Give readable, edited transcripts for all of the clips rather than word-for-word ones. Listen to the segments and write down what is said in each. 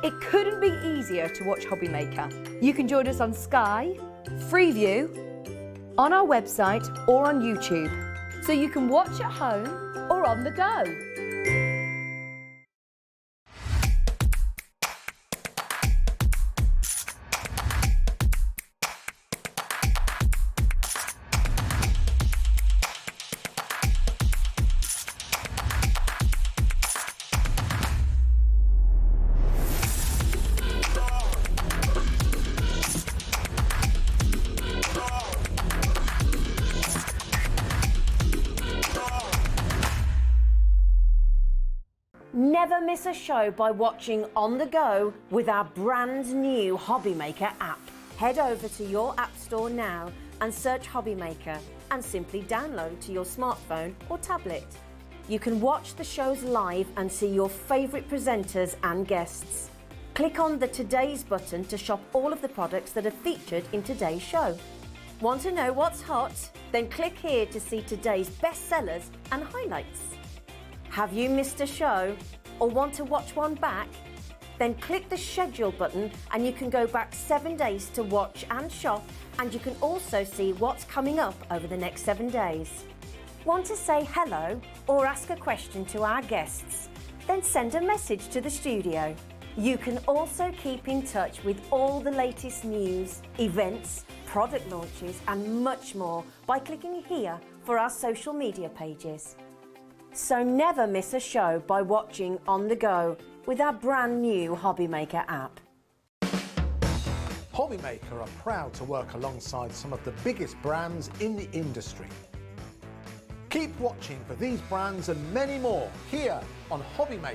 It couldn't be easier to watch Hobbymaker. You can join us on Sky, Freeview, on our website or on YouTube, so you can watch at home or on the go. Never miss a show by watching on the go with our brand new Hobbymaker app. Head over to your app store now and search Hobbymaker and simply download to your smartphone or tablet. You can watch the shows live and see your favourite presenters and guests. Click on the Today's button to shop all of the products that are featured in today's show. Want to know what's hot? Then click here to see today's bestsellers and highlights. Have you missed a show or want to watch one back? Then click the schedule button and you can go back 7 days to watch and shop, and you can also see what's coming up over the next 7 days. Want to say hello or ask a question to our guests? Then send a message to the studio. You can also keep in touch with all the latest news, events, product launches and much more by clicking here for our social media pages. So never miss a show by watching on the go with our brand new Hobbymaker app. Hobbymaker are proud to work alongside some of the biggest brands in the industry. Keep watching for these brands and many more here on Hobbymaker.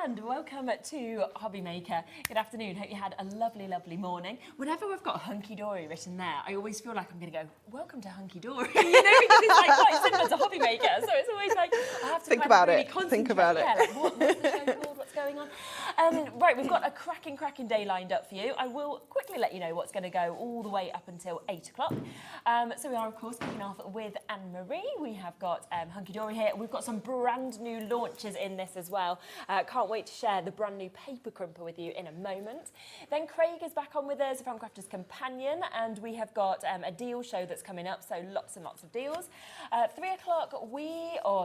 And welcome to Hobbymaker. Good afternoon. Hope you had a lovely, lovely morning. Whenever we've got Hunkydory written there, I always feel like I'm going to go, welcome to Hunkydory, you know, because it's like quite similar to Hobbymaker. So it's always like, I have to think kind about of really it. concentrate. Think about it. Yeah, like, what's the show called? What's going on? Right, we've got a cracking day lined up for you. I will quickly let you know what's going to go all the way up until 8 o'clock. So we are, of course, kicking off with Anne-Marie. We have got Hunkydory here. We've got some brand new launches in this as well. Can't wait to share the brand new Paper Crimper with you in a moment. Then Craig is back on with us from Crafter'S Companion, and we have got a deal show that's coming up, so lots and lots of deals. 3 o'clock,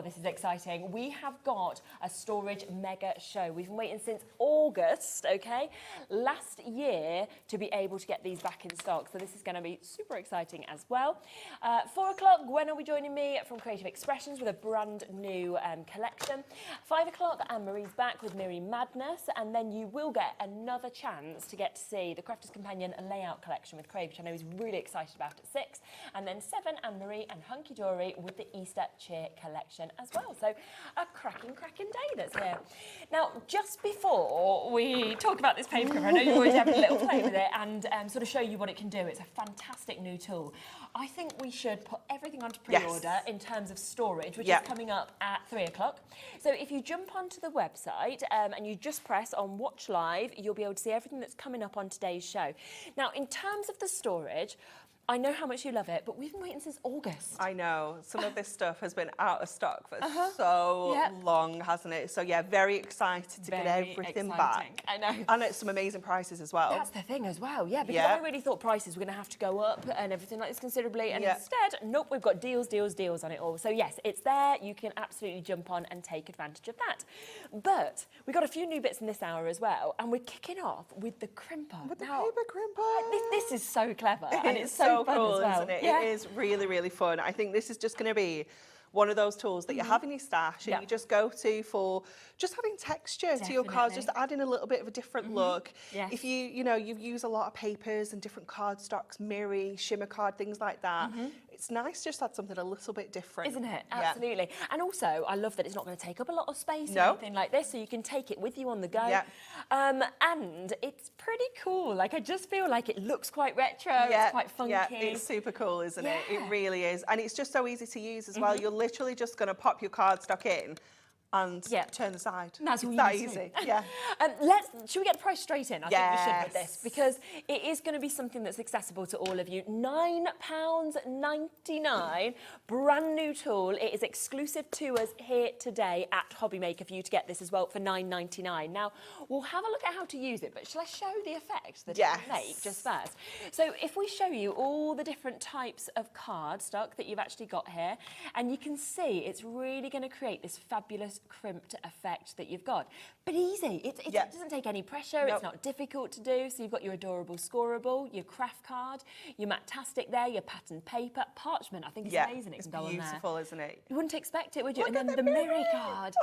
this is exciting, we have got a storage mega show. We've been waiting since August, okay, last year to be able to get these back in stock, so this is going to be super exciting as well. 4 o'clock, Gwen will be joining me from Creative Expressions with a brand new collection. 5 o'clock, Anne-Marie's back with Mirri Madness, and then you will get another chance to get to see the Crafter'S Companion layout collection with Craig, which I know he's really excited about at 6. And then 7, Anne-Marie and Hunkydory with the Easter cheer collection as well. So a cracking day that's here. Now, just before we talk about this paper crimper, I know you're always having a little play with it and sort of show you what it can do. It's a fantastic new tool. I think we should put everything onto pre-order in terms of storage, which is coming up at 3 o'clock. So if you jump onto the website and you just press on Watch Live, you'll be able to see everything that's coming up on today's show. Now, in terms of the storage, I know how much you love it, but we've been waiting since August. I know. Some of this stuff has been out of stock for so long, hasn't it? So, yeah, very excited to get everything back. I know. And at some amazing prices as well. That's the thing as well, because I really thought prices were going to have to go up and everything like this considerably, and instead, nope, we've got deals on it all. So, yes, it's there. You can absolutely jump on and take advantage of that. But we've got a few new bits in this hour as well, and we're kicking off with the crimper. With the paper crimper. This is so clever, and it's so fun cool, as well. Isn't it? Yeah. It is really, really fun. I think this is just going to be one of those tools that you have in your stash and you just go to for just having texture to your cards, just adding a little bit of a different look. Yes. If you use a lot of papers and different card stocks, Mirri, shimmer card, things like that, it's nice just to add something a little bit different. Isn't it? Absolutely. And also, I love that it's not going to take up a lot of space or No. anything like this, so you can take it with you on the go. Yeah. And it's pretty cool. Like, I just feel like it looks quite retro, it's quite funky. Yeah, it's super cool, isn't it? It Yeah. really is. And it's just so easy to use as well. You're literally just going to pop your cardstock in and turn the side. And that's all it's you that need to easy. do. Yeah. Should we get the price straight in? I think we should with this, Yes. because it is going to be something that's accessible to all of you. £9.99, brand new tool. It is exclusive to us here today at Hobbymaker for you to get this as well for £9.99. Now, we'll have a look at how to use it, but shall I show the effect that it can make just first? So if we show you all the different types of cardstock that you've actually got here, and you can see it's really going to create this fabulous crimped effect that you've got. But easy, it doesn't take any pressure, it's not difficult to do. So you've got your adorable scoreable, your craft card, your Matastic there, your pattern paper, parchment. I think it's amazing it It's can go on there. beautiful, isn't it? You wouldn't expect it, would you? Look And then at the the Mirri Mirri. card.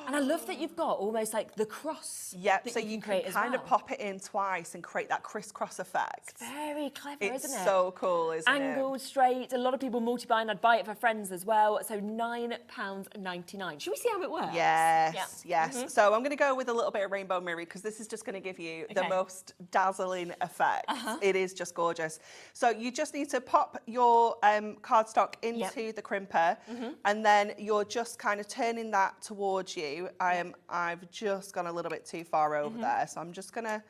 And I love that you've got almost like the cross. Yep, that so you can can create as kind well. of pop it in twice and create that crisscross effect. Very clever, It's isn't it? so cool, isn't it? Angled, straight. A lot of people multi-buy, and I'd buy it for friends as well. So £9.99. Should we see how it works? Yes, yes. So I'm going to go with a little bit of rainbow Mirri because this is just going to give you the most dazzling effect. It is just gorgeous. So you just need to pop your cardstock into the crimper, and then you're just kind of turning that towards you. I've just gone a little bit too far over there, so I'm just gonna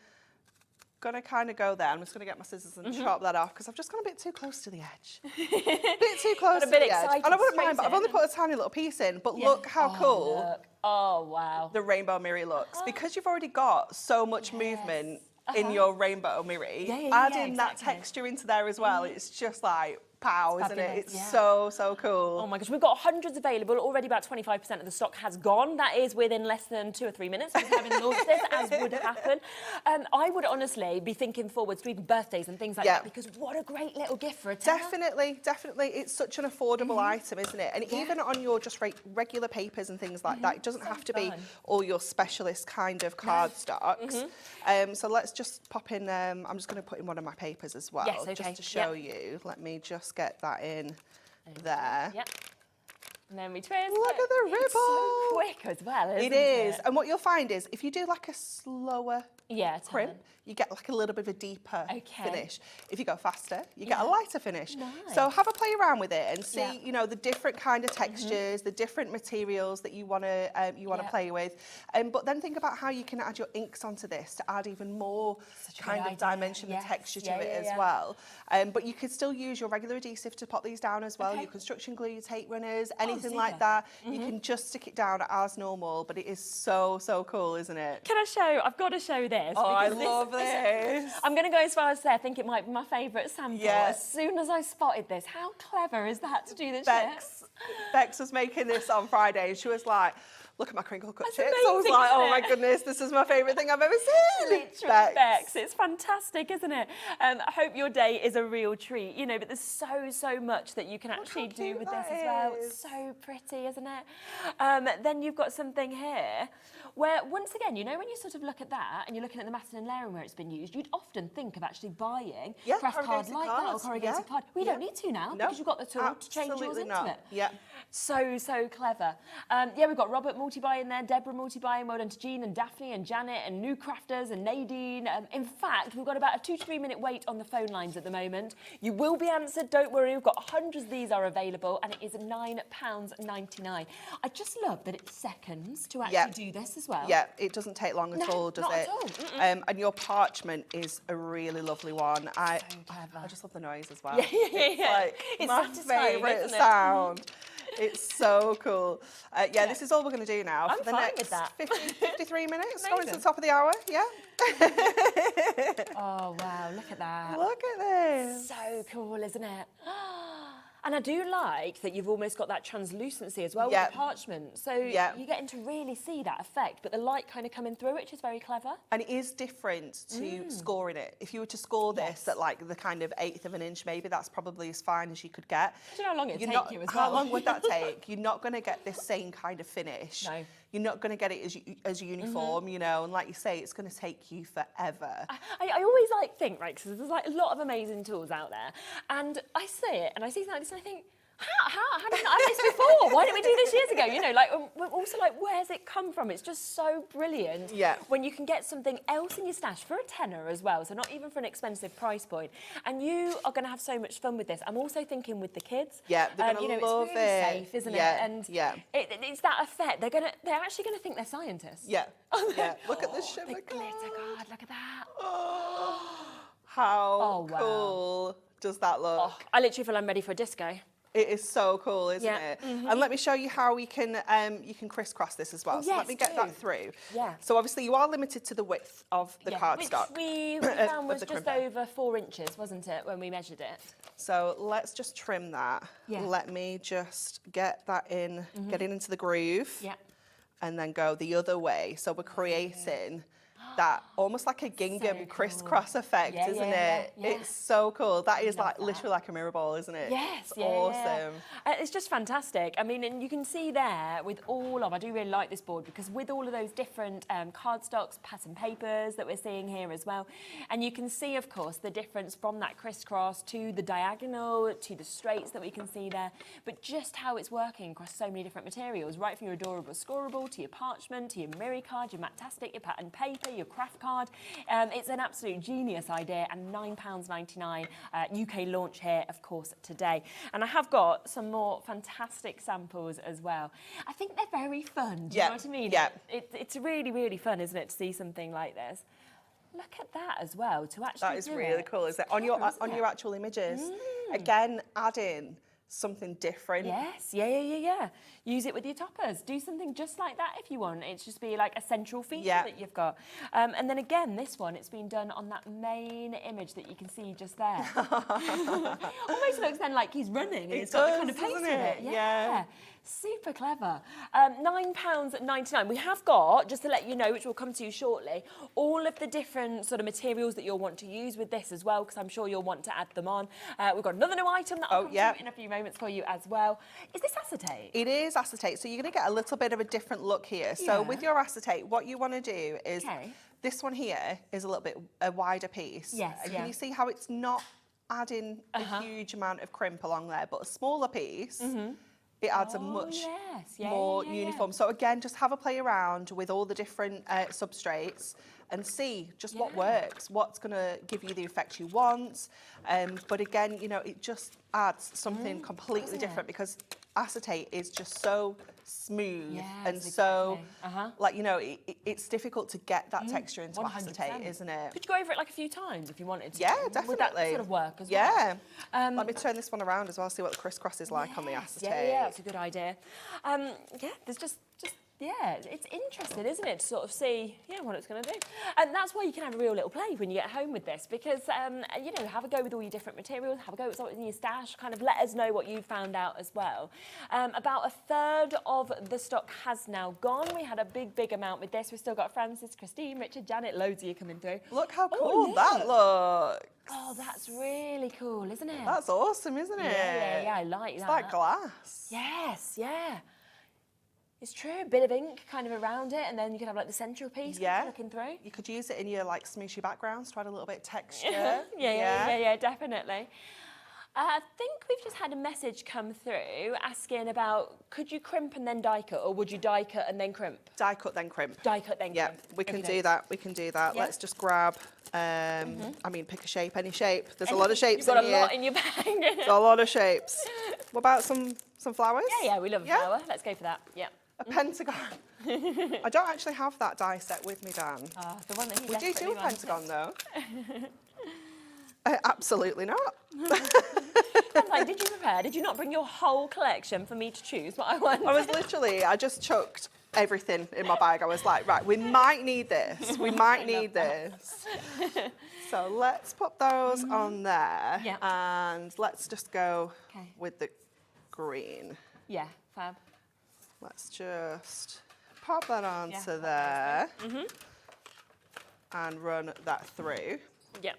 kind of go there. I'm just going to get my scissors and chop that off because I've just gone a bit too close to the edge. A bit too close to the edge. And I wouldn't mind, but I've only put a tiny little piece in. But look how cool Look. Oh, wow. the rainbow Mirri looks. Because you've already got so much movement in your rainbow Mirri, adding that texture into there as well, it's just like, pow, isn't it? It's so, so cool. Oh my gosh, we've got hundreds available. Already about 25% of the stock has gone. That is within less than 2 or 3 minutes of having launched this, as would happen. I would honestly be thinking forwards to even birthdays and things like that, because what a great little gift for a tenner. Definitely, definitely. It's such an affordable item, isn't it? And even on your just regular papers and things like that, it doesn't have to be all your specialist kind of cardstocks. So let's just pop in, I'm just going to put in one of my papers as well, just to show you. Let me just get that in there. Yep. And then we twist. Look at the ripple. It's so quick as well, isn't it? It is. And what you'll find is if you do like a slower crimp, you get like a little bit of a deeper finish. If you go faster, you get a lighter finish. Nice. So have a play around with it and see, you know, the different kind of textures, the different materials that you want to play with. But then think about how you can add your inks onto this to add even more kind of dimension and texture to it as well. But you could still use your regular adhesive to pop these down as well. Your construction glue, your tape runners, anything like that. You can just stick it down as normal, but it is so, so cool, isn't it? Can I show? I've got to show this. Oh, I because love this. I'm going to go as far as to say I think it might be my favourite sample. Yes. As soon as I spotted this, how clever is that to do this? Bex was making this on Friday and she was like, look at my crinkle cut That's tips. I was amazing, like, oh isn't my it? goodness, this is my favourite thing I've ever seen. Literally, Bex. It's fantastic, isn't it? I hope your day is a real treat, you know, but there's so much that you can actually do with this as well. It's so pretty, isn't it? Then you've got something here where, once again, you know, when you sort of look at that and you're looking at the matting and layering where it's been used, you'd often think of actually buying craft cards like that or corrugated card. Well, you don't need to now because you've got the tool to change yours into it. Yeah. So clever. Yeah, we've got Robert multi-buy in there, Deborah multi-buy, and well done to Jean and Daphne and Janet and new Crafter'S and Nadine. In fact, we've got about a 2 to 3 minute wait on the phone lines at the moment. You will be answered, don't worry. We've got hundreds of these are available, and it is £9.99. I just love that it's seconds to actually do this as well. Yeah, it doesn't take long at all, does it? Not at all. And your parchment is a really lovely one. I just love the noise as well. It's like It's my satisfying, favourite isn't it? sound. It's so cool. This is all we're going to do now I'm for the fine next with that. 53 minutes. Going to Amazing. the top of the hour, yeah? Oh, wow, look at that. Look at this. So cool, isn't it? And I do like that you've almost got that translucency as well with the parchment. So you're getting to really see that effect, but the light kind of coming through, which is very clever. And it is different to scoring it. If you were to score this at like the kind of 1/8 of an inch, maybe that's probably as fine as you could get. Do you know how long it'd take you as well? How long would that take? You're not going to get this same kind of finish. No. You're not going to get it as uniform, you know, and like you say, it's going to take you forever. I always like think, right, because there's like a lot of amazing tools out there, and I see it, and I see something like this, and I think, how did I have this before? Why didn't we do this years ago? You know, like, we're also like, where's it come from? It's just so brilliant when you can get something else in your stash for a tenner as well, so not even for an expensive price point. And you are going to have so much fun with this. I'm also thinking with the kids. Yeah, they're going to love it's really safe, isn't it? And it's that effect. They're actually going to think they're scientists. Yeah. Look at the shimmer the glitter card. Look at that. How cool does that look? Oh, I literally feel I'm ready for a disco. It is so cool, isn't it? And let me show you how you can crisscross this as well. So let me get that through. Yeah. So obviously you are limited to the width of the cardstock. Which we found was just over 4 inches, wasn't it, when we measured it? So let's just trim that. Yeah. Let me just get that in, get it into the groove. Yeah. And then go the other way. So we're creating that almost like a gingham crisscross effect, isn't it? Yeah. It's so cool. That is like literally like a mirror ball, isn't it? Yes, it's awesome. It's just fantastic. I mean, and you can see there with all of, I do really like this board because with all of those different cardstocks, pattern papers that we're seeing here as well, and you can see, of course, the difference from that crisscross to the diagonal to the straights that we can see there, but just how it's working across so many different materials, right from your adorable scoreable to your parchment, to your Mirri card, your Matastic, your pattern paper, your craft card. It's an absolute genius idea, and £9.99 UK launch here, of course, today. And I have got some more fantastic samples as well. I think they're very fun. Do you know what I mean? Yeah. It's really, really fun, isn't it, to see something like this? Look at that as well. To actually that is really cool, isn't it? On your actual images, again, add in something different. Yes, yeah. Use it with your toppers. Do something just like that if you want. It's just be like a central feature that you've got. And then again, this one, it's been done on that main image that you can see just there. Almost looks then like he's running and it's got the kind of pace with it. Yeah. Super clever. £9.99. We have got, just to let you know, which we'll come to you shortly, all of the different sort of materials that you'll want to use with this as well, because I'm sure you'll want to add them on. We've got another new item that I'll come to in a few moments for you as well. Is this acetate? It is acetate, so you're going to get a little bit of a different look here. So with your acetate, what you want to do is, this one here is a little bit a wider piece. Yes, Can you see how it's not adding a huge amount of crimp along there, but a smaller piece, it adds a much more uniform. So again, just have a play around with all the different substrates and see just what works, what's going to give you the effect you want. But again, you know, it just adds something completely different because acetate is just so smooth and so, like, you know, it's difficult to get that texture into 100%. acetate, isn't it? Could you go over it like a few times if you wanted to? Yeah, definitely. Would that sort of work as well? Yeah. Let me turn this one around as well, see what the crisscross is like on the acetate. Yeah, that's a good idea. There's just it's interesting, isn't it, to sort of see, what it's going to do. And that's why you can have a real little play when you get home with this, because, have a go with all your different materials, have a go with what's in your stash, kind of let us know what you found out as well. About a third of the stock has now gone. We had a big amount with this. We've still got Francis, Christine, Richard, Janet, loads of you coming through. Look how cool that looks. Oh, that's really cool, isn't it? That's awesome, isn't it? Yeah, I like that. It's like glass. Yes, yeah. It's true, a bit of ink kind of around it, and then you could have like the central piece looking through. You could use it in your like smooshy backgrounds to add a little bit of texture. yeah, definitely. I think we've just had a message come through asking about, could you crimp and then die cut, or would you die cut and then crimp? Die cut then crimp. Die cut then crimp. Yeah, we can do that. We can do that. Yeah. Let's just grab, I mean, pick a shape, any shape. There's a lot of shapes in here. You've got a lot in your bag. There's a lot of shapes. What about some flowers? Yeah, we love a flower. Let's go for that. Yeah. A pentagon. I don't actually have that die set with me, Dan. The one that he Would you do a desperately pentagon though? Absolutely not. I was like, did you prepare? Did you not bring your whole collection for me to choose what I want? I just chucked everything in my bag. I was like, right, we might need this. We might need this. So let's put those on there. Yeah. And let's just go with the green. Yeah, fab. Let's just pop that onto pop those there. And run that through. Yep.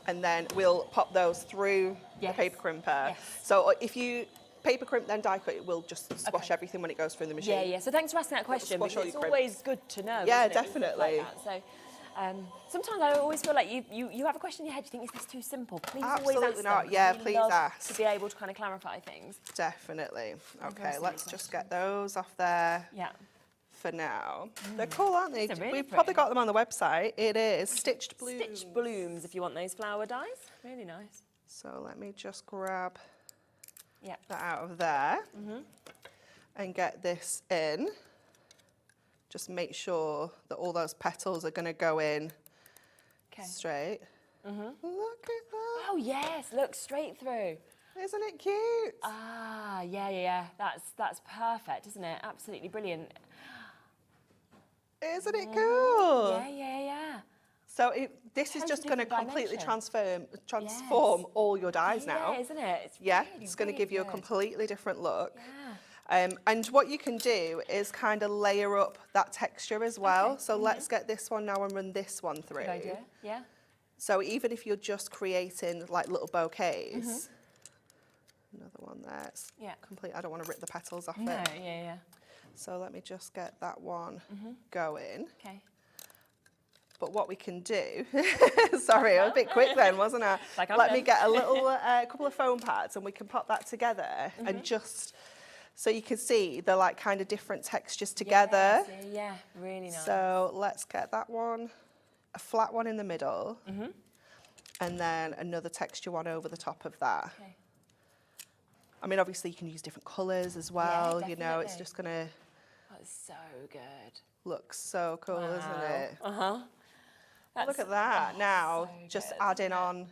And then we'll pop those through the paper crimper. Yes. So if you paper crimp then die cut, it will just squash everything when it goes through the machine. Yeah, yeah. So thanks for asking that question, because it's always good to know. Yeah, isn't it? definitely. Like that. So sometimes I always feel like you have a question in your head, you think, is this too simple? Please Absolutely always ask not. them. Yeah, We please love ask. to be able to kind of clarify things. Definitely. Okay, let's just get those off there. Yeah. For now. They're cool, aren't they? Really We've pretty. probably got them on the website. It is Stitched Blooms. Stitched blooms if you want those flower dies. Really nice. So let me just grab Yeah. that out of there and get this in. Just make sure that all those petals are going to go in straight. Look at that. Oh yes, look straight through. Isn't it cute? Ah, yeah, yeah, yeah. That's perfect, isn't it? Absolutely brilliant. Isn't it cool? Yeah, yeah, yeah. So this is Totally just going to different completely dimension. transform all your dies now. Yeah, isn't it? It's Yeah, really, it's going to really give you a good. completely different look. Yeah. And what you can do is kind of layer up that texture as well. Okay. So let's get this one now and run this one through. Good idea. Yeah. So even if you're just creating like little bouquets, another one there. It's complete. I don't want to rip the petals off No, it. yeah, yeah. So let me just get that one going. Okay. But what we can do, sorry, I was a bit quick then, wasn't I? Like I'm Let me done. get a little couple of foam pads and we can pop that together and just, so you can see the like kind of different textures together. Yes, yeah, really nice. So let's get that one, a flat one in the middle, and then another texture one over the top of that. Okay. I mean, obviously you can use different colours as well, you know, it's definitely. just going to That's so good. look so cool, isn't it? Uh-huh. Look at that. Now, so just good, adding on,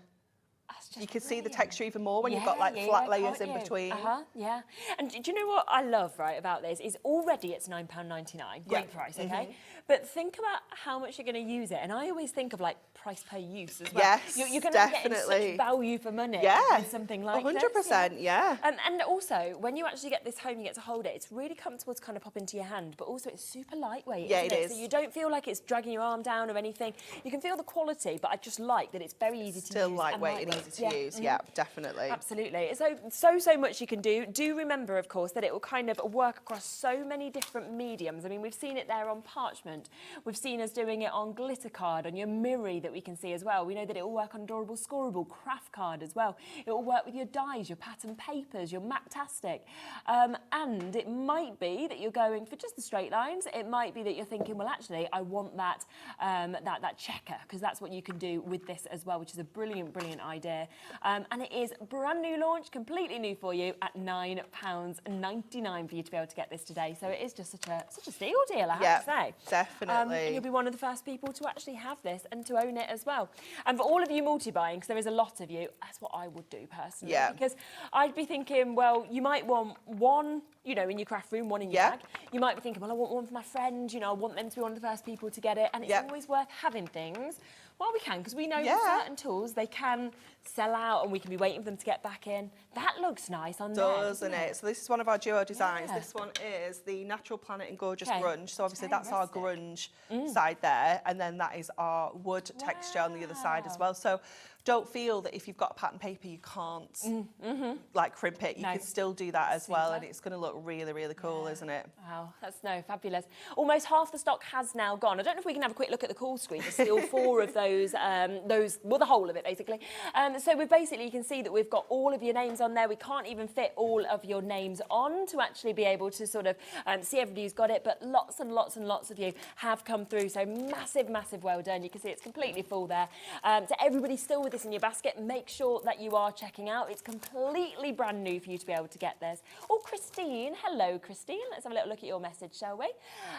you can see the texture even more when you've got like flat layers in between. Yeah. And do you know what I love, right, about this is already it's £9.99, great price, okay? But think about how much you're going to use it. And I always think of like price per use as well. Yes, you're going to get definitely. such value for money with something like 100%, this. yeah. And also, when you actually get this home, you get to hold it. It's really comfortable to kind of pop into your hand, but also it's super lightweight, Yeah, isn't it it? is. So you don't feel like it's dragging your arm down or anything. You can feel the quality, but I just like that it's very easy to use. Still lightweight and easy to use, yeah, definitely. Absolutely. So much you can do. Do remember, of course, that it will kind of work across so many different mediums. I mean, we've seen it there on parchment. We've seen us doing it on glitter card, on your Mirri that we can see as well. We know that it will work on adorable scoreable craft card as well. It will work with your dies, your pattern papers, your Maptastic. And it might be that you're going for just the straight lines. It might be that you're thinking, well, actually, I want that that checker, because that's what you can do with this as well, which is a brilliant, brilliant idea. And it is brand new launch, completely new for you at £9.99 for you to be able to get this today. So it is just such a steal deal, I have to say. Definitely. And you'll be one of the first people to actually have this and to own it as well. And for all of you multi-buying, because there is a lot of you, that's what I would do personally. Yeah. Because I'd be thinking, well, you might want one, you know, in your craft room, one in your bag. You might be thinking, well, I want one for my friend, you know, I want them to be one of the first people to get it. And it's always worth having things while we can, because we know that certain tools, they can sell out and we can be waiting for them to get back in. That looks nice on there, Doesn't it? So this is one of our duo designs. This one is the Natural Planet and Gorgeous Grunge. So obviously that's our grunge side there, and then that is our wood texture on the other side as well. So don't feel that if you've got a pattern paper you can't like crimp it. You can still do that as well, and it's going to look really, really cool, isn't it? Wow, that's fabulous. Almost half the stock has now gone. I don't know if we can have a quick look at the call screen. There's still 4 of those, well, the whole of it basically. So we've basically, you can see that we've got all of your names on there. We can't even fit all of your names on to actually be able to sort of see everybody who's got it, but lots and lots and lots of you have come through. So massive, massive well done. You can see it's completely full there. To everybody still with this in your basket, make sure that you are checking out. It's completely brand new for you to be able to get this. Oh, Christine. Hello, Christine. Let's have a little look at your message, shall we?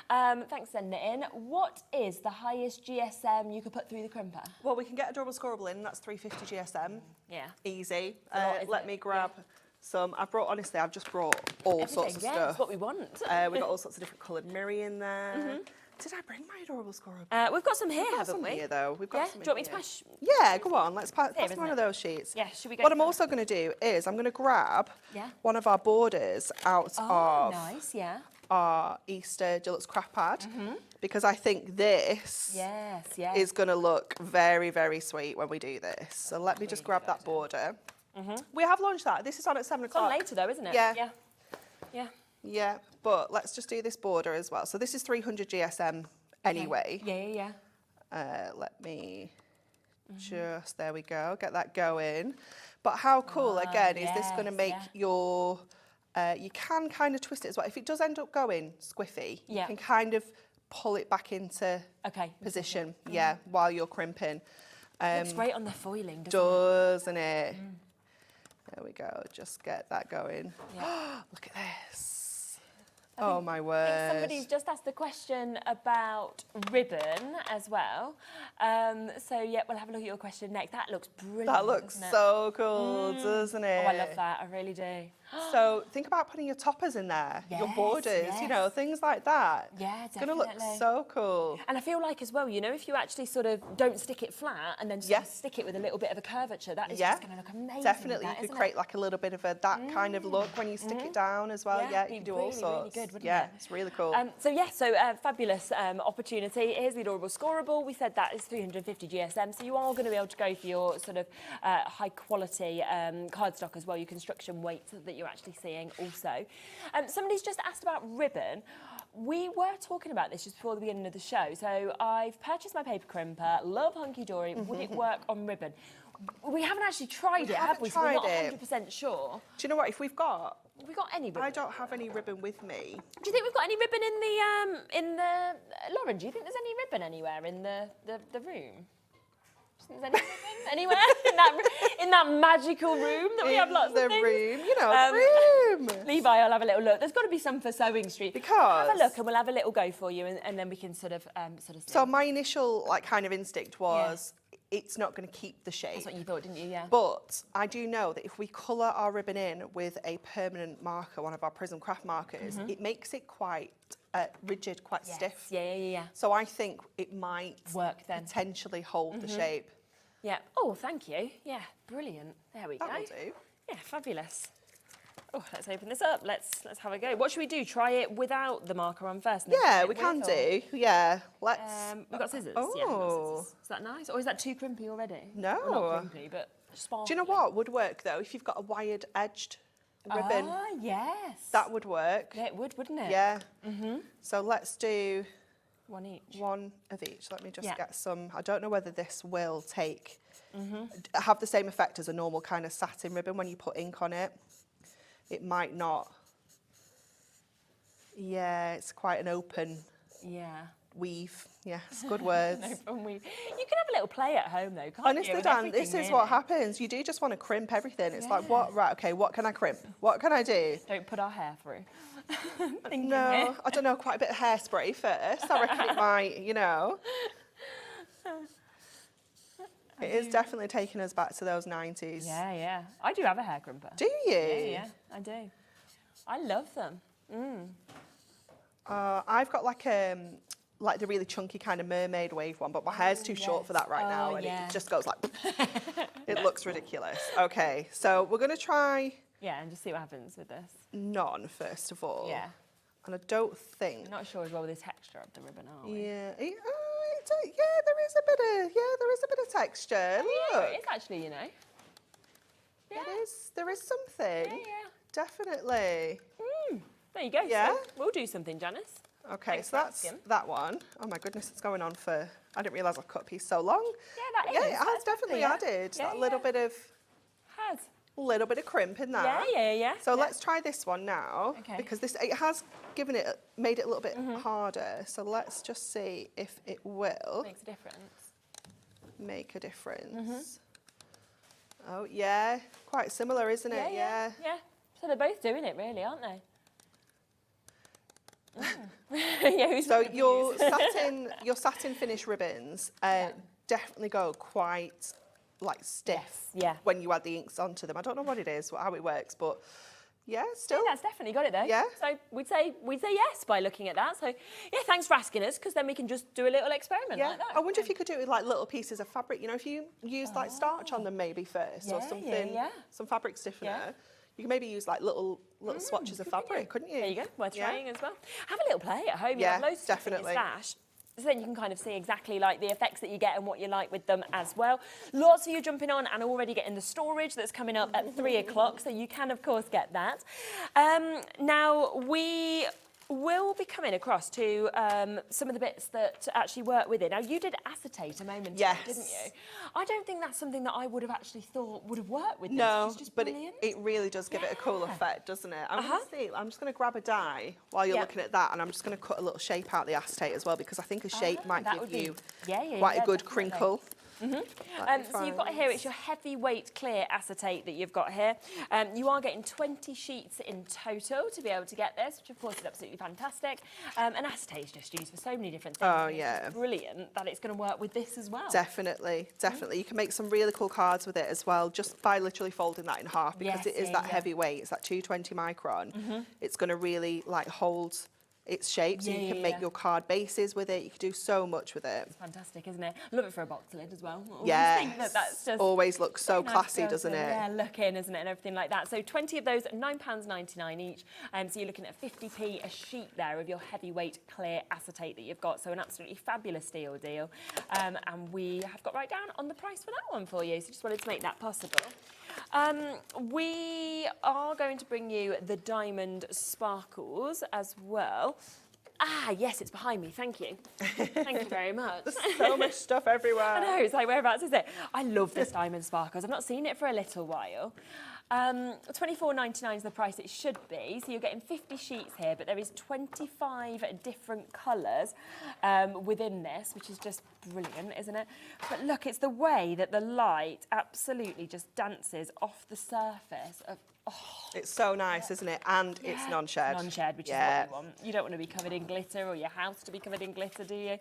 Thanks for sending it in. What is the highest GSM you could put through the crimper? crimper? Well, we can get Adorable Scoreable in. That's 350 GSM. Yeah. Easy. lot, isn't Let it? me grab some. Honestly, I've just brought all sorts of Yeah, stuff. it's what we want. We've got all sorts of different coloured Mirri in there. Did I bring my Adorable Scoreable? We've got some here, We've got haven't some we? here, though. We've got Yeah. some Do you want me in to here. pass? Yeah, go on. Let's pass isn't one of it? those sheets. Yeah, should we go What I'm for it? also going to do is I'm going to grab Yeah. one of our borders out Oh, of nice, yeah. our Easter Deluxe Craft Pad because I think this Yes, yes. is going to look very, very sweet when we do this. So let me just grab that border. We have launched that. This is on at 7 It's on o'clock. later though, isn't it? Yeah. Yeah. Yeah. Yeah, but let's just do this border as well. So this is 300 GSM anyway. Yeah. Let me just, there we go, get that going. But how cool, again, is this going to yes, make yeah. your, you can kind of twist it as well. If it does end up going squiffy, Yeah. you can kind of pull it back into Okay. position, yeah, while you're crimping. Looks great on the foiling, doesn't it? Doesn't it? There we go, just get that going. Yeah. Look at this. Oh my word. I think somebody's just asked the question about ribbon as well. So yeah, we'll have a look at your question next. That looks brilliant. That looks doesn't it? so cool, doesn't it? Oh, I love that. I really do. So think about putting your toppers in there, your Yes, borders, you know, yes. things like that. Yeah, It's going to look definitely. so cool. And I feel like as well, you know, if you actually sort of don't stick it flat and then sort of stick it with a little bit of a curvature, that is Yeah, just going to look amazing. definitely. That, You could isn't create it? like a little bit of a that kind of look when you stick it down as well. Yeah, Yeah, it'd you can be do all really, really sorts. good, wouldn't yeah, it? it's really cool. So fabulous opportunity. Here's the Adorable Scoreable. We said that is 350 GSM, so you are going to be able to go for your sort of high quality cardstock as well, your construction weight that you're actually seeing also. Somebody's just asked about ribbon. We were talking about this just before the beginning of the show. So I've purchased my paper crimper, love Hunkydory. Would it work on ribbon? We haven't actually tried it, have we? So we're not tried it. 100% sure. Do you know what? If we've got, Have we got any ribbon? I don't have any ribbon with me. Do you think we've got any ribbon in the Lauren? Do you think there's any ribbon anywhere in the room? Do you think there's any ribbon anywhere in that magical room that we have lots of the things? room, you know, the room. Levi, I'll have a little look. There's got to be some for Sewing Street. Because- have a look and we'll have a little go for you, and then we can sort of see. So my initial kind of instinct was it's not going to keep the shape. That's what you thought, didn't you? Yeah. But I do know that if we colour our ribbon in with a permanent marker, one of our Prism Craft markers, it makes it quite rigid, quite stiff. Yeah. So I think it might Work then. potentially hold the shape. Yeah. Oh, thank you. Yeah, brilliant. There we That go. will do. Yeah, fabulous. Oh, let's open this up. Let's have a go. What should we do? Try it without the marker on first? and then try Yeah, it we with, can or- do. Yeah, let's. We've got scissors. Yeah, we've got Oh. scissors. Is that nice? Or is that too crimpy already? No. Well, not crimpy, but sparkly. Do you know what would work though? If you've got a wired edged ribbon, Ah, yes. that would work. Yeah, it would, wouldn't it? Yeah. So let's do One each. one of each. Let me just Yeah. get some. I don't know whether this will have the same effect as a normal kind of satin ribbon when you put ink on it. It might not. Yeah, it's quite an open Yeah. weave. Yes, good words. No problem. You can have a little play at home though, can't you? Honestly, with Dan, this everything, is what really? happens. You do just want to crimp everything. It's like, Yeah. what? Right, okay, what can I crimp? What can I do? Don't put our hair through. Thinking No, here. I don't know, quite a bit of hairspray first. I reckon it might, you know. It is definitely taking us back to those 90s. Yeah. I do have a hair crimper. Do you? Yeah, I do. I love them. I've got like the really chunky kind of mermaid wave one, but my hair's too short for that right now, and yeah. it just goes like, it looks ridiculous. Okay, so we're going to try Yeah, and just see what happens with this. none first of all. Yeah. And I don't think. I'm not sure as well with the texture of the ribbon, are we? Yeah, there is a bit of texture. Yeah, Look, it is actually, you know. Yeah. there is something. Yeah. Definitely. There you go. Yeah. So we'll do something, Janice. Okay, Thanks so for that's asking. that one. Oh my goodness, it's going on for. I didn't realise I cut a piece so long. Yeah, that Yeah, is. it has That's definitely lovely, added yeah. that little bit of crimp in that. Yeah. So let's try this one now, Okay. because it has made it a little bit harder. So let's just see if it will Makes a difference. make a difference. Oh yeah, quite similar, isn't it? Yeah. So they're both doing it, really, aren't they? Yeah. Who's So one of your these? satin finish ribbons, definitely go quite like stiff when you add the inks onto them. I don't know what it is, how it works, but yeah, still. Yeah, that's definitely got it though. Yeah. So we'd say yes by looking at that. So yeah, thanks for asking us, because then we can just do a little experiment like that. I wonder if you could do it with like little pieces of fabric. You know, if you use like starch on them maybe first or something, some fabric stiffener. Yeah. You can maybe use like little swatches of fabric, couldn't you? There you go. Worth trying as well. Have a little play at home. You have loads of stuff in your stash. So then you can kind of see exactly like the effects that you get and what you like with them as well. Lots of you jumping on and already getting the storage that's coming up at 3 o'clock, so you can of course get that. Now we will be coming across to some of the bits that actually work with it. Now you did acetate a moment ago, didn't you? I don't think that's something that I would have actually thought would have worked with this. No, It's just but brilliant. it really does give it a cool effect, doesn't it? I'm just going to grab a die while you're looking at that, and I'm just going to cut a little shape out the acetate as well, because I think a shape might give you quite a good definitely. crinkle. So you've got here, it's your heavyweight clear acetate that you've got here. You are getting 20 sheets in total to be able to get this, which of course is absolutely fantastic. And acetate is just used for so many different things. Oh, and yeah. It's just brilliant that it's going to work with this as well. Definitely, definitely. You can make some really cool cards with it as well, just by literally folding that in half, because it is that heavy weight. It's that 220 micron. It's going to really like hold its shape, so you can make your card bases with it. You can do so much with it. It's fantastic, isn't it? I love it for a box lid as well. Yeah, that's just always looks so nice classy, doesn't it? Yeah, looking, isn't it, and everything like that. So 20 of those, £9.99 each. So you're looking at 50p a sheet there of your heavyweight clear acetate that you've got. So an absolutely fabulous deal. And we have got right down on the price for that one for you. So just wanted to make that possible. We are going to bring you the diamond sparkles as well. Ah, yes, it's behind me. Thank you. Thank you very much. There's so much stuff everywhere. I know, it's like, whereabouts is it? I love this diamond sparkles. I've not seen it for a little while. £24.99 is the price it should be. So you're getting 50 sheets here, but there is 25 different colours within this, which is just brilliant, isn't it? But look, it's the way that the light absolutely just dances off the surface of. Oh, it's so nice, isn't it? And it's non-shed. Non-shed, which is what you want. You don't want to be covered in glitter, or your house to be covered in glitter, do you?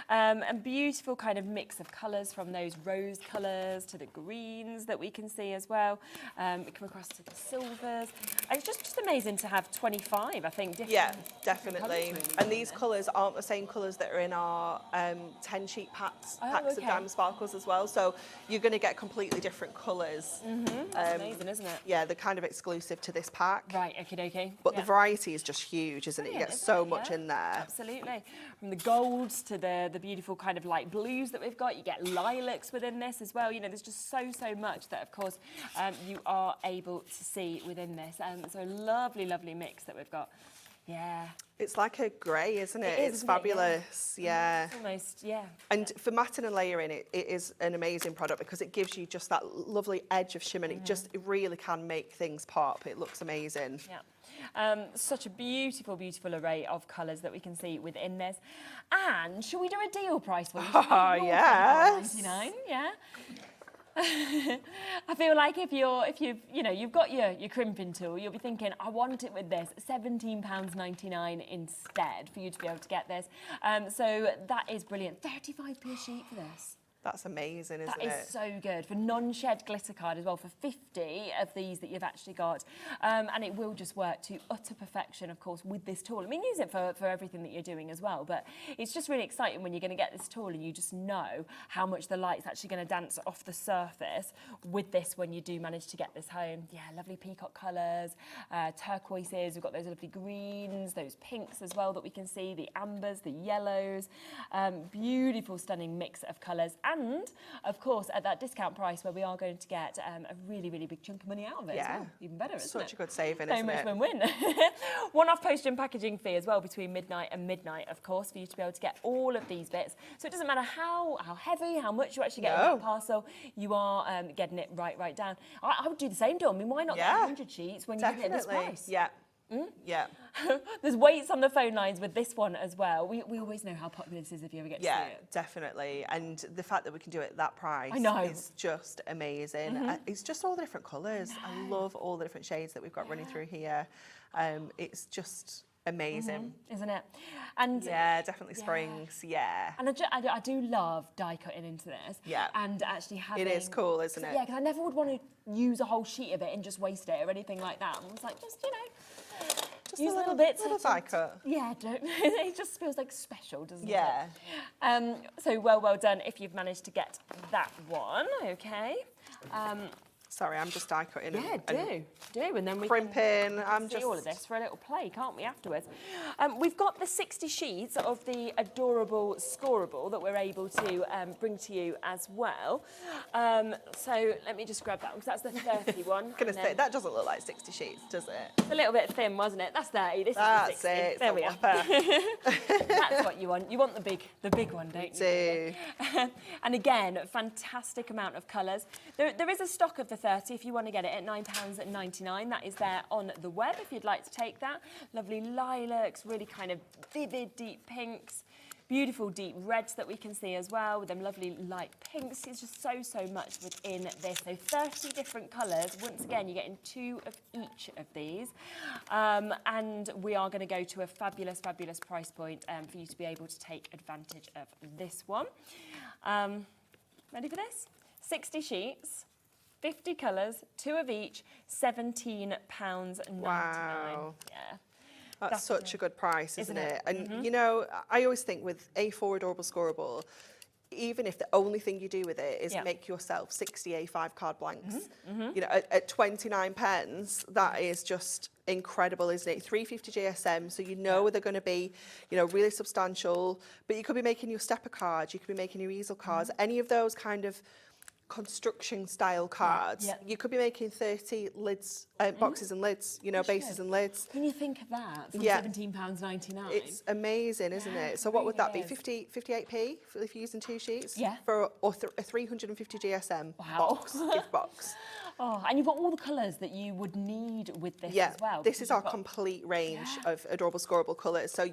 And beautiful kind of mix of colours, from those rose colours to the greens that we can see as well. We come across to the silvers. It's just amazing to have 25, I think, different definitely. colours, really, And these colours aren't the same colours that are in our 10-sheet packs of diamond sparkles as well. So you're going to get completely different colours. That's amazing, isn't it? Yeah, they're kind of exclusive to this pack. Right, okay. But the variety is just huge, isn't it? You get so much in there. Absolutely. From the golds to the beautiful kind of light blues that we've got, you get lilacs within this as well. You know, there's just so much that, of course, you are able to see within this. So a lovely mix that we've got. Yeah. It's like a grey, isn't it? It is, it's fabulous. Yeah. It's almost, And for matting and layering, it is an amazing product, because it gives you just that lovely edge of shimmer. It really can make things pop. It looks amazing. Yeah. Such a beautiful array of colours that we can see within this. And shall we do a deal price for you? Oh, yes. £24.99, yeah. I feel like if you've got your crimping tool, you'll be thinking, I want it with this, £17.99 instead for you to be able to get this. So that is brilliant. 35p a sheet for this. That's amazing, isn't it? That is so good. For non-shed glitter card as well, for 50 of these that you've actually got. And it will just work to utter perfection, of course, with this tool. I mean, use it for everything that you're doing as well, but it's just really exciting when you're going to get this tool and you just know how much the light's actually going to dance off the surface with this when you do manage to get this home. Yeah, lovely peacock colours, turquoises, we've got those lovely greens, those pinks as well that we can see, the ambers, the yellows, beautiful, stunning mix of colours. And, of course, at that discount price where we are going to get a really big chunk of money out of it as well. Even better, isn't it? Such a good saving, isn't it? So much win-win. One-off postage and packaging fee as well between midnight and midnight, of course, for you to be able to get all of these bits. So it doesn't matter how heavy, how much you actually get in that parcel, you are getting it right down. I would do the same, Dawn. I mean, why not get 100 sheets when you get this price? Yeah. Yeah. There's weights on the phone lines with this one as well. We always know how popular this is if you ever get to see it. Yeah, definitely. And the fact that we can do it at that price is just amazing. It's just all the different colours. I love all the different shades that we've got running through here. It's just amazing. Isn't it? And Yeah, definitely springs. Yeah. And I do love die cutting into this. Yeah. And actually having... It is cool, isn't it? Yeah, because I never would want to use a whole sheet of it and just waste it or anything like that. I was like, just, you know, Just use a little bits. little die cut. Yeah, it just feels like special, doesn't Yeah. it? So well done if you've managed to get that one, okay. Sorry, I'm just die cutting. Yeah, do, and then we crimping. can I'm see just all of this for a little play, can't we, afterwards? We've got the 60 sheets of the adorable scoreable that we're able to bring to you as well. So let me just grab that one, because that's the 30 one. gonna say, that doesn't look like 60 sheets, does it? It's a little bit thin, wasn't it? That's 30. This That's is the 60. it. There we are. are. That's what you want. You want the big one, don't you? Do. And again, fantastic amount of colours. There is a stock of the 30 if you want to get it at £9.99. That is there on the web if you'd like to take that. Lovely lilacs, really kind of vivid deep pinks. Beautiful deep reds that we can see as well, with them lovely light pinks. It's just so much within this. So 30 different colours. Once again, you're getting 2 of each of these. And we are going to go to a fabulous price point for you to be able to take advantage of this one. Ready for this? 60 sheets, 50 colours, 2 of each, £17.99. Wow. Yeah. That's such a good price, isn't it? Mm-hmm. And you know, I always think with A4 Adorable Scoreable, even if the only thing you do with it is make yourself 60 A5 card blanks, you know, at 29 pence, that is just incredible, isn't it? 350 GSM, so you know they're going to be, you know, really substantial. But you could be making your stepper cards, you could be making your easel cards, any of those kind of construction style cards. You could be making 30 lids, boxes and lids, you know, bases and lids. When you think of that, for £17.99. It's amazing, isn't it? So what would that be? 58p if you're using 2 sheets? Yeah. For a 350 GSM box, gift box. Oh, and you've got all the colours that you would need with this as well. This is our complete range of Adorable Scoreable colours. So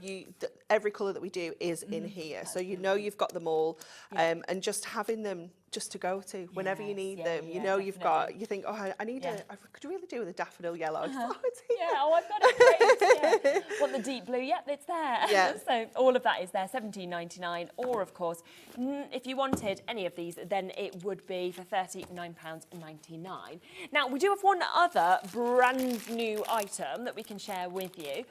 every colour that we do is in here. So you know you've got them all, and just having them just to go to whenever you need them. You know you've got. You think, oh, I need I could really do with a daffodil yellow. Oh, it's here. Yeah, oh, I've got it. Great. Want the deep blue? Yep, it's there. Yeah. So all of that is there, £17.99. Or of course, if you wanted any of these, then it would be for £39.99. Now we do have one other brand new item that we can share with you,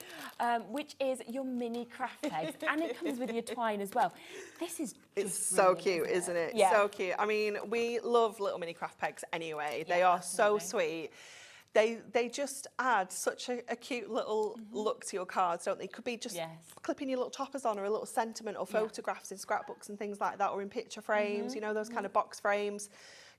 which is your mini craft pegs, and it comes with your twine as well. This is It's so cute, isn't it? Yeah. So cute. I mean, we love little mini craft pegs anyway. They are so sweet. They just add such a cute little look to your cards, don't they? Could be just clipping your little toppers on, or a little sentiment, or photographs in scrapbooks and things like that, or in picture frames, you know, those kind of box frames.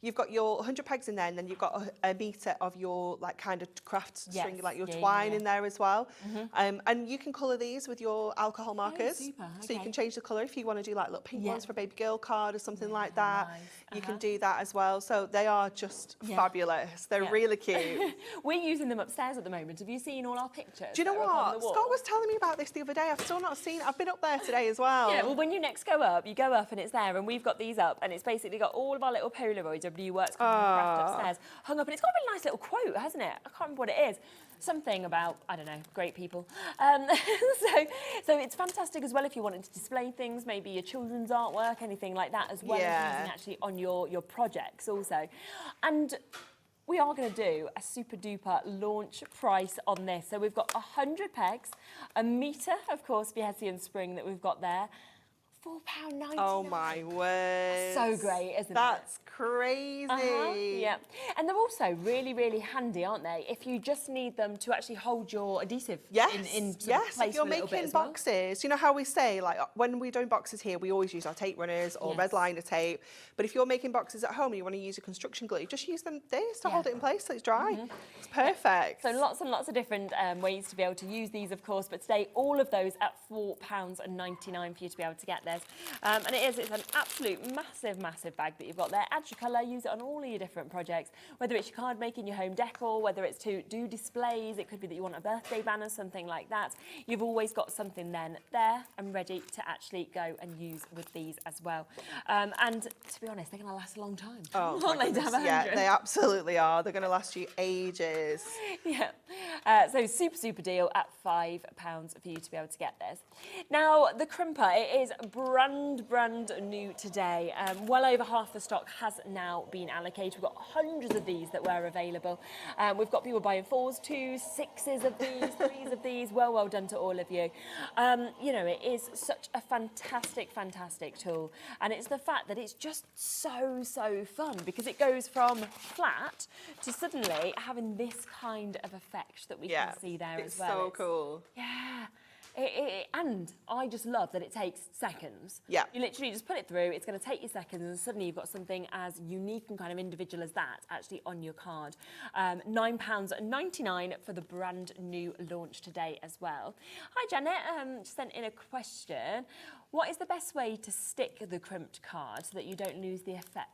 You've got your 100 pegs in there, and then you've got a metre of your like kind of craft string, like your twine in there as well. And you can colour these with your alcohol markers. Super, So you can change the colour if you want to do like little pink ones for a baby girl card or something like that. Nice. You can do that as well. So they are just fabulous. They're really cute. We're using them upstairs at the moment. Have you seen all our pictures? Do you know what? Scott was telling me about this the other day. I've still not seen. I've been up there today as well. Yeah, well, when you next go up, you go up and it's there, and we've got these up, and it's basically got all of our little Polaroids of new works coming from Craft upstairs hung up, and it's got a really nice little quote, hasn't it? I can't remember what it is. Something about, I don't know, great people. So it's fantastic as well if you wanted to display things, maybe your children's artwork, anything like that, as well as using actually on your projects also. And we are going to do a super duper launch price on this. So we've got 100 pegs, a metre, of course, for Hessian Spring that we've got there. £4.99. Oh my word. So great, isn't it? That's crazy. Yeah. And they're also really, really handy, aren't they? If you just need them to actually hold your adhesive in place if you're for a little bit making as well. boxes, you know how we say, like when we're doing boxes here, we always use our tape runners or red liner tape. But if you're making boxes at home and you want to use a construction glue, just use this to hold it in place so it's dry. It's perfect. So lots and lots of different ways to be able to use these, of course. But today, all of those at £4.99 for you to be able to get them. this. And it's an absolute massive bag that you've got there. Add your colour, use it on all of your different projects, whether it's your card making, your home decor, whether it's to do displays, it could be that you want a birthday banner, something like that. You've always got something then there and ready to actually go and use with these as well. And to be honest, they're going to last a long time. Oh, Aren't they, to have 100? yeah, they absolutely are. They're going to last you ages. Yeah. So super deal at £5 for you to be able to get this. Now, the crimper, it is brand new today. Well over half the stock has now been allocated. We've got hundreds of these that were available. We've got people buying 4s, 2s, 6s of these, 3s of these. Well done to all of you. You know, it is such a fantastic tool. And it's the fact that it's just so fun, because it goes from flat to suddenly having this kind of effect that we can see there as well. It's so cool. Yeah. And I just love that it takes seconds. Yeah. You literally just put it through, it's going to take you seconds, and suddenly you've got something as unique and kind of individual as that actually on your card. £9.99 for the brand new launch today as well. Hi Janet, just sent in a question. What is the best way to stick the crimped card so that you don't lose the effect?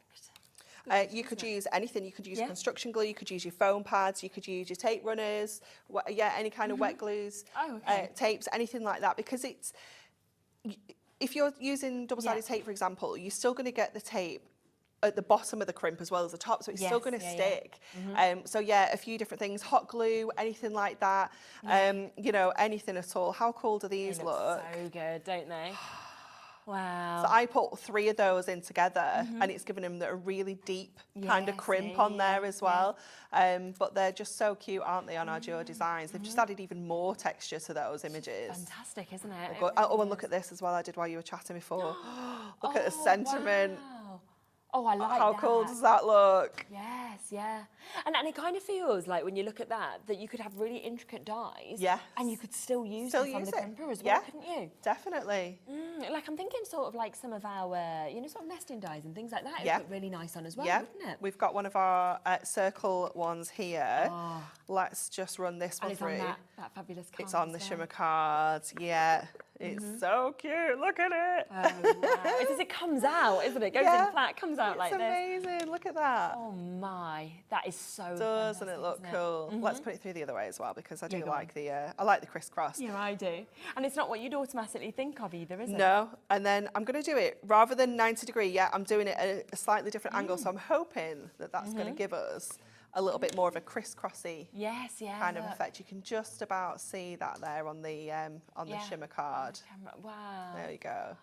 You could use anything. You could use construction glue, you could use your foam pads, you could use your tape runners, any kind of wet glues, tapes, anything like that, because it's, if you're using double-sided tape, for example, you're still going to get the tape at the bottom of the crimp as well as the top, so it's still going to stick. So a few different things, hot glue, anything like that, you know, anything at all. How cool do these look? So good, don't they? Wow. So I put 3 of those in together, and it's given them a really deep kind of crimp on there as well. But they're just so cute, aren't they, on our duo designs? They've just added even more texture to those images. Fantastic, isn't it? Oh, and look at this as well I did while you were chatting before. Look at the sentiment. Wow. Oh, I like that. How cool does that look? Yes, yeah. And it kind of feels like, when you look at that you could have really intricate dies. Yes. And you could still use them on the crimper as well, couldn't you? Definitely. Like, I'm thinking sort of like some of our, you know, sort of nesting dies and things like that. It would look really nice on as well, wouldn't it? We've got one of our circle ones here. Let's just run this one through. It's on that fabulous card. It's on the shimmer cards, It's so cute, look at it. Oh, wow. It's as it comes out, isn't it? It goes in flat, comes out like this. It's amazing, look at that. Oh my, that is so Doesn't it look cool? Let's put it through the other way as well, because I do like I like the crisscross. Yeah, I do. And it's not what you'd automatically think of either, is it? No, and then I'm going to do it, rather than 90 degree, I'm doing it at a slightly different angle, so I'm hoping that that's going to give us a little bit more of a crisscrossy kind of effect. You can just about see that there on the shimmer card. Wow. There you go.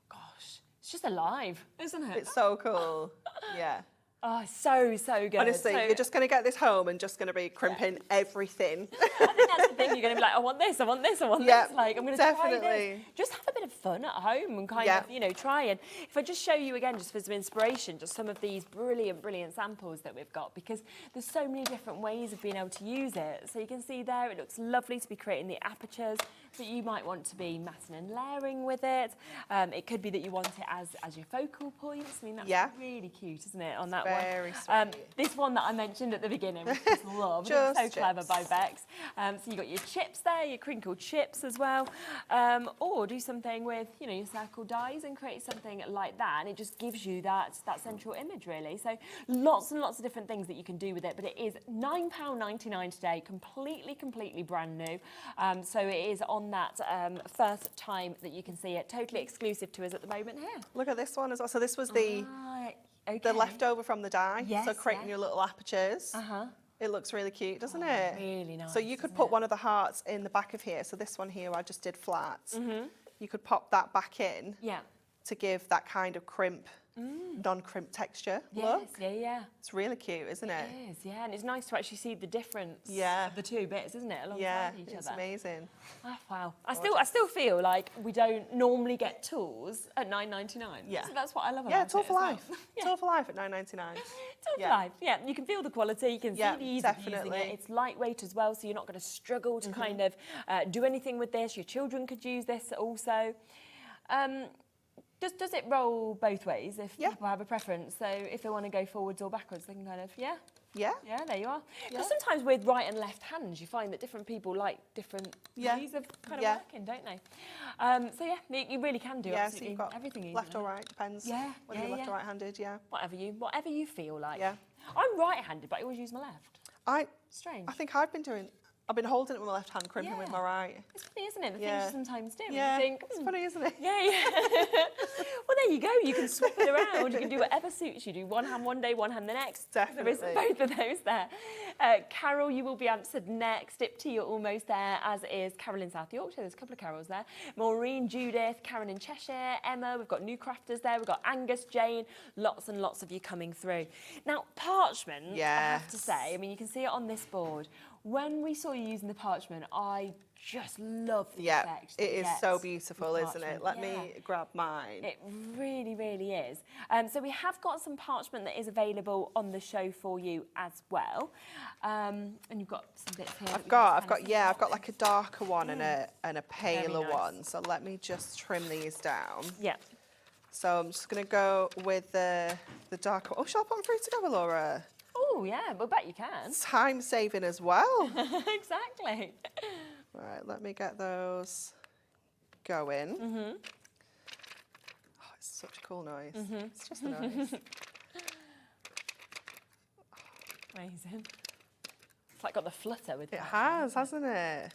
Gosh, it's just alive, isn't it? It's so cool. Yeah. Oh, so good. Honestly, you're just going to get this home and just going to be crimping everything. I think that's the thing. You're going to be like, I want this, I want this, I want this. Like, I'm going to try this. Just have a bit of fun at home and kind of, you know, try. And if I just show you again, just for some inspiration, just some of these brilliant samples that we've got, because there's so many different ways of being able to use it. So you can see there, it looks lovely to be creating the apertures, but you might want to be matting and layering with it. It could be that you want it as your focal points. I mean, that's really cute, isn't it, on that one? Very sweet. This one that I mentioned at the beginning, which I just love. It's so clever by Bex. So you've got your chips there, your crinkled chips as well. Or do something with, you know, your circle dies and create something like that. And it just gives you that central image, really. So lots and lots of different things that you can do with it. But it is £9.99 today, completely brand new. So it is on that first time that you can see it. Totally exclusive to us at the moment here. Look at this one as well. So this was the leftover from the die. So creating your little apertures. It looks really cute, doesn't it? Really nice. So you could put one of the hearts in the back of here. So this one here, I just did flat. You could pop that back in to give that kind of crimp, non-crimp texture look. It's really cute, isn't it? It is, yeah. And it's nice to actually see the difference of the two bits, isn't it, alongside each other. It's amazing. Oh, wow. I still feel like we don't normally get tools at £9.99. Yeah. So that's what I love about it. Yeah, it's all for life. Well. It's all for life at £9.99. It's all for life. Yeah, you can feel the quality, you can see the ease of using it. It's lightweight as well, so you're not going to struggle to kind of do anything with this. Your children could use this also. Does it roll both ways if people have a preference? So if they want to go forwards or backwards, they can kind of, Yeah. Yeah, there you are. Because Yeah. sometimes with right and left hands, you find that different people like different ways of kind of working, don't they? So yeah, you really can do Yeah, so absolutely you've got everything easily. left or right, depends Yeah, whether yeah, you're left yeah. or right-handed, yeah. Whatever you feel like. Yeah. I'm right-handed, but I always use my left. I Strange. think I've been holding it with my left hand, crimping with my right. It's funny, isn't it? The Yeah. things you sometimes do. Yeah, You think, it's funny, isn't it? yeah, yeah. Well, there you go. You can swap it around. You can do whatever suits you. Do one hand one day, one hand the next. Definitely. There is both of those there. Carol, you will be answered next. Dipty, you're almost there, as is Carol in South Yorkshire. There's a couple of Carols there. Maureen, Judith, Karen in Cheshire, Emma. We've got new Crafters there. We've got Angus, Jane. Lots and lots of you coming through. Now, parchment, I have to say, I mean, you can see it on this board. When we saw you using the parchment, I just love the effect. It is gets so beautiful, with isn't it? parchment. Let me grab mine. It really, really is. So we have got some parchment that is available on the show for you as well. And you've got some bits here. I've got like a darker one and a paler nice. one. So let me just trim these down. Yeah. So I'm just going to go with the darker. Oh, shall I put them through together, Laura? Oh, yeah, but bet you can. Time saving as well. Exactly. Right, let me get those going. Oh, it's such a cool noise. It's just a noise. Amazing. It's like got the flutter with It that. has, hasn't it?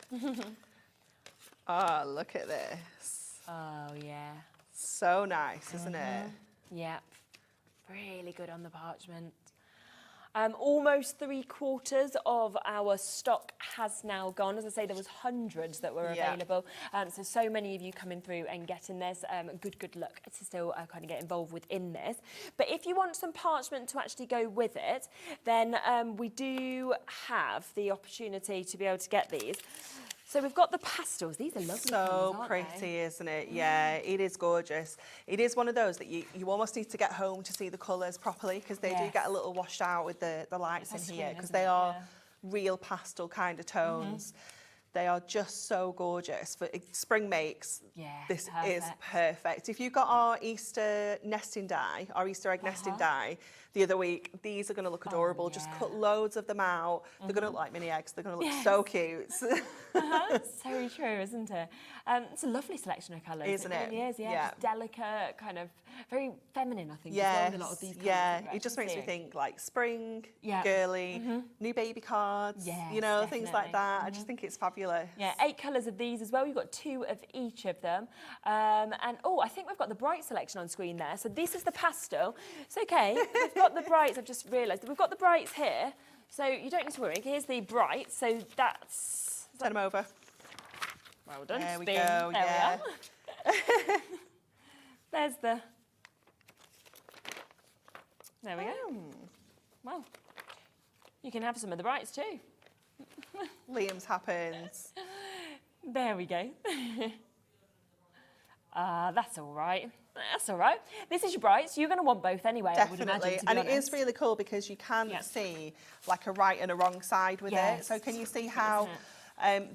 Oh, look at this. Oh, yeah. So nice, isn't it? Yep. Really good on the parchment. Almost 3/4 of our stock has now gone. As I say, there was hundreds that were available. So many of you coming through and getting this. Good luck to still kind of get involved within this. But if you want some parchment to actually go with it, then we do have the opportunity to be able to get these. So we've got the pastels. These are lovely So colours, aren't pretty, they? isn't it? Yeah, it is gorgeous. It is one of those that you almost need to get home to see the colours properly, because they do get a little washed out with the lights It's in on here, screen, because isn't they it? are Yeah. real pastel kind of tones. They are just so gorgeous. For spring makes, Yeah, this perfect. is perfect. If you've got our Easter nesting die, our Easter egg nesting die, the other week, these are going to look adorable. Just yeah. cut loads of them out. They're going to look like mini eggs. They're going to look Yes. so cute. So true, isn't it? It's a lovely selection of colours. Isn't it? Really is, yeah. Yeah. Just delicate, kind of very feminine, I think, as well, Yes, with a lot of these colours. yeah. that we're It just actually makes me seeing. think like spring, Yeah. girly, new baby cards, Yes, you know, things like definitely. that. I just think it's fabulous. Yeah, 8 colours of these as well. You've got 2 of each of them. And I think we've got the bright selection on screen there. So this is the pastel. It's okay. We've got the brights. I've just realised that we've got the brights here. So you don't need to worry. Here's the bright. So that's... Send them over. Well done. There we Spin. go, There yeah. we are. There's the... There we go. Well, you can have some of the brights too. Liam's happens. There we go. That's all right. That's all right. This is your brights. You're going to want both anyway, I would imagine, Definitely. to be And it honest. is really cool because you can Yeah. see like a right and a wrong side with Yes. it. So can you see Isn't how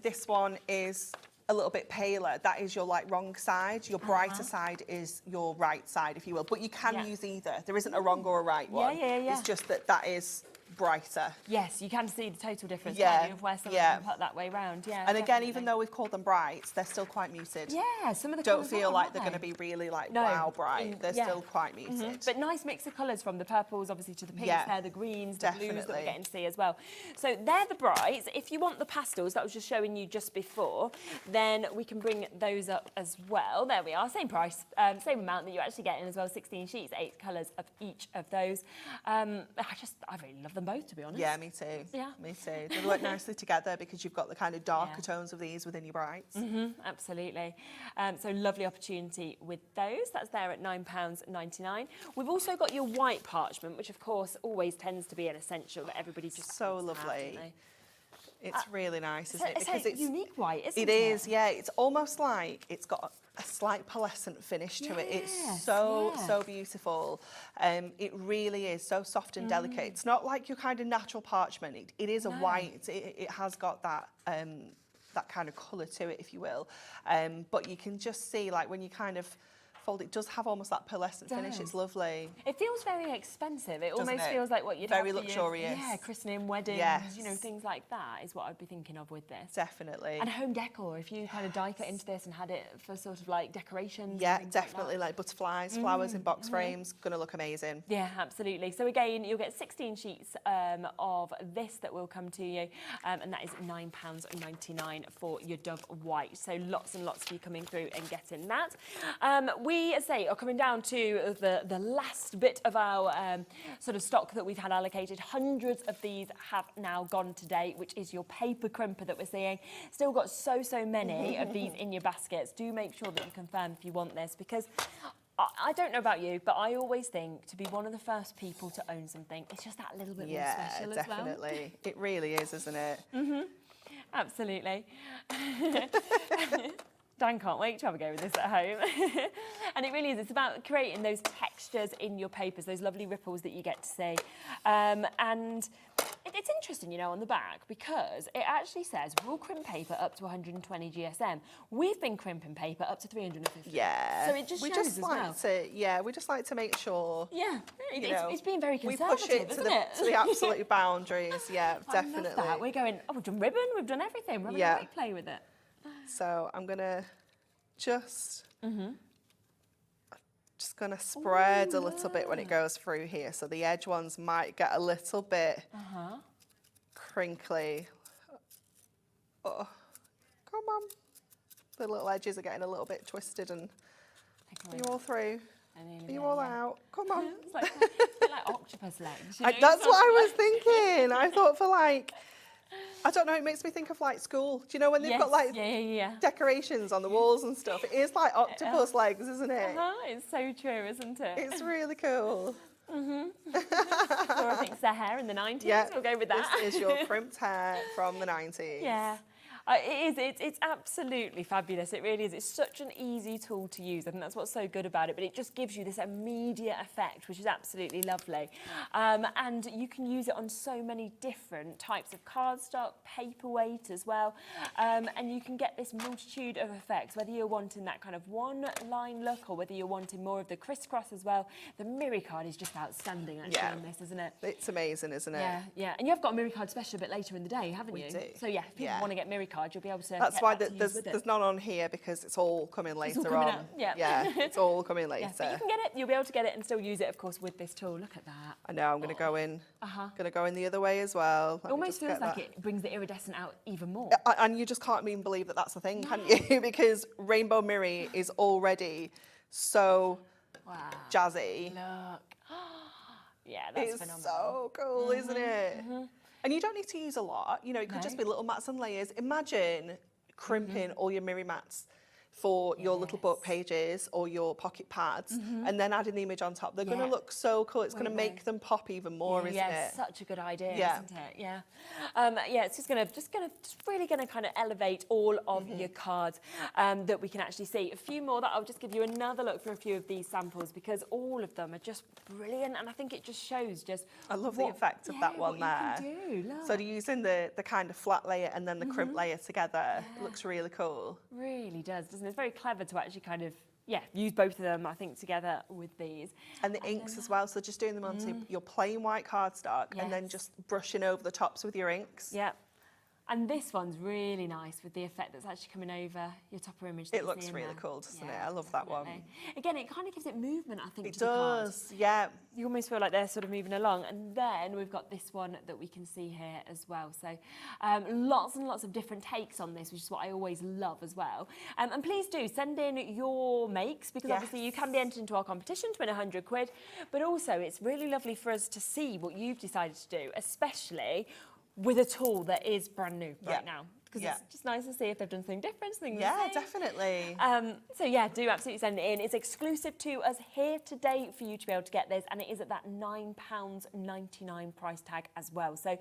this one is a little bit paler? That is your like wrong side. Your brighter side is your right side, if you will. But you can Yeah. use either. There isn't a wrong or a right one. yeah. It's just that is brighter. Yes, you can see the total difference, Yeah, can't you, of where some yeah. of them put that way round. Yeah, And again, even definitely. though we've called them brights, they're still quite muted. Yeah, some of the Don't colours feel are, like aren't they're they? going to be really like No, wow bright. They're yeah. still quite muted. But nice mix of colours from the purples, obviously, to the pinks Yeah, there, the greens, the blues that we're definitely. getting to see as well. So they're the brights. If you want the pastels that I was just showing you just before, then we can bring those up as well. There we are, same price, same amount that you're actually getting as well, 16 sheets, 8 colours of each of those. I really love them both, to be honest. Yeah, me too. Yeah. Me too. They work nicely together because you've got the kind of darker Yeah. tones of these within your brights. Absolutely. So lovely opportunity with those. That's there at £9.99. We've also got your white parchment, which of course always tends to be an essential that everybody just So wants to have, lovely. don't they? It's really nice, isn't it? It's a unique white, isn't it? It is, yeah. It's almost like it's got a slight pearlescent finish to it. It's Yes, so, yeah. so beautiful. It really is so soft and delicate. It's not like your kind of natural parchment. It is a white. It has got that that kind of colour to it, if you will. But you can just see, like, when you kind of fold. It does have almost that pearlescent finish. It's lovely. It feels very expensive. It almost it? feels like what you'd Very have for luxurious. Your, christening, weddings, Yes. you know, things like that is what I'd be thinking of with this. Definitely. And home decor, if you kind of die cut into this and had it for sort of like decorations. Yeah, and things definitely like like flowers in box frames. Going to look amazing. Yeah, absolutely. So again, you'll get 16 sheets of this that will come to you, and that is £9.99 for your Dove White. So lots and lots of you coming through and getting that. We, as I say, are coming down to the last bit of our sort of stock that we've had allocated. Hundreds of these have now gone today, which is your paper crimper that we're seeing. Still got so many of these in your baskets. Do make sure that you confirm if you want this, because I don't know about you, but I always think to be one of the first people to own something, it's just that little bit more special as well. Yeah, definitely. It really is, isn't it? Absolutely. Dan can't wait to have a go with this at home. And it really is. It's about creating those textures in your papers, those lovely ripples that you get to see. And it's interesting, you know, on the back, because it actually says we'll crimp paper up to 120 GSM. We've been crimping paper up to 350. Yeah. So it just shows as well. We just like to make sure. Yeah, it's being very we conservative, push it to the absolute boundaries. Yeah, definitely. I love that. We're going, we've done ribbon, we've done everything. We're having a great play with it. So I'm gonna just gonna spread a little bit when it goes through here. So the edge ones might get a little bit crinkly. Oh, come on. The little edges are getting a little bit twisted, and are you all through? Are you all out? Come on. It's like, a bit like octopus legs. You know? That's what I was thinking. I thought for like, I don't know, it makes me think of like school. Do you know when they've got like decorations on the walls and stuff? It is like octopus legs, isn't it? It's so true, isn't it? It's really cool. Laura thinks their hair in the 90s. Yeah, we'll go with that. This is your crimped hair from the 90s. Yeah. It is. It's absolutely fabulous. It really is. It's such an easy tool to use. I think that's what's so good about it. But it just gives you this immediate effect, which is absolutely lovely. And you can use it on so many different types of cardstock, paperweight as well. And you can get this multitude of effects, whether you're wanting that kind of one-line look or whether you're wanting more of the crisscross as well. The Mirri card is just outstanding actually on this, isn't it? It's amazing, isn't it? Yeah, yeah. And you have got a Mirri card special a bit later in the day, haven't you? We do. So yeah, if people want to get Mirri card, you'll be able to. That's why there's none on here, because it's all coming later on. Yeah, it's all coming later. But you can get it. You'll be able to get it and still use it, of course, with this tool. Look at that. I know. I'm going to go in. Going to go in the other way as well. It almost feels like it brings the iridescent out even more. And you just can't even believe that that's a thing, can you? Because Rainbow Mirri is already so jazzy. Look. Yeah, that's phenomenal. It's so cool, isn't it? And you don't need to use a lot. You know, it could just be little mats and layers. Imagine crimping all your Mirri mats for your little book pages or your pocket pads, and then adding the image on top. They're going to look so cool. It's going to make them pop even more, isn't it? Such a good idea, isn't it? Yeah. It's just really going to kind of elevate all of your cards that we can actually see. A few more that I'll just give you another look for a few of these samples, because all of them are just brilliant, and I think it just shows just. I love the effect of that one there. You can do, so using the kind of flat layer and then the crimp layer together, it looks really cool. Really does, doesn't it? It's very clever to actually kind of use both of them, I think, together with these. And the inks as well, so just doing them onto your plain white cardstock and then just brushing over the tops with your inks. Yeah. And this one's really nice with the effect that's actually coming over your topper image. It looks really cool, doesn't it? I love that one. Again, it kind of gives it movement, I think, it to the card. does, yeah. You almost feel like they're sort of moving along. And then we've got this one that we can see here as well. So lots and lots of different takes on this, which is what I always love as well. And please do send in your makes, because obviously you can be entered into our competition to win £100. But also it's really lovely for us to see what you've decided to do, especially with a tool that is brand new right now. Because it's just nice to see if they've done something different, something the same. Definitely. So yeah, do absolutely send it in. It's exclusive to us here today for you to be able to get this, and it is at that £9.99 price tag as well. So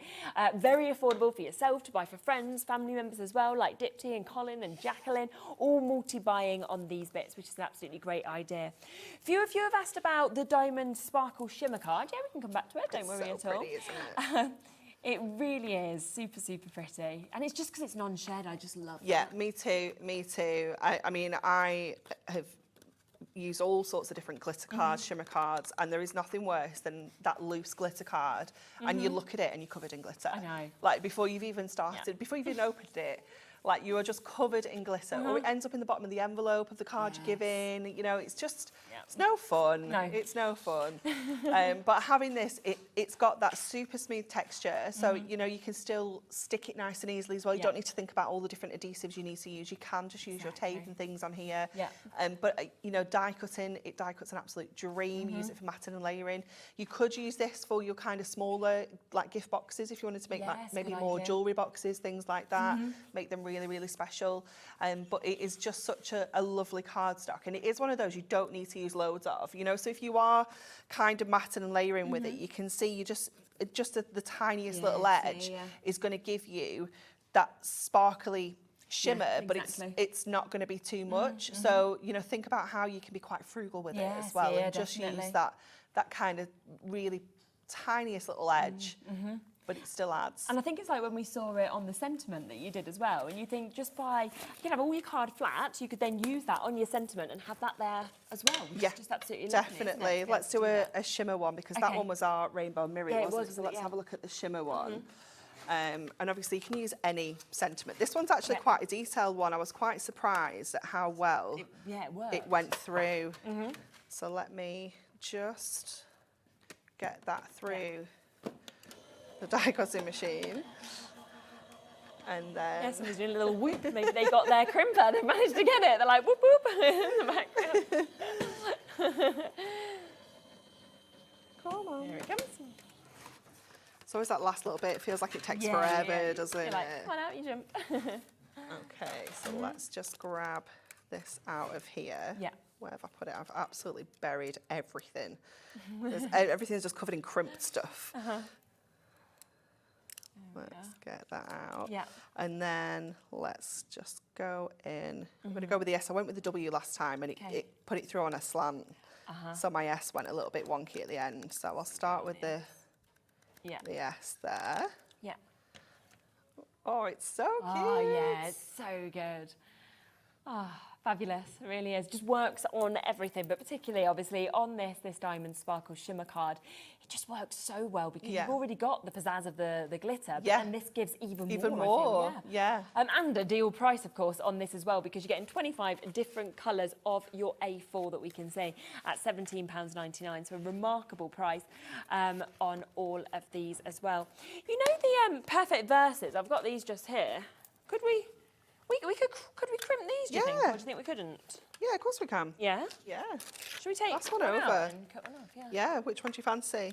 very affordable for yourself to buy for friends, family members as well, like Dipty and Colin and Jacqueline, all multi-buying on these bits, which is an absolutely great idea. Few of you have asked about the Diamond Sparkle Shimmer card. Yeah, we can come back to it, don't worry at all. Pretty, isn't it? It really is super, super pretty. And it's just because it's non-shed, I just love it. Yeah, me too, me too. I mean, I have used all sorts of different glitter cards, shimmer cards, and there is nothing worse than that loose glitter card, and you look at it and you're covered in glitter. I know. Like before you've even started, before you've even opened it, like you are just covered in glitter, or it ends up in the bottom of the envelope of the card you're giving. You know, it's just, it's no fun. No. It's no fun. But having this, it's got that super smooth texture, so you know you can still stick it nice and easily as well. You don't need to think about all the different adhesives you need to use. You can just use your tape and things on here. Yeah. But you know, die cutting cuts an absolute dream. Use it for matting and layering. You could use this for your kind of smaller like gift boxes if you wanted to make like, maybe more jewellery boxes, things like that. Make them really, really special. But it is just such a lovely cardstock, and it is one of those you don't need to use loads of, you know. So if you are kind of matting and layering with it, you can see you just the tiniest little edge is going to give you that sparkly shimmer, but it's not going to be too much. So you know, think about how you can be quite frugal with it as well, and just use that kind of really tiniest little edge. But it still adds. And I think it's like when we saw it on the sentiment that you did as well, and you think just by, you can have all your card flat, you could then use that on your sentiment and have that there as well. Yeah, just absolutely definitely. Let's do a shimmer one, because that one was our rainbow Mirri, wasn't it? So let's have a look at the shimmer one. And obviously you can use any sentiment. This one's actually quite a detailed one. I was quite surprised at how well it went through. So let me just get that through the die cutting machine, and then someone's doing a little whoop. Maybe they got their crimper, they managed to get it. They're like whoop whoop in the background. Come on. Here it comes. It's always that last little bit. It feels like it takes forever, doesn't it? Like, come on out, you jump. Okay, so let's just grab this out of here. Yeah. Where have I put it? I've absolutely buried everything. Everything's just covered in crimped stuff. Let's get that out. Yeah. And then let's just go in. I'm going to go with the S. I went with the W last time, and it put it through on a slant. So my S went a little bit wonky at the end. So I'll start with the S there. Yeah. Oh, it's so cute. Oh, yeah, it's so good. Oh, fabulous, it really is. Just works on everything, but particularly, obviously, on this Diamond Sparkle Shimmer card, it just works so well because you've already got the pizzazz of the glitter, but then this gives even more. I feel, and a deal price, of course, on this as well, because you're getting 25 different colours of your A4 that we can see at £17.99, so a remarkable price on all of these as well. You know the Perfect Verses, I've got these just here. Could we crimp these, do you think? Or do you think we couldn't? Yeah, of course we can. Yeah? Yeah. Should we take That's one out over. and cut one off? Yeah, which one do you fancy?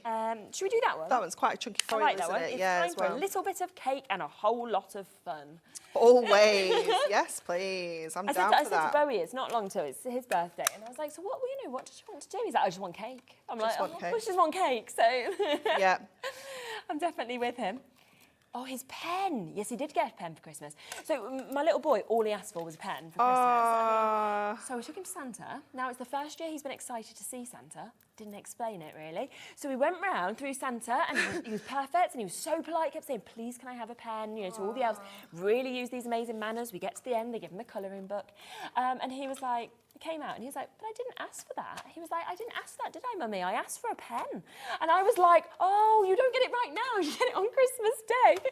Should we do that one? That one's quite a chunky foil, I like that isn't one. it? It's Yeah, time as well. for a little bit of cake and a whole lot of fun. Always. Yes, please. I'm down for that. I said to Bowie, it's not long till it's his birthday, and I was like, so what do you want to do? He's like, I just want cake. I'm Just like, want cake. I just want cake. So Yeah. I'm definitely with him. Oh, his pen. Yes, he did get a pen for Christmas. So my little boy, all he asked for was a pen for Christmas. So we took him to Santa. Now, it's the first year he's been excited to see Santa. Didn't explain it, really. So we went round through Santa, and he was perfect, and he was so polite, kept saying, please, can I have a pen? You know, to all the elves. Really use these amazing manners. We get to the end, they give him a colouring book. And he was like, came out and he was like, but I didn't ask for that. He was like, I didn't ask that, did I, Mummy? I asked for a pen. And I was like, oh, you don't get it right now. You get it on Christmas Day.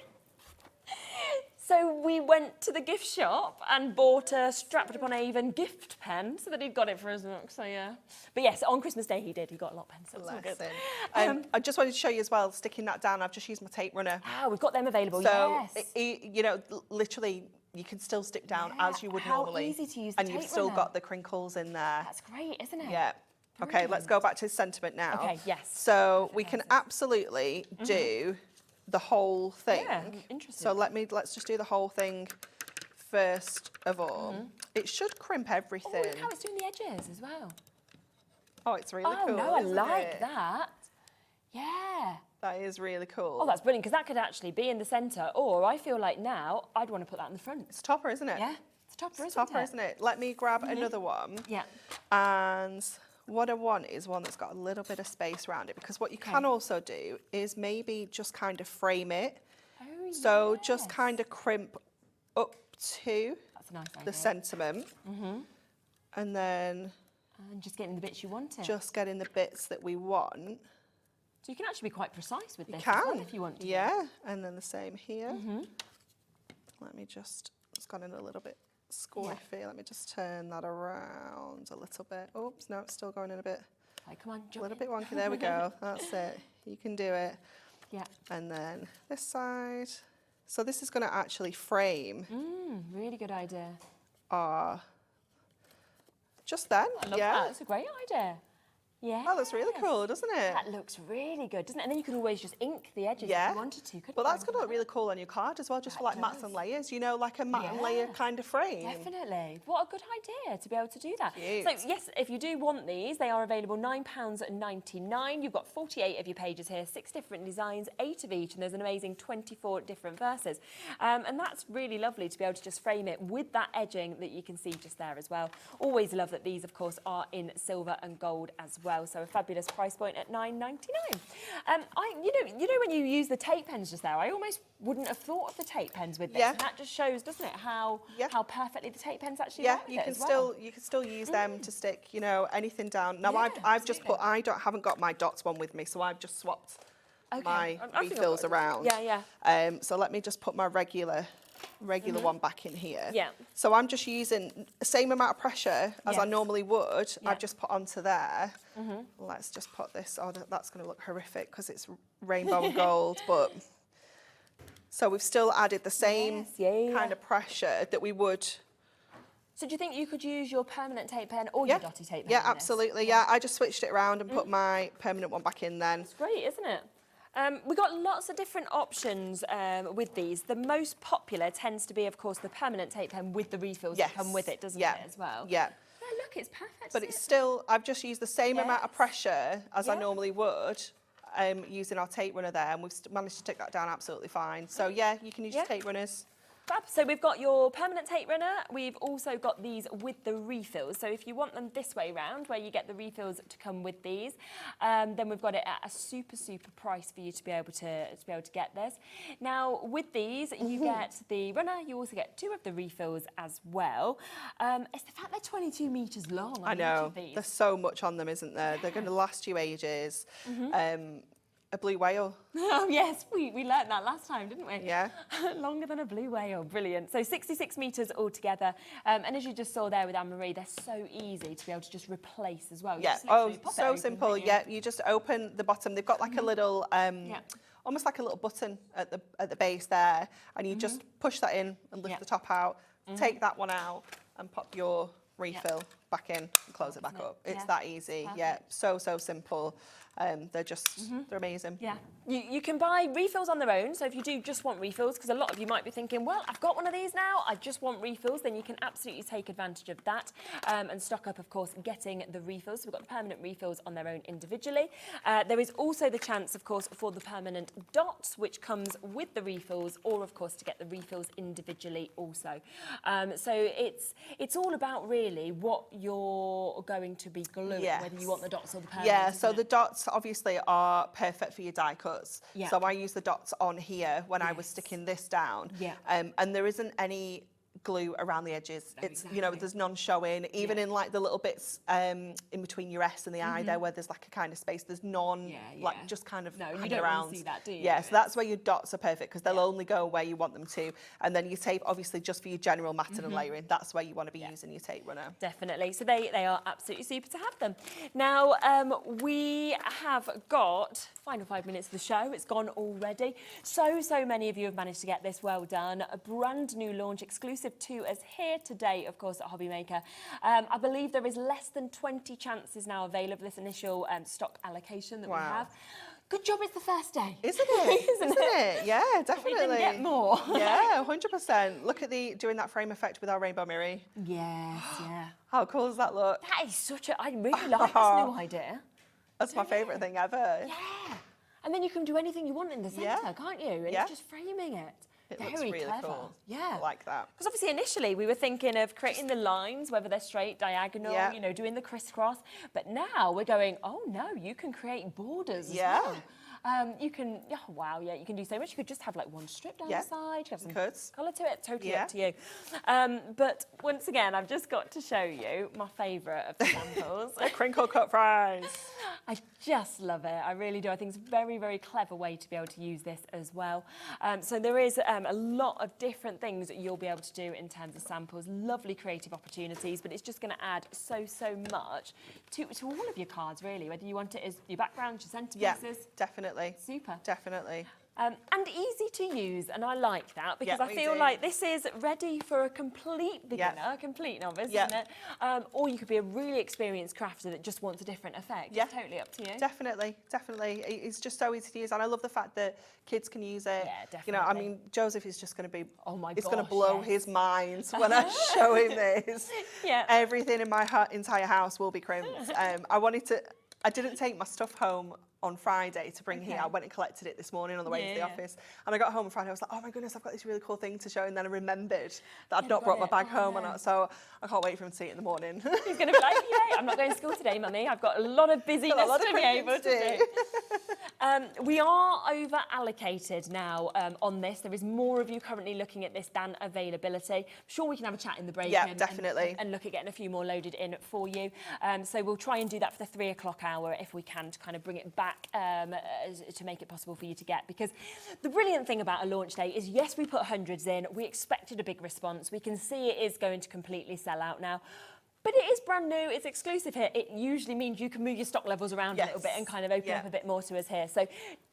So we went to the gift shop and bought a strapped upon Avon gift pen so that he'd got it for his book. So yeah. But yes, on Christmas Day he did. He got a lot of pens. So it was all good. I just wanted to show you as well, sticking that down, I've just used my tape runner. Ah, we've got them available, so you know, literally, you can still stick down as you would normally. How easy to use the and you've still got the crinkles in there. That's great, isn't it? Yeah. Okay, let's go back to sentiment now. Okay, yes. So we can absolutely do the whole thing. Yeah, I'm interested. So let's just do the whole thing first of all. It should crimp everything. Oh, look how it's doing the edges as well. Oh, it's really cool. Oh no, I isn't like it? that. Yeah. That is really cool. Oh, that's brilliant, because that could actually be in the centre, or I feel like now I'd want to put that in the front. It's a topper, isn't it? Yeah, it's a topper, It's a topper, isn't it? Let me grab another one. Yeah. And what I want is one that's got a little bit of space around it, because what you can also do is maybe just kind of frame it. Oh, so just kind of crimp up to that's a nice idea. the sentiment. And then And just getting the bits you wanted. Just getting the bits that we want. So you can actually be quite precise with this You as can, well if you want to. yeah. And then the same here. Let me just, it's gone in a little bit squiffy. Let me just turn that around a little bit. Oops, no, it's still going in a bit. Right, come on, A jump little in. bit wonky, there we go. That's it. You can do it. Yeah. And then this side. So this is going to actually frame Really good idea. our, just then, I love yeah. that. That's a great idea. Yeah. Oh, that's really cool, doesn't it? That looks really good, doesn't it? And then you can always just ink the edges Yeah. if you wanted to, couldn't But you? that's going to look really cool on your card as well, just for like mats and layers, you know, like a mat and layer Yeah. kind of frame. Definitely. What a good idea to be able to do that. Cute. So yes, if you do want these, they are available £9.99. You've got 48 of your pages here, 6 different designs, 8 of each, and there's an amazing 24 different verses. And that's really lovely to be able to just frame it with that edging that you can see just there as well. Always love that these, of course, are in silver and gold as well. So a fabulous price point at £9.99. You know when you use the tape pens just there, I almost wouldn't have thought of the tape pens with this. Yeah. And that just shows, doesn't it, how perfectly the tape pens actually Yeah, work with you it can as well. still use them to stick, you know, anything down. Now Yeah, I've just put, haven't got my dots one with me, so I've just swapped my I think I've refills got it. around. Yeah. So let me just put my regular one back in here. Yeah. So I'm just using the same amount of pressure as I Yes. normally would. Yeah. I've just put onto there. Let's just put this. Oh, that's going to look horrific because it's rainbow and gold. But so we've still added the same Yes, kind of pressure that we would. So do you think you could use your permanent tape pen or your dotty tape pen? Yeah, in this? absolutely. Yeah, I just switched it around and put my permanent one back in then. It's great, isn't it? We've got lots of different options with these. The most popular tends to be, of course, the permanent tape pen with the refills that come with it, doesn't it, as well? Yeah. Yeah, look, it's perfect. But isn't it's it? still, I've just used the same amount of Yes. pressure as I Yeah. normally would using our tape runner there, and we've managed to take that down absolutely fine. So yeah, you can use your tape runners. Fab. So we've got your permanent tape runner. We've also got these with the refills. So if you want them this way round, where you get the refills to come with these, then we've got it at a super price for you to be able to get this. Now with these, you get the runner. You also get 2 of the refills as well. It's the fact they're 22 meters long. I each know. of these. There's so much on them, isn't there? They're going to last you ages. A blue whale. Oh yes, we learnt that last time, didn't we? Yeah. Longer than a blue whale, brilliant. So 66 metres altogether. And as you just saw there with Anne-Marie, they're so easy to be able to just replace as well. You Yeah. just Oh, literally pop it so open, simple. don't you? Yeah. You just open the bottom. They've got like a little, almost like a little button at the base there, and you just push that in and lift the top out. Take that one out and pop your refill back in and close it back up. It's that easy. Yeah. So simple. They're just, they're amazing. Yeah. You can buy refills on their own, so if you do just want refills, because a lot of you might be thinking, well, I've got one of these now, I just want refills, then you can absolutely take advantage of that and stock up, of course, getting the refills. So we've got the permanent refills on their own individually. There is also the chance, of course, for the permanent dots, which comes with the refills, or, of course, to get the refills individually also. So it's all about, really, what you're going to be gluing, whether you want the dots or the permanent. Yeah, so the dots obviously are perfect for your die cuts. Yeah. So I use the dots on here when I was sticking this down. Yeah. And there isn't any glue around the edges. No, It's, you know, there's none showing. Even in like the little bits in between your S and the I there where there's like a kind of space, there's none like just kind of hanging you don't around. want to see that, do you? Yeah, so that's where your dots are perfect because they'll only go where you want them to. And then your tape, obviously, just for your general matting and layering, that's where you want to be using your tape runner. Definitely. So they are absolutely super to have them. Now, we have got, final 5 minutes of the show, it's gone already. So many of you have managed to get this, well done. A brand new launch, exclusive to us here today, of course, at Hobby Maker. I believe there is less than 20 chances now available, this initial stock allocation that we have. Good job it's the first day. Isn't it? Isn't it? Yeah, definitely. We can get more. Yeah, 100%. Look at doing that frame effect with our rainbow Mirri. Yes, yeah. How cool does that look? That is I really like this new idea. That's my favourite thing ever. Yeah. And then you can do anything you want in the centre, can't you? And it's just framing it. It Very looks really clever. cool. Yeah. I like that. Because obviously initially we were thinking of creating the lines, whether they're straight, diagonal, you know, doing the crisscross. But now we're going, oh no, you can create borders as well. You can, oh, wow, yeah, you can do so much. You could just have like one strip down Yeah, the side. You have some could. colour to it. Totally Yeah. up to you. But once again, I've just got to show you my favourite of the samples. Crinkle cut fries. I just love it. I really do. I think it's a very, very clever way to be able to use this as well. So there is a lot of different things that you'll be able to do in terms of samples. Lovely creative opportunities, but it's just going to add so much to all of your cards, really, whether you want it as your background, your centerpieces. Yeah, definitely. Super. Definitely. And easy to use, and I like that because Yeah, I me feel too. like this is ready for a complete beginner, Yeah. a complete novice, Yeah. isn't it? Or you could be a really experienced crafter that just wants a different effect. Yeah. It's totally up to you. Definitely. It's just so easy to use, and I love the fact that kids can use it. Yeah, You know, I definitely. mean, Joseph is just going to be. Oh my It's going to gosh, blow yes. his mind when I show him this. Yeah. Everything in my entire house will be crimped. I didn't take my stuff home on Friday to bring here. I went and collected it this morning on the way to the Yeah. office. And I got home on Friday, I was like, oh my goodness, I've got this really cool thing to show. And then I remembered that I'd You've not got brought my it. bag Oh, home. no. And so I can't wait for him to see it in the morning. He's going to be like, yay, I'm not going to school today, Mummy. I've got a lot of busyness Got a lot of to be crimping able to to do. We are over allocated now on this. There is more of you currently looking at this than availability. I'm sure we can have a chat in the break. Yeah, and definitely. And look at getting a few more loaded in for you. So we'll try and do that for the 3 o'clock hour if we can, to kind of bring it back to make it possible for you to get. Because the brilliant thing about a launch day is, yes, we put hundreds in. We expected a big response. We can see it is going to completely sell out now. But it is brand new, it's exclusive here. It usually means you can move your stock levels around a little bit and kind of open up a bit more to us here. So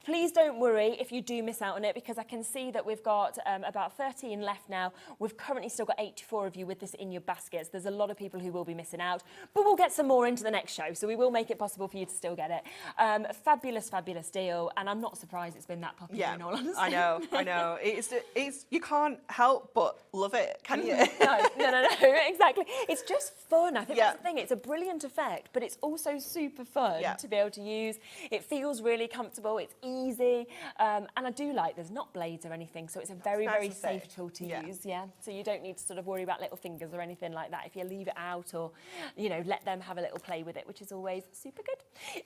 please don't worry if you do miss out on it, because I can see that we've got about 13 left now. We've currently still got 84 of you with this in your baskets. There's a lot of people who will be missing out, but we'll get some more into the next show, so we will make it possible for you to still get it. Fabulous, fabulous deal, and I'm not surprised it's been that popular, in all honesty. I know. It's you can't help but love it, can you? No, exactly. It's just fun. I think that's the thing. It's a brilliant effect, but it's also super fun to be able to use. It feels really comfortable. It's easy, and I do like there's not blades or anything, so it's a very, nice very to safe say. tool to use. Yeah, so you don't need to sort of worry about little fingers or anything like that if you leave it out, or let them have a little play with it, which is always super good.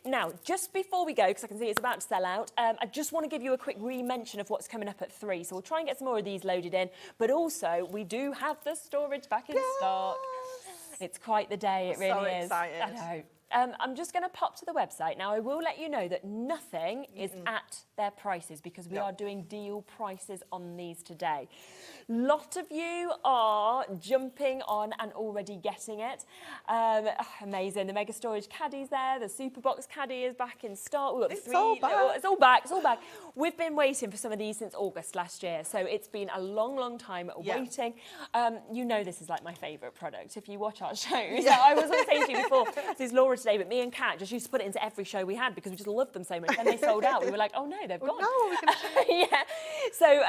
Now, just before we go, because I can see it's about to sell out, I just want to give you a quick re-mention of what's coming up at 3. So we'll try and get some more of these loaded in, but also we do have the storage back in stock. It's quite the day, it really is. So excited. I know. I'm just going to pop to the website. Now, I will let you know that nothing is at their prices, because we are doing deal prices on these today. Lot of you are jumping on and already getting it. Amazing. The Mega Storage Caddy's there. The Superbox Caddy is back in stock. We've got the It's all back. It's all back. It's all back. We've been waiting for some of these since August last year, so it's been a long, long time waiting. You know this is like my favourite product if you watch our shows. So I was on saying to you before, this is Laura today, but me and Kat just used to put it into every show we had because we just loved them so much. Then they sold out. We were like, oh no, they've gone. No, we can Yeah. So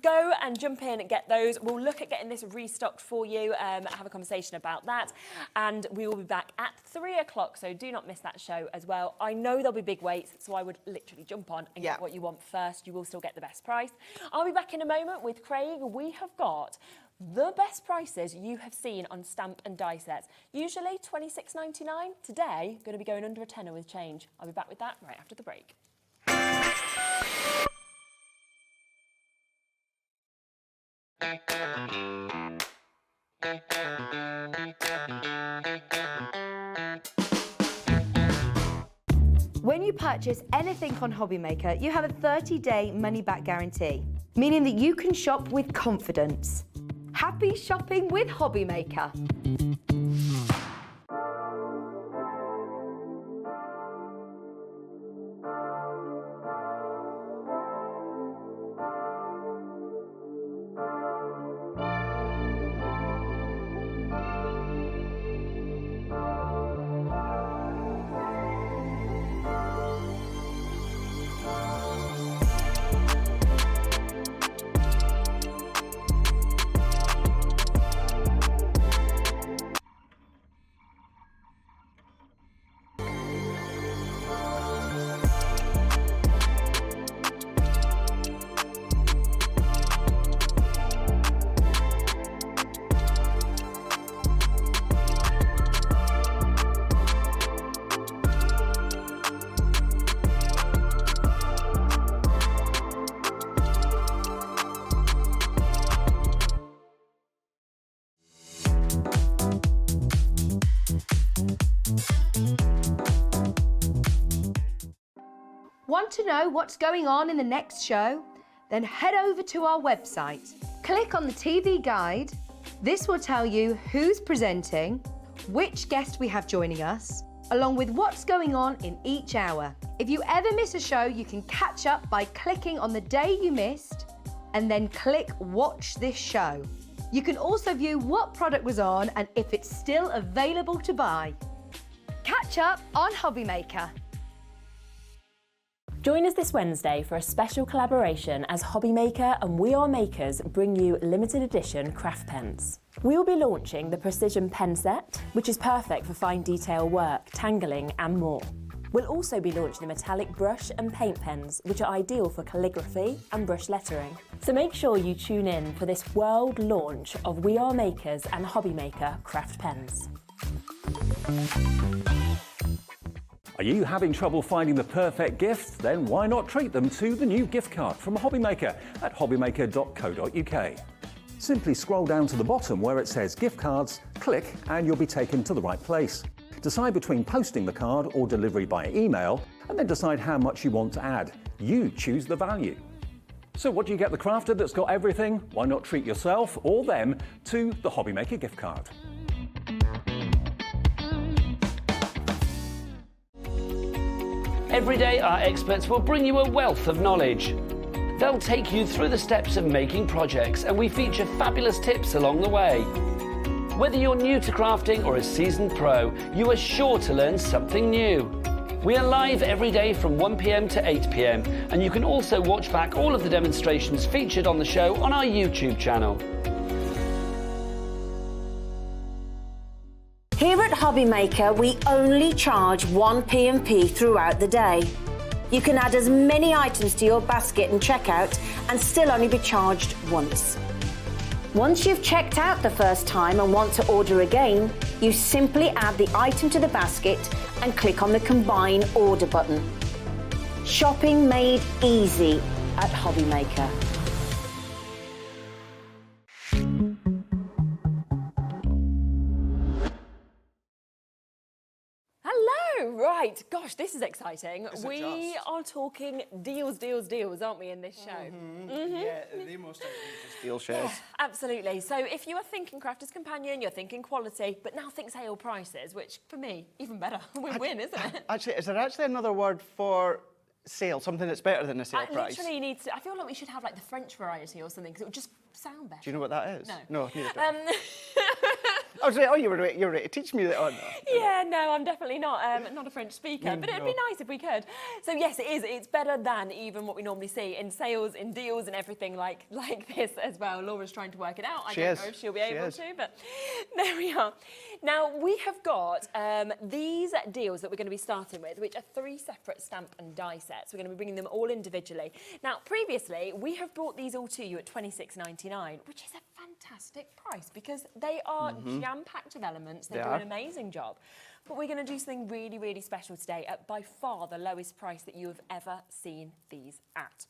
go and jump in and get those. We'll look at getting this restocked for you, have a conversation about that, and we will be back at 3 o'clock, so do not miss that show as well. I know there'll be big waits, so I would literally jump on and get what you want first. You will still get the best price. I'll be back in a moment with Craig. We have got the best prices you have seen on stamp and die sets. Usually $26.99. Today, going to be going under a tenner with change. I'll be back with that right after the break. When you purchase anything on Hobbymaker, you have a 30-day money-back guarantee, meaning that you can shop with confidence. Happy shopping with Hobbymaker. Want to know what's going on in the next show? Then head over to our website. Click on the TV guide. This will tell you who's presenting, which guest we have joining us, along with what's going on in each hour. If you ever miss a show, you can catch up by clicking on the day you missed and then click Watch This Show. You can also view what product was on and if it's still available to buy. Catch up on Hobby Maker. Join us this Wednesday for a special collaboration as Hobby Maker and We Are Makers bring you limited edition craft pens. We will be launching the Precision Pen Set, which is perfect for fine detail work, tangling and more. We'll also be launching the metallic brush and paint pens, which are ideal for calligraphy and brush lettering. So make sure you tune in for this world launch of We Are Makers and Hobby Maker craft pens. Are you having trouble finding the perfect gift? Then why not treat them to the new gift card from Hobby Maker at hobbymaker.co.uk. Simply scroll down to the bottom where it says gift cards, click and you'll be taken to the right place. Decide between posting the card or delivery by email and then decide how much you want to add. You choose the value. So what do you get the crafter that's got everything? Why not treat yourself or them to the Hobby Maker gift card? Every day, our experts will bring you a wealth of knowledge. They'll take you through the steps of making projects, and we feature fabulous tips along the way. Whether you're new to crafting or a seasoned pro, you are sure to learn something new. We are live every day from 1 p.m. to 8 p.m, and you can also watch back all of the demonstrations featured on the show on our YouTube channel. Here at Hobby Maker, we only charge 1 P&P throughout the day. You can add as many items to your basket and checkout and still only be charged once. Once you've checked out the first time and want to order again, you simply add the item to the basket and click on the Combine Order button. Shopping made easy at Hobby Maker. Right, gosh, this is exciting. We are talking deals, aren't we, in this show? Yeah, the most outrageous deal shares. Yeah, absolutely. So if you are thinking Crafter's Companion, you're thinking quality, but now think sale prices, which for me, even better, win-win, isn't it? Actually, is there actually another word for sale, something that's better than a sale price? Literally needs to, I feel like we should have like the French variety or something, because it would just sound better. Do you know what that is? No. No, neither do I. I was like, oh, you were ready to teach me that. Oh, no. Yeah, no, I'm definitely not a French speaker, but it'd be nice if we could. So yes, it is. It's better than even what we normally see in sales, in deals and everything like this as well. Laura's trying to work it out. I don't know if she'll be able to, but there we are. Now, we have got these deals that we're going to be starting with, which are 3 separate stamp and die sets. We're going to be bringing them all individually. Now, previously, we have brought these all to you at $26.99, which is a fantastic price because they are jam-packed of elements. They do an amazing job. But we're going to do something really, really special today at by far the lowest price that you have ever seen these at.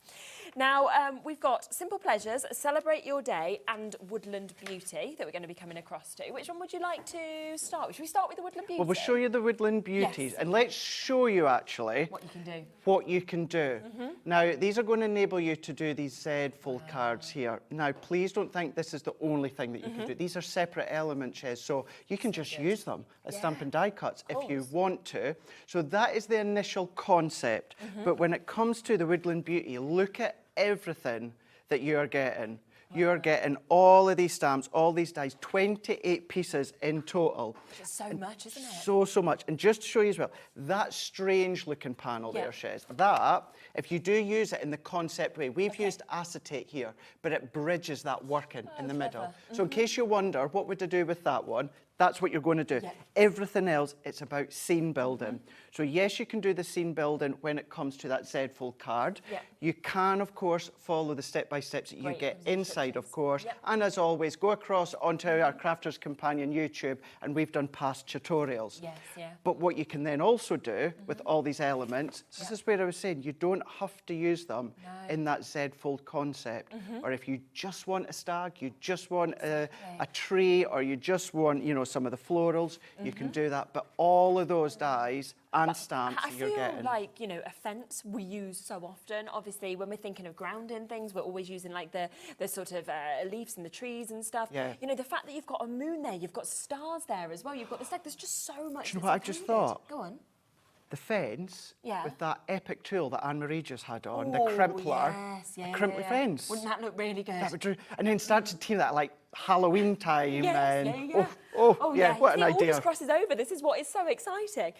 Now, we've got Simple Pleasures, Celebrate Your Day and Woodland Beauty that we're going to be coming across to. Which one would you like to start with? Should we start with the Woodland Beauty? Well, we'll show you the Woodland Beauties and let's show you actually what you can do. What you can do. Now, these are going to enable you to do these Z fold cards here. Now, please don't think this is the only thing that you can do. These are separate elements, so you can just use them as stamp and die cuts if you want to. So that is the initial concept. But when it comes to the Woodland Beauty, look at everything that you are getting. You are getting all of these stamps, all these dies, 28 pieces in total. Which is so much, isn't it? So much. And just to show you as well, that strange looking panel there, Shez, that, if you do use it in the concept way, we've used acetate here, but it bridges that working in the middle. So in case you wonder, what would I do with that one? That's what you're going to do. Everything else, it's about scene building. So yes, you can do the scene building when it comes to that Z fold card. You can, of course, follow the step-by-steps that you get inside, of course. And as always, go across onto our Crafter's Companion YouTube, and we've done past tutorials. But what you can then also do with all these elements, this is where I was saying, you don't have to use them in that Z fold concept. Or if you just want a stag, you just want a tree, or you just want, you know, know, some of the florals, you can do that. But all of those dies and stamps I you're feel getting. like, you know, a fence we use so often. Obviously, when we're thinking of grounding things, we're always using like the sort of leaves and the trees and stuff. Yeah. You know, the fact that you've got a moon there, you've got stars there as well. You've got this, like, there's just so much. Do you know what I just thought? Go on. The fence Yeah. with that epic tool that Anne-Marie just had on, the Oh, crimpler, yes, yeah, a crimply yeah. fence. Wouldn't that look really good? That would do, and then start to team that like Halloween time. Yes, and yeah. yeah, what an See, all idea. this crosses over. This is what is so exciting.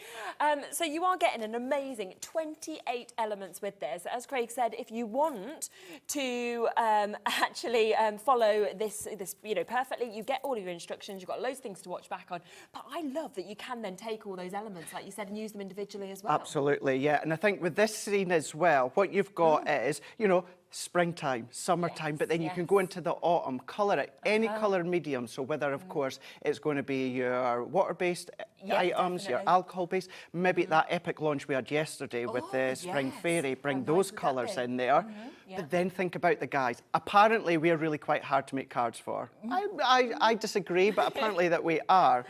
So you are getting an amazing 28 elements with this. As Craig said, if you want to actually follow this, you know, perfectly, you get all of your instructions. You've got loads of things to watch back on. But I love that you can then take all those elements, like you said, and use them individually as well. Absolutely, yeah. And I think with this scene as well, what you've got is, you know, springtime, summertime, but then you can go into the autumn, colour it, any colour medium. So whether, of course, it's going to be your water-based items, your definitely. alcohol-based, maybe that epic launch we had yesterday with the Spring yes. Fairy, bring How those nice would that colours be? in there. But then think about the guys. Apparently, we're really quite hard to make cards for. I disagree, but apparently that we are.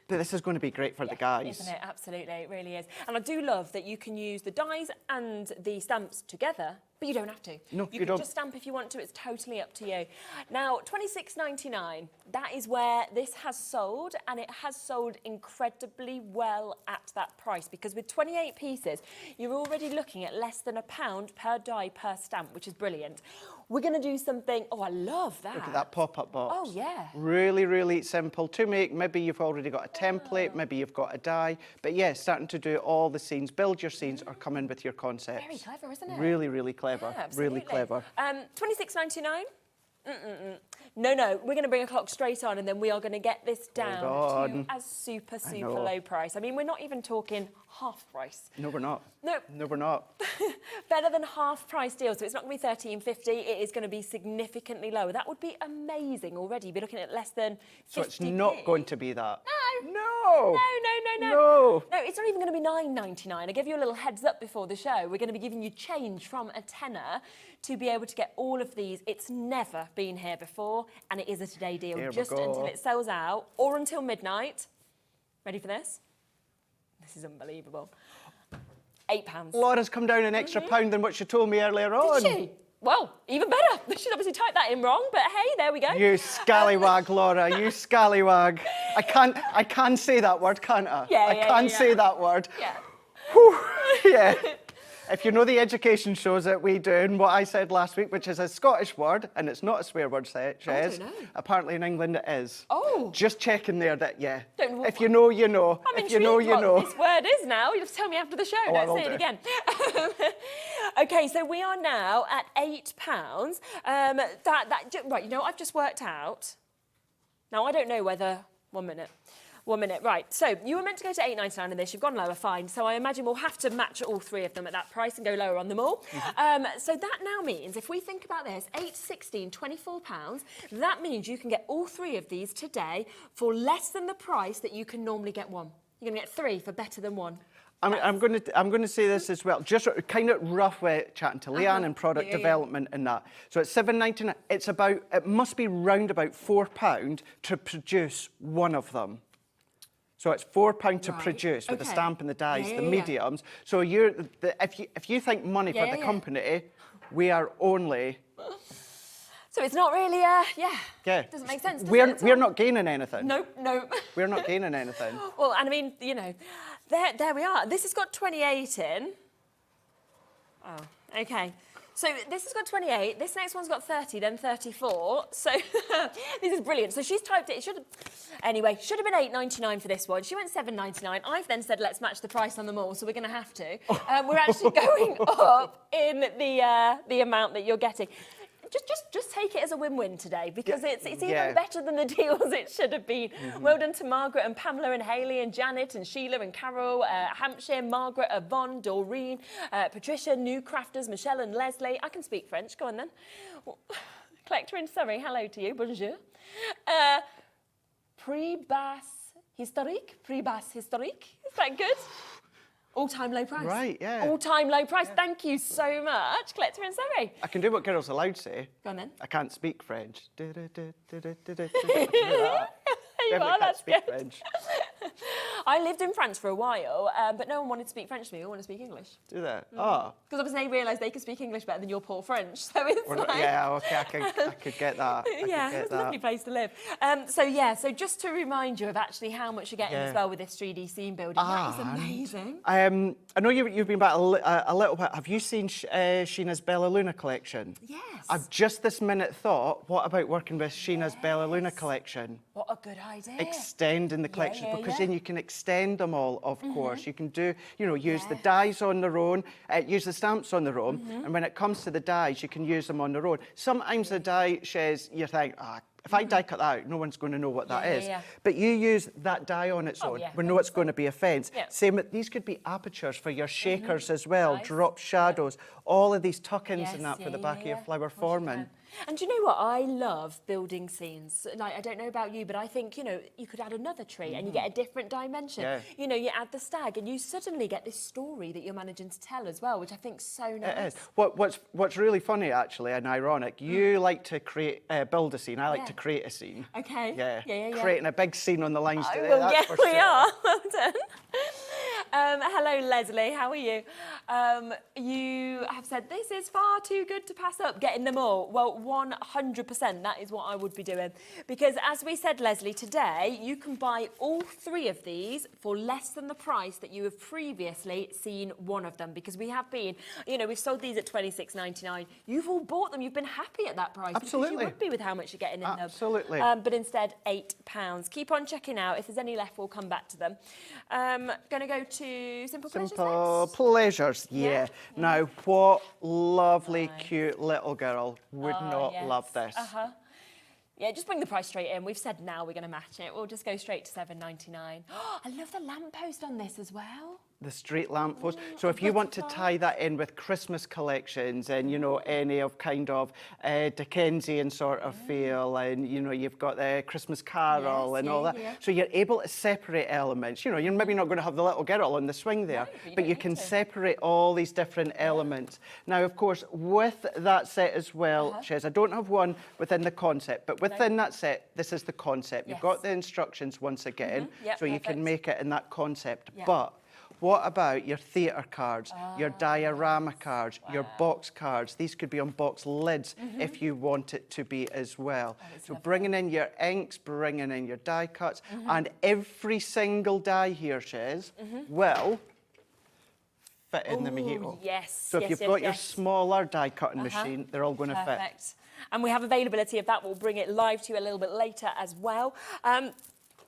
But this is going to be great for the guys. Isn't it? Absolutely, it really is. And I do love that you can use the dies and the stamps together, but you don't have to. No, you can don't. just stamp if you want to. It's totally up to you. Now, $26.99. That is where this has sold, and it has sold incredibly well at that price, because with 28 pieces, you're already looking at less than £1 per die per stamp, which is brilliant. We're going to do something. Oh, I love that. Look at that pop-up box. Oh, yeah. Really, really simple to make. Maybe you've already got a template, maybe you've got a die. But yeah, starting to do all the scenes, build your scenes, or come in with your concepts. Very clever, isn't it? Really, really clever. Yeah, really absolutely. clever. $26.99. No, we're going to bring a clock straight on, and then we are going to get this down to a super know. low price. I mean, we're not even talking half price. No, we're not. No. No, we're not. Better than half price deal. So it's not going to be $13.50. It is going to be significantly lower. That would be amazing already. You'd be looking at less than 50p. So it's not going to be that. No. No. No, it's not even going to be $9.99. I gave you a little heads up before the show. We're going to be giving you change from a tenner to be able to get all of these. It's never been here before, and it is a today deal, Here we just go. until it sells out or until midnight. Ready for this? This is unbelievable. £8. Laura's come down an extra £1 than what she told me earlier on. Did she? Well, even better. She'd obviously typed that in wrong, but hey, there we go. You scallywag, Laura, you scallywag. I can say that word, can't I? I can say that word. Yeah. Whew, yeah. If you know the education shows that we do, and what I said last week, which is a Scottish word, and it's not a swear word, Jez. know. Apparently in England it is. Oh. Just checking there that, yeah. Don't know what- If you know, you know. I'm If you know, intrigued you know. what this word is now. You'll have to tell me after the show. I Don't will say it do. again. Okay, so we are now at £8. Right, you know what I've just worked out? Now, I don't know whether... One minute, right. So you were meant to go to $8.99 in this. You've gone lower, fine. So I imagine we'll have to match all three of them at that price and go lower on them all. So that now means, if we think about this, 8, 16, £24, that means you can get all three of these today for less than the price that you can normally get one. You're going to get three for better than one. I'm going to say this as well, just kind of rough way chatting to Leanne and product development and that. So it's $7.99. It's about, it must be round about £4 to produce one of them. So it's £4 to produce with the stamp and the dies, the mediums. So if you think money for the company, we are only. So it's not really, doesn't make sense. We're not gaining anything. No. We're not gaining anything. Well, and I mean, you know, there we are. This has got 28 in. Oh, okay. So this has got 28, this next one's got 30, then 34. So this is brilliant. So she's typed it, should have been $8.99 for this one. She went $7.99. I've then said, let's match the price on them all, so we're going to have to. We're actually going up in the amount that you're getting. Just take it as a win-win today, because it's even better than the deals it should have been. Well done to Margaret and Pamela and Hayley and Janet and Sheila and Carol, Hampshire, Margaret, Yvonne, Doreen, Patricia, new Crafter'S, Michelle and Leslie. I can speak French, go on then. Collector in Surrey, hello to you, bonjour. Prix basse historique, is that good? All-time low price. Right, yeah. All-time low price. Yeah. Thank you so much, Collector in Surrey. I can do what girls allowed say. Go on then. I can't speak French. you Definitely are, can't that's speak good. French. I lived in France for a while, but no one wanted to speak French to me. They wanted to speak English. Do that? Mm. Oh. Because obviously they realised they could speak English better than your poor French. So it's Or like... not- yeah, okay, I could get that. Yeah, it's a lovely place to live. So just to remind you of actually how much you're getting as well with this 3D scene building. That is amazing. I know you've been back a little bit. Have you seen Sheena's Bella Luna collection? Yes. I've just this minute thought, what about working with Sheena's Bella Luna collection? What a good idea. Extending the collection, yeah, because yeah. then you can extend them all, of course. You can do, use the dies on their own, use the stamps on their own, and when it comes to the dies, you can use them on their own. Sometimes the die shares, you think, if I die cut that out, no one's going to know what that is. yeah. But you use that die on its own. yeah, We know it's going to be a fence. Yeah. Same with, these could be apertures for your shakers as well, drop shadows, all of these tuck-ins and that for the back of your flower forming. And do you know what? I love building scenes. Like, I don't know about you, but I think, you could add another tree and you get a different dimension. Yeah. You add the stag and you suddenly get this story that you're managing to tell as well, which I think's so nice. It is. What's really funny, actually, and ironic, you like to build a scene. I like to create a scene. Okay. Yeah. Creating a big scene on the lines today, Well, that's yeah, for we sure. are. Well done. Hello, Leslie. How are you? You have said this is far too good to pass up. Getting them all. Well, 100%. That is what I would be doing, because as we said, Leslie, today you can buy all 3 of these for less than the price that you have previously seen one of them. Because we have been, we've sold these at $26.99. You've all bought them. You've been happy at that price. Absolutely. Because you would be with how much you're getting in them. Absolutely. But instead, £8. Keep on checking out. If there's any left, we'll come back to them. Going to go to Simple Pleasures Simple next. Pleasures, yeah. Now, what lovely, cute little girl would not love this? Yeah, just bring the price straight in. We've said now we're going to match it. We'll just go straight to $7.99. I love the lamppost on this as well. The street lamp post. So if you want to tie that in with Christmas collections and, any of kind of Dickensian sort of feel, and, you've got the Christmas Carol and all that. Yeah. So you're able to separate elements. You're maybe not going to have the little girl on the swing there, but you can separate all these different elements. Now, of course, with that set as well, Shez, I don't have one within the concept, but within that set, this is the concept. You've got the instructions once again, so you can make it in that concept. But what about your theatre cards, your diorama cards, your box cards? These could be on box lids if you want it to be as well. So bringing in your inks, bringing in your die cuts, and every single die here, Shez, will fit in the mojito. Yes. So if you've got your smaller die cutting machine, they're all going to fit. Perfect. And we have availability of that. We'll bring it live to you a little bit later as well.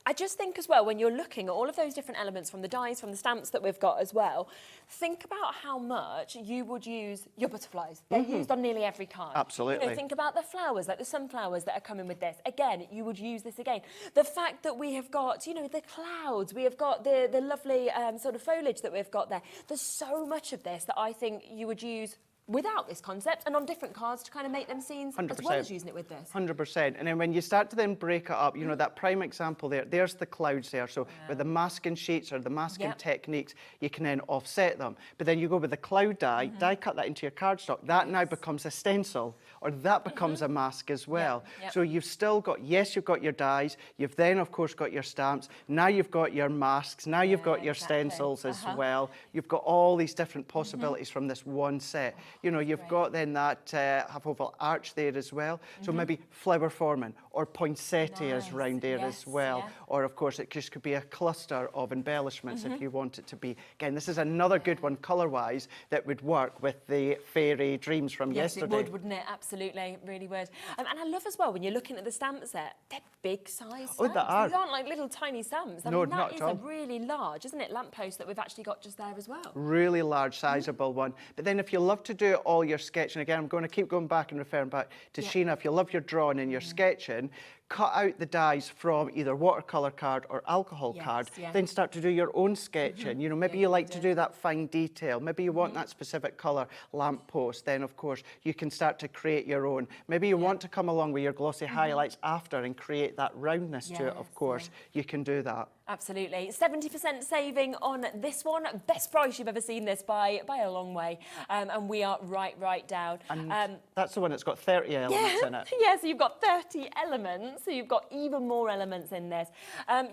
I just think as well, when you're looking at all of those different elements from the dies, from the stamps that we've got as well, think about how much you would use your butterflies. They're used on nearly every card. Absolutely. Think about the flowers, like the sunflowers that are coming with this. Again, you would use this again. The fact that we have got, the clouds, we have got the lovely sort of foliage that we've got there. There's so much of this that I think you would use without this concept and on different cards to kind of make them scenes 100%. as well as using it with this. 100%. And then when you start to then break it up, that prime example there's the clouds there. So with the masking sheets or the masking techniques, you can then offset them. But then you go with the cloud die, die cut that into your cardstock. That now becomes a stencil, or that becomes a mask as well. So you've still got, you've got your dies. You've then, of course, got your stamps. Now you've got your masks. Now you've got your stencils as well. You've got all these different possibilities from this one set. You've got then that half oval arch there as well. So maybe flower forming or poinsettias round there as well. Or of course it just could be a cluster of embellishments if you want it to be. Again, this is another good one colour-wise that would work with the fairy dreams from yesterday. Yes, it would, wouldn't it? Absolutely, it really would. And I love as well when you're looking at the stamp set, they're big size stamps. Oh, they are. These aren't like little tiny stamps. I No, mean, not that at is all. a really large, isn't it, lamppost that we've actually got just there as well. Really large, sizable one. But then if you love to do all your sketching, again, I'm going to keep going back and referring back to Sheena, if you love your drawing and your sketching, cut out the dies from either watercolour card or alcohol card, then start to do your own sketching. Maybe you like to do that fine detail. Maybe you want that specific colour lamppost. Then, of course, you can start to create your own. Maybe you want to come along with your glossy highlights after and create that roundness to it, of course. You can do that. Absolutely. 70% saving on this one. Best price you've ever seen this by a long way. And we are right down. And that's the one that's got 30 elements in it. Yeah, so you've got 30 elements. So you've got even more elements in this.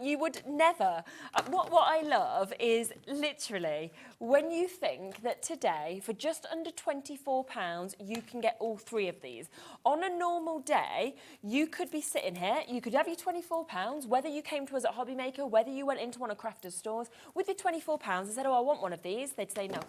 You would never... what I love is literally when you think that today, for just under £24, you can get all 3 of these. On a normal day, you could be sitting here, you could have your £24, whether you came to us at Hobbymaker, whether you went into one of Crafter'S stores, with your £24 and said, oh, I want one of these, they'd say no.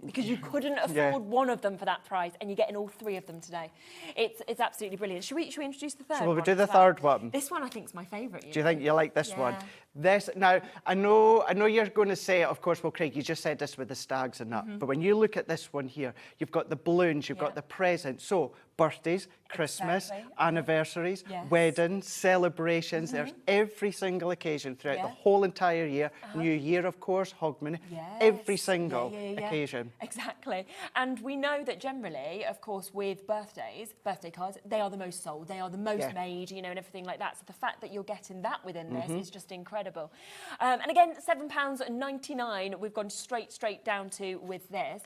Because you couldn't afford one of them for that price, and you're getting all 3 of them today. It's absolutely brilliant. Should we introduce the third one? So we'll do the third one. This one I think is my favourite. Do you think you like this one? This now, I know you're going to say, of course, well, Craig, you just said this with the stags and that, but when you look at this one here, you've got the balloons, you've got the presents. So birthdays, Christmas, anniversaries, weddings, celebrations. There's every single occasion throughout the whole entire year. New Year, of course, Hogmanay. Every single occasion. Exactly. And we know that generally, of course, with birthdays, birthday cards, they are the most sold. They are the most made, you know, and everything like that. So the fact that you're getting that within this is just incredible. And again, £7.99 we've gone straight down to with this.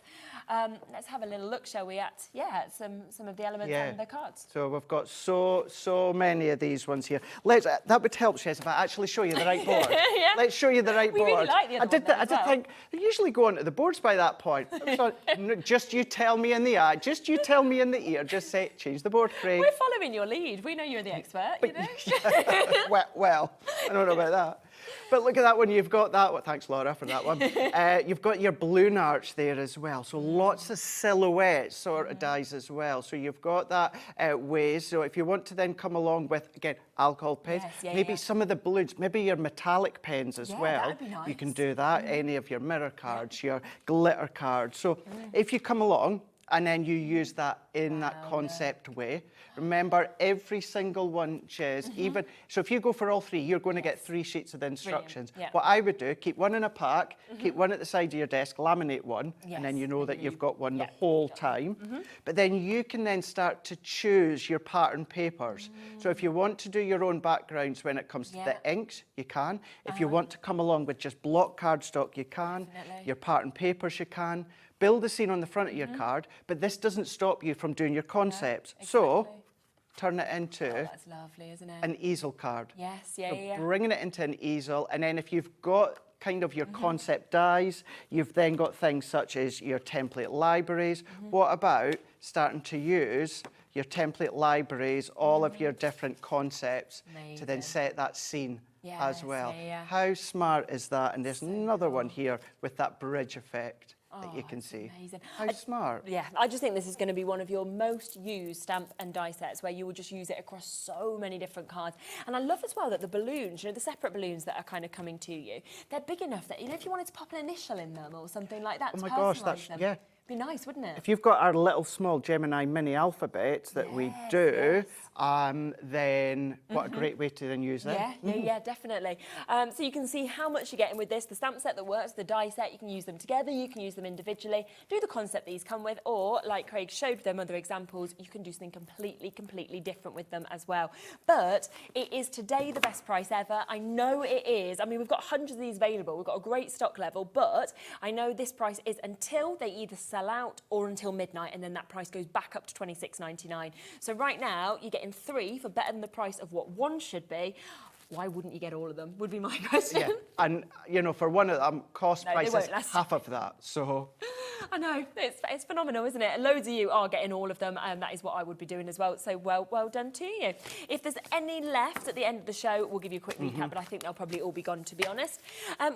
Let's have a little look, shall we, at some of the elements and the cards. So we've got so many of these ones here. That would help, Shez, if I actually show you the right board. Let's show you the right board. We really like the other one I did think they usually go onto the boards by that point. So, just you tell me in the eye, just you tell me in the ear, just say change the board, Craig. We're following your lead. We know you're the expert, you know. Well, I don't know about that. But look at that one, you've got that one. Thanks, Laura, for that one. You've got your balloon arch there as well. So lots of silhouette sort of dies as well. So you've got that ways. So if you want to then come along with, again, alcohol pens, maybe some of the balloons, maybe your metallic pens as well. That'd be nice. You can do that, any of your mirror cards, your glitter cards. So if you come along, and then you use that in that concept way. Remember, every single one, Shez, even... So if you go for all 3, you're going to get 3 sheets of instructions. What I would do, keep one in a pack, keep one at the side of your desk, laminate one, and then you know that you've got one the whole time. But then you can then start to choose your pattern papers. So if you want to do your own backgrounds when it comes to the inks, you can. If you want to come along with just block cardstock, you can. Your pattern papers, you can. Build a scene on the front of your card, but this doesn't stop you from doing your concepts. So turn it into that's lovely, isn't it? An easel card. Yes, So bringing it into an easel, and then if you've got kind of your concept dies, you've then got things such as your template libraries. What about starting to use your template libraries, all of your different concepts to then set that scene as well? How smart is that? And there's another one here with that bridge effect that you can see. Amazing. How smart. Yeah, I just think this is going to be one of your most used stamp and die sets where you will just use it across so many different cards. And I love as well that the balloons, you know, the separate balloons that are kind of coming to you, they're big enough that, you know, if you wanted to pop an initial in them or something like that, Oh to my gosh, personalise that's, them. Be nice, wouldn't it? If you've got our little small Gemini mini alphabets that we do, then what a great way to then use them. Yeah, definitely. So you can see how much you're getting with this. The stamp set that works, the die set, you can use them together, you can use them individually, do the concept these come with, or like Craig showed them other examples, you can do something completely different with them as well. But it is today the best price ever. I know it is. I mean, we've got hundreds of these available. We've got a great stock level, but I know this price is until they either sell out or until midnight, and then that price goes back up to £26.99. So right now, you're getting 3 for better than the price of what 1 should be. Why wouldn't you get all of them, would be my question. Yeah, and, you know, for one of them, cost price is half of that, so... I know, it's phenomenal, isn't it? And loads of you are getting all of them, and that is what I would be doing as well. So well done to you. If there's any left at the end of the show, we'll give you a quick recap, but I think they'll probably all be gone, to be honest.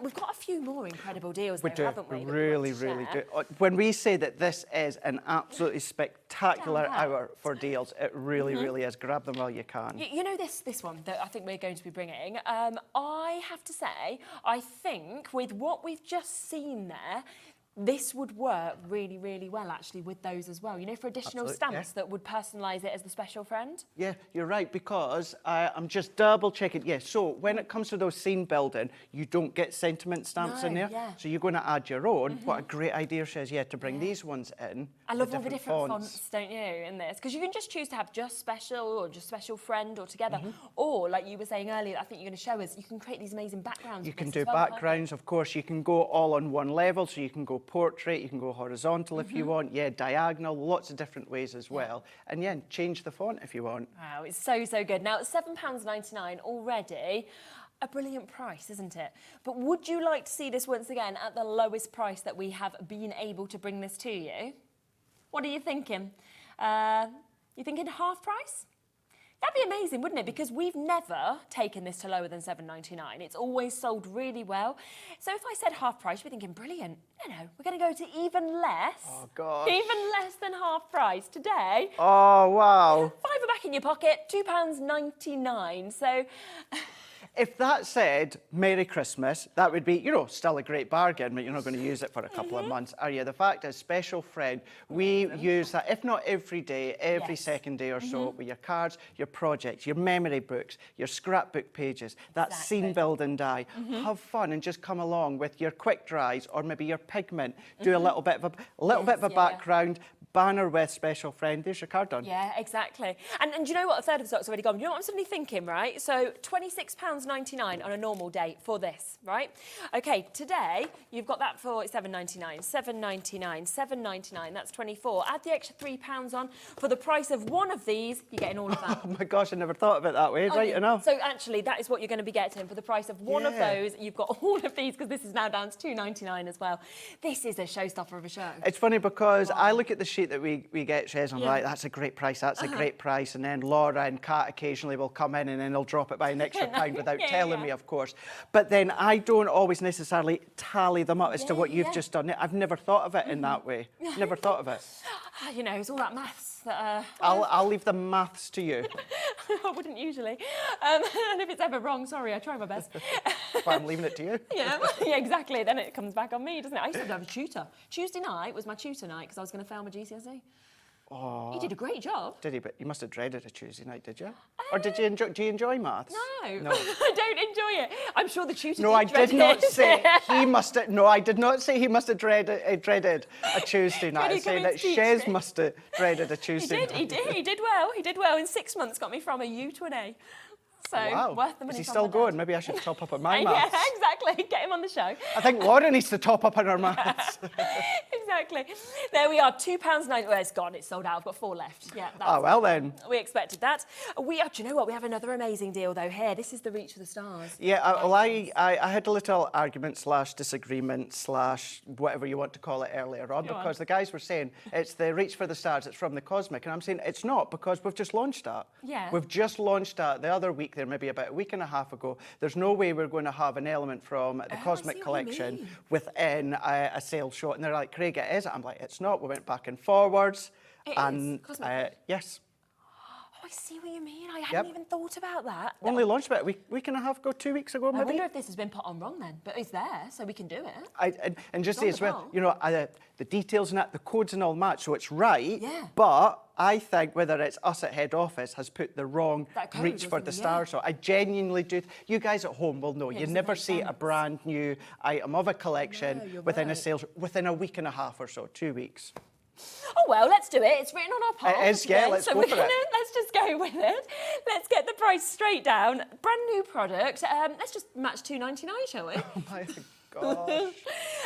We've got a few more incredible deals, though, haven't we? We really do. When we say that this is an absolutely spectacular hour for deals, it really is. Grab them while you can. You know this one that I think we're going to be bringing. I have to say, I think with what we've just seen there, this would work really, really well actually with those as well. You know, for additional stamps that would personalise it as the special friend. Yeah, you're right, because I'm just double checking. Yeah, so when it comes to those scene building, you don't get sentiment stamps in there. Yeah. So you're going to add your own. What a great idea, Shez, to bring these ones in. I love all the different fonts, don't you, in this? Because you can just choose to have just special or just special friend or together. Or, like you were saying earlier, I think you're going to show us, you can create these amazing backgrounds. You can do backgrounds, of course. You can go all on one level, so you can go portrait, you can go horizontal if you want, diagonal, lots of different ways as well. And change the font if you want. Wow, it's so, so good. Now, it's £7.99 already. A brilliant price, isn't it? But would you like to see this once again at the lowest price that we have been able to bring this to you? What are you thinking? You thinking half price? That'd be amazing, wouldn't it? Because we've never taken this to lower than £7.99. It's always sold really well. So if I said half price, you're thinking, brilliant. No, we're going to go to even less. Oh, God. Even less than half price today. Oh, wow. £5 back in your pocket, £2.99. So... If that said Merry Christmas, that would be, still a great bargain, but you're not going to use it for a couple of months, are you? The fact is, special friend, we use that, if not every day, every second day or so, with your cards, your projects, your memory books, your scrapbook pages, that scene building die. Have fun and just come along with your quick dries or maybe your pigment. Do a little bit of a background. Banner with special friend. There's your card done. Yeah, exactly. And do you know what? A third of the stock's already gone. You know what I'm suddenly thinking, right? So £26.99 on a normal day for this, right? Okay, today you've got that for £7.99, £7.99, £7.99. That's £24. Add the extra £3 on for the price of one of these. You're getting all of that. Oh my gosh, I never thought of it that way. Right enough. So actually, that is what you're going to be getting for the price of one of those. You've got all of these because this is now down to £2.99 as well. This is a showstopper of a show. It's funny because I look at the sheet that we get, Shez, and I'm like, that's a great price, that's a great price. And then Laura and Kat occasionally will come in and then they'll drop it by an extra pound without telling me, of course. But then I don't always necessarily tally them up as to what you've just done. I've never thought of it in that way. Never thought of it. You know, it's all that maths that... I'll leave the maths to you. I wouldn't usually. And if it's ever wrong, sorry, I try my best. That's why I'm leaving it to you. Yeah, exactly. Then it comes back on me, doesn't it? I used to have a tutor. Tuesday night was my tutor night because I was going to fail my GCSE. Oh. He did a great job. Did he? But you must have dreaded a Tuesday night, did you? Or did you enjoy? Do you enjoy maths? No, no. I don't enjoy it. I'm sure the tutor. No, I did not say he must have. No, I did not say he must have dreaded a Tuesday night. I say that Shez must have dreaded a Tuesday night. He did well. He did well. In 6 months, got me from a U to an A. So, worth the money. Is he still going? Maybe I should top up on my maths. Yeah, exactly. Get him on the show. I think Laura needs to top up on her maths. Exactly. There we are, £2.90. Well, it's gone. It's sold out. I've got 4 left. Yeah. Oh, well then. We expected that. Do you know what? We have another amazing deal, though, here. This is the Reach for the Stars. Yeah, well, I had a little argument / disagreement / whatever you want to call it earlier on, because the guys were saying it's the Reach for the Stars, it's from the Cosmic, and I'm saying it's not, because we've just launched that. Yeah. We've just launched that the other week there, maybe about a week and a half ago. There's no way we're going to have an element from the Cosmic collection within a sales shot. And they're like, Craig, it is. I'm like, it's not. We went back and forwards. It and is Cosmic. Yes. Oh, I see what you mean. I hadn't even thought about that. Only launched about a week and a half ago, 2 weeks ago, maybe. I wonder if this has been put on wrong then, but it's there, so we can do it. And just say as well, you know, the details and that, the codes and all match, so it's right. Yeah. But I think whether it's us at head office has put the wrong Code, Reach for the Stars. So I genuinely do. You guys at home will know. You never see a brand new item of a collection within a sales within a week and a half or so, 2 weeks. Oh, well, let's do it. It's written on our poll. It is, yeah, let's go for it. Let's just go with it. Let's get the price straight down. Brand new product. Let's just match £2.99, shall we? Oh, my gosh.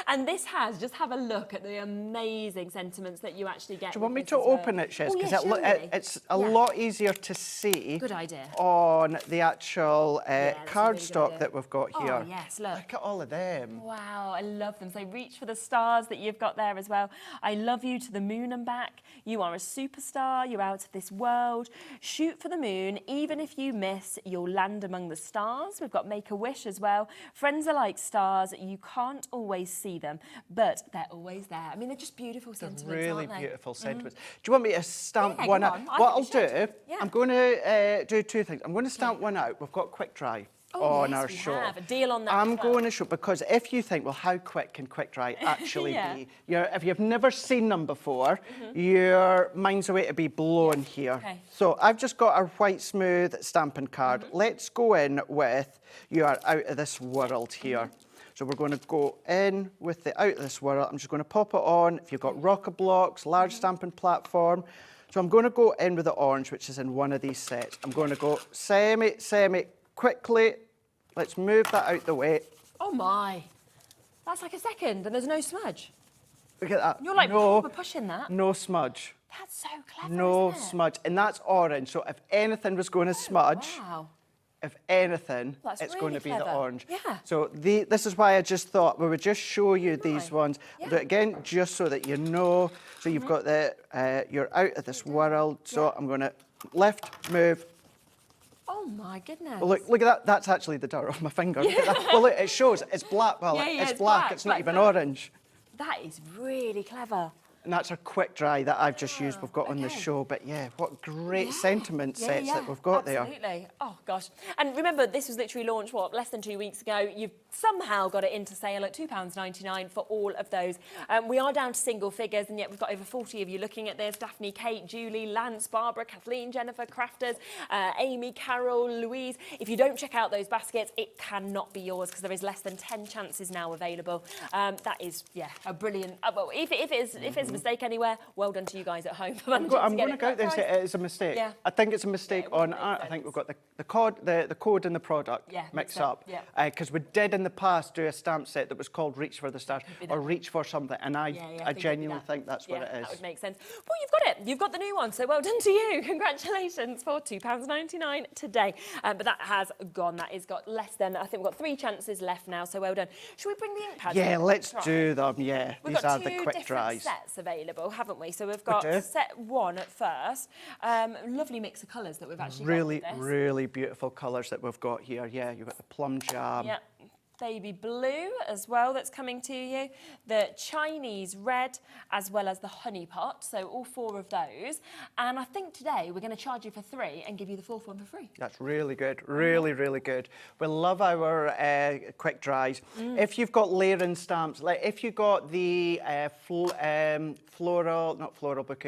And this has, just have a look at the amazing sentiments that you actually get. Do you want me to open it, Shez? Because it's a lot easier to see. Good idea. On the actual cardstock that we've got here. Oh, yes, look. Look at all of them. Wow, I love them. So Reach for the Stars that you've got there as well. I love you to the moon and back. You are a superstar. You're out of this world. Shoot for the moon. Even if you miss, you'll land among the stars. We've got Make a Wish as well. Friends are like stars. You can't always see them, but they're always there. I mean, they're just beautiful sentiments, really aren't they? beautiful sentiments. Do you want me to stamp one out? On. What I'll do, I'm going to do 2 things. I'm going to stamp one out. We've got quick dry. Oh, on yes, our we show. have. A deal on that I'm as well. going to show, because if you think, well, how quick can quick dry actually Yeah. be? If you've never seen them before, your mind's away to be blown here. Okay. So I've just got our white smooth stamping card. Let's go in with You Are Out of This World here. So we're going to go in with the Out of This World. I'm just going to pop it on. If you've got rocker blocks, large stamping platform. So I'm going to go in with the orange, which is in one of these sets. I'm going to go semi, quickly. Let's move that out the way. Oh my. That's like a second and there's no smudge. Look at that. You're like no, proper pushing that. No smudge. That's so clever, No isn't it? smudge. And that's orange. So if anything was going to smudge, Wow. if anything, That's it's really going to be the clever. orange. Yeah. So this is why I just thought we would just show you these Right. ones. Yeah. But again, just so that you know. So you've got the, You're Out of This World. So I'm going to lift, move. Oh my goodness. Well, look at that. That's actually the dirt off my finger. Look at that. Well, look, it shows. It's black. Well, Yeah, it's it's black. black, It's not but even it's not- orange. That is really clever. And that's our quick dry that I've just used. We've got on the okay. show. But yeah, what great sentiment sets that we've got there. Absolutely. Oh gosh. And remember, this was literally launched, what, less than 2 weeks ago. You've somehow got it into sale at £2.99 for all of those. We are down to single figures, and yet we've got over 40 of you looking at this. Daphne, Kate, Julie, Lance, Barbara, Kathleen, Jennifer, Crafter'S, Amy, Carol, Louise. If you don't check out those baskets, it cannot be yours because there is less than 10 chances now available. That is, yeah, a brilliant... well, if it's a mistake anywhere, well done to you guys at home. I'm going to go out there and say it is a mistake. Yeah. I think it's a mistake it wouldn't on make art. I think sense. we've got the code and the product Yeah, mixed mixed up, up. yeah. Because we did in the past do a stamp set that was called Reach for the Stars be or that. Reach for something, and I think it'd be genuinely that. think that's what Yeah, it is. that would make sense. Well, you've got it. You've got the new one, so well done to you. Congratulations for £2.99 today. But that has gone. That has got less than, I think we've got 3 chances left now, so well done. Should we bring the ink pads? Yeah, in? let's Right. do them. Yeah, We've these got are the two quick different dries. sets available, haven't we? So we've got do. set 1 at first. Lovely mix of colours that we've actually Really, got with this. really beautiful colours that we've got here. Yeah, you've got the plum jam. Yeah, baby blue as well that's coming to you, the Chinese red, as well as the honey pot. So all 4 of those. And I think today we're going to charge you for 3 and give you the 4th one for free. That's really good, really, really good. We love our quick dries. If you've got layering stamps, like if you've got the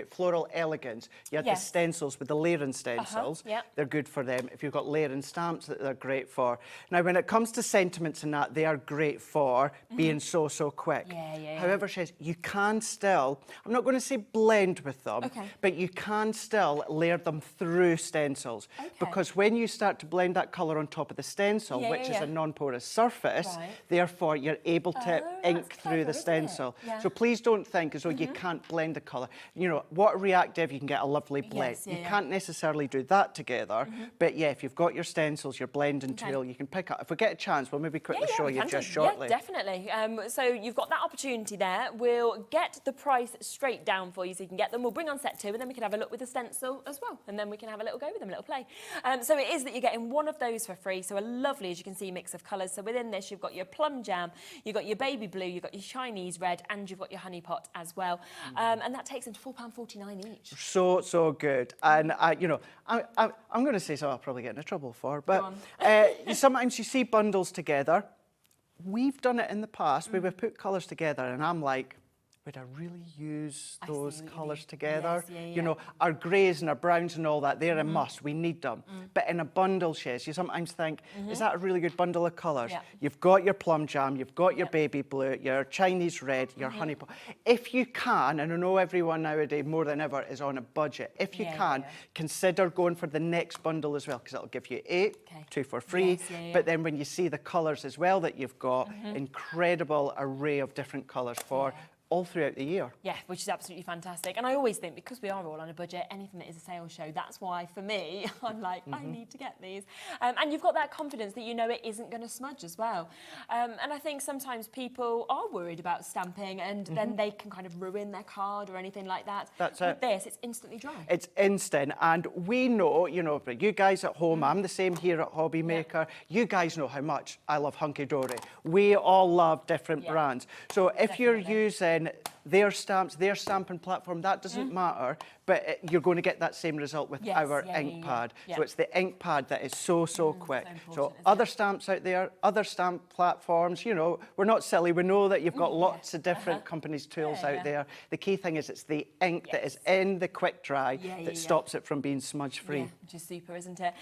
floral elegance, you had the Yes. stencils with the layering stencils, yeah. they're good for them. If you've got layering stamps, that they're great for. Now, when it comes to sentiments and that, they are great for being so quick. Yeah. However, Shez, you can still, I'm not going to say blend with them, Okay. but you can still layer them through stencils. Okay. Because when you start to blend that colour on top of the stencil, Yeah, which yeah, is yeah. a non-porous surface, Right. therefore you're able to that's ink clever, through the isn't it? stencil. Yeah. So please don't think as though you can't blend the colour. You know, water reactive, you can get a lovely blend. Yes, yeah, you yeah. can't necessarily do that together, but yeah, if you've got your stencils, your blending Okay. tool, you can pick up. If we get a chance, we'll maybe quickly show we you can just do. shortly. Yeah, definitely. So you've got that opportunity there. We'll get the price straight down for you so you can get them. We'll bring on set 2 and then we can have a look with the stencil as well. And then we can have a little go with them, a little play. So it is that you're getting one of those for free. So a lovely, as you can see, mix of colours. So within this, you've got your plum jam, you've got your baby blue, you've got your Chinese red, and you've got your honey pot as well. And that takes them to £4.49 each. So good. And I'm going to say something I'll probably get into trouble for, but sometimes you see bundles together. We've done it in the past where we've put colours together, and I'm like, would I really use I see those what you colours mean. together? Yes, yeah, You yeah. know, our greys and our browns and all that, they're a must. We need them. But in a bundle, Shez, you sometimes think, is that a really good bundle of colours? Yeah. You've got your plum jam, you've got your baby blue, your Chinese red, your honey pot. If you can, and I know everyone nowadays more than ever is on a budget, if you Yeah, can, yeah. consider going for the next bundle as well, because it'll give you 8, Okay. 2 for free. Yes, yeah, yeah. But then when you see the colours as well that you've got, incredible array of different colours for all throughout the year. Yeah, which is absolutely fantastic. And I always think, because we are all on a budget, anything that is a sales show, that's why, for me, I'm like, I need to get these. And you've got that confidence that you know it isn't going to smudge as well. And I think sometimes people are worried about stamping and then they can kind of ruin their card or anything like that. That's With it. this, it's instantly dry. It's instant, and we know, you know, you guys at home, I'm the same here at Hobby Maker, you guys know how much I love Hunkydory. We all love different Yeah. brands. So if you're Definitely. using again, their stamps, their stamping platform, that doesn't matter, but you're going to get that same result with our ink pad. So it's the ink pad that is so quick. So other stamps out there, other stamp platforms, you know, we're not silly. We know that you've got lots of different companies' tools out there. The key thing is it's the ink that is in the quick dry that stops it from being smudge free. Yeah, which is super, isn't it?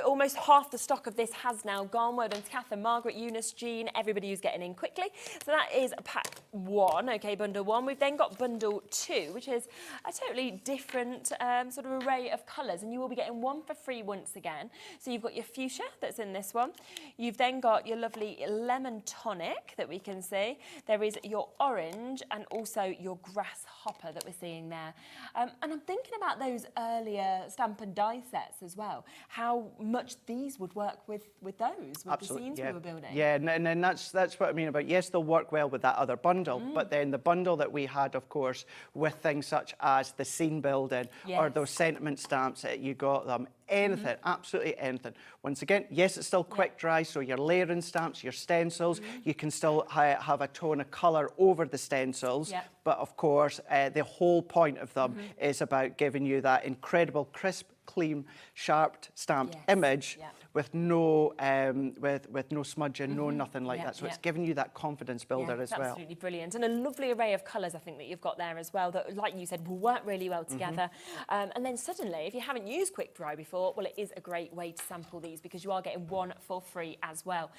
Almost half the stock of this has now gone. Well done to Catherine, Margaret, Eunice, Jean, everybody who's getting in quickly. So that is pack 1, okay, bundle 1. We've then got bundle 2, which is a totally different sort of array of colours, and you will be getting 1 for free once again. So you've got your fuchsia that's in this one. You've then got your lovely lemon tonic that we can see. There is your orange and also your grasshopper that we're seeing there. And I'm thinking about those earlier stamp and die sets as well, how much these would work with those, with the scenes we were building. Yeah, and that's what I mean about, yes, they'll work well with that other bundle, but then the bundle that we had, of course, with things such as the scene building or those sentiment stamps that you got them, anything, absolutely anything. Once again, yes, it's still quick dry, so your layering stamps, your stencils, you can still have a tone of colour over the stencils, but of course, the whole point of them is about giving you that incredible crisp, clean, sharp stamped image with no with no smudging, no nothing like that. So it's giving you that confidence builder as well. Absolutely brilliant, and a lovely array of colours I think that you've got there as well that, like you said, will work really well together. And then suddenly, if you haven't used quick dry before, well, it is a great way to sample these because you are getting 1 for free as well.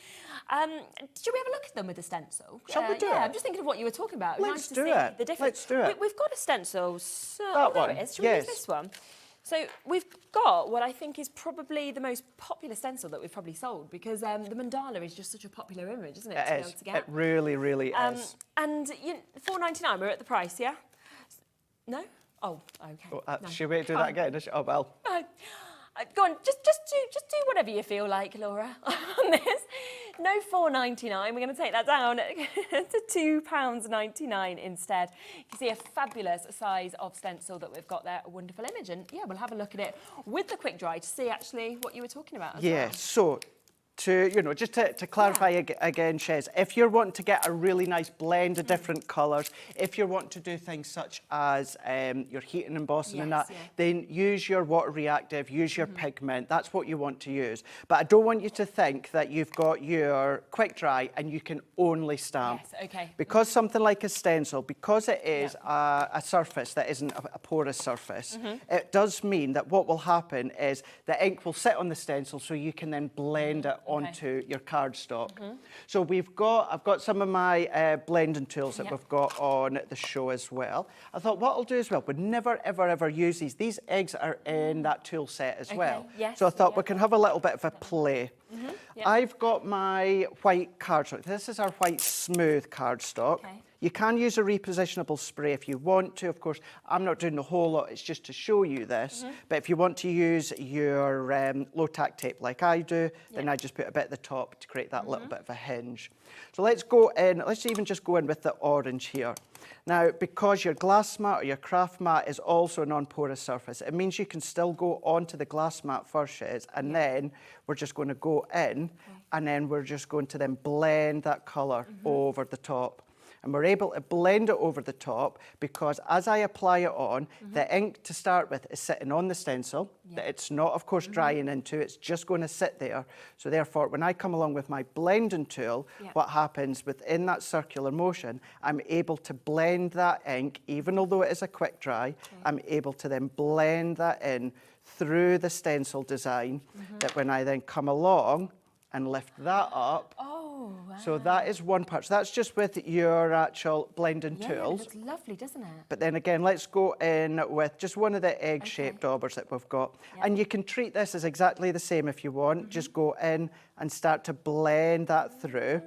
Should we have a look at them with the stencil? Shall we do it? I'm just thinking of what you were talking about. Let's nice to do see it. the difference. Let's do it. We've got a stencil. So, That there one, it is. Should we use this one? So we've got what I think is probably the most popular stencil that we've probably sold because the mandala is just such a popular image, isn't it? It is. It really, really is. And $4.99, we're at the price, yeah? No? Oh, okay. Oh, no. Should we do that again? Oh, well. Go on, just do whatever you feel like, Laura, on this. No $4.99, we're going to take that down to £2.99 instead. You can see a fabulous size of stencil that we've got there, a wonderful image. And yeah, we'll have a look at it with the quick dry to see actually what you were talking about as well. So just to clarify again, Shez, if you're wanting to get a really nice blend of different colours, if you're wanting to do things such as your heat and embossing and that, then use your water reactive, use your pigment. That's what you want to use. But I don't want you to think that you've got your quick dry and you can only stamp. Yes, okay. Because something like a stencil, because it is a surface that isn't a porous surface, it does mean that what will happen is the ink will sit on the stencil so you can then blend it onto your cardstock. So I've got some of my blending tools that we've got on the show as well. I thought what I'll do as well, we'd never ever use these. These eggs are in that tool set as well. Yes, so I thought we can have a little bit of a play. I've got my white cardstock. This is our white smooth cardstock. You can use a repositionable spray if you want to. Of course, I'm not doing the whole lot, it's just to show you this. But if you want to use your low-tack tape like I do, then I just put a bit at the top to create that little bit of a hinge. So let's go in, let's even just go in with the orange here. Now, because your glass mat or your craft mat is also a non-porous surface, it means you can still go onto the glass mat first, Shez, and then we're just going to go in, and then we're just going to then blend that colour over the top. And we're able to blend it over the top because as I apply it on, the ink to start with is sitting on the stencil, that it's not, of course, drying into, it's just going to sit there. So therefore, when I come along with my blending tool, what happens within that circular motion, I'm able to blend that ink, even although it is a quick dry, I'm able to then blend that in through the stencil design, that when I then come along and lift that up, so that is one part. So that's just with your actual blending tools. It looks lovely, doesn't it? But then again, let's go in with just one of the egg-shaped daubers that we've got. And you can treat this as exactly the same if you want. Just go in and start to blend that through.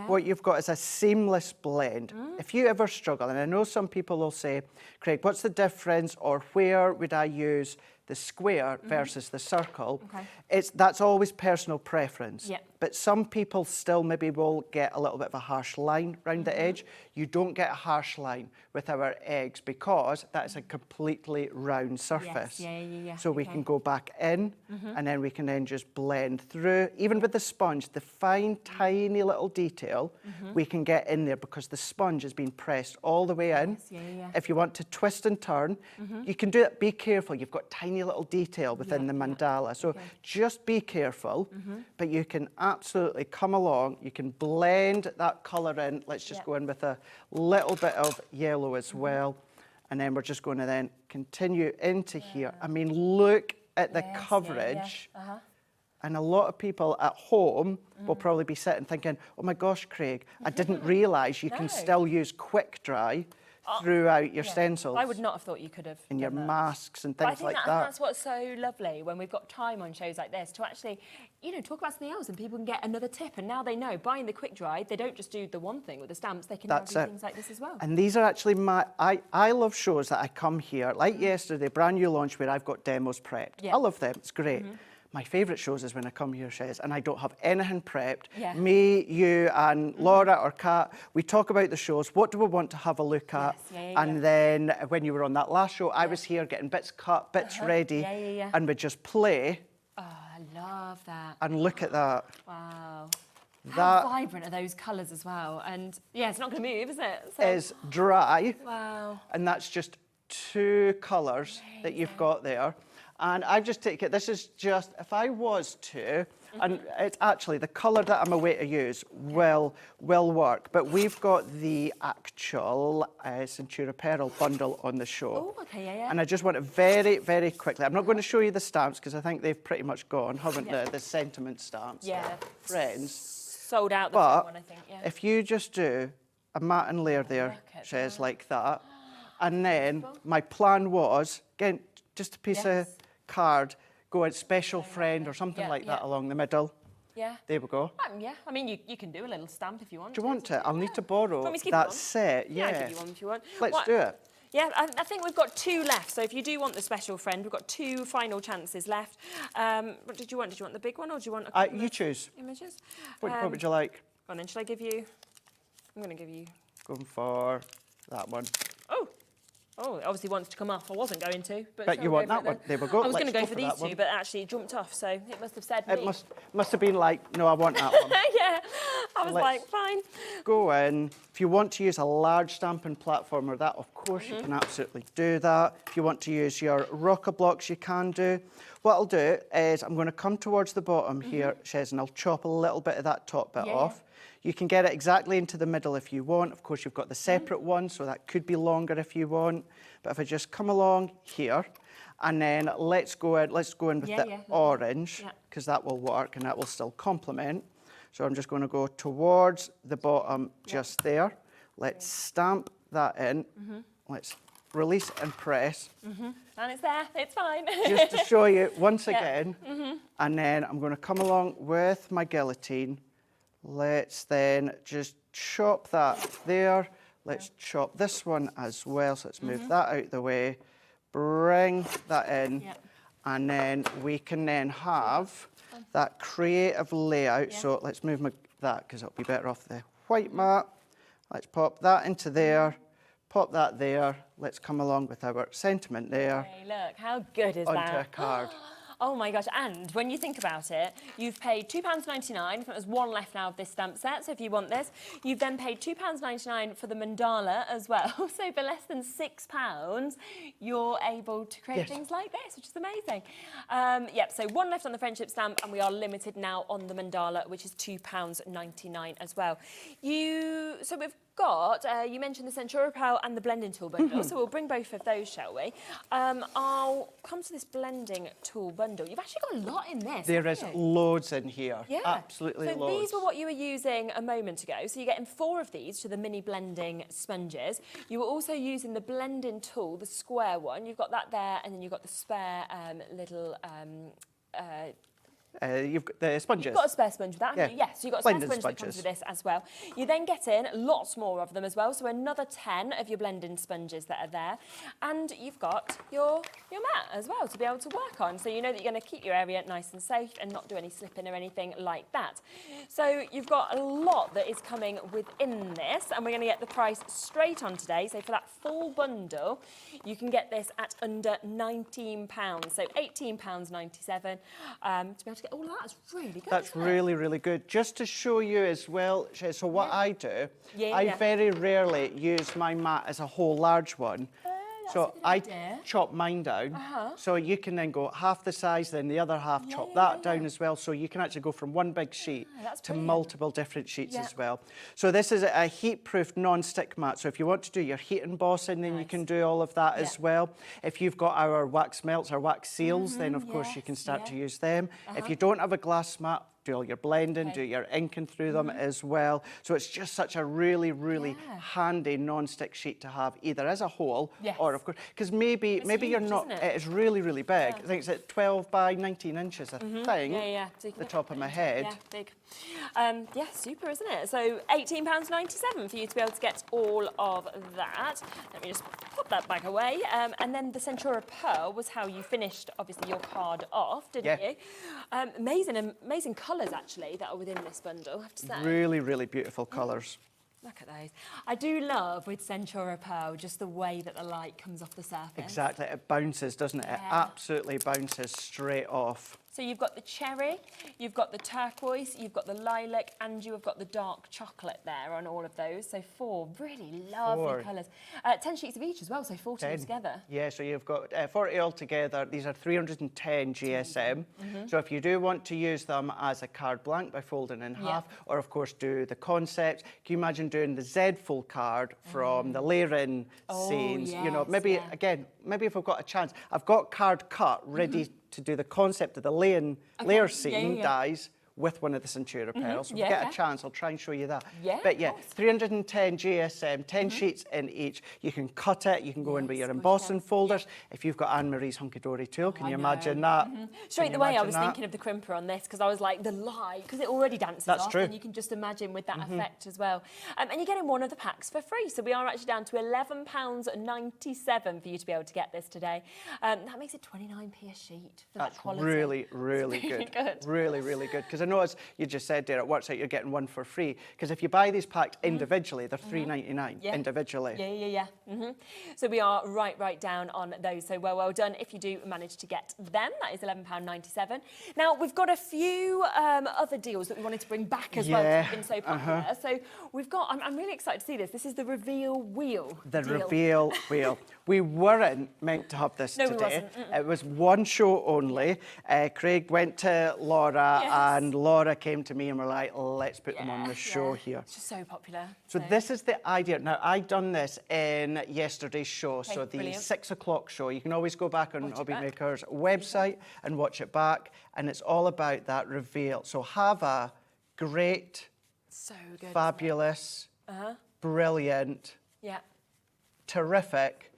What you've got is a seamless blend. If you ever struggle, and I know some people will say, Craig, what's the difference, or where would I use the square versus the circle. Okay. That's always personal preference. Yeah. But some people still maybe will get a little bit of a harsh line round the edge. You don't get a harsh line with our eggs because that is a completely round surface. Yeah. So we can go back in and then we can then just blend through. Even with the sponge, the fine, tiny little detail we can get in there because the sponge has been pressed all the way in. Yeah. If you want to twist and turn, you can do it. Be careful. You've got tiny little detail within the mandala. So just be careful, but you can absolutely come along. You can blend that colour in. Let's just go in with a little bit of yellow as well. And then we're just going to then continue into here. I mean, look at the coverage. And a lot of people at home will probably be sitting thinking, oh my gosh, Craig, I didn't realise you can still use quick dry throughout your stencils. I would not have thought you could have. And your done that. masks and But I things think like that. that's what's so lovely when we've got time on shows like this to actually, you know, talk about something else and people can get another tip. And now they know, buying the quick dry, they don't just do the one thing with the stamps, they can now do things like this as well. And these are actually I love shows that I come here, like yesterday, brand new launch where I've got demos prepped. Yeah. I love them, it's great. My favourite shows is when I come here, Shez, and I don't have anything prepped. Yeah. Me, you and Laura or Kat, we talk about the shows, what do we want to have a look at? And then when you were on that last show, I was here getting bits cut, bits ready, and we just play. Oh, I love that. And look at that. Wow. That How vibrant are those colours as well? And yeah, it's not going to move, is it? So, is dry. wow. And that's just 2 colours that you've got there. And I've just taken, this is just, if I was to, and it's actually the colour that I'm away to use will work, but we've got the actual Centura Pearl bundle on the show. Oh, okay, yeah. And I just want to very, very quickly, I'm not going to show you the stamps because I think they've pretty much gone, haven't they? The sentiment stamps. Yeah. Friends. Sold out the But one, I think, yeah. if you just do a matte layer there, Shez, like that, and then my plan was, again, just a piece of card, go a special friend or something like that along the middle. Yeah. There we go. Yeah, I mean, you can do a little stamp if you want. Do you want it? I'll need to borrow Want me to keep that one? set. Yeah, I'll give you one if you want. Let's do it. Yeah, I think we've got 2 left. So if you do want the special friend, we've got 2 final chances left. What did you want? Did you want the big one or do you want a couple You of choose. images? What would you like? Go on then, should I give you... I'm going to give you... Going for that one. Oh, it obviously wants to come off. I wasn't going to, but But sure, you I'll want go that for it one. then. There we go. I was going to Let's go for these that 2, one. but actually it jumped off, so it must have said It me. must have been like, no, I want that one. Yeah, I was like, fine. Go in. If you want to use a large stamping platform or that, of course you can absolutely do that. If you want to use your rocker blocks, you can do. What I'll do is I'm going to come towards the bottom here, Shez, and I'll chop a little bit of that top bit off. You can get it exactly into the middle if you want. Of course, you've got the separate one, so that could be longer if you want. But if I just come along here, and then let's go in with the orange, because that will work and that will still complement. So I'm just going to go towards the bottom just there. Let's stamp that in. Let's release and press. And it's there, it's fine. Just to show you once again. And then I'm going to come along with my guillotine. Let's then just chop that there. Let's chop this one as well. So let's move that out the way. Bring that in. And then we can then have that creative layout. So let's move that because it'll be better off the white mat. Let's pop that into there. Pop that there. Let's come along with our sentiment there. Hey, look, how good is onto that? a card. Oh my gosh, and when you think about it, you've paid £2.99, there's 1 left now of this stamp set, so if you want this, you've then paid £2.99 for the mandala as well, so for less than £6, you're able to create things like this, which is amazing. Yep, so 1 left on the friendship stamp, and we are limited now on the mandala, which is £2.99 as well. So we've got, you mentioned the Centura Pearl and the blending tool bundle, so we'll bring both of those, shall we? I'll come to this blending tool bundle. You've actually got a lot in this. There is loads in here. Yeah. Absolutely so loads. these were what you were using a moment ago. So you're getting 4 of these to the mini blending sponges. You were also using the blending tool, the square one. You've got that there, and then you've got the spare little You've got the sponges. You've got a spare sponge with that, haven't you? Yeah. Yes, so you've got a spare Blending sponge that comes sponges. with this as well. You then get in lots more of them as well, so another 10 of your blending sponges that are there. And you've got your mat as well to be able to work on. So you know that you're going to keep your area nice and safe and not do any slipping or anything like that. So you've got a lot that is coming within this, and we're going to get the price straight on today. So for that full bundle, you can get this at under £19, so £18.97. To be able to get all of that is really good. That's really, really good. Just to show you as well, so what I do, I very rarely use my mat as a whole large one. So I chop mine down, so you can then go half the size, then the other half chop that down as well. So you can actually go from one big sheet to multiple different sheets as well. So this is a heat-proof non-stick mat. So if you want to do your heat embossing, then you can do all of that as well. If you've got our wax melts or wax seals, then of course you can start to use them. If you don't have a glass mat, do all your blending, do your inking through them as well. So it's just such a really, really handy non-stick sheet to have, either as a whole or, of course, because maybe you're not. It's really, really big. I think it's at 12 by 19 inches. I think. So the top of my head. Yeah, big. Yeah, super, isn't it? So £18.97 for you to be able to get all of that. Let me just pop that back away. And then the Centura Pearl was how you finished, obviously, your card off, didn't you? Amazing colours, actually, that are within this bundle, I have to say. Really, really beautiful colours. Look at those. I do love with Centura Pearl just the way that the light comes off the surface. Exactly. It bounces, doesn't it? It absolutely bounces straight off. So you've got the cherry, you've got the turquoise, you've got the lilac, and you have got the dark chocolate there on all of those. So 4 really lovely colours. 10 sheets of each as well, so 40 altogether. Yeah, so you've got 40 altogether. These are 310 GSM. So if you do want to use them as a card blank by folding in half, or of course do the concepts, can you imagine doing the Z fold card from the layering scenes? You know, maybe again, maybe if we've got a chance, I've got card cut ready to do the concept of the layer scene dies with one of the Centura Pearls. So if we get a chance, I'll try and show you that. But yeah, 310 GSM, 10 sheets in each. You can cut it, you can go in with your embossing folders. If you've got Anne-Marie's Hunkydory tool, can you imagine that? Straight away, I was thinking of the crimper on this because I was like, the light, because it already dances off, and you can just imagine with that effect as well. And you're getting one of the packs for free, so we are actually down to £11.97 for you to be able to get this today. That makes it 29p a sheet for that quality. Really, really good. Really, really good. Because I know, as you just said there, it works out you're getting one for free. Because if you buy these packed individually, they're $3.99 individually. So we are right down on those. So well done if you do manage to get them. That is £11.97. Now, we've got a few other deals that we wanted to bring back as well, because they've been so popular. So we've got, I'm really excited to see this. This is the reveal wheel. Reveal wheel. We weren't meant to have this today. It was one show only. Craig went to Laura and Laura came to me and we're like, let's put them on the show here. It's just so popular. So this is the idea. Now, I'd done this in yesterday's show, Okay, so the brilliant. 6 o'clock show. You can always go back on Hobby Maker's website and watch it back, and it's all about that reveal. So have a great, So good. fabulous, brilliant, terrific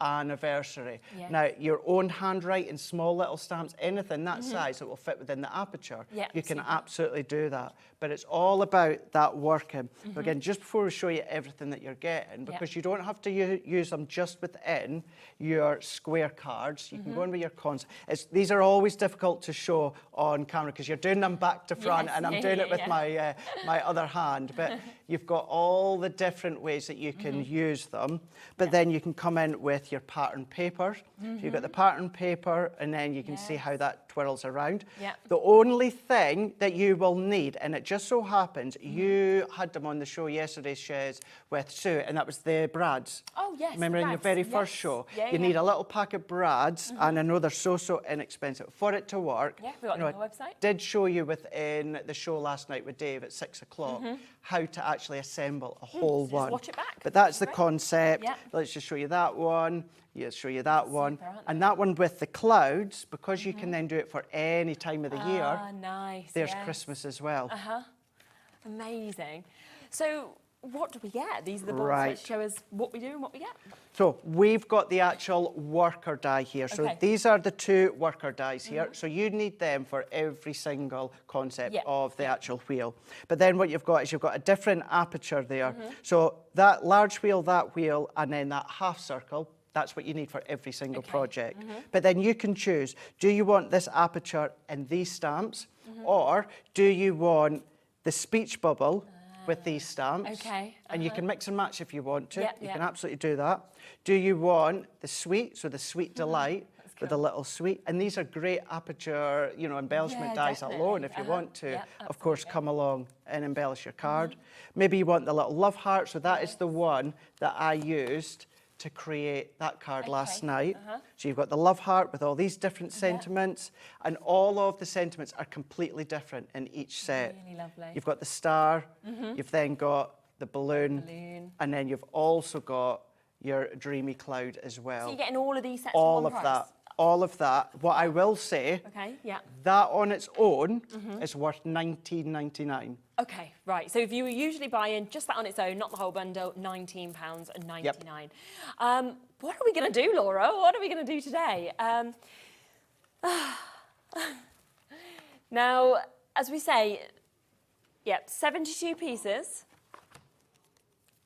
anniversary. Now, your own handwriting, small little stamps, anything that size that will fit within the aperture, you can absolutely do that. But it's all about that working. So again, just before we show you everything that you're getting, because you don't have to use them just within your square cards, you can go in with your cons. These are always difficult to show on camera because you're doing them back to front, and I'm doing it with my my other hand. But you've got all the different ways that you can use them. But then you can come in with your pattern paper. So you've got the pattern paper, and then you can see how that twirls around. The only thing that you will need, and it just so happens you had them on the show yesterday, Shez, with Sue, and that was the brads. Oh, yes. Remember in your very first show? You need a little pack of brads, and I know they're so inexpensive. For it to work, we got them on the website. did show you within the show last night with Dave at 6 o'clock how to actually assemble a whole one. Just watch it back. But that's the concept. Let's just show you that one. Show you that one. And that one with the clouds, because you can then do it for any time of the year. Nice. There's Christmas as well. Amazing. So what do we get? These are the boards Right. that show us what we do and what we get. So we've got the actual worker die here. So Okay. these are the 2 worker dies here. So you need them for every single concept Yeah. of the actual wheel. But then what you've got is you've got a different aperture there. So that large wheel, and then that half circle, that's what you need for every single project. But then you can choose, do you want this aperture and these stamps? Or do you want the speech bubble with these stamps? Okay, And you can mix and match if you want to. Yeah, You yeah. can absolutely do that. Do you want the sweet, so the sweet delight with a little sweet? And these are great aperture, you know, embellishment Yeah, dies definitely. alone if you want to, Yeah, of course, come along and embellish your card. Maybe you want the little love heart, so that is the one that I used to create that card last night. So you've got the love heart with all these different sentiments, and all of the sentiments are completely different in each set. Really lovely. You've got the star, you've then got the balloon, and then you've also got your dreamy cloud as well. So you're getting all of these sets all for of one that. price? All of that. What I will say, Okay, yeah. that on its own is worth £19.99. Okay, right. So if you were usually buying just that on its own, not the whole bundle, £19.99. What are we going to do, Laura? What are we going to do today? Now, as we say, 72 pieces.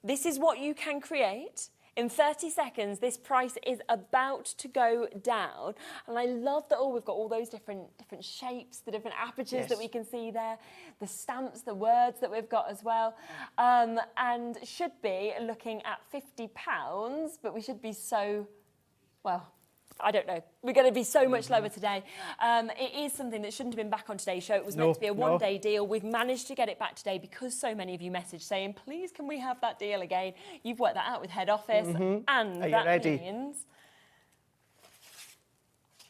This is what you can create. In 30 seconds, this price is about to go down. And I love that we've got all those different shapes, the different apertures that we can see there, the stamps, the words that we've got as well. And should be looking at £50, but we should be so, well, I don't know. We're going to be so much lower today. It is something that shouldn't have been back on today's show. It was meant to be a one-day deal. We've managed to get it back today because so many of you messaged saying, please, can we have that deal again? You've worked that out with head office. And Are you that ready? means...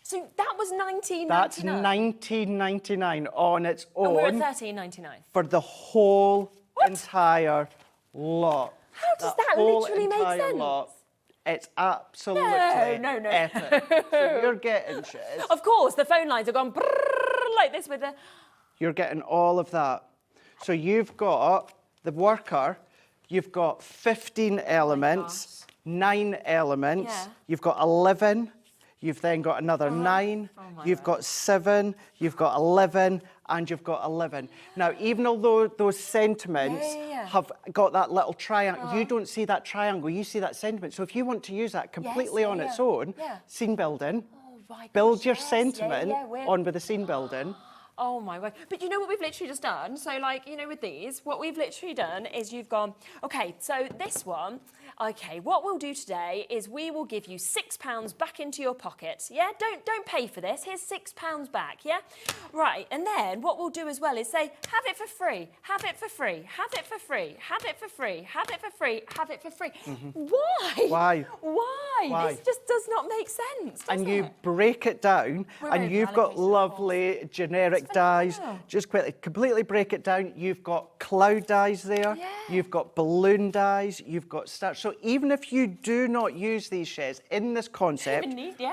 So that was £19.99. That's £19.99 on its And we're at own £13.99. for the whole entire lot. How does that whole literally make entire sense? lot. It's absolutely No. epic. So you're getting shit. Of course, the phone lines have gone brrrr like this with the... You're getting all of that. So you've got the worker, you've got 15 elements, 9 elements, Yeah. you've got 11, you've then got another 9, you've got 7, you've got 11, and you've got 11. Now, even although those sentiments have got that little triangle, you don't see that triangle, you see that sentiment. So if you want to use that completely on its own, scene building, build your sentiment on with the scene building. Oh my word. But you know what we've literally just done? So like, you know, with these, what we've literally done is you've gone, okay, so this one, okay, what we'll do today is we will give you £6 back into your pocket. Yeah, don't pay for this. Here's £6 back, yeah? Right, and then what we'll do as well is say, have it for free, have it for free, have it for free, have it for free, have it for free, have it for free. Why? Why? This just does not make sense, does And you it? break it down, We're and you've got overallocated, of lovely generic dies. Just quickly, completely break it down. You've got cloud dies there. You've got balloon dies. You've got stars. So even if you do not use these sheds in this concept,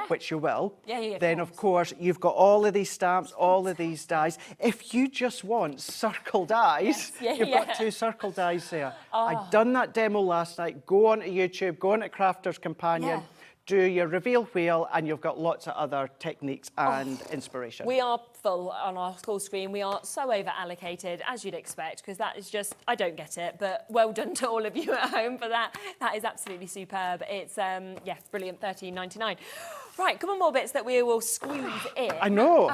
which you will, then of course you've got all of these stamps, all of these dies. If you just want circle dies, you've got 2 circle dies there. I've done that demo last night. Go onto YouTube, go onto Crafter's Companion. Do your reveal wheel, and you've got lots of other techniques and inspiration. We are full on our call screen. We are so over allocated, as you'd expect, because that is just, I don't get it, but well done to all of you at home for that. That is absolutely superb. It's, brilliant, £13.99. Right, a couple more bits that we will squeeze in. I know.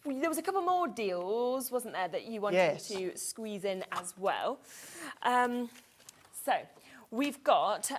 There was a couple more deals, wasn't there, that you wanted to squeeze in as well. So we've got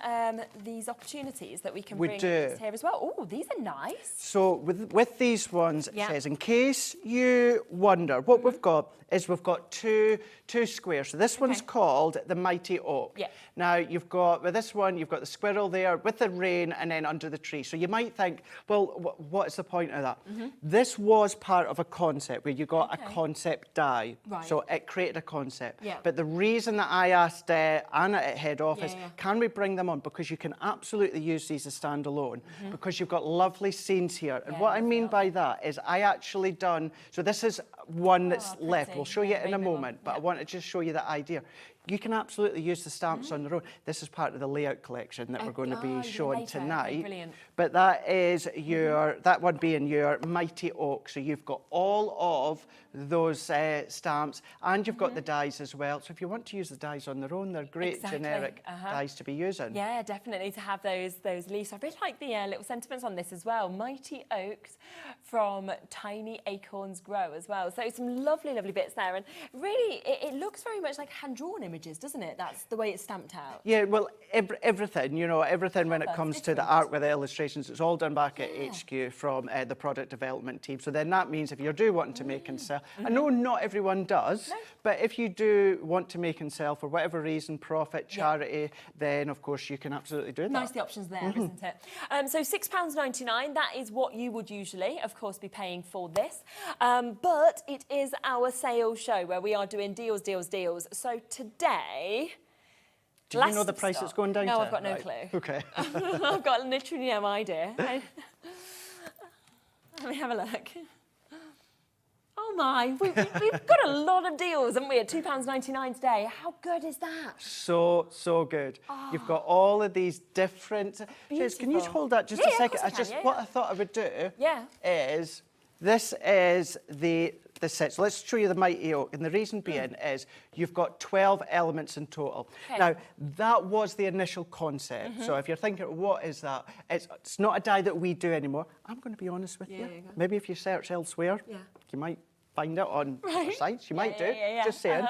these opportunities that we can bring here as well. Oh, these are nice. So with these ones, it says, in case you wonder, what we've got is we've got two squares. So this one's called the Mighty Oak. Now, you've got, with this one, you've got the squirrel there with the rain and then under the tree. So you might think, well, what's the point of that? This was part of a concept where you got a concept die. So it created a concept. But the reason that I asked Anna at head office, can we bring them on? Because you can absolutely use these as standalone because you've got lovely scenes here. And what I mean by that is I actually done, so this is one that's left. pretty. We'll show you it in a rainbow one. moment, but I Yeah. want to just show you the idea. You can absolutely use the stamps on their own. This is part of the layout collection that we're going to be showing later. tonight. Okay, brilliant. But that is your, that one being your mighty oak. So you've got all of those stamps, and you've got the dies as well. So if you want to use the dies on their own, they're great Exactly. generic dies to be using. Yeah, definitely to have those leaves. I really like the little sentiments on this as well. Mighty oaks from tiny acorns grow as well. So some lovely, lovely bits there. And really, it looks very much like hand-drawn images, doesn't it? That's the way it's stamped out. Yeah, well, everything, you know, everything when it Colour, comes to the different. art with the illustrations, it's all done back at HQ from the product development team. So then that means if you're do wanting to make and sell, I know not everyone does, but if you do want to make and sell for whatever reason, profit, charity, then of course you can absolutely do that. Nice, the options there, isn't it? So £6.99, that is what you would usually, of course, be paying for this. But it is our sales show where we are doing deals, deals, deals. So today... Do you know the price it's going down to? No, I've got no Right. clue. Okay. I've got literally no idea. Let me have a look. Oh my, we've got a lot of deals, haven't we, at £2.99 today. How good is that? So good. You've got all of these different... Jez, can you just hold that just Yeah, a yeah, of second? course I can, What I thought I would do Yeah. is, this is the set. So let's show you the mighty oak. And the reason being is you've got 12 elements in total. Okay. Now, that was the initial concept. So if you're thinking, what is that? It's not a die that we do anymore. I'm going to be honest with you. Yeah, go. Maybe if you search elsewhere, you might find it on other sites. You might do. yeah. Just saying.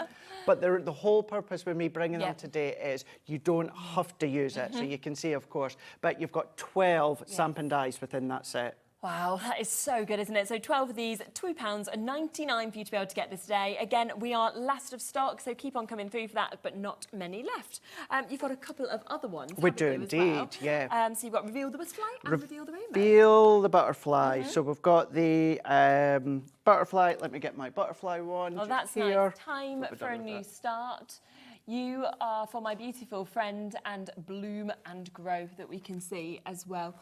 But the whole purpose with me bringing them Yeah. today is you don't have to use it. So you can see, of course, but you've got 12 stamping dies within that set. Wow, that is so good, isn't it? So 12 of these, £2.99 for you to be able to get this today. Again, we are last of stock, so keep on coming through for that, but not many left. You've got a couple of other ones. We haven't do you, as well? indeed, yeah. So you've got Reveal the Butterfly and Reveal the Rainbow. Reveal the butterfly. So we've got the butterfly. Let me get my butterfly one. Oh, just that's here. nice. Time What have we for a done with new that? start. You are for my beautiful friend and bloom and grow that we can see as well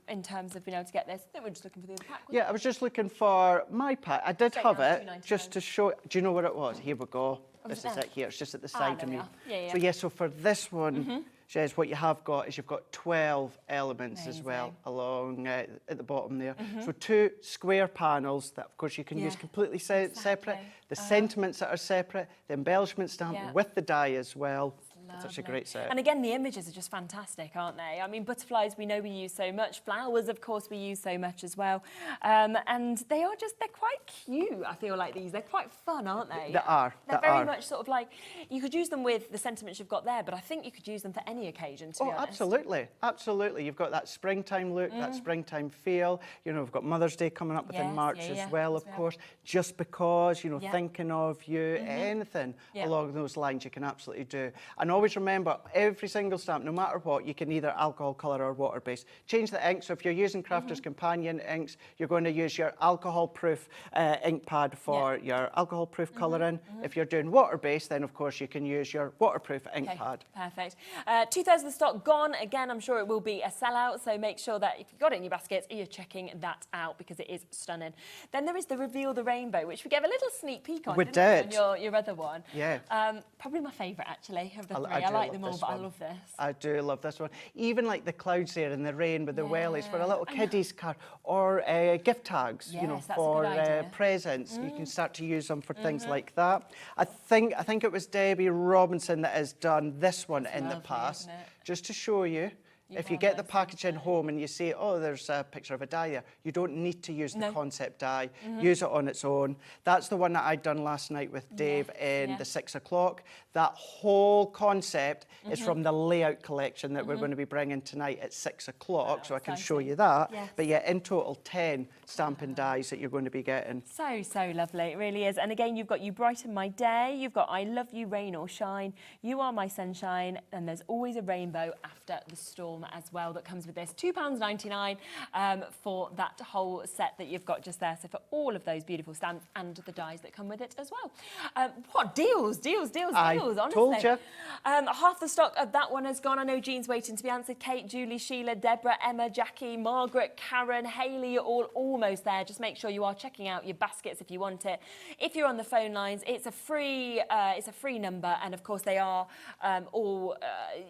in terms of being able to get this. I think we're just looking for the other pack. Yeah, I was just looking for my pack. I did Straight have down it to just to show. Do you know what it was? Here we go. was This it is there? it here. It's just at the side there of we me. are. Yeah, So yeah. yeah, so for this one, Jez, what you have got is you've got 12 elements as well Amazing. along at the bottom there. So 2 square panels that, of course, you can use Yeah, completely separate. exactly. The sentiments that are separate, the embellishment stamp Yeah. with the die as well. Such a Lovely. great set. And again, the images are just fantastic, aren't they? I mean, butterflies, we know we use so much. Flowers, of course, we use so much as well. And they're quite cute, I feel like these. They're quite fun, aren't they? They are, They're they very are. much sort of like, you could use them with the sentiments you've got there, but I think you could use them for any occasion, to be honest. Absolutely, absolutely. You've got that springtime look, that springtime feel. You know, we've got Mother's Day coming up within Yes, March yeah, as well, as of well. course. Just because, you know, Yeah. thinking of you, anything Yeah. along those lines you can absolutely do. And always remember, every single stamp, no matter what, you can either alcohol colour or water-based. Change the ink, so if you're using Crafter's Companion inks, you're going to use your alcohol-proof ink pad for your alcohol-proof colouring. If you're doing water-based, then of course you can use your waterproof ink pad. Perfect. 2/3 of the stock gone. Again, I'm sure it will be a sellout, so make sure that if you've got it in your baskets, you're checking that out because it is stunning. Then there is the Reveal the Rainbow, which we gave a little sneak peek on, We didn't did. on your other one. Yeah. Probably my favourite, actually, of the three. I I do like love them all, this but I one. love this. I do love this one. Even like the clouds there in the rain with the wellies for a little I know. kiddie's card or gift tags, you know, Yes, that's a for good idea. presents. You can start to use them for things like that. I think it was Debbie Robinson that has done this one in the lovely, past, isn't it? just to show you. If you have get the those package in home and you see, oh, there's a picture of a die there, you don't need to use the No. concept die. Use it on its own. That's the one that I'd done last night with Dave in the 6 o'clock. That whole concept is from the layout collection that we're going to be bringing tonight at 6 o'clock, so I can show you that. Yes. But yeah, in total, 10 stamping dies that you're going to be getting. So, so lovely. It really is. And again, you've got You Brighten My Day. You've got I Love You, Rain or Shine. You Are My Sunshine. And there's always a rainbow after the storm platform as well that comes with this. £2.99 for that whole set that you've got just there. So for all of those beautiful stamps and the dies that come with it as well. What deals, honestly. Told you. Half the stock of that one has gone. I know Jean's waiting to be answered. Kate, Julie, Sheila, Deborah, Emma, Jackie, Margaret, Karen, Hayley, you're all almost there. Just make sure you are checking out your baskets if you want it. If you're on the phone lines, it's a free number, and of course they are all,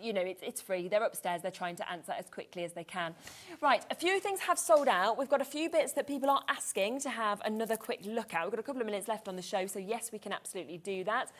it's free. They're upstairs. They're trying to answer as quickly as they can. Right, a few things have sold out. We've got a few bits that people are asking to have another quick look at. We've got a couple of minutes left on the show, so yes, we can absolutely do that.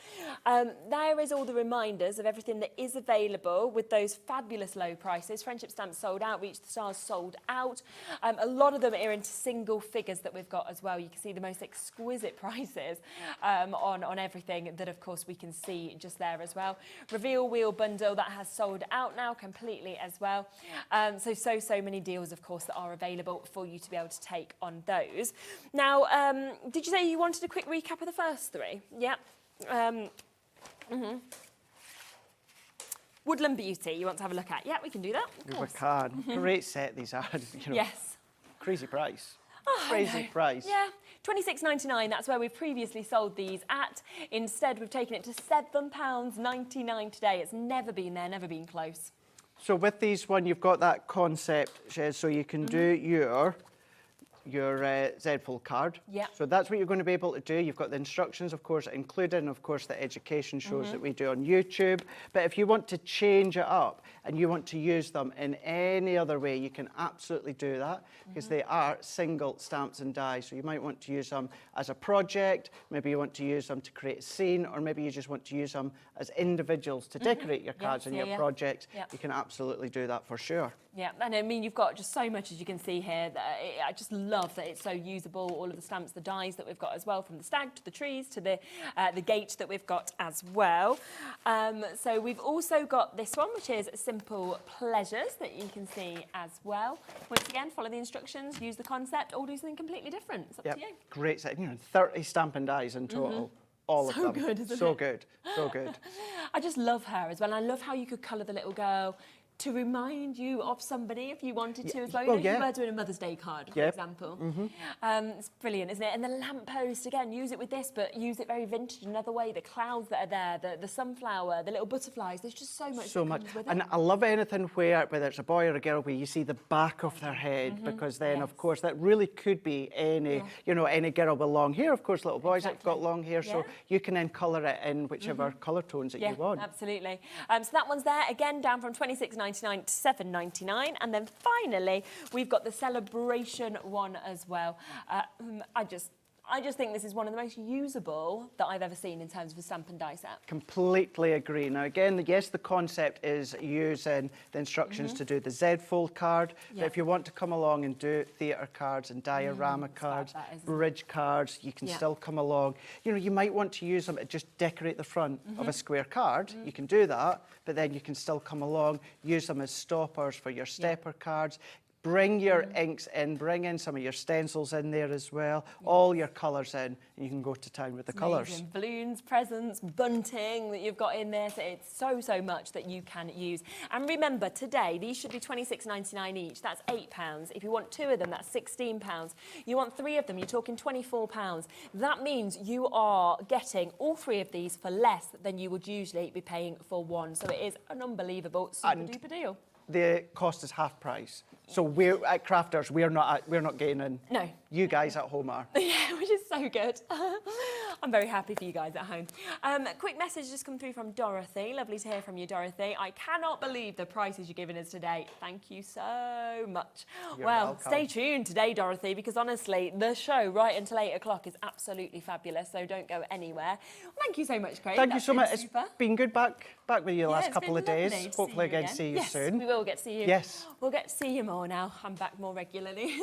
There is all the reminders of everything that is available with those fabulous low prices. Friendship stamps sold out, Reach the Stars sold out. A lot of them are into single figures that we've got as well. You can see the most exquisite prices on everything that, of course, we can see just there as well. Reveal Wheel Bundle, that has sold out now completely as well. So many deals, of course, that are available for you to be able to take on those. Now, did you say you wanted a quick recap of the first three? Yeah. Woodland Beauty, you want to have a look at? Yeah, we can do that. We can. Great set these are. Yes. Crazy price. Oh, Crazy price. Yeah, £26.99, that's where we've previously sold these at. Instead, we've taken it to £7.99 today. It's never been there, never been close. So with these one, you've got that concept, Shez, so you can do your Z-fold card. Yeah. So that's what you're going to be able to do. You've got the instructions, of course, included, and of course the education shows that we do on YouTube. But if you want to change it up and you want to use them in any other way, you can absolutely do that, because they are single stamps and dies. So you might want to use them as a project, maybe you want to use them to create a scene, or maybe you just want to use them as individuals to decorate your cards and your projects. Yeah. You can absolutely do that for sure. Yeah, and I mean, you've got just so much, as you can see here. I just love that it's so usable. All of the stamps, the dies that we've got as well, from the stag to the trees to the gate that we've got as well. So we've also got this one, which is Simple Pleasures, that you can see as well. Once again, follow the instructions, use the concept, or do something completely different. It's up to you. Great set. 30 stamp and dies in total. All of them. So good, isn't it? So good, so good. I just love her as well. I love how you could colour the little girl to remind you of somebody if you wanted to as well. You know, you were doing a Mother's Day card, for example. It's brilliant, isn't it? And the lamppost, again, use it with this, but use it very vintage another way. The clouds that are there, the sunflower, the little butterflies, there's just so much So that much. comes with And it. I love anything where, whether it's a boy or a girl, where you see the back of their head, because then, of course, that really could be any, any girl with long hair. Of course, little boys have got long hair, so you can then colour it in whichever colour tones that you want. Absolutely. So that one's there, again, down from £26.99 to £7.99. And then finally, we've got the Celebration one as well. I just think this is one of the most usable that I've ever seen in terms of a stamp and die set. Completely agree. Now, again, yes, the concept is using the instructions to do the Z-fold card. But if you want to come along and do theatre cards and diorama cards, bridge cards, you can still come along. You might want to use them to just decorate the front of a square card. You can do that, but then you can still come along, use them as stoppers for your stepper cards. Bring your inks in, bring in some of your stencils in there as well, all your colours in, and you can go to town with the colours. Balloons, presents, bunting that you've got in there, so it's so much that you can use. And remember, today, these should be £26.99 each, that's £8. If you want 2 of them, that's £16. You want 3 of them, you're talking £24. That means you are getting all 3 of these for less than you would usually be paying for one. So it is an unbelievable super-duper deal. The cost is half price. So we're at Crafter's, we're not getting in. No. You guys at home are. Yeah, which is so good. I'm very happy for you guys at home. Quick message just come through from Dorothy. Lovely to hear from you, Dorothy. I cannot believe the prices you're giving us today. Thank you so much. You're welcome. welcome. Stay tuned today, Dorothy, because honestly, the show right until 8 o'clock is absolutely fabulous, so don't go anywhere. Well, thank you so much, Craig. Thank you so much. Super. It's been good back with you the last it's couple been of days. lovely to Hopefully see you again to see you yes, soon. we will get to see you. Yes. We'll get to see you more now. I'm back more regularly.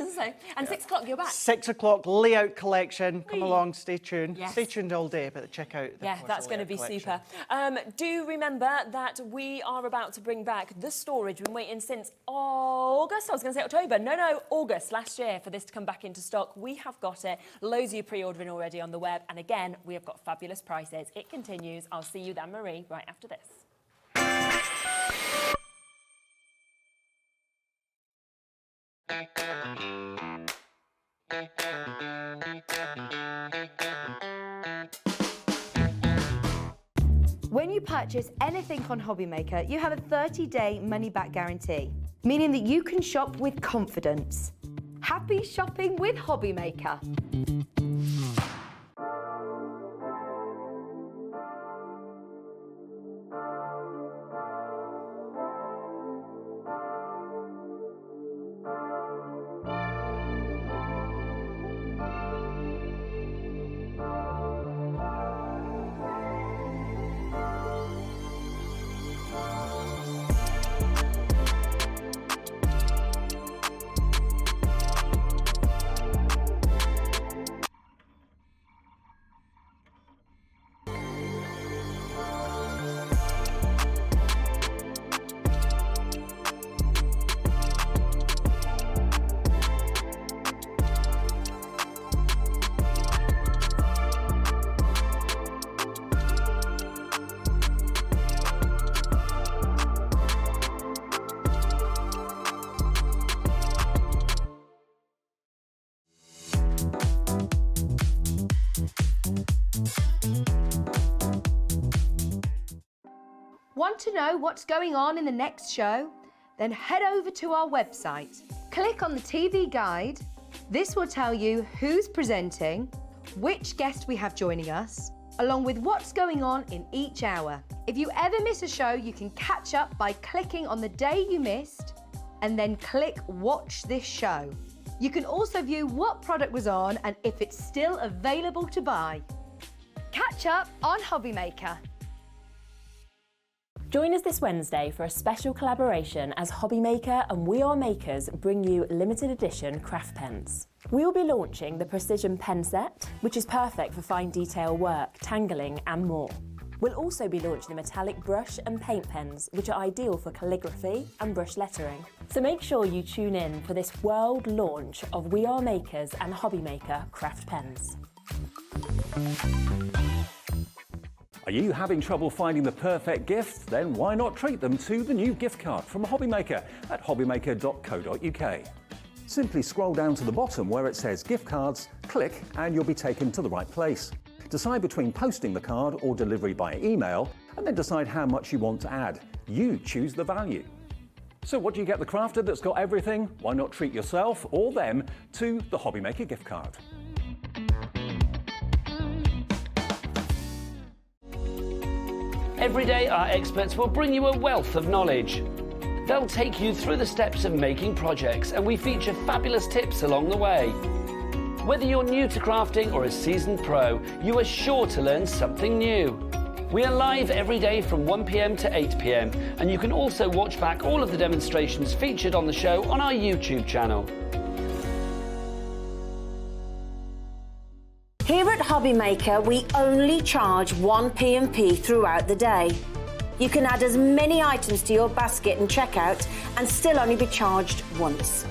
And 6 o'clock, you're back. 6 o'clock layout collection. Come along, stay tuned. Yes. Stay tuned all day, but check out the Yeah, that's going to be collection. super. Do remember that we are about to bring back the storage. We've been waiting since August. I was going to say October. No, August last year for this to come back into stock. We have got it. Loads of you pre-ordering already on the web. And again, we have got fabulous prices. It continues. I'll see you then, Marie, right after this. purchase anything on Hobbymaker, you have a 30-day money-back guarantee, meaning that you can shop with confidence. Happy shopping with Hobbymaker. Want to know what's going on in the next show? Then head over to our website. Click on the TV guide. This will tell you who's presenting, which guest we have joining us, along with what's going on in each hour. If you ever miss a show, you can catch up by clicking on the day you missed and then click Watch This Show. You can also view what product was on and if it's still available to buy. Catch up on Hobbymaker. Join us this Wednesday for a special collaboration as Hobbymaker and We Are Makers bring you limited edition craft pens. We will be launching the Precision Pen Set, which is perfect for fine detail work, tangling and more. We'll also be launching the metallic brush and paint pens, which are ideal for calligraphy and brush lettering. So make sure you tune in for this world launch of We Are Makers and Hobbymaker craft pens. Are you having trouble finding the perfect gift? Then why not treat them to the new gift card from Hobbymaker at hobbymaker.co.uk. Simply scroll down to the bottom where it says gift cards, click and you'll be taken to the right place. Decide between posting the card or delivery by email and then decide how much you want to add. You choose the value. So what do you get the crafter that's got everything? Why not treat yourself or them to the Hobbymaker gift card? Every day, our experts will bring you a wealth of knowledge. They'll take you through the steps of making projects, and we feature fabulous tips along the way. Whether you're new to crafting or a seasoned pro, you are sure to learn something new. We are live every day from 1 p.m. to 8 p.m, and you can also watch back all of the demonstrations featured on the show on our YouTube channel. Here at Hobbymaker, we only charge 1 P&P throughout the day. You can add as many items to your basket and checkout and still only be charged once.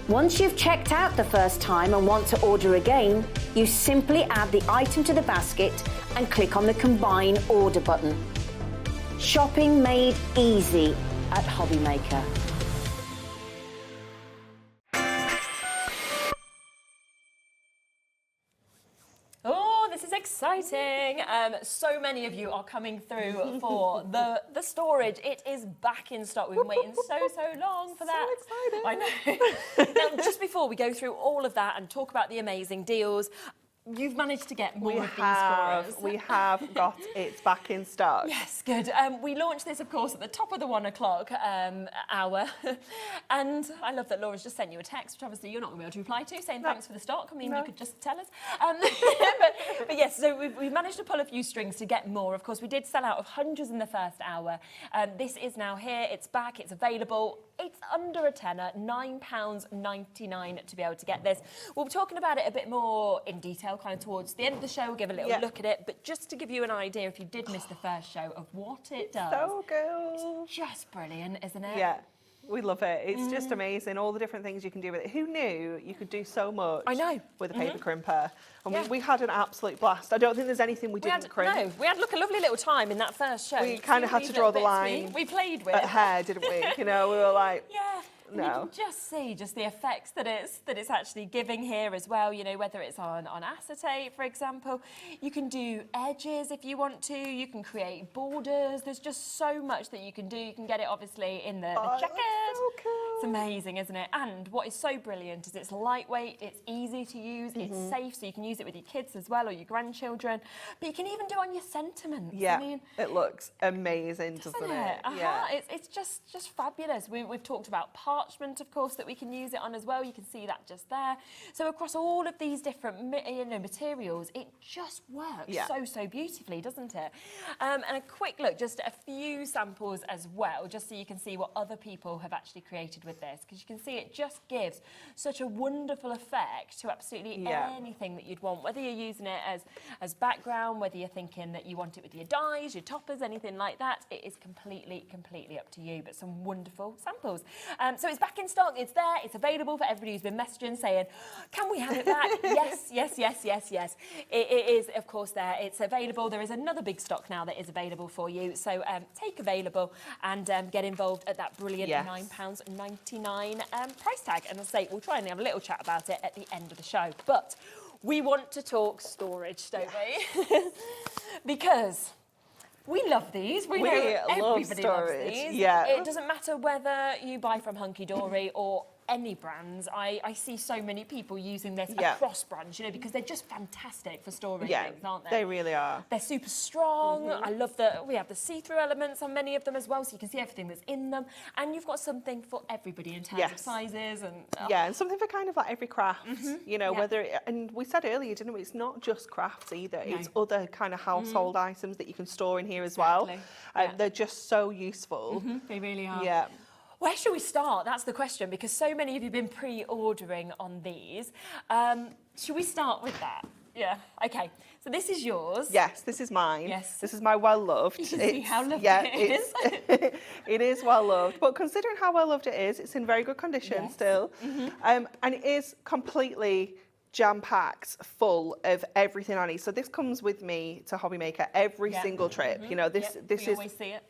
Once you've checked out the first time and want to order again, you simply add the item to the basket and click on the Combine Order button. Shopping made easy at Hobbymaker. Oh, this is exciting. So many of you are coming through for the storage. It is back in stock. We've been waiting so long for that. So excited. I know. Now, just before we go through all of that and talk about the amazing deals, you've managed to get more of these for us. We have got it back in stock. Yes, good. We launched this, of course, at the top of the 1 o'clock hour. And I love that Laura's just sent you a text, which obviously you're not going to be able to reply to, saying thanks for the stock. I mean, you could just tell us. But yes, so we've managed to pull a few strings to get more. Of course, we did sell out of hundreds in the first hour. This is now here. It's back. It's available. It's under a tenner, £9.99 to be able to get this. We'll be talking about it a bit more in detail kind of towards the end of the show. We'll give a little look at it, but just to give you an idea, if you did miss the first show, of what it does. So good. It's just brilliant, isn't it? Yeah. We love it. It's just amazing, all the different things you can do with it. Who knew you could do so much with a paper crimper? And we had an absolute blast. I don't think there's anything we didn't crimp. No, we had a lovely little time in that first show. We kind of had to draw the line we played with. at hair, didn't we? You know, we were like, You can just see just the effects that it's actually giving here as well. You know, whether it's on acetate, for example, you can do edges if you want to. You can create borders. There's just so much that you can do. You can get it obviously in the jacket. So cool. It's amazing, isn't it? And what is so brilliant is it's lightweight, it's easy to use, it's safe, so you can use it with your kids as well or your grandchildren. But you can even do it on your sentiments. Yeah, I mean, it looks amazing, doesn't it? Yeah, it's just fabulous. We've talked about parchment, of course, that we can use it on as well. You can see that just there. So across all of these different materials, it just works so beautifully, doesn't it? And a quick look, just a few samples as well, just so you can see what other people have actually created with this, because you can see it just gives such a wonderful effect to absolutely anything that you'd want, whether you're using it as background, whether you're thinking that you want it with your dies, your toppers, anything like that. It is completely up to you, but some wonderful samples. So it's back in stock, it's there, it's available for everybody who's been messaging saying, can we have it back? yes. It is, of course, there. It's available. There is another big stock now that is available for you. So take available and get involved at that brilliant £9.99 price tag. And I'll say, we'll try and have a little chat about it at the end of the show. But we want to talk storage, don't we? Because we love these. We know everybody loves these. Yeah. It doesn't matter whether you buy from Hunkydory or any brands. I see so many people using this across brands, you know, because they're just fantastic for storing things, aren't they? They really are. They're super strong. I love that we have the see-through elements on many of them as well, so you can see everything that's in them. And you've got something for everybody in terms of sizes and and something for kind of like every craft, you know, whether and we said earlier, didn't we? It's not just crafts either. No. It's other kind of household items that you can store in here as well. They're just so useful. They really are. Yeah. Where should we start? That's the question, because so many of you have been pre-ordering on these. Should we start with that? Yeah. Okay. So this is yours. Yes, this is mine. Yes. This is my well-loved. You can see how lovely it is. It is well-loved. But considering how well-loved it is, it's in very good condition still. And it is completely jam-packed full of everything I need. So this comes with me to Hobby Maker every single trip. You know, this is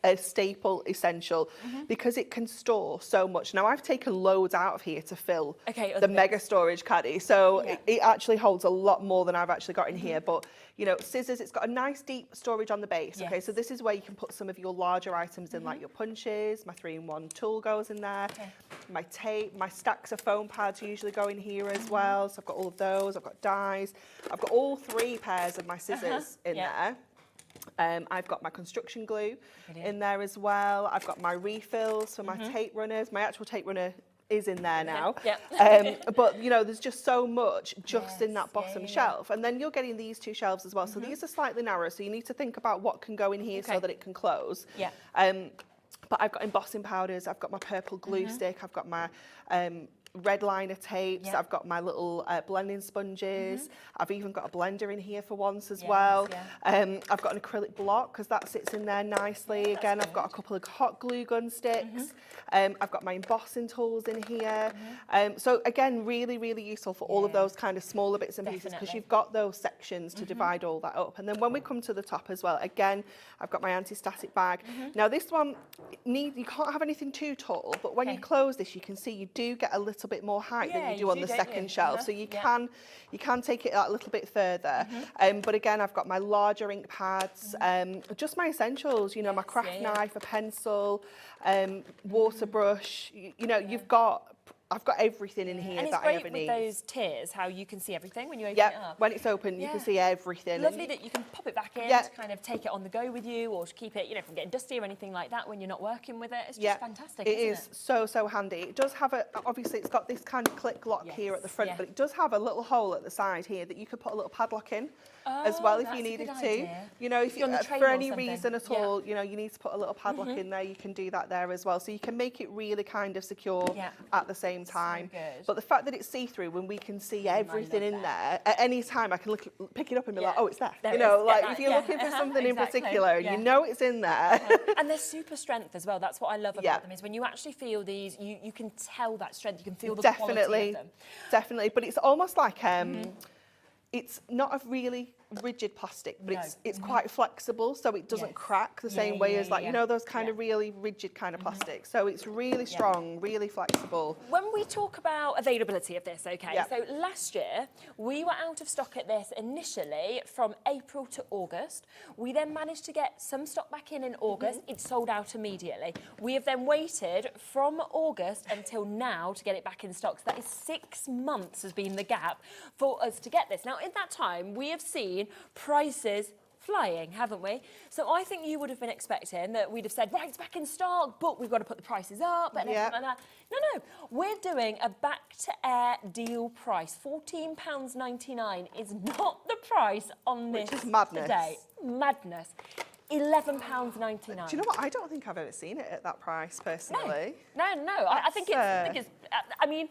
a staple essential because it can store so much. Now I've taken loads out of here to fill the mega storage caddy. So it actually holds a lot more than I've actually got in here. But you know, scissors, it's got a nice deep storage on the base. Okay, so this is where you can put some of your larger items in, like your punches. My 3-in-1 tool goes in there. My tape, my stacks of foam pads usually go in here as well. So I've got all of those. I've got dies. I've got all 3 pairs of my scissors in there. I've got my construction glue in there as well. I've got my refills for my tape runners. My actual tape runner is in there now. But you know, there's just so much just in that bottom shelf. And then you're getting these 2 shelves as well. So these are slightly narrow, so you need to think about what can go in here so that it can close. But I've got embossing powders, I've got my purple glue stick, I've got my red liner tapes, I've got my little blending sponges, I've even got a blender in here for once as well. I've got an acrylic block because that sits in there nicely. Again, I've got a couple of hot glue gun sticks. I've got my embossing tools in here. So again, really, really useful for all of those kind of smaller bits and pieces because you've got those sections to divide all that up. And then when we come to the top as well, again, I've got my anti-static bag. Now this one, you can't have anything too tall, but when you close this, you can see you do get a little bit more height than you do on the second shelf. So you can take it a little bit further. But again, I've got my larger ink pads, just my essentials, you know, my craft knife, a pencil, water brush, you know, I've got everything in here that I ever need. And it's great with those tiers, how you can see everything when you open it up. When it's open, you can see everything. Lovely that you can pop it back in to kind of take it on the go with you, or to keep it, you know, from getting dusty or anything like that when you're not working with it. It's just fantastic, isn't it? It is so handy. It does have obviously it's got this kind of click lock here at the front, but it does have a little hole at the side here that you could put a little padlock in as well if you needed to. You know, if you for any reason at all, you know, you need to put a little padlock in there, you can do that there as well. So you can make it really kind of secure at the same time. But the fact that it's see-through, when we can see everything in there, at any time I can pick it up and be like, oh, it's there. You know, like if you're looking for something in particular, you know it's in there. And they're super strength as well. That's what I love about them, is when you actually feel these, you can tell that strength, you can feel the quality of them. Definitely. But it's almost like, it's not a really rigid plastic, but it's quite flexible, so it doesn't crack the same way as like, you know, those kind of really rigid kind of plastic. So it's really strong, really flexible. When we talk about availability of this, okay, so last year we were out of stock at this initially from April to August. We then managed to get some stock back in August. It sold out immediately. We have then waited from August until now to get it back in stock. So that is 6 months has been the gap for us to get this. Now, in that time, we have seen prices flying, haven't we? So I think you would have been expecting that we'd have said, right, it's back in stock, but we've got to put the prices up and everything like that. No, we're doing a back-to-air deal price. £14.99 is not the price on this today. Madness. £11.99. Do you know what? I don't think I've ever seen it at that price, personally. No. I think it's, I mean,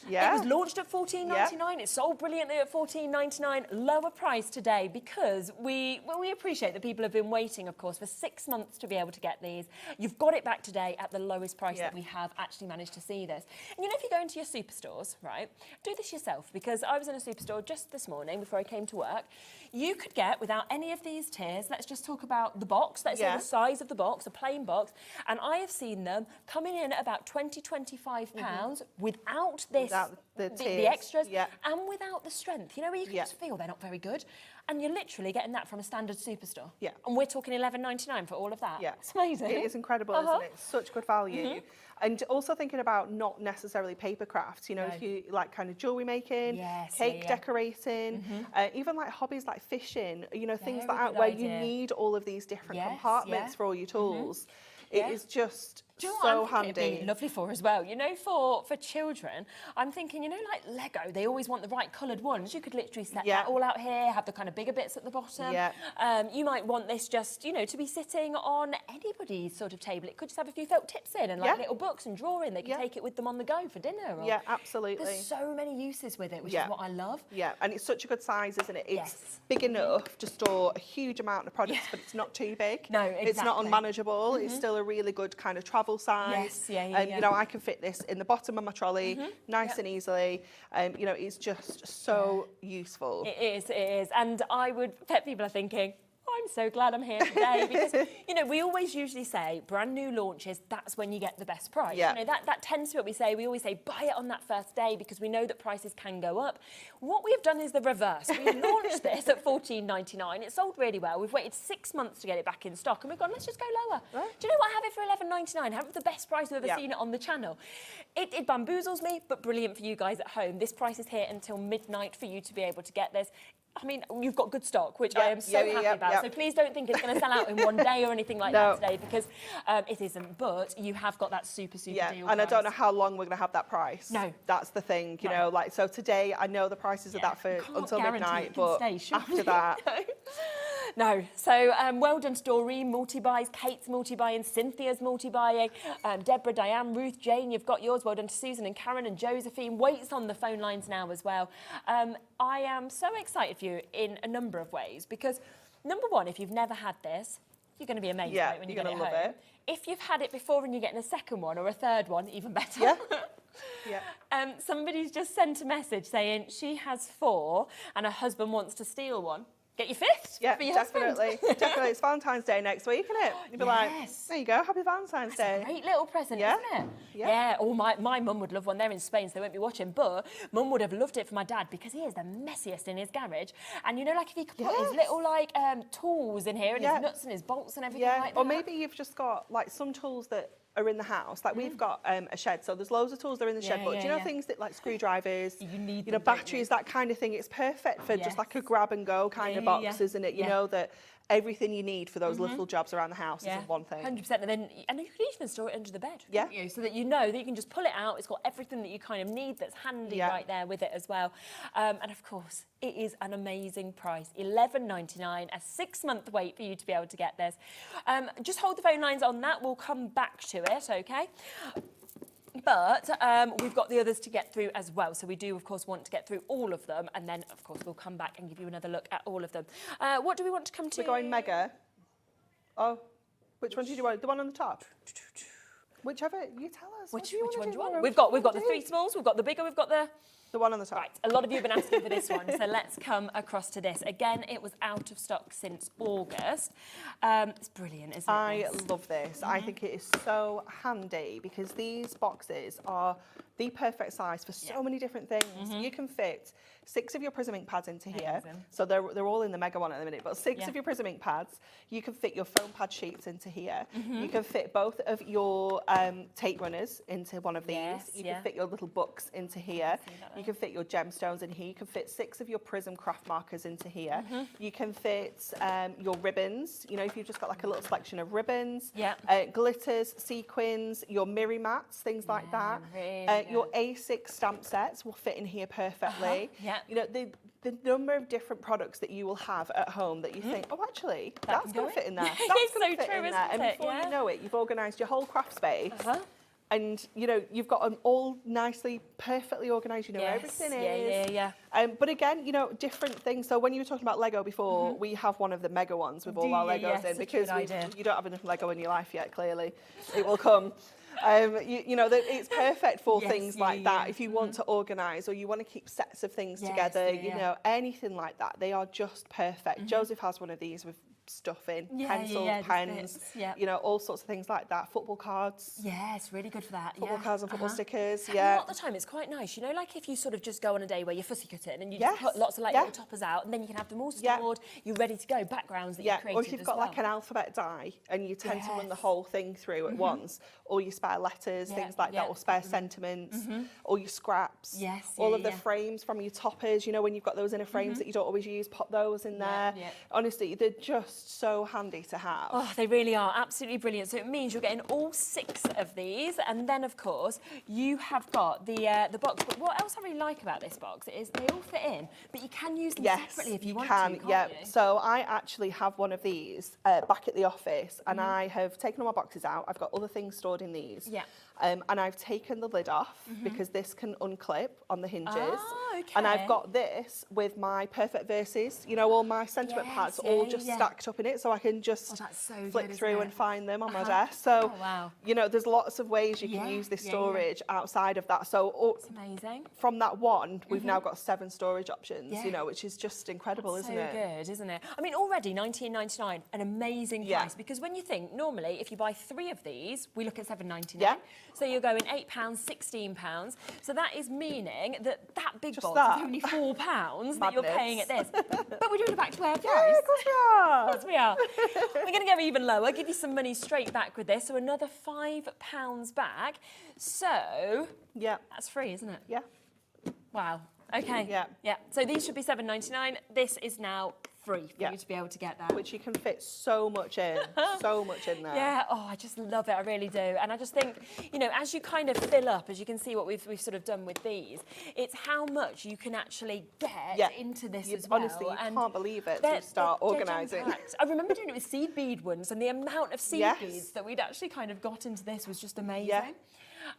it was launched at £14.99. It sold brilliantly at £14.99. Lower price today because we appreciate that people have been waiting, of course, for 6 months to be able to get these. You've got it back today at the lowest price that we have actually managed to see this. And you know, if you go into your superstores, right, do this yourself, because I was in a superstore just this morning before I came to work. You could get, without any of these tiers, let's just talk about the box, let's say the size of the box, a plain box, and I have seen them coming in at about £20–25 without this, the extras, and without the strength. You know, where you can just feel they're not very good. And you're literally getting that from a standard superstore. And we're talking £11.99 for all of that. It's amazing. It is incredible, isn't it? Such good value. And also thinking about not necessarily paper crafts, you know, if you like kind of jewellery making, cake decorating, even like hobbies like fishing, you know, things like that where you need all these different compartments for all your tools. It is just so handy. It'd be lovely for as well. You know, for children, I'm thinking, you know, like Lego, they always want the right coloured ones. You could literally set that all out here, have the kind of bigger bits at the bottom. You might want this just, you know, to be sitting on anybody's sort of table. It could just have a few felt tips in and like little books and drawing. They can take it with them on the go for dinner. Or, absolutely. There's so many uses with it, which is what I love. And it's such a good size, isn't it? It's big enough to store a huge amount of products, but it's not too big. No, exactly. It's not unmanageable. It's still a really good kind of travel size. And you know, I can fit this in the bottom of my trolley nice and easily. You know, it's just so useful. It is. And I would bet people are thinking, I'm so glad I'm here today because, you know, we always usually say brand new launches, that's when you get the best price. You know, that tends to be what we say. We always say buy it on that first day because we know that prices can go up. What we have done is the reverse. We launched this at £14.99. It sold really well. We've waited 6 months to get it back in stock and we've gone, let's just go lower. Do you know what? I have it for £11.99. I have it for the best price we've ever seen it on the channel. It bamboozles me, but brilliant for you guys at home. This price is here until midnight for you to be able to get this. I mean, you've got good stock, which I am so happy about. So please don't think it's going to sell out in one day or anything like that today, because it isn't. But you have got that super deal. And I don't know how long we're going to have that price. No. That's the thing, you know, like, so today I know the prices are that for until midnight, but after that. No. So well done to Doreen, multi-buys, Kate's multi-buying, Cynthia's multi-buying, Deborah, Diane, Ruth, Jane, you've got yours. Well done to Susan and Karen and Josephine. Wait's on the phone lines now as well. I am so excited for you in a number of ways because, number one, if you've never had this, you're going to be amazed by it when you get it home. If you've had it before and you're getting a second one or a third one, even better. Somebody's just sent a message saying she has 4 and her husband wants to steal one. Get your 5th for your definitely. husband. Definitely. It's Valentine's Day next week, isn't it? You'd be like, there you go, happy Valentine's Day. That's a great little present, isn't it? Yeah. Oh, my mum would love one. They're in Spain, so they won't be watching. But mum would have loved it for my dad because he is the messiest in his garage. And you know, like if he could put his little tools in here and his nuts and his bolts and everything like that. Or maybe you've just got like some tools that are in the house. Like we've got a shed, so there's loads of tools that are in the shed. But do you know things that like screwdrivers, you know, batteries, that kind of thing? It's perfect for just like a grab and go kind of box, isn't it? You know that everything you need for those little jobs around the house is in one thing. 100%. And you can even store it under the bed. You know, so that you know that you can just pull it out. It's got everything that you kind of need that's handy right there with it as well. And of course, it is an amazing price. $11.99, a 6-month wait for you to be able to get this. Just hold the phone lines on that. We'll come back to it, okay? But we've got the others to get through as well. So we do, of course, want to get through all of them. And then, of course, we'll come back and give you another look at all of them. What do we want to come to? We're going mega. Oh, which one did you want? The one on the top? Whichever, you tell us. Which one do you want? We've got the 3 smalls, we've got the bigger, we've got the... The one on the top. Right, a lot of you have been asking for this one, so let's come across to this. Again, it was out of stock since August. It's brilliant, isn't it? I love this. I think it is so handy because these boxes are the perfect size for so many different things. You can fit 6 of your Prism ink pads into here. So they're all in the mega one at the minute, but 6 of your Prism ink pads. You can fit your foam pad sheets into here. You can fit both of your tape runners into one of these. You can fit your little books into here. You can fit your gemstones in here. You can fit 6 of your Prism craft markers into here. You can fit your ribbons, you know, if you've just got like a little selection of ribbons, glitters, sequins, your Mirri mats, things like that. Your A6 stamp sets will fit in here perfectly. You know, the number of different products that you will have at home that you think, oh, actually, that's going to fit in there. That's going to fit in there. And before you know it, you've organised your whole craft space. And, you know, you've got them all nicely, perfectly organised. You know where everything is. But again, you know, different things. So when you were talking about Lego before, we have one of the mega ones with all our Legos in because you don't have enough Lego in your life yet, clearly. It will come. You know, it's perfect for things like that. If you want to organise or you want to keep sets of things together, you know, anything like that, they are just perfect. Joseph has one of these with stuff in, pencils, pens, you know, all sorts of things like that. Football cards. Yeah, it's really good for that. Football cards and football stickers. And a lot of the time, it's quite nice. You know, like if you sort of just go on a day where you're fussy cutting and you just put lots of like little toppers out, and then you can have them all stored. You're ready to go. Backgrounds that you created. Or if you've got like an alphabet die and you tend to run the whole thing through at once, or your spare letters, things like that, or spare sentiments, or your scraps. All of the frames from your toppers. You know, when you've got those inner frames that you don't always use, pop those in there. Honestly, they're just so handy to have. Oh, they really are absolutely brilliant. So it means you're getting all 6 of these, and then of course you have got the box. But what else I really like about this box is they all fit in, but you can use them separately if you want to. Can't you? So I actually have one of these back at the office, and I have taken all my boxes out. I've got other things stored in these. And I've taken the lid off because this can unclip on the hinges. And I've got this with my perfect verses, you know, all my sentiment pads all just stacked up in it, so I can just flip through and find them on my desk. So, you know, there's lots of ways you can use this storage outside of that. So it's amazing. From that one, we've now got 7 storage options, you know, which is just incredible, isn't it? So good, isn't it? I mean, already $19.99, an amazing price, because when you think, normally, if you buy 3 of these, we look at $7.99. So you're going £8, £16. So that is meaning that big box is only £4 that you're paying at this. But we're doing a back-to-air price. Yeah, of course we are. Of course we are. We're going to go even lower, give you some money straight back with this. So another £5 back. So that's free, isn't it? Wow. Okay. So these should be $7.99. This is now free for you to be able to get that. Which you can fit so much in, so much in there. Yeah, oh, I just love it, I really do. And I just think, you know, as you kind of fill up, as you can see what we've sort of done with these, it's how much you can actually get into this as well. Honestly, you can't believe it to start organising. I remember doing it with seed bead ones, and the amount of seed beads that we'd actually kind of got into this was just amazing.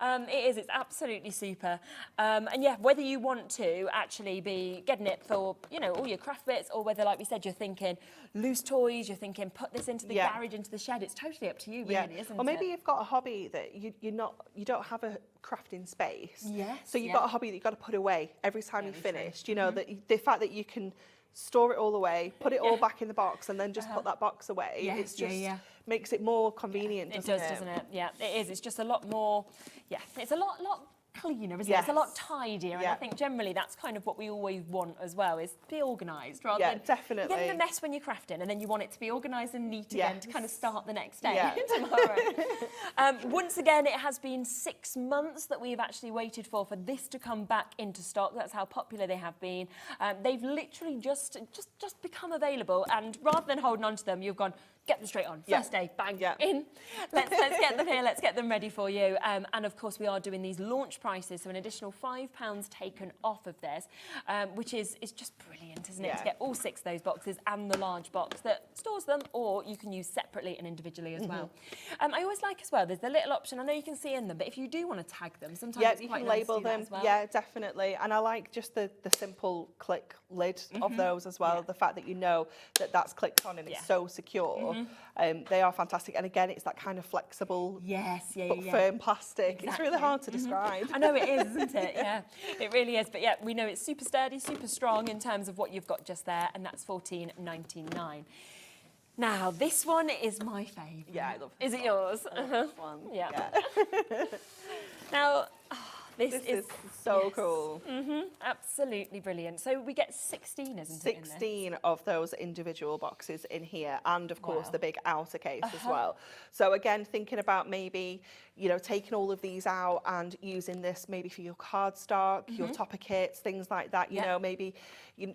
It's absolutely super. And yeah, whether you want to actually be getting it for, you know, all your craft bits, or whether, like we said, you're thinking loose toys, you're thinking put this into the garage, into the shed, it's totally up to you, really, isn't it? Or maybe you've got a hobby that you don't have a crafting space. So you've got a hobby that you've got to put away every time you've finished. You know, that the fact that you can store it all away, put it all back in the box, and then just put that box away. It's just makes it more convenient, doesn't it? It does, doesn't it? Yeah, it is. It's just a lot more, it's a lot cleaner, isn't it? It's a lot tidier, and I think generally that's kind of what we always want as well, is to be organised rather than definitely. You're getting a mess when you're crafting, and then you want it to be organised and neat again to kind of start the next day tomorrow. Once again, it has been 6 months that we've actually waited for this to come back into stock. That's how popular they have been. They've literally just become available, and rather than holding on to them, you've gone, get them straight on. First day, bang, in. Let's get them here, let's get them ready for you. And of course, we are doing these launch prices, so an additional £5 taken off of this, which is just brilliant, isn't it? To get all 6 of those boxes and the large box that stores them, or you can use separately and individually as well. I always like as well, there's the little option, I know you can see in them, but if you do want to tag them, sometimes it's quite nice to label them as well. Yeah, definitely. And I like just the simple click lid of those as well. The fact that you know that that's clicked on and it's so secure. They are fantastic. And again, it's that kind of flexible, but firm plastic. It's really hard to describe. I know it is, isn't it? Yeah, it really is. But yeah, we know it's super sturdy, super strong in terms of what you've got just there, and that's $14.99. Now, this one is my favourite. Yeah, I love it. Is it yours? This one. Yeah. Now, this is so cool. Absolutely brilliant. So we get 16, isn't it? 16 of those individual boxes in here, and of course Wow. the big outer case as well. So again, thinking about maybe, you know, taking all of these out and using this maybe for your cardstock, your topper kits, things like that. You know, maybe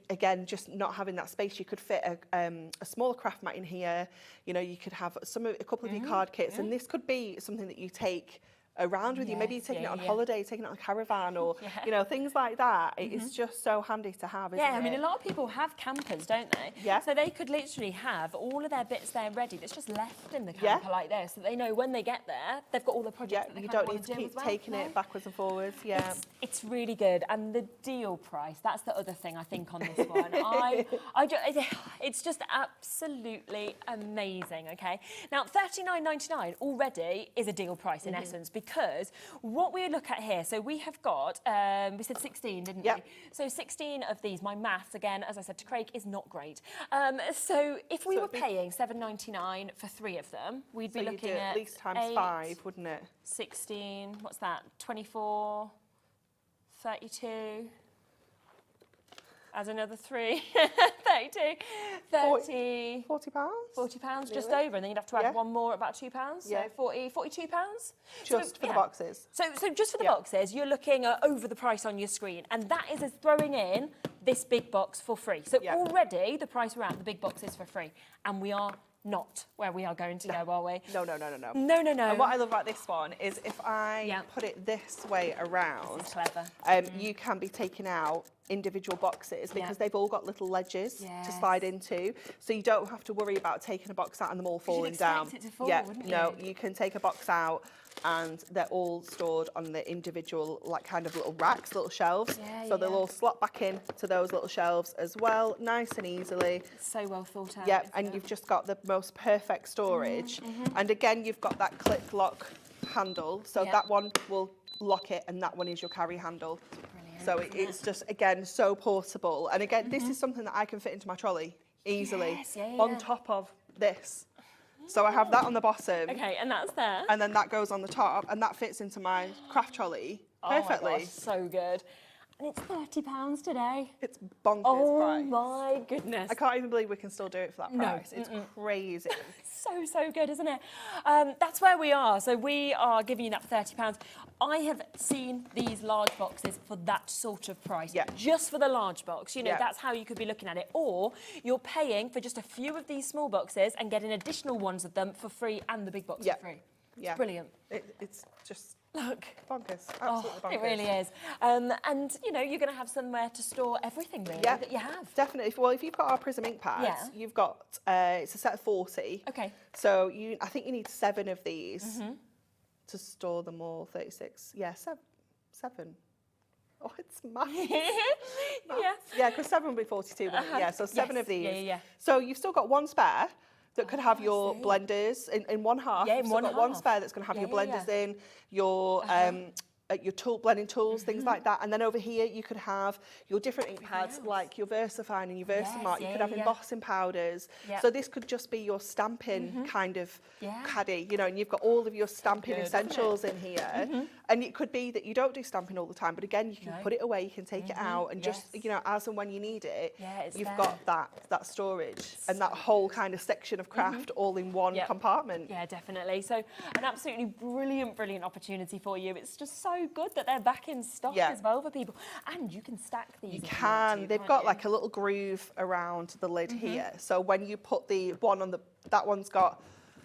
again, just not having that space, you could fit a smaller craft mat in here. You know, you could have a couple of your card kits, and this could be something that you take around with you. Maybe you're taking it on holiday, taking it on a caravan, or you know, things like that. It's just so handy to have, isn't it? Yeah, I mean, a lot of people have campers, don't they? Yeah. So they could literally have all of their bits there ready that's just left in the camper like this, so they know when they get there, they've got all the projects that they you kind of don't want need to to do keep as well. taking it backwards and forwards. Yeah. It's really good, and the deal price, that's the other thing I think on this one. It's just absolutely amazing, okay? Now, $39.99 already is a deal price in essence, because what we look at here, so we have got, we said 16, didn't we? So 16 of these, my maths, again, as I said to Craig, is not great. So if we were paying $7.99 for 3 of them, we'd be looking at least times 8, 5, wouldn't it? 16, what's that, 24, 32, add another 3, 32, 30, £40? £40 just over, and then you'd have to add one more, about £2, so 42 pounds. Just for the boxes. So just for the boxes, you're looking at over the price on your screen, and that is as throwing in this big box for free. So already the price we're at, the big box is for free, and we are not where we are going to go, are we? No. No. And what I love about this one is if I put it this way around, clever. You can be taking out individual boxes because they've all got little ledges to slide into, so you don't have to worry about taking a box out and them all falling down. You'd expect it to fall, wouldn't you? You can take a box out and they're all stored on the individual, like, kind of little racks, little shelves. So they'll all slot back in to those little shelves as well, nice and easily. So well thought out. Yep, and you've just got the most perfect storage. And again, you've got that click lock handle, so that one will lock it, and that one is your carry handle. Brilliant, So it's just, again, so portable. And again, this is something that I can fit into my trolley easily on top of this. So I have that on the bottom. Okay, and that's there. And then that goes on the top, and that fits into my craft trolley perfectly. Oh my gosh, so good. And it's £30 today. It's bonkers price. Oh my goodness. I can't even believe we can still do it for that price. It's crazy. So good, isn't it? That's where we are. So we are giving you that for £30. I have seen these large boxes for that sort of price. Just for the large box. You know, that's how you could be looking at it. Or you're paying for just a few of these small boxes and getting additional ones of them for free, and the big box for free. It's brilliant. It's just... Look. Bonkers. Absolutely bonkers. It really is. And, you know, you're going to have somewhere to store everything, really, that you have. Definitely. Well, if you've got our Prism ink pads, you've got, it's a set of 40. Okay. So I think you need 7 of these to store them all, 36. Yeah, 7. Oh, it's maths. Yeah, because 7 would be 42, wouldn't it? Yeah, so 7 of these. Yeah. So you've still got one spare that could have your blenders in one half. Yeah, in You've one got one half. spare that's going to have your blenders in, your blending tools, things like that. And then over here you could have your different ink pads, like your VersaFine and your VersaMark. You could have embossing powders. So this could just be your stamping kind of caddy, you know, and you've got all of your stamping essentials in here. And it could be that you don't do stamping all the time, but again, you can put it away, you can take it out, and just, you know, as and when you need it, you've got that storage and that whole kind of section of craft all in one compartment. Yeah, definitely. So an absolutely brilliant opportunity for you. It's just so good that they're back in stock as well for people. And you can stack these. You can. They've got like a little groove around the lid here. So when you put the one on that one's got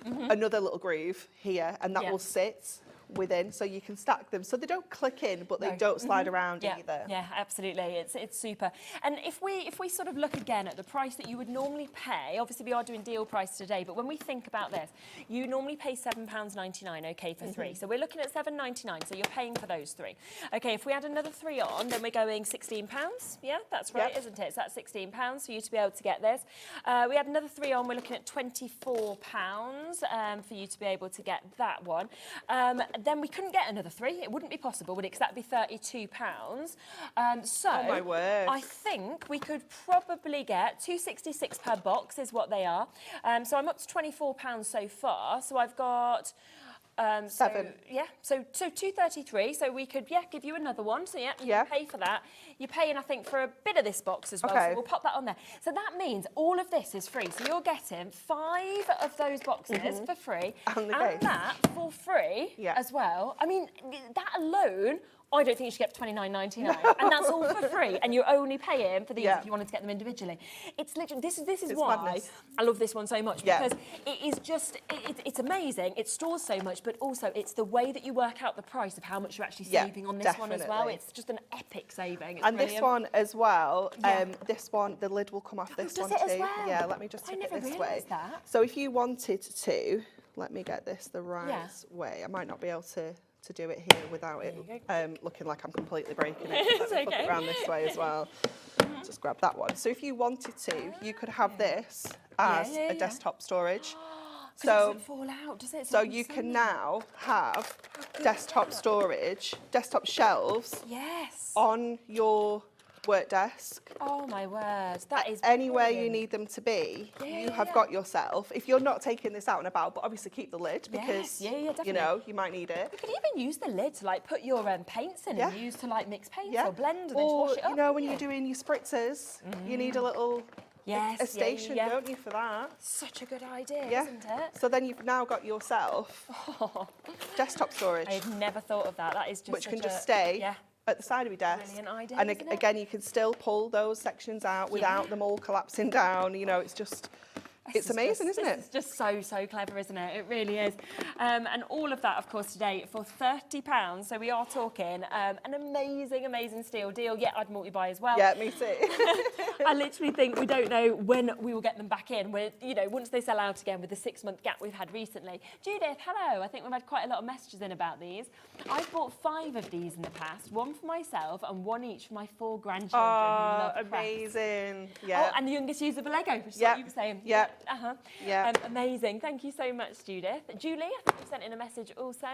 another little groove here, and that will sit within, so you can stack them so they don't click in, but they don't slide around either. Yeah, absolutely. It's super. And if we sort of look again at the price that you would normally pay, obviously we are doing deal price today, but when we think about this, you normally pay £7.99, okay, for three. So we're looking at £7.99, so you're paying for those three. Okay, if we add another three on, then we're going £16. Yeah, that's right, isn't it? So that's £16 for you to be able to get this. We add another three on, we're looking at £24 for you to be able to get that one. Then we couldn't get another three. It wouldn't be possible, would it? Because that'd be £32. So Oh my word. I think we could probably get £2.66 per box is what they are. So I'm up to £24 so far. So I've got Seven. So £2.33. So we could give you another one. So you pay for that. You're paying, I think, for a bit of this box as well. Okay. So we'll pop that on there. So that means all of this is free. So you're getting 5 of those boxes for free, And that for free as well. I mean, that alone, I don't think you should get £29.99, and that's all for free, and you're only paying for these if you wanted to get them individually. It's literally this is why madness. I love this one so much, because it is just it's amazing. It stores so much, but also it's the way that you work out the price of how much you're actually saving on this one as well. Definitely. It's just an epic saving. It's And brilliant. this one as well, this one, the lid will come off this does one it too. as well? Yeah, let me just I tip it never this way. realised that. So if you wanted to, let me get this the right way. I might not be able to do it here without it looking like I'm completely breaking it. It's Let me flip okay. it around this way as well. Just grab that one. So if you wanted to, you could have this as a desktop storage. So it doesn't fall out, does it? So you can now have desktop storage, desktop shelves on your work desk. Oh my word, that is Anywhere you brilliant. need them to be, you have got yourself. If you're not taking this out and about, but obviously keep the lid because definitely. you know you might need it. You could even use the lid to like put your paints in and use to like mix paints or blend and then Or wash it up. you know when you're doing your spritzers, you need a little a station, don't you, for that? Such a good idea, Yeah. isn't it? So then you've now got yourself desktop storage, I've never thought of that. That is just which can such just a- stay at the side of your desk. Brilliant idea, And isn't it? again, you can still pull those sections out without them all collapsing down. You know, it's just, it's amazing, isn't it? It's just so clever, isn't it? It really is. And all of that, of course, today for £30. So we are talking an amazing steal deal. Yeah, I'd multi-buy as well. Yeah, me too. I literally think we don't know when we will get them back in. We're, once they sell out again with the 6-month gap we've had recently. Judith, hello. I think we've had quite a lot of messages in about these. I've bought 5 of these in the past, 1 for myself and 1 each for my 4 grandchildren. who love crafts. Amazing. Yeah. Oh, and the youngest usable Lego, which is what you were saying. Yeah. Yeah. Amazing. Thank you so much, Judith. Julie, I think you sent in a message also.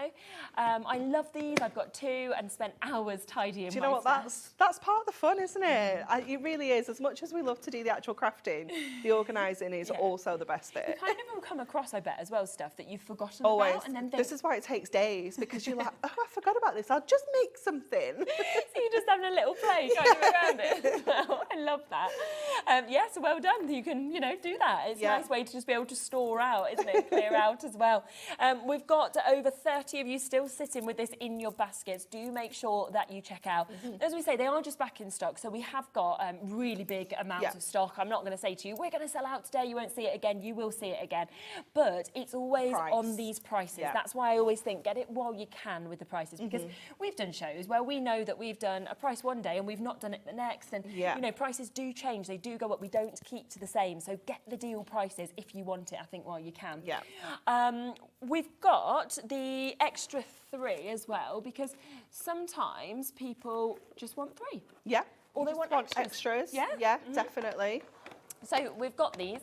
I love these. I've got 2 and spent hours tidying. Do you know what? That's part of the fun, isn't it? It really is. As much as we love to do the actual crafting, the organising is also the best bit. You kind of will come across, I bet, as well, stuff that you've forgotten Always. about. And then This is why it takes days, because you're like, oh, I forgot about this. I'll just make something. So you're just having a little play kind of around it as well. I love that. So well done. You can, do that. It's a nice way to just be able to store out, isn't it? Clear out as well. We've got over 30 of you still sitting with this in your baskets. Do make sure that you check out. As we say, they are just back in stock, so we have got really big amounts of stock. I'm not going to say to you, we're going to sell out today, you won't see it again, you will see it again. But it's always on these prices. That's why I always think get it while you can with the prices, because we've done shows where we know that we've done a price one day and we've not done it the next, and prices do change, they do go up, we don't keep to the same, so get the deal prices if you want it, I think, while you can. We've got the extra 3 as well, because sometimes people just want 3. Yeah. Or they want extras. Yeah? Yeah, definitely. So we've got these.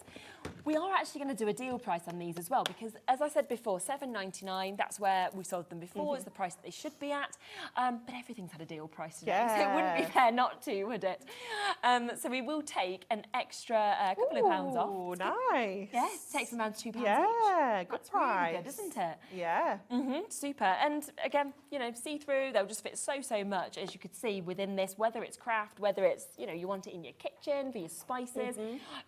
We are actually going to do a deal price on these as well, because as I said before, $7.99, that's where we sold them before, it's the price that they should be at, but everything's had a deal price today, so it wouldn't be fair not to, would it? So we will take an extra couple of pounds off. Oh, nice. Yeah, it takes around £2 each. Yeah, good That's price. really good, isn't it? Yeah. Super. And again, see-through, they'll just fit so much, as you could see within this, whether it's craft, whether it's, you want it in your kitchen for your spices.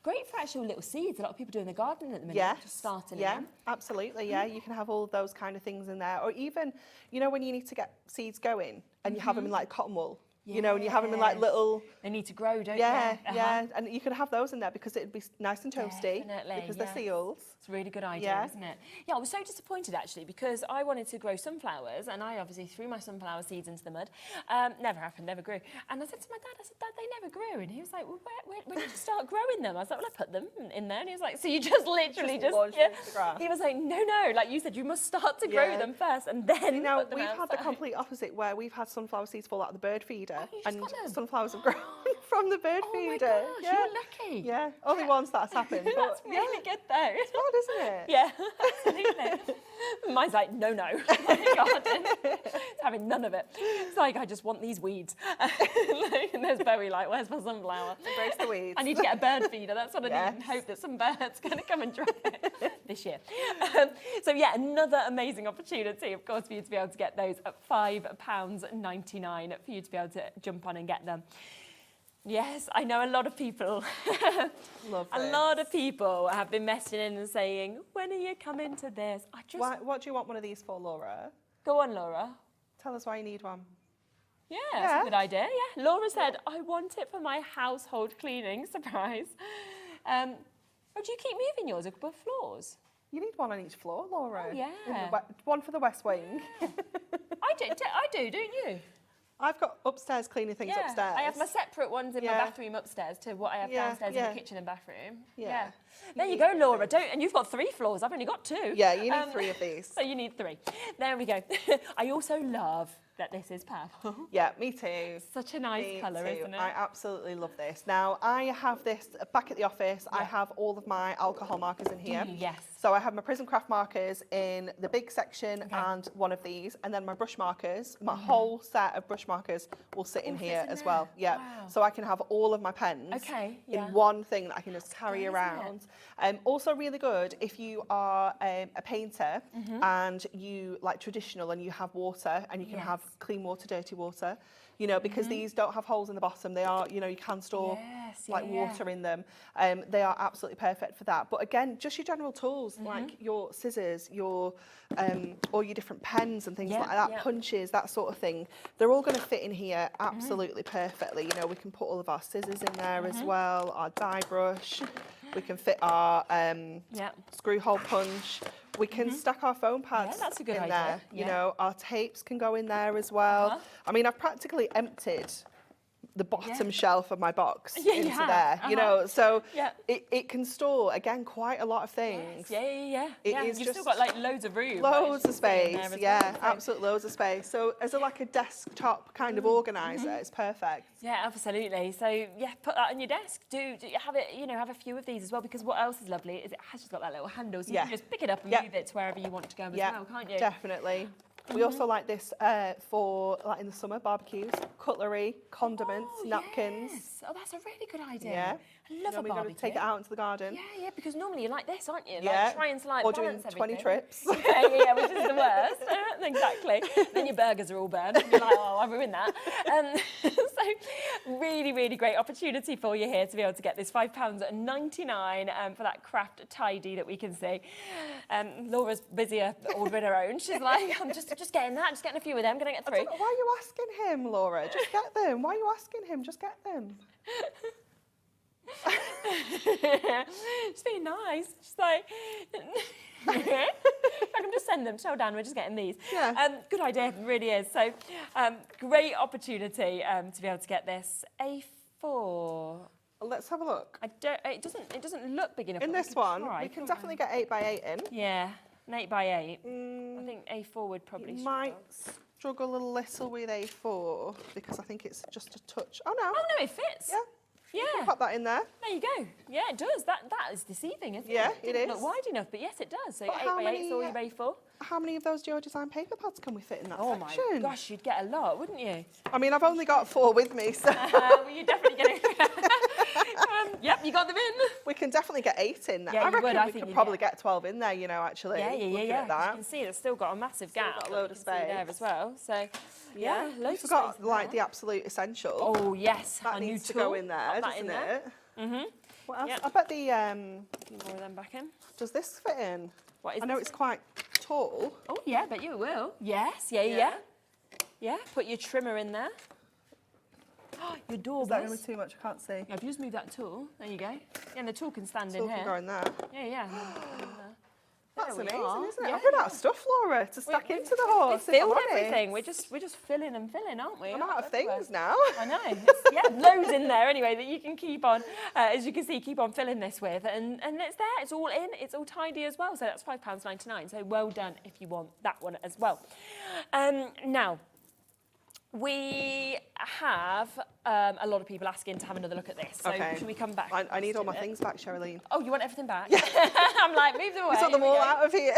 Great for actual little seeds. A lot of people doing the gardening at the minute, just starting again. Absolutely. Yeah, you can have all those kind of things in there, or even, when you need to get seeds going and you have them in like cotton wool. you know, and you have them in like little... They need to grow, don't Yeah, they? yeah, and you can have those in there because it'd be nice and toasty. Definitely, because they're sealed. It's a really good idea, isn't it? Yeah, I was so disappointed actually because I wanted to grow sunflowers and I obviously threw my sunflower seeds into the mud. Never happened, never grew. And I said to my dad, Dad, they never grew. And he was like, well, when did you start growing them? I was like, well, I put them in there. And he was like, so you just literally just He was like, no, like you said, you must start to grow them first and then Now, put them we've had the outside. complete opposite where we've had sunflower seeds fall out of the bird feeder you just and got them? sunflowers have grown from the bird Oh my feeder. gosh, yeah. you're lucky. Yeah, only once that's happened. But That's really good though. it's odd, isn't it? Yeah, absolutely. Mine's like, no, my garden. It's having none of it. It's like, I just want these weeds. And there's Bowie like, where's my sunflower? Embrace the weeds. I need to get a bird feeder. That's what I need and hope that some bird's going to come and drop it this year. So yeah, another amazing opportunity, of course, for you to be able to get those at £5.99 for you to be able to jump on and get them. Yes, I know a lot of people. Love A this. lot of people have been messaging in and saying, when are you coming to this? I just... What do you want one of these for, Laura? Go on, Laura. Tell us why you need one. Yeah, that's a good idea. Yeah, Laura said, I want it for my household cleaning. Surprise. Oh, do you keep moving yours above floors? You need one on each floor, Laura. Oh, yeah. One for the West Wing. I do, don't you? I've got upstairs cleaning things upstairs. I have my separate ones in my bathroom upstairs to what I have downstairs in the kitchen and bathroom. Yeah. There you go, Laura. And you've got 3 floors. I've only got 2. Yeah, you need 3 of these. So you need 3. There we go. I also love that this is purple. Yeah, me too. Such a nice colour, isn't it? I absolutely love this. Now, I have this back at the office. I have all of my alcohol markers in here. Yes. So I have my Prism Craft markers in the big section and one of these, and then my brush markers, my whole set of brush markers will sit in here as well. Yeah. Wow. So I can have all of my pens in one thing that I can just carry around. Also really good if you are a painter and you like traditional and you have water and you can have clean water, dirty water, you know, because these don't have holes in the bottom. They are, you know, you can store water in them. They are absolutely perfect for that. But again, just your general tools like your scissors, your all your different pens and things like that, punches, that sort of thing. They're all going to fit in here absolutely perfectly. You know, we can put all of our scissors in there as well, our die brush. We can fit our screw hole punch. We can stack our foam pads that's a good in idea. there. You know, our tapes can go in there as well. I mean, I've practically emptied the bottom shelf of my box into there, you know, so it can store, again, quite a lot of things. You've still got like loads of room. Loads of space, absolutely loads of space. So as like a desktop kind of organiser, it's perfect. Yeah, absolutely. So yeah, put that on your desk. Do have it, you know, have a few of these as well, because what else is lovely is it has just got that little handle, so you can just pick it up and move it to wherever you want to go as well, can't you? Definitely. We also like this for, like in the summer, barbecues, cutlery, condiments, napkins. Yes. Oh, that's a really good idea. Yeah. I love a We've got to barbecue. take it out into the garden. Yeah, because normally you're like this, aren't you? Yeah. Like trying to like or doing balance 20 everything. trips. yeah, which is the worst. Exactly. Then your burgers are all burned. And you're like, oh, I ruined that. So really, really great opportunity for you here to be able to get this £5.99 for that craft tidy that we can see. Laura's busier ordering her own. She's like, I'm just getting that, just getting a few of them, going to get 3. Why are you asking him, Laura? Just get them. Why are you asking him? Just get them. She's being nice. She's like, I can just send them. Tell Dan we're just getting these. Yeah. Good idea, it really is. So, great opportunity to be able to get this A4. Let's have a look. It doesn't look big enough. In this one, we can definitely get 8x8 in. Yeah, an 8x8. I think A4 would probably might struggle a little with A4 because I think it's just a touch. Oh no. Oh no, it fits. Yeah. Yeah. Pop that in there. There you go. Yeah, it does. That is deceiving, isn't it? Yeah, it Doesn't is. look wide enough, but yes, it does. So But how 8x8 many, is all your A4. How many of those Geodesign paper pads can we fit in that Oh section? my gosh, you'd get a lot, wouldn't you? I mean, I've only got 4 with me, so Well, you're definitely getting. Yep, you got them in. we can definitely get 8 in there. Yeah, I you reckon would. I we think could you'd probably get 12 in there, you know, actually. Yeah. looking at As that. you can see, it's still got a massive gap. got a load that of you can see there space. as well. So, yeah, We loads of forgot space. like the absolute essential. Oh yes, that our needs new to go tool. in there, Pop that doesn't in there. it? What else? Yep. I bet the More of them back in. does this fit in? What is I know this it's quite tall. Oh yeah, bet you it will. Yes, yeah. Put your trimmer in there. Your door. Is that going to be too much? I can't see. Yeah, if you just move that tool, there you go. Yeah, and the tool can stand Tool in can here. go in there. Yeah. That's There we amazing, are. isn't it? Yeah. I've run out of stuff, Laura, to stack into the horse. We filled if I'm honest. everything. We're just filling and filling, aren't we? I'm out of things now. I know. Yeah, loads in there anyway that you can keep on, as you can see, keep on filling this with, and it's there. It's all in. It's all tidy as well. So that's £5.99. So well done if you want that one as well. Now. We have a lot of people asking to have another look at this. So should we come back? I need all my things back, Sherilyn. Oh, you want everything back? I'm like, move them away. We took them all out of here.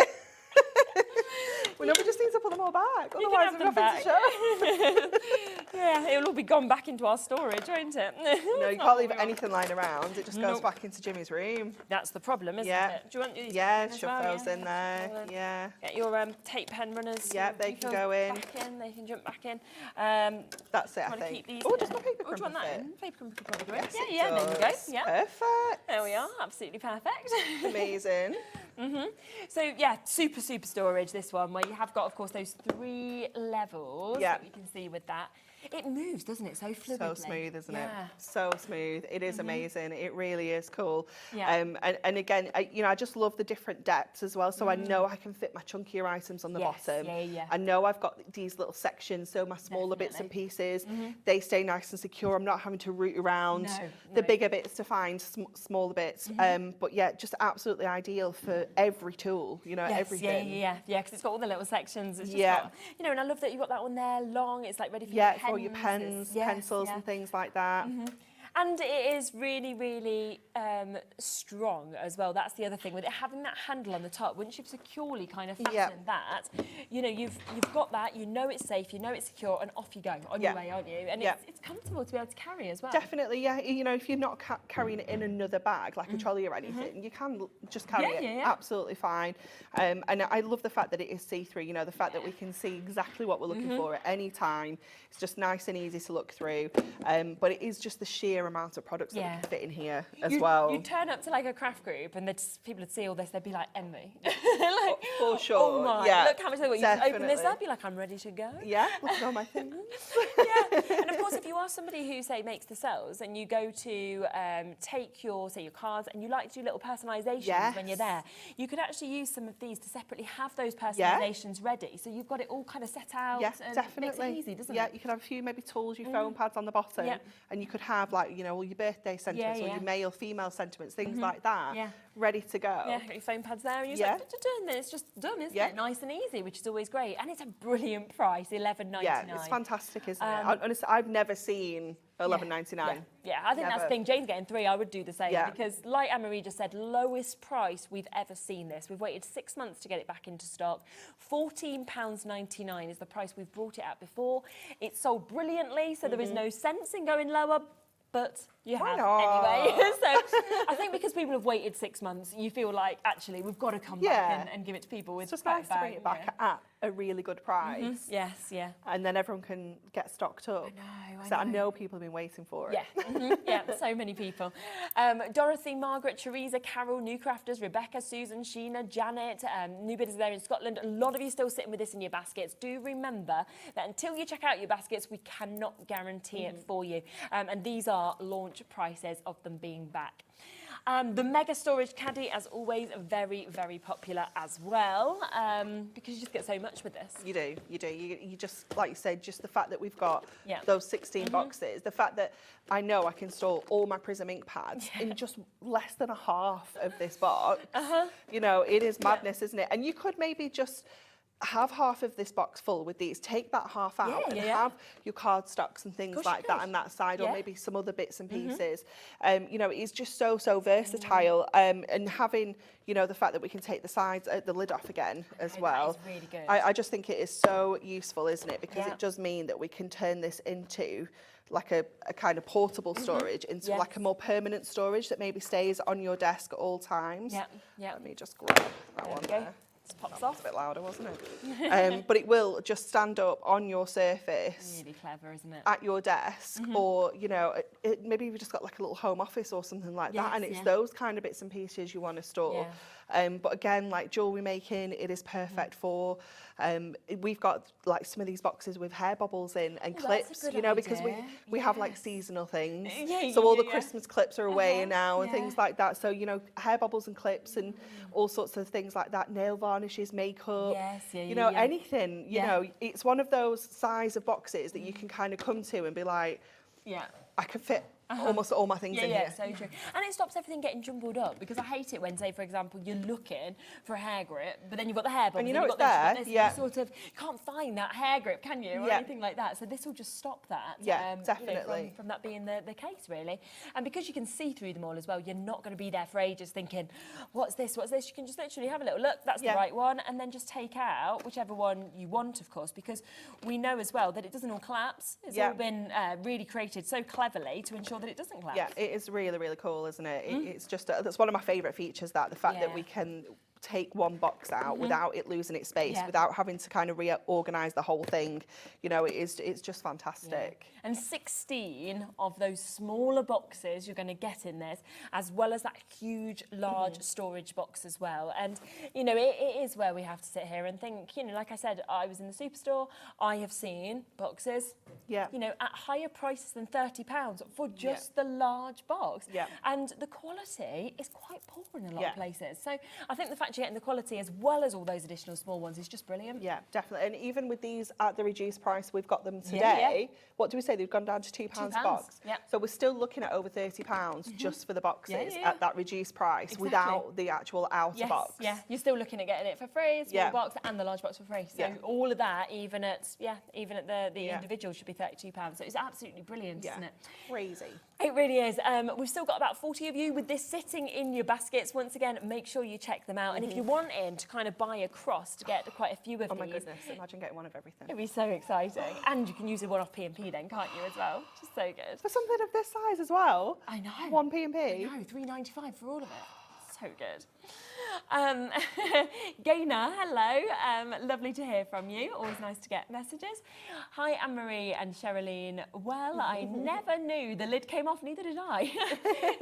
We just need to put them all back. Otherwise, have we've them nothing to show. Yeah, it'll all be gone back into our storage, won't it? No, you can't leave anything lying around. It just goes back into Jimmy's room. That's the problem, isn't Yeah. it? Do you want these? Yeah, as shove well, those in there. Yeah. Get your tape pen runners. Yeah, they can go in. Back in. They can jump back in. That's it, I want to think. keep these. Oh, does my paper Oh, do you want crimper that fit? in? Paper crimper could probably go in. Yes, Yeah, it there you go. does. Yeah. Perfect. There we are. Absolutely perfect. Amazing. So yeah, super storage, this one, where you have got, of course, those 3 levels that you can see with that. It moves, doesn't it, so fluidly. So smooth, isn't it? Yeah. So smooth. It is amazing. It really is cool. Yeah. And again, I just love the different depths as well. So I know I can fit my chunkier items on the Yes, bottom. yeah. I know I've got these little sections, so my smaller bits and pieces, they stay nice and secure. I'm not having to root around the bigger bits to find smaller bits. But yeah, just absolutely ideal for every tool, everything. Yeah, because it's got all the little sections. It's just Yeah. got, and I love that you've got that one there, long. It's like ready for Yeah, your pens. for your pens, pencils and things like that. And it is really, really strong as well. That's the other thing with it having that handle on the top. Once you've securely kind of fastened that, you've got that. You know it's safe. You know it's secure, and off you go on your way, aren't you? And it's comfortable to be able to carry as well. Definitely, yeah. If you're not carrying it in another bag like a trolley or anything, you can just carry it absolutely fine. And I love the fact that it is see-through. The fact that we can see exactly what we're looking for at any time. It's just nice and easy to look through. But it is just the sheer amount of products that we can fit in here as well. You'd turn up to like a craft group and people would see all this, they'd be like, envy. For sure. Oh my, look how much they want. You just open this Definitely. up, you're like, I'm ready to go. Yeah, look at all my things. And of course, if you are somebody who, say, makes the cells and you go to take your cards and you like to do little personalisations when you're there, you could actually use some of these to separately have those personalisations ready. So you've got it all kind of set out. Yeah, and definitely. It makes it easy, doesn't it? Yeah, you could have a few maybe tools, your phone pads on the bottom, and you could have like, all your birthday sentiments or your male, female sentiments, things like that, ready to go. Yeah, got your phone pads there, and you're just like, then it's just done, isn't it? Nice and easy, which is always great. And it's a brilliant price, $11.99. Yeah, it's fantastic, isn't it? Honestly, I've never seen $11.99. Yeah, I think that's the thing. Jane's getting 3, I would do the same. Because like Anne-Marie just said, lowest price we've ever seen this. We've waited 6 months to get it back into stock. £14.99 is the price we've brought it at before. It's sold brilliantly, so there is no sense in going lower. But you have anyway. So I think because people have waited 6 months, you feel like, actually, we've got to come back and give it to people with it's just nice to bring it back at a really good price. Yes, yeah. And then everyone can get stocked up. I know people have been waiting for it. Yeah, yeah, so many people. Dorothy, Margaret, Teresa, Carol, new crafters, Rebecca, Susan, Sheena, Janet, new bidders there in Scotland. A lot of you still sitting with this in your baskets. Do remember that until you check out your baskets, we cannot guarantee it for you. And these are launch prices of them being back. The mega storage caddy, as always, very, very popular as well, because you just get so much with this. You do. You just, like you said, just the fact that we've got those 16 boxes, the fact that I know I can store all my Prism ink pads in just less than a half of this box. It is madness, isn't it? And you could maybe just have half of this box full with these, take that half out and have your card stocks and things like that on that side, or maybe some other bits and pieces. It's just so versatile, and having the fact that we can take the sides, the lid off again as well. That is really good. I just think it is so useful, isn't it? Because it does mean that we can turn this into like a kind of portable storage into like a more permanent storage that maybe stays on your desk at all times. Let me just grab that one there. Just pops off. A bit louder, wasn't it? But it will just stand up on your surface. Really clever, isn't it? At your desk, or you know, maybe you've just got like a little home office or something like that, and it's those kind of bits and pieces you want to store. But again, like jewellery making, it is perfect for. We've got like some of these boxes with hair bobbles in and clips, you know, because we have like seasonal things. So all the Christmas clips are away now and things like that. So you know, hair bobbles and clips and all sorts of things like that. Nail varnishes, makeup, you know, anything. You know, it's one of those size of boxes that you can kind of come to and be like, I could fit almost all my things in here. So true. And it stops everything getting jumbled up, because I hate it when, say, for example, you're looking for a hair grip, but then you've got the hair bob, and you know you've it's got there, this, you sort of can't find that hair grip, can you, or anything like that. So this will just stop that. Definitely. You know, from that being the case, really. And because you can see through them all as well, you're not going to be there for ages thinking, what's this, what's this? You can just literally have a little look, that's the right one, and then just take out whichever one you want, of course, because we know as well that it doesn't all collapse. It's all been really created so cleverly to ensure that it doesn't collapse. Yeah, it is really, really cool, isn't it? It's just, that's one of my favourite features, that the fact that we can take one box out without it losing its space, without having to kind of reorganise the whole thing. You know, it's just fantastic. And 16 of those smaller boxes you're going to get in this, as well as that huge, large storage box as well. And, you know, it is where we have to sit here and think, you know, like I said, I was in the superstore, I have seen boxes, you know, at higher prices than £30 for just the large box. And the quality is quite poor in a lot of places. So I think the fact you're getting the quality as well as all those additional small ones is just brilliant. Yeah, definitely. And even with these at the reduced price, we've got them today. What do we say? They've gone down to £2 a box. So we're still looking at over £30 just for the boxes at that reduced price without the actual outer box. You're still looking at getting it for free, small box and the large box for free. So all of that, even at the individual, should be £32. So it's absolutely brilliant, isn't it? Crazy. It really is. We've still got about 40 of you with this sitting in your baskets. Once again, make sure you check them out. And if you're wanting to kind of buy across to get quite a few of these. Oh my goodness, imagine getting one of everything. It'd be so exciting. And you can use a one-off P&P then, can't you, as well? Just so good. For something of this size as well. I know. One P&P. I know, £3.95 for all of it. So good. Gaynor, hello. Lovely to hear from you. Always nice to get messages. Hi, Anne-Marie and Sherilyn. Well, I never knew the lid came off, neither did I.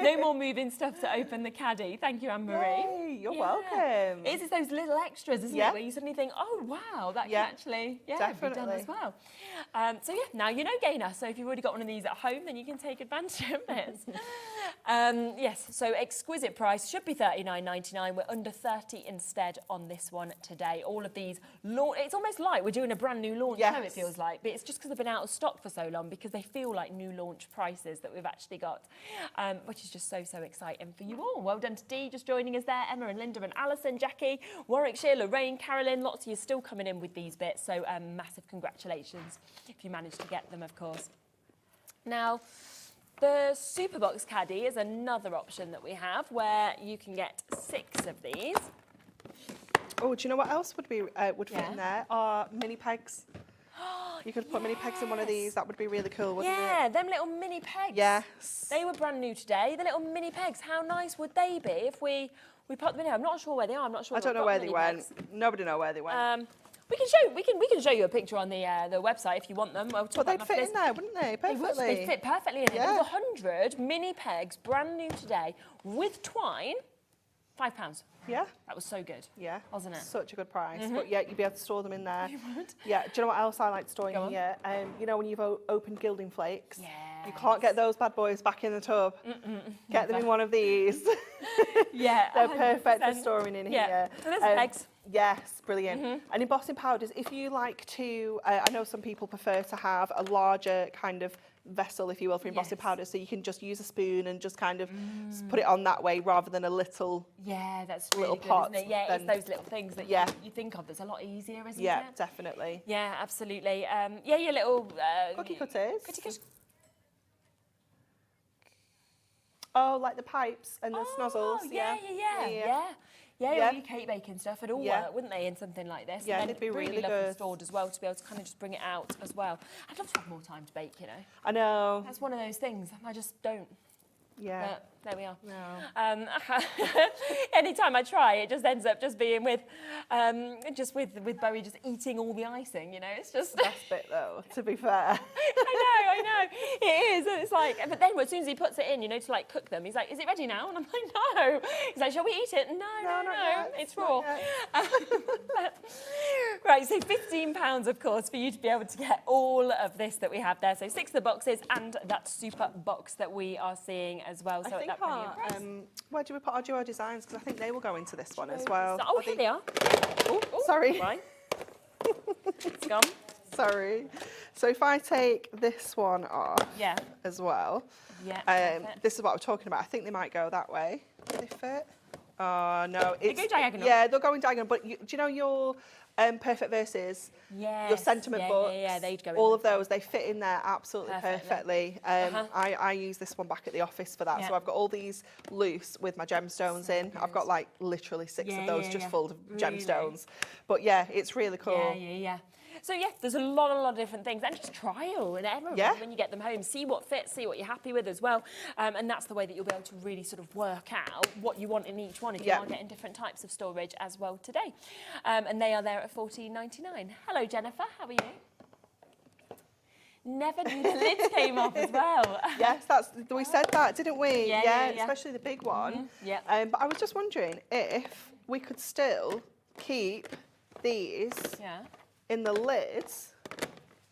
No more moving stuff to open the caddy. Thank you, Anne-Marie. Yay, you're welcome. It's those little extras, isn't it, where you suddenly think, oh, wow, that can actually be done as well. So, now you know Gaynor. So if you've already got one of these at home, then you can take advantage of it. Yes, so exquisite price. Should be $39.99. We're under 30 instead on this one today. All of these, it's almost like we're doing a brand new launch show, it feels like, but it's just because they've been out of stock for so long, because they feel like new launch prices that we've actually got, which is just so exciting for you all. Well done to Dee, just joining us there, Emma and Linda and Alison, Jackie, Warwickshire, Lorraine, Carolyn, lots of you still coming in with these bits, so massive congratulations if you managed to get them, of course. Now, the Superbox Caddy is another option that we have, where you can get 6 of these. Oh, do you know what else would fit in there? Are mini pegs. You could put mini pegs in one of these. That would be really cool, wouldn't it? Yeah, them little mini pegs. Yes. They were brand new today. The little mini pegs. How nice would they be if we put them in here? I'm not sure where they are. I'm not sure. I don't know where they went. Nobody knows where they went. We can show you a picture on the website if you want them. We'll talk they'd fit in there, wouldn't they? Perfectly. They'd fit perfectly in here. There was 100 mini pegs, brand new today, with twine, £5. Yeah. That was so good. Yeah. Wasn't it? Such a good price. But yeah, you'd be able to store them in there. You would. Yeah. Do you know what else I like to store in here? You know when you've opened gilding flakes? Yeah. You can't get those bad boys back in the tub. Get them in one of these. Yeah. They're perfect for storing in here. And there's pegs. Yes, brilliant. And embossing powders, if you like to, I know some people prefer to have a larger kind of vessel, if you will, for embossing powders, so you can just use a spoon and just kind of put it on that way rather than a little that's really little good, pot. isn't it? Yeah, it's those little things that you think of that's a lot easier, isn't it? Yeah, definitely. Yeah, absolutely. Your little cookie cutters. Cookie cutters. Oh, like the pipes and the snozzles. Yeah, all your cake baking stuff would all work, wouldn't they, in something like this? Yeah, and they'd be really lovely good. stored as well, to be able to kind of just bring it out as well. I'd love to have more time to bake, you know. I know. That's one of those things. I just don't. Yeah. But there we are. Anytime I try, it just ends up just being with Bowie just eating all the icing, you know, it's just... The best bit though, to be fair. I know, it is, it's like, but then as soon as he puts it in, you know, to like cook them, he's like, is it ready now? And I'm like, no. He's like, shall we eat it? No, it's raw. Right, so £15, of course, for you to be able to get all of this that we have there. So 6 of the boxes and that super box that we are seeing as well. So I think at that premium price. where do we put our duo designs? Because I think they will go into this one as well. Oh, here they are. Oh, sorry. Right. It's gone. Sorry. So if I take this one off as well, this is what I'm talking about. I think they might go that way. Do they fit? Oh, no. They go diagonal. Yeah, they're going diagonal. But do you know your Perfect Verses? Your sentiment books? Yeah, they'd go in. All of those, they fit in there absolutely perfectly. I use this one back at the office for that. So I've got all these loose with my gemstones in. I've got like literally 6 of those just full of gemstones. But yeah, it's really cool. Yeah. So yeah, there's a lot of different things, and just trial and error when you get them home. See what fits, see what you're happy with as well, and that's the way that you'll be able to really sort of work out what you want in each one if you are getting different types of storage as well today. And they are there at $14.99. Hello, Jennifer. How are you? Never knew the lids came off as well. Yes, we said that, didn't we? Yeah. Especially the big one. But I was just wondering if we could still keep these in the lids.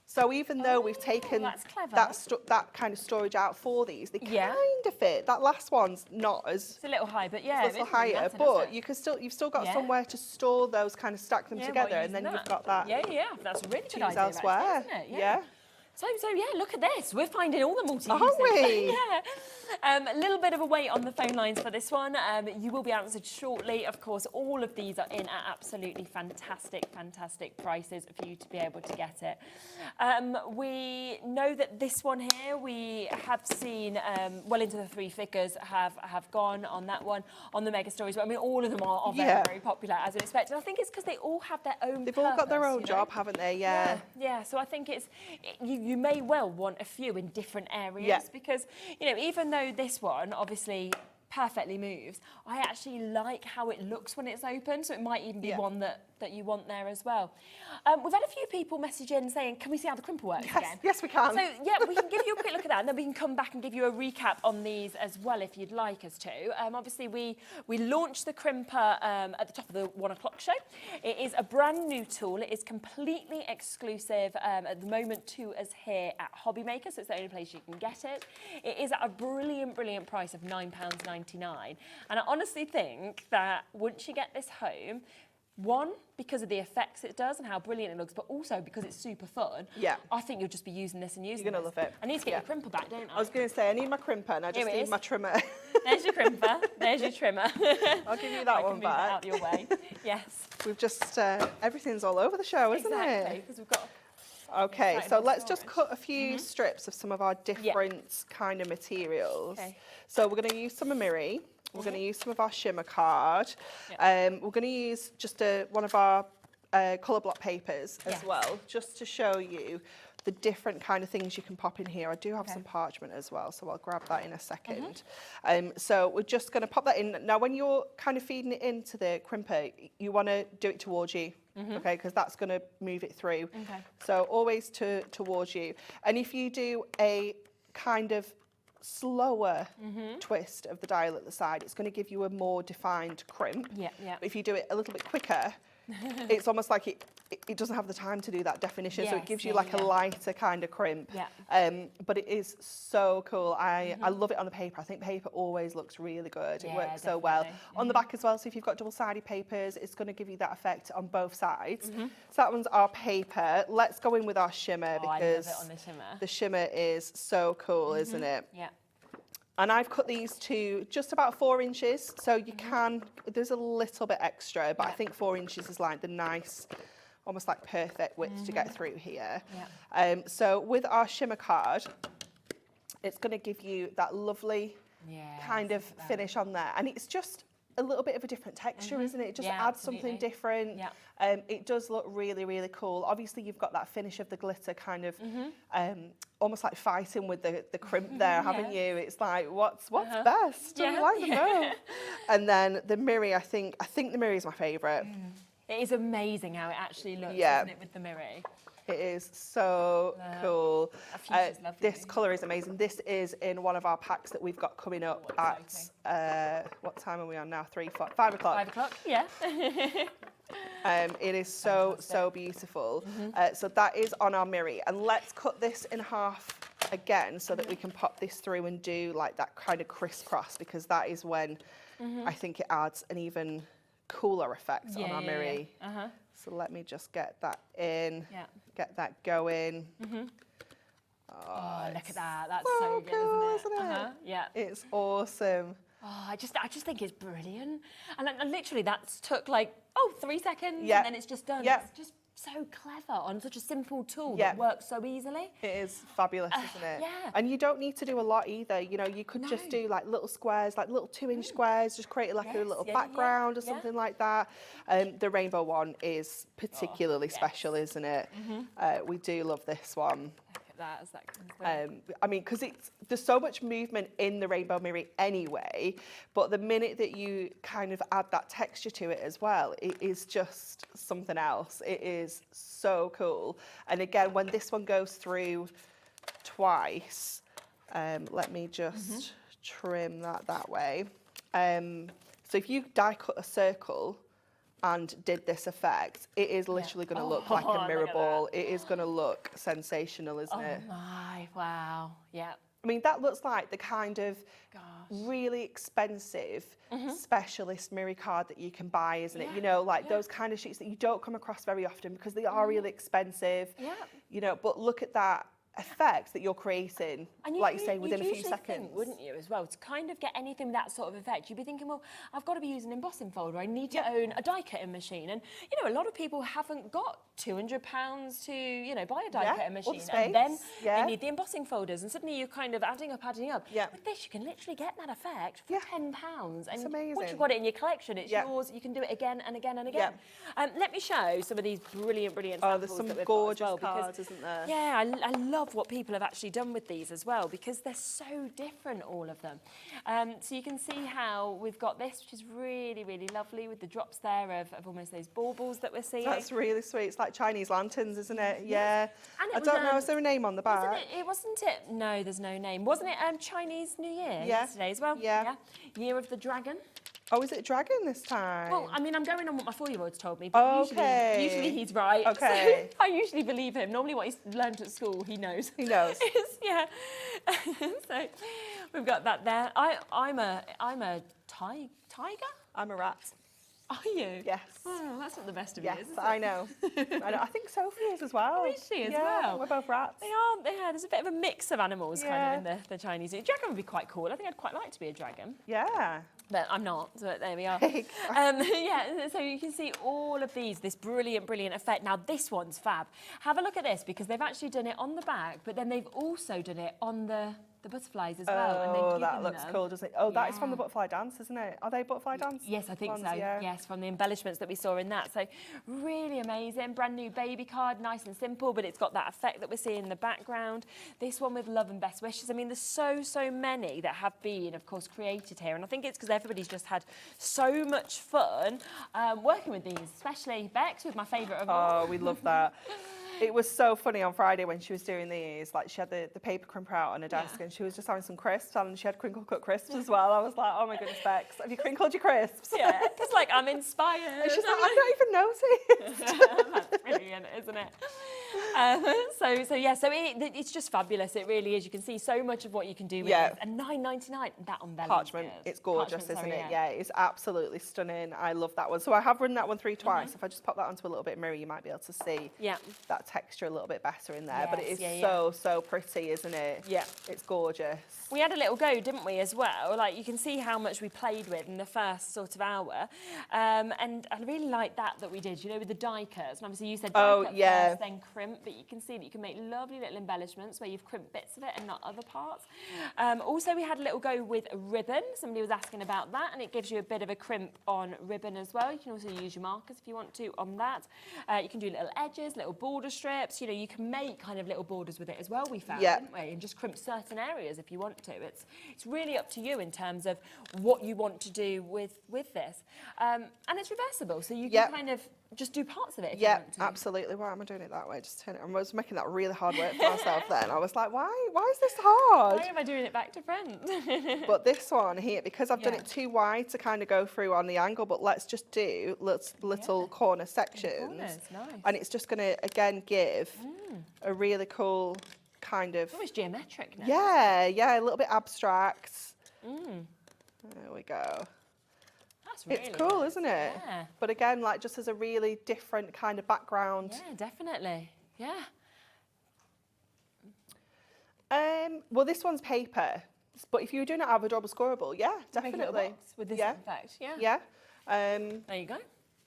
So even though we've taken that kind of storage out for these, they kind of fit. That last one's not as... It's a little high, but it's a little higher, but you've still got somewhere to store those, kind of stack them together, and then you've got that. That's a really good idea, elsewhere. Actually, isn't it? Yeah. So yeah, look at this. We're finding all the multi-uses. Aren't we? A little bit of a wait on the phone lines for this one. You will be answered shortly. Of course, all of these are in at absolutely fantastic prices for you to be able to get it. We know that this one here, we have seen well into the 3 figures have gone on that one, on the mega stories. But I mean, all of them are very popular, as we expected. I think it's because they all have their own They've all got their own job, haven't they? Yeah. So I think you may well want a few in different areas because, you know, even though this one obviously perfectly moves, I actually like how it looks when it's open, so it might even be one that you want there as well. We've had a few people message in saying, can we see how the crimper works again? Yes, we can. So yeah, we can give you a quick look at that, and then we can come back and give you a recap on these as well if you'd like us to. Obviously, we launched the crimper at the top of the 1 o'clock show. It is a brand new tool. It is completely exclusive at the moment to us here at Hobby Maker, so it's the only place you can get it. It is at a brilliant price of £9.99, and I honestly think that once you get this home, one, because of the effects it does and how brilliant it looks, but also because it's super fun. I think you'll just be using this and using You're going to love it. I need to get your crimper back, don't I? I was going to say, I need my crimper and I just need my trimmer. There's your crimper. There's your trimmer. I'll give you that one back. Out your way. Yes. We've just, everything's all over the show, isn't it? Because we've got... Okay, so let's just cut a few strips of some of our different kind of materials. So we're going to use some of Mirri. We're going to use some of our shimmer card. We're going to use just one of our colour block papers as well, just to show you the different kind of things you can pop in here. I do have some parchment as well, so I'll grab that in a second. So we're just going to pop that in. Now, when you're kind of feeding it into the crimper, you want to do it towards you. Okay, because that's going to move it through. So always towards you. And if you do a kind of slower twist of the dial at the side, it's going to give you a more defined crimp. But if you do it a little bit quicker, it's almost like it doesn't have the time to do that definition, so it gives you like a lighter kind of crimp. But it is so cool. I love it on the paper. I think paper always looks really good. It works so well. On the back as well, so if you've got double-sided papers, it's going to give you that effect on both sides. So that one's our paper. Let's go in with our shimmer because I love it on the shimmer. The shimmer is so cool, isn't it? And I've cut these to just about 4 inches, so you can, there's a little bit extra, but I think 4 inches is like the nice, almost like perfect width to get through here. So with our shimmer card, it's going to give you that lovely kind of finish on there. And it's just a little bit of a different texture, isn't it? It just adds something different. Yeah. It does look really, really cool. Obviously, you've got that finish of the glitter kind of almost like fighting with the crimp there, haven't you? It's like, what's best? I like them both. And then the Mirri, I think the Mirri is my favourite. It is amazing how it actually looks, isn't it, with the Mirri? It is so cool. This colour is amazing. This is in one of our packs that we've got coming up at, what time are we on now? 5 o'clock? 5 o'clock, yeah. It is so beautiful. So that is on our Mirri. And let's cut this in half again so that we can pop this through and do like that kind of crisscross, because that is when I think it adds an even cooler effect on our Mirri. So let me just get that in, get that going. Oh, look at that. That's so good, isn't it? Yeah. It's awesome. Oh, I just think it's brilliant. And literally that took like, 3 seconds and then it's just done. It's just so clever on such a simple tool that works so easily. It is fabulous, isn't it? Yeah. And you don't need to do a lot either. You know, you could just do like little squares, like little 2-inch squares, just create like a little background or something like that. The rainbow one is particularly special, isn't it? We do love this one. That as that comes through. I mean, because there's so much movement in the Rainbow Mirri anyway, but the minute that you kind of add that texture to it as well, it is just something else. It is so cool. And again, when this one goes through twice, let me just trim that way. So if you die cut a circle and did this effect, it is literally going to look like a mirror ball. It is going to look sensational, isn't it? Oh my, wow, yeah. I mean, that looks like the kind of really expensive specialist Mirri card that you can buy, isn't it? You know, like those kind of sheets that you don't come across very often because they are really expensive. Yeah. You know, but look at that effect that you're creating, like you say, within a few seconds. Wouldn't you, as well, to kind of get anything with that sort of effect, you'd be thinking, well, I've got to be using an embossing folder. I need to own a die cutting machine. And, you know, a lot of people haven't got £200 to, you know, buy a die cutting machine. And then they need the embossing folders. And suddenly you're kind of adding up. With this, you can literally get that effect for £10. And it's amazing. Once you've got it in your collection, it's yours. You can do it again and again and again. Let me show some of these brilliant samples. Oh, there's some gorgeous cards, isn't there? Yeah, I love what people have actually done with these as well, because they're so different, all of them. So you can see how we've got this, which is really, really lovely, with the drops there of almost those baubles that we're seeing. That's really sweet. It's like Chinese lanterns, isn't it? Yeah. And I don't know, is there a name on the back? Wasn't it? No, there's no name. Wasn't it Chinese New Year yesterday as well? Yeah. Year of the Dragon. Oh, is it dragon this time? Well, I mean, I'm going on what my 4-year-old's told me, but usually he's right. Okay. So I usually believe him. Normally what he's learned at school, he knows. He knows. Yeah. So we've got that there. I'm a tiger? I'm a rat. Are you? Yes. Oh, that's not the best of you, is it? I know. I think Sophie is as well. Oh, is she as well? We're both rats. They are. Yeah, there's a bit of a mix of animals kind of in the Chinese. A dragon would be quite cool. I think I'd quite like to be a dragon. Yeah. But I'm not, so there we are. So you can see all of these, this brilliant effect. Now this one's fab. Have a look at this, because they've actually done it on the back, but then they've also done it on the butterflies as well. Oh, and that looks cool, doesn't it? Oh, that is from the butterfly dance, isn't it? Are they butterfly dance? Yes, I think ones? so. Yeah. Yes, from the embellishments that we saw in that. So really amazing. Brand new baby card, nice and simple, but it's got that effect that we're seeing in the background. This one with love and best wishes. I mean, there's so many that have been, of course, created here. And I think it's because everybody's just had so much fun working with these, especially Bex, with my favourite of all. Oh, we love that. It was so funny on Friday when she was doing these. Like, she had the paper crimper out on her desk and she was just having some crisps, and she had crinkle cut crisps as well. I was like, oh my goodness, Bex, have you crinkled your crisps? Yeah, it's like I'm inspired. And she's like, I've not even noticed. That's brilliant, isn't it? So it's just fabulous. It really is. You can see so much of what you can do with this. And £9.99, that on Parchment, it's gorgeous, isn't it? Yeah, it's absolutely stunning. I love that one. So I have run that one through twice. If I just pop that onto a little bit of Mirri, you might be able to see that texture a little bit better in there. But it is so pretty, isn't it? Yeah. It's gorgeous. We had a little go, didn't we, as well? Like, you can see how much we played with in the first sort of hour. And I really like that we did, you know, with the die cuts. And obviously you said die know, at yeah. first, then crimp, but you can see that you can make lovely little embellishments where you've crimped bits of it and not other parts. Also, we had a little go with a ribbon. Somebody was asking about that, and it gives you a bit of a crimp on ribbon as well. You can also use your markers if you want to on that. You can do little edges, little border strips. You know, you can make kind of little borders with it as well, we found, didn't we? And just crimp certain areas if you want to. It's really up to you in terms of what you want to do with this. And it's reversible, so you can kind of just do parts of it if you want to. Absolutely. Why am I doing it that way? Just turn it. I was making that really hard work for myself then. I was like, why is this hard? Why am I doing it back to front? But this one here, because I've done it too wide to kind of go through on the angle, but let's just do little corner sections. Corners, nice. And it's just going to, again, give a really cool kind of... Almost geometric now. Yeah, a little bit abstract. There we go. Really it's cool, nice. isn't it? Yeah. But again, like just as a really different kind of background. Yeah, definitely. Yeah. Well, this one's paper, but if you were doing it out of a double scorable, yeah, Make a definitely. little box with this effect. Yeah. Yeah. There you go.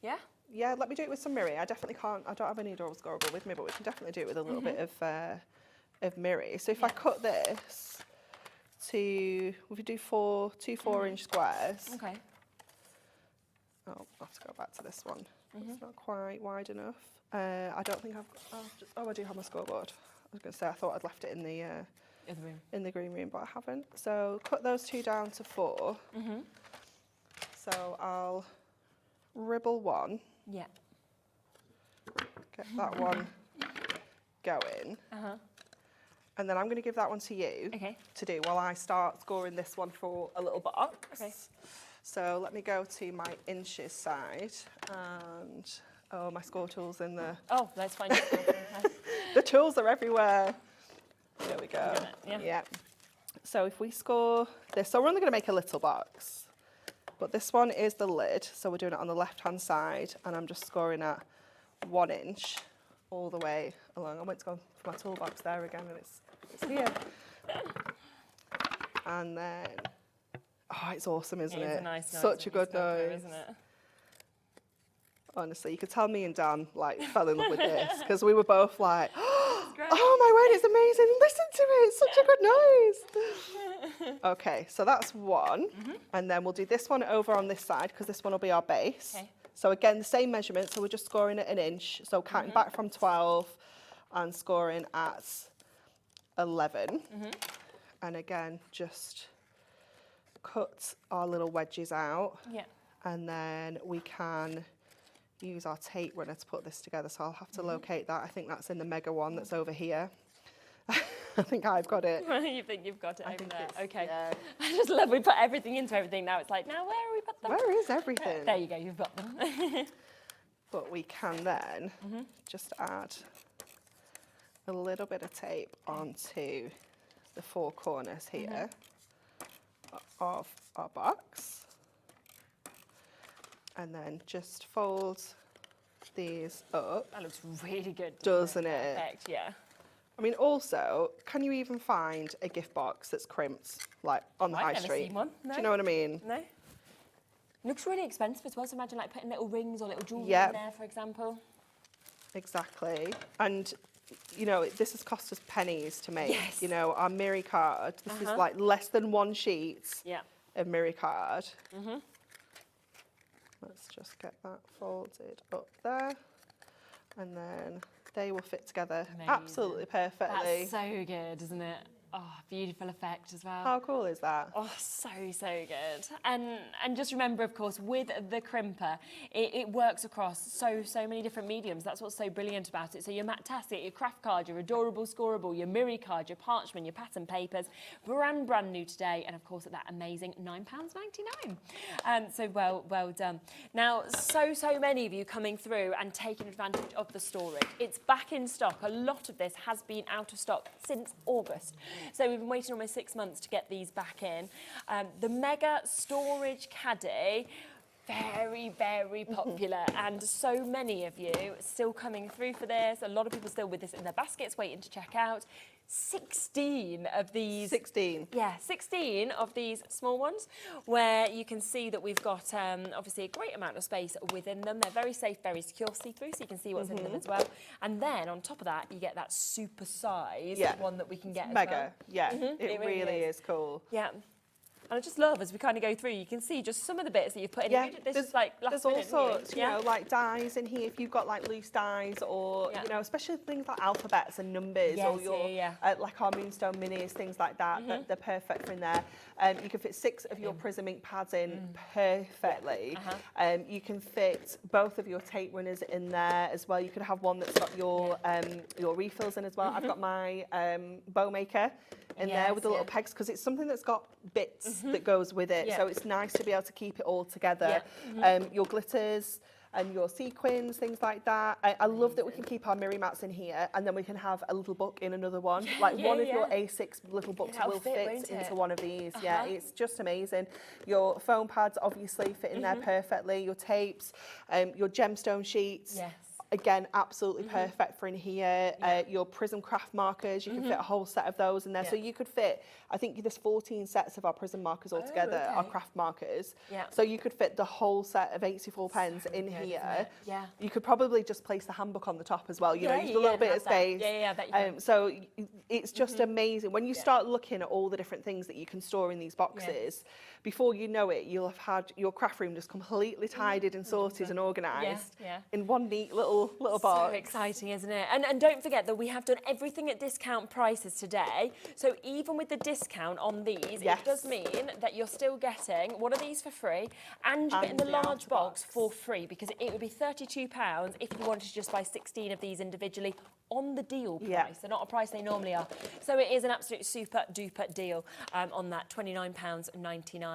Yeah. Yeah, let me do it with some Mirri. I definitely can't. I don't have any double scorable with me, but we can definitely do it with a little bit of Mirri. So if I cut this to, we could do two 4-inch squares. Okay. Oh, I'll have to go back to this one. It's not quite wide enough. I don't think I've got, I do have my scoreboard. I was going to say, I thought I'd left it in the in the green room, but I haven't. So cut those two down to 4. So I'll ribble one. Yeah. Get that one going. And then I'm going to give that one to you to do while I start scoring this one for a little box. Okay. So let me go to my inches side and, oh, my score tool's in there. Oh, let's find it. The tools are everywhere. There we go. Yeah. So if we score this, so we're only going to make a little box, but this one is the lid. So we're doing it on the left-hand side and I'm just scoring at 1 inch all the way along. I went to go for my toolbox there again and it's here. And then, oh, it's awesome, isn't it? It's a nice noise. Such a good noise. Isn't it? Honestly, you could tell me and Dan like fell in love with this because we were both like, oh my word, it's amazing. Listen to it. It's such a good noise. Okay, so that's one. And then we'll do this one over on this side because this one will be our base. Okay. So again, the same measurement. So we're just scoring at 1 inch. So counting back from 12 and scoring at 11. And again, just cut our little wedges out. Yeah. And then we can use our tape runner to put this together. So I'll have to locate that. I think that's in the mega one that's over here. I think I've got it. You think you've got it over there? Okay. Yeah. I just love we put everything into everything. Now it's like, now where are we put them? Where is everything? There you go. You've got them. But we can then just add a little bit of tape onto the 4 corners here of our box. And then just fold these up. That looks really good, doesn't it? Perfect, yeah. I mean, also, can you even find a gift box that's crimped, like, on the high I've never street? seen one, Do you know what I mean? No. Looks really expensive as well, so imagine like putting little rings or little jewellery Yeah. in there, for example. Exactly. And, you know, this has cost us pennies to make. Yes. You know, our Mirri card, this is like less than 1 sheet of Mirri card. Let's just get that folded up there. And then they will fit together absolutely perfectly. That's so good, isn't it? Oh, beautiful effect as well. How cool is that? Oh, so good. And just remember, of course, with the crimper, it works across so many different mediums. That's what's so brilliant about it. So your matte tasset, your craft card, your adorable scorable, your Mirri card, your parchment, your pattern papers, brand new today, and of course at that amazing £9.99. So well done. Now, so many of you coming through and taking advantage of the storage. It's back in stock. A lot of this has been out of stock since August. So we've been waiting almost 6 months to get these back in. The mega storage caddy, very, very popular, and so many of you still coming through for this. A lot of people still with this in their baskets waiting to check out. 16 of these. 16. Yeah, 16 of these small ones, where you can see that we've got obviously a great amount of space within them. They're very safe, very secure, see-through, so you can see what's in them as well. And then on top of that, you get that super size one that we can get as Mega. well. Yeah, it really is cool. Yeah. And I just love, as we kind of go through, you can see just some of the bits that you've put in. Yeah, This is like there's all sorts, you know, like dies in here. If you've got like loose dies, or you know, especially things like alphabets and numbers, or your like our Moonstone minis, things like that. They're perfect for in there. You can fit 6 of your Prism ink pads in perfectly. You can fit both of your tape runners in there as well. You could have one that's got your refills in as well. I've got my bow maker in there with the little pegs, because it's something that's got bits that goes with it, so it's nice to be able to keep it all together. Your glitters and your sequins, things like that. I love that we can keep our Mirri mats in here, and then we can have a little book in another one. Like one of your A6 little books will fit into one of these. Yeah, it's just amazing. Your foam pads obviously fit in there perfectly. Your tapes, your gemstone sheets. Yes. Again, absolutely perfect for in here. Your Prism craft markers, you can fit a whole set of those in there. So you could fit, I think there's 14 sets of our Prism markers altogether, our craft markers. So you could fit the whole set of 84 pens in here. You could probably just place the handbook on the top as well, you know, just a little bit of space. So it's just amazing. When you start looking at all the different things that you can store in these boxes, before you know it, you'll have had your craft room just completely tidied and sorted and organised in one neat little box. So exciting, isn't it? And don't forget that we have done everything at discount prices today. So even with the discount on these, it does mean that you're still getting one of these for free, and you're getting the large box for free, because it would be £32 if you wanted to just buy 16 of these individually on the deal price. They're not a price they normally are. So it is an absolute super duper deal on that £29.99.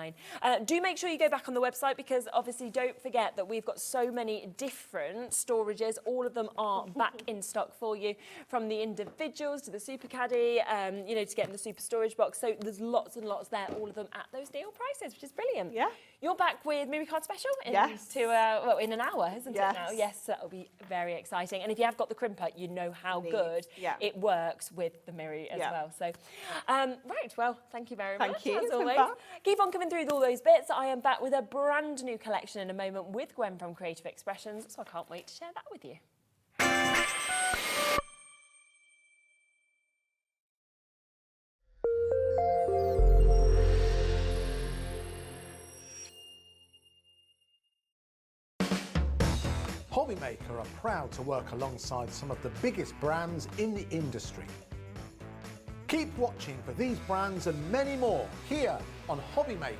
Do make sure you go back on the website, because obviously don't forget that we've got so many different storages. All of them are back in stock for you, from the individuals to the super caddy, you know, to get in the super storage box. So there's lots and lots there, all of them at those deal prices, which is brilliant. Yeah. You're back with Mirri Card Special in well, in an hour, isn't it now? Yes, that'll be very exciting. And if you have got the crimper, you know how good it works with the Mirri as well. So, right, well, thank you very much. Thank you. As always. Keep on coming through with all those bits. I am back with a brand new collection in a moment with Gwen from Creative Expressions, so I can't wait to share that with you. Hobbymaker are proud to work alongside some of the biggest brands in the industry. Keep watching for these brands and many more here on Hobbymaker.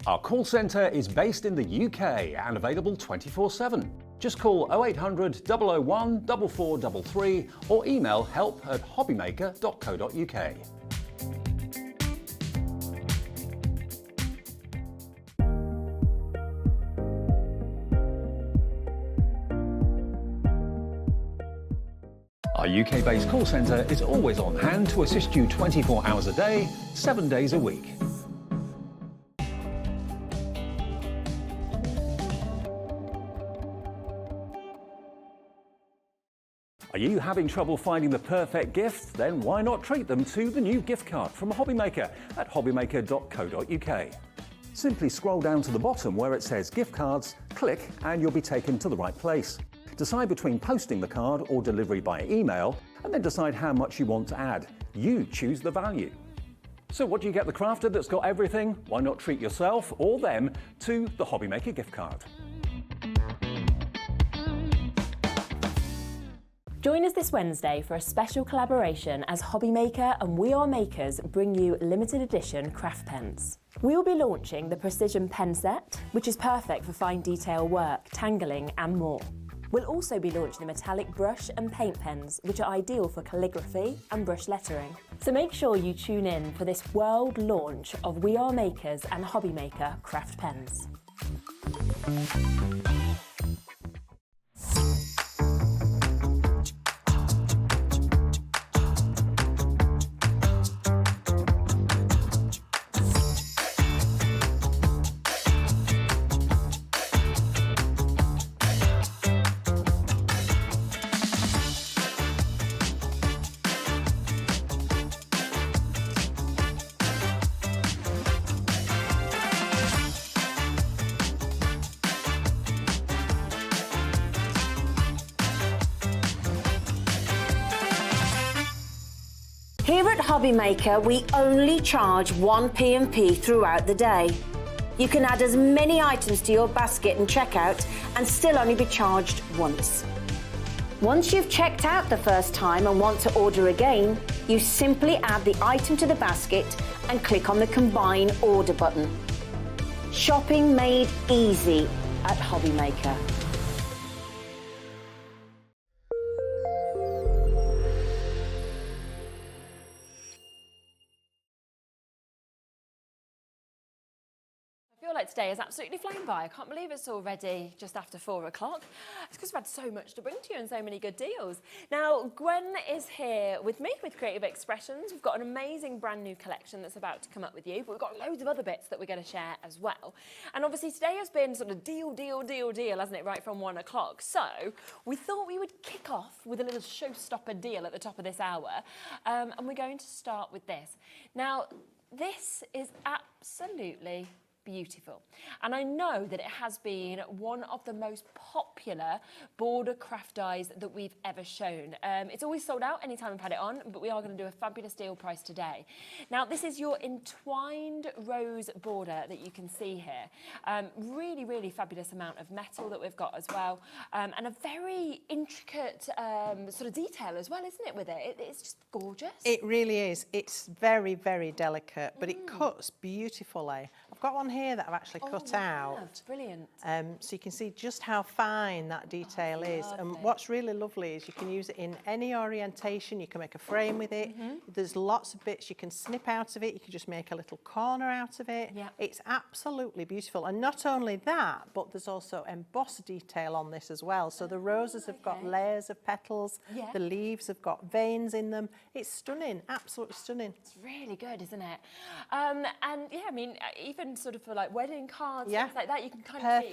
Our call centre is based in the UK and available 24/7. Just call 0800 001 4433 or email help@hobbymaker.co.uk. Our UK-based call centre is always on hand to assist you 24 hours a day, 7 days a week. Are you having trouble finding the perfect gift? Then why not treat them to the new gift card from Hobbymaker at hobbymaker.co.uk. Simply scroll down to the bottom where it says gift cards, click and you'll be taken to the right place. Decide between posting the card or delivery by email and then decide how much you want to add. You choose the value. So what do you get the crafter that's got everything? Why not treat yourself or them to the Hobbymaker gift card? Join us this Wednesday for a special collaboration as Hobbymaker and We Are Makers bring you limited edition craft pens. We will be launching the Precision Pen Set, which is perfect for fine detail work, tangling and more. We'll also be launching the metallic brush and paint pens, which are ideal for calligraphy and brush lettering. So make sure you tune in for this world launch of We Are Makers and Hobbymaker craft pens. Here at Hobbymaker, we only charge 1 P&P throughout the day. You can add as many items to your basket and checkout and still only be charged once. Once you've checked out the first time and want to order again, you simply add the item to the basket and click on the Combine Order button. Shopping made easy at Hobbymaker. I feel like today is absolutely flown by. I can't believe it's already just after 4 o'clock. It's because we've had so much to bring to you and so many good deals. Now, Gwen is here with me with Creative Expressions. We've got an amazing brand new collection that's about to come up with you, but we've got loads of other bits that we're going to share as well. And obviously today has been sort of deal, hasn't it, right from 1 o'clock. So we thought we would kick off with a little showstopper deal at the top of this hour. And we're going to start with this. Now, this is absolutely beautiful. And I know that it has been one of the most popular border craft dies that we've ever shown. It's always sold out anytime I've had it on, but we are going to do a fabulous deal price today. Now, this is your entwined rose border that you can see here. Really, really fabulous amount of metal that we've got as well. And a very intricate sort of detail as well, isn't it, with it? It's just gorgeous. It really is. It's very, very delicate, but it cuts beautifully. I've got one here that I've actually cut out. Brilliant. So you can see just how fine that detail is. And what's really lovely is you can use it in any orientation. You can make a frame with it. There's lots of bits you can snip out of it. You can just make a little corner out of it. Yeah. It's absolutely beautiful. And not only that, but there's also embossed detail on this as well. So the roses have got layers of petals. Yeah. The leaves have got veins in them. It's stunning, absolutely stunning. It's really good, isn't it? And yeah, I mean, even sort of for like wedding cards, things like that, you can kind of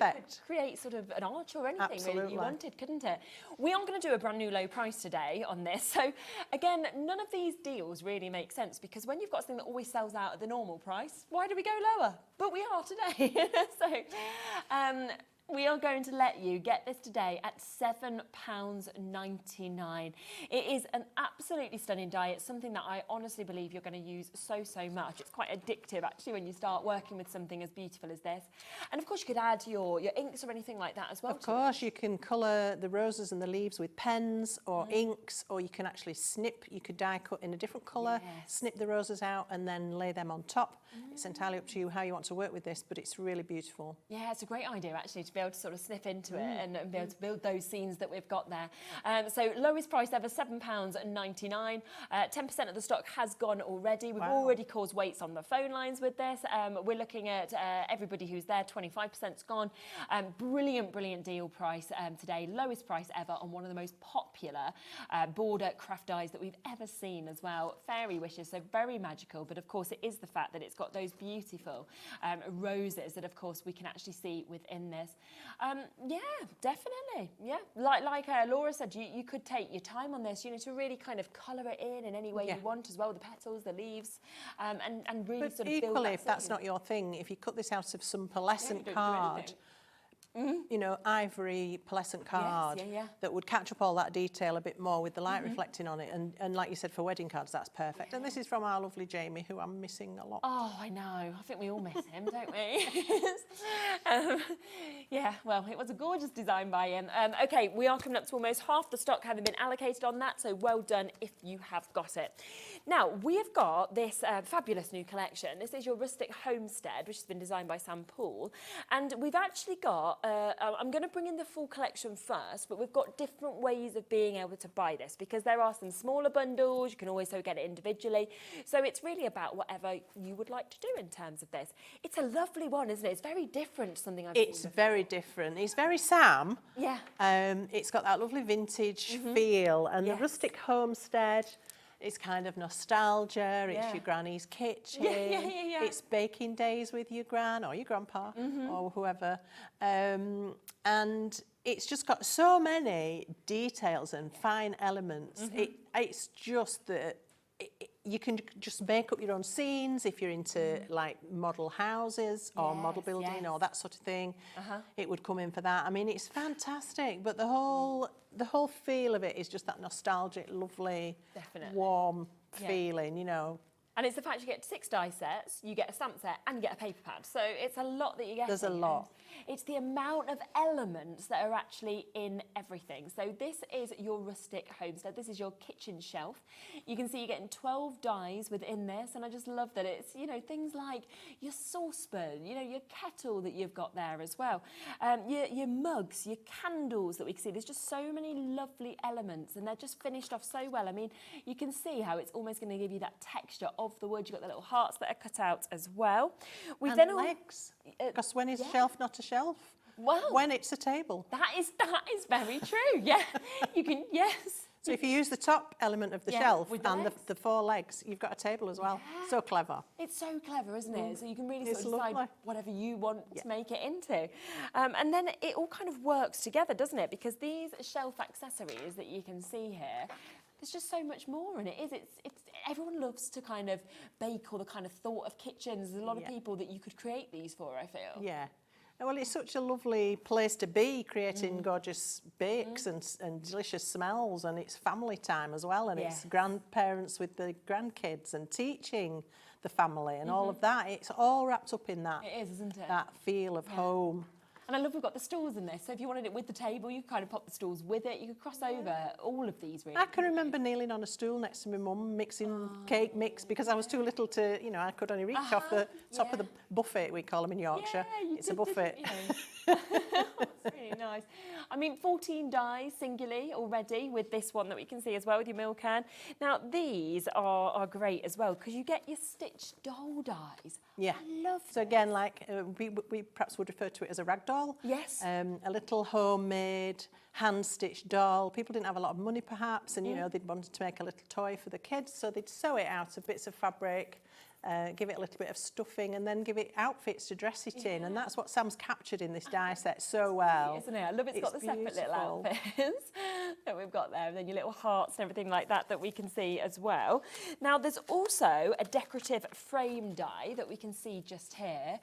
create sort of an arch or anything really you wanted, couldn't it? We are going to do a brand new low price today on this. So again, none of these deals really make sense because when you've got something that always sells out at the normal price, why do we go lower? But we are today. So we are going to let you get this today at £7.99. It is an absolutely stunning die. It's something that I honestly believe you're going to use so much. It's quite addictive actually when you start working with something as beautiful as this. And of course you could add your inks or anything like that as well. Of course, you can colour the roses and the leaves with pens or inks, or you can actually snip. You could die cut in a different colour, snip the roses out and then lay them on top. It's entirely up to you how you want to work with this, but it's really beautiful. Yeah, it's a great idea actually, to be be able to sort of sniff into it and be able to build those scenes that we've got there. So lowest price ever, £7.99. 10% of the stock has gone already. We've already caused waits on the phone lines with this. We're looking at everybody who's there, 25%'s gone. Brilliant, brilliant deal price today. Lowest price ever on one of the most popular border craft dies that we've ever seen as well. Fairy wishes, so very magical, but of course it is the fact that it's got those beautiful roses that of course we can actually see within this. Yeah, definitely. Yeah, like Laura said, you could take your time on this, you know, to really kind of colour it in any way you want as well, the petals, the leaves, and really But sort of build equally, that if that's not your thing, if you cut this out of some pearlescent card, you know, ivory pearlescent card that would catch up all that detail a bit more with the light reflecting on it. And like you said, for wedding cards, that's perfect. And this is from our lovely Jamie, who I'm missing a lot. Oh, I know. I think we all miss him, don't we? Yeah, well, it was a gorgeous design by him. OK, we are coming up to almost half the stock having been allocated on that, so well done if you have got it. Now, we have got this fabulous new collection. This is your Rustic Homestead, which has been designed by Poole. And we've actually got, I'm going to bring in the full collection first, but we've got different ways of being able to buy this because there are some smaller bundles. You can also get it individually. So it's really about whatever you would like to do in terms of this. It's a lovely one, isn't it? It's very different to something I've seen before. It's very different. It's very Sam. Yeah. It's got that lovely vintage feel. And the Rustic Homestead, it's kind of nostalgia. It's your granny's kitchen. It's baking days with your gran or your grandpa or whoever. And it's just got so many details and fine elements. It's just that you can just make up your own scenes if you're into like model houses or model building or that sort of thing. It would come in for that. I mean, it's fantastic, but the whole feel of it is just that nostalgic, lovely, warm feeling, you know. And it's the fact you get 6 die sets, you get a stamp set, and you get a paper pad. So it's a lot that you get. There's a lot. It's the amount of elements that are actually in everything. So this is your Rustic Homestead. This is your kitchen shelf. You can see you're getting 12 dies within this, and I just love that it's, you know, things like your saucepan, you know, your kettle that you've got there as well, your mugs, your candles that we can see. There's just so many lovely elements, and they're just finished off so well. I mean, you can see how it's almost going to give you that texture of the wood. You've got the little hearts that are cut out as well. We've And then legs, because when is a shelf not a shelf? Well, when it's a table. That is very true. Yeah, you can. Yes. So if you use the top element of the shelf with the and legs. the 4 legs, you've got a table as well. So clever. It's so clever, isn't it? So you can really It's sort of decide lovely. whatever you want to make it into. And then it all kind of works together, doesn't it? Because these shelf accessories that you can see here, there's just so much more in it. It's everyone loves to kind of bake or the kind of thought of kitchens. There's a lot of people that you could create these for, I feel. Yeah. Well, it's such a lovely place to be, creating gorgeous bakes and delicious smells, and it's family time as well, and it's grandparents with the grandkids and teaching the family and all of that. It's all wrapped up in that. It is, isn't it? That feel of home. And I love we've got the stools in this. So if you wanted it with the table, you could kind of pop the stools with it. You could cross over all of these, really. I can remember kneeling on a stool next to my mum, mixing cake mix, because I was too little to, you know, I could only reach off the top of the buffet, we call them in Yorkshire. It's a buffet. It's really nice. I mean, 14 dies singularly already with this one that we can see as well with your milk can. Now, these are great as well because you get your stitched doll dies. Yeah. I love So again, like we perhaps would refer to it as a rag doll. Yes. A little homemade, hand-stitched doll. People didn't have a lot of money perhaps, and you know, they'd wanted to make a little toy for the kids, so they'd sew it out of bits of fabric, give it a little bit of stuffing, and then give it outfits to dress it in. And that's what Sam's captured in this die set so well. Isn't it? I love it's got the separate little beautiful. outfits that we've got there, and then your little hearts and everything like that we can see as well. Now, there's also a decorative frame die that we can see just here.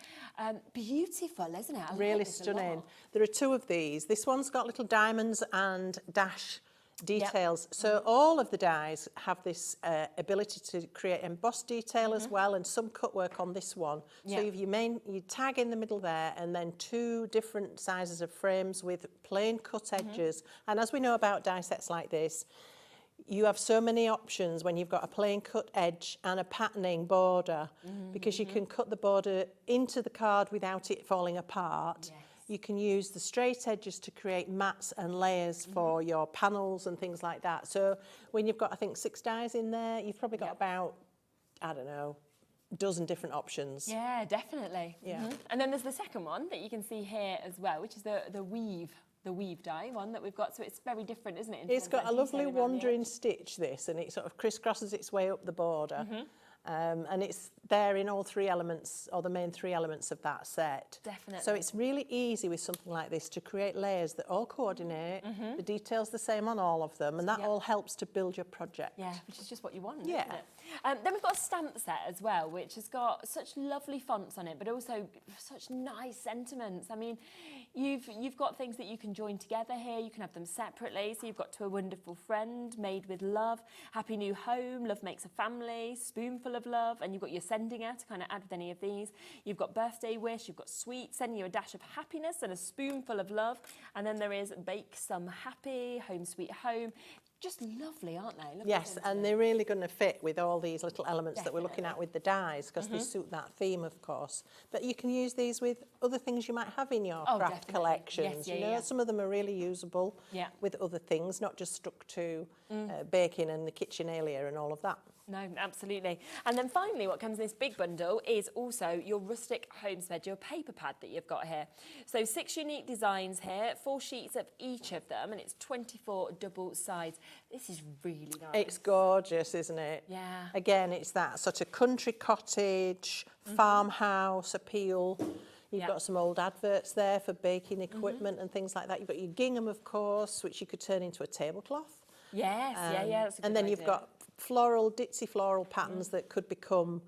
Beautiful, isn't it? I like Really this a stunning. lot. There are 2 of these. This one's got little diamonds and dash details. So all of the dies have this ability to create embossed detail as well, and some cut work on this one. So you tag in the middle there, and then 2 different sizes of frames with plain cut edges. And as we know about die sets like this, you have so many options when you've got a plain cut edge and a patterning border, because you can cut the border into the card without it falling apart. You can use the straight edges to create mats and layers for your panels and things like that. So when you've got, I think, 6 dies in there, you've probably got about, I don't know, a dozen different options. Yeah, definitely. Yeah. And then there's the second one that you can see here as well, which is the weave die one that we've got. So it's very different, isn't it? It's got a lovely wandering stitch, this, and it sort of crisscrosses its way up the border. And it's there in all 3 elements, or the main 3 elements of that set. Definitely. So it's really easy with something like this to create layers that all coordinate, the detail's the same on all of them, and that all helps to build your project. Yeah, which is just what you want, Yeah. isn't it? Then we've got a stamp set as well, which has got such lovely fonts on it, but also such nice sentiments. I mean, you've got things that you can join together here. You can have them separately. So you've got To a Wonderful Friend, Made with Love, Happy New Home, Love Makes a Family, Spoonful of Love, and you've got your sending her to kind of add with any of these. You've got Birthday Wish, you've got Sweet, sending you a dash of happiness and a spoonful of love. And then there is Bake Some Happy, Home Sweet Home. Just lovely, aren't they? Lovely Yes, and they're really going to fit with all these little elements that we're looking at with the dies, because they suit that theme, of course. But you can use these with other things you might have in your craft definitely. collections. Yes, you know, some of them are really usable with other things, not just stuck to baking and the KitchenAlia and all of that. No, absolutely. And then finally, what comes in this big bundle is also your Rustic Homestead, your paper pad that you've got here. So 6 unique designs here, 4 sheets of each of them, and it's 24 double sides. This is really nice. It's gorgeous, isn't it? Yeah. Again, it's that sort of country cottage, farmhouse appeal. You've got some old adverts there for baking equipment and things like that. You've got your gingham, of course, which you could turn into a tablecloth. Yes, yeah, that's a good And then idea. you've got floral, ditzy floral patterns that could become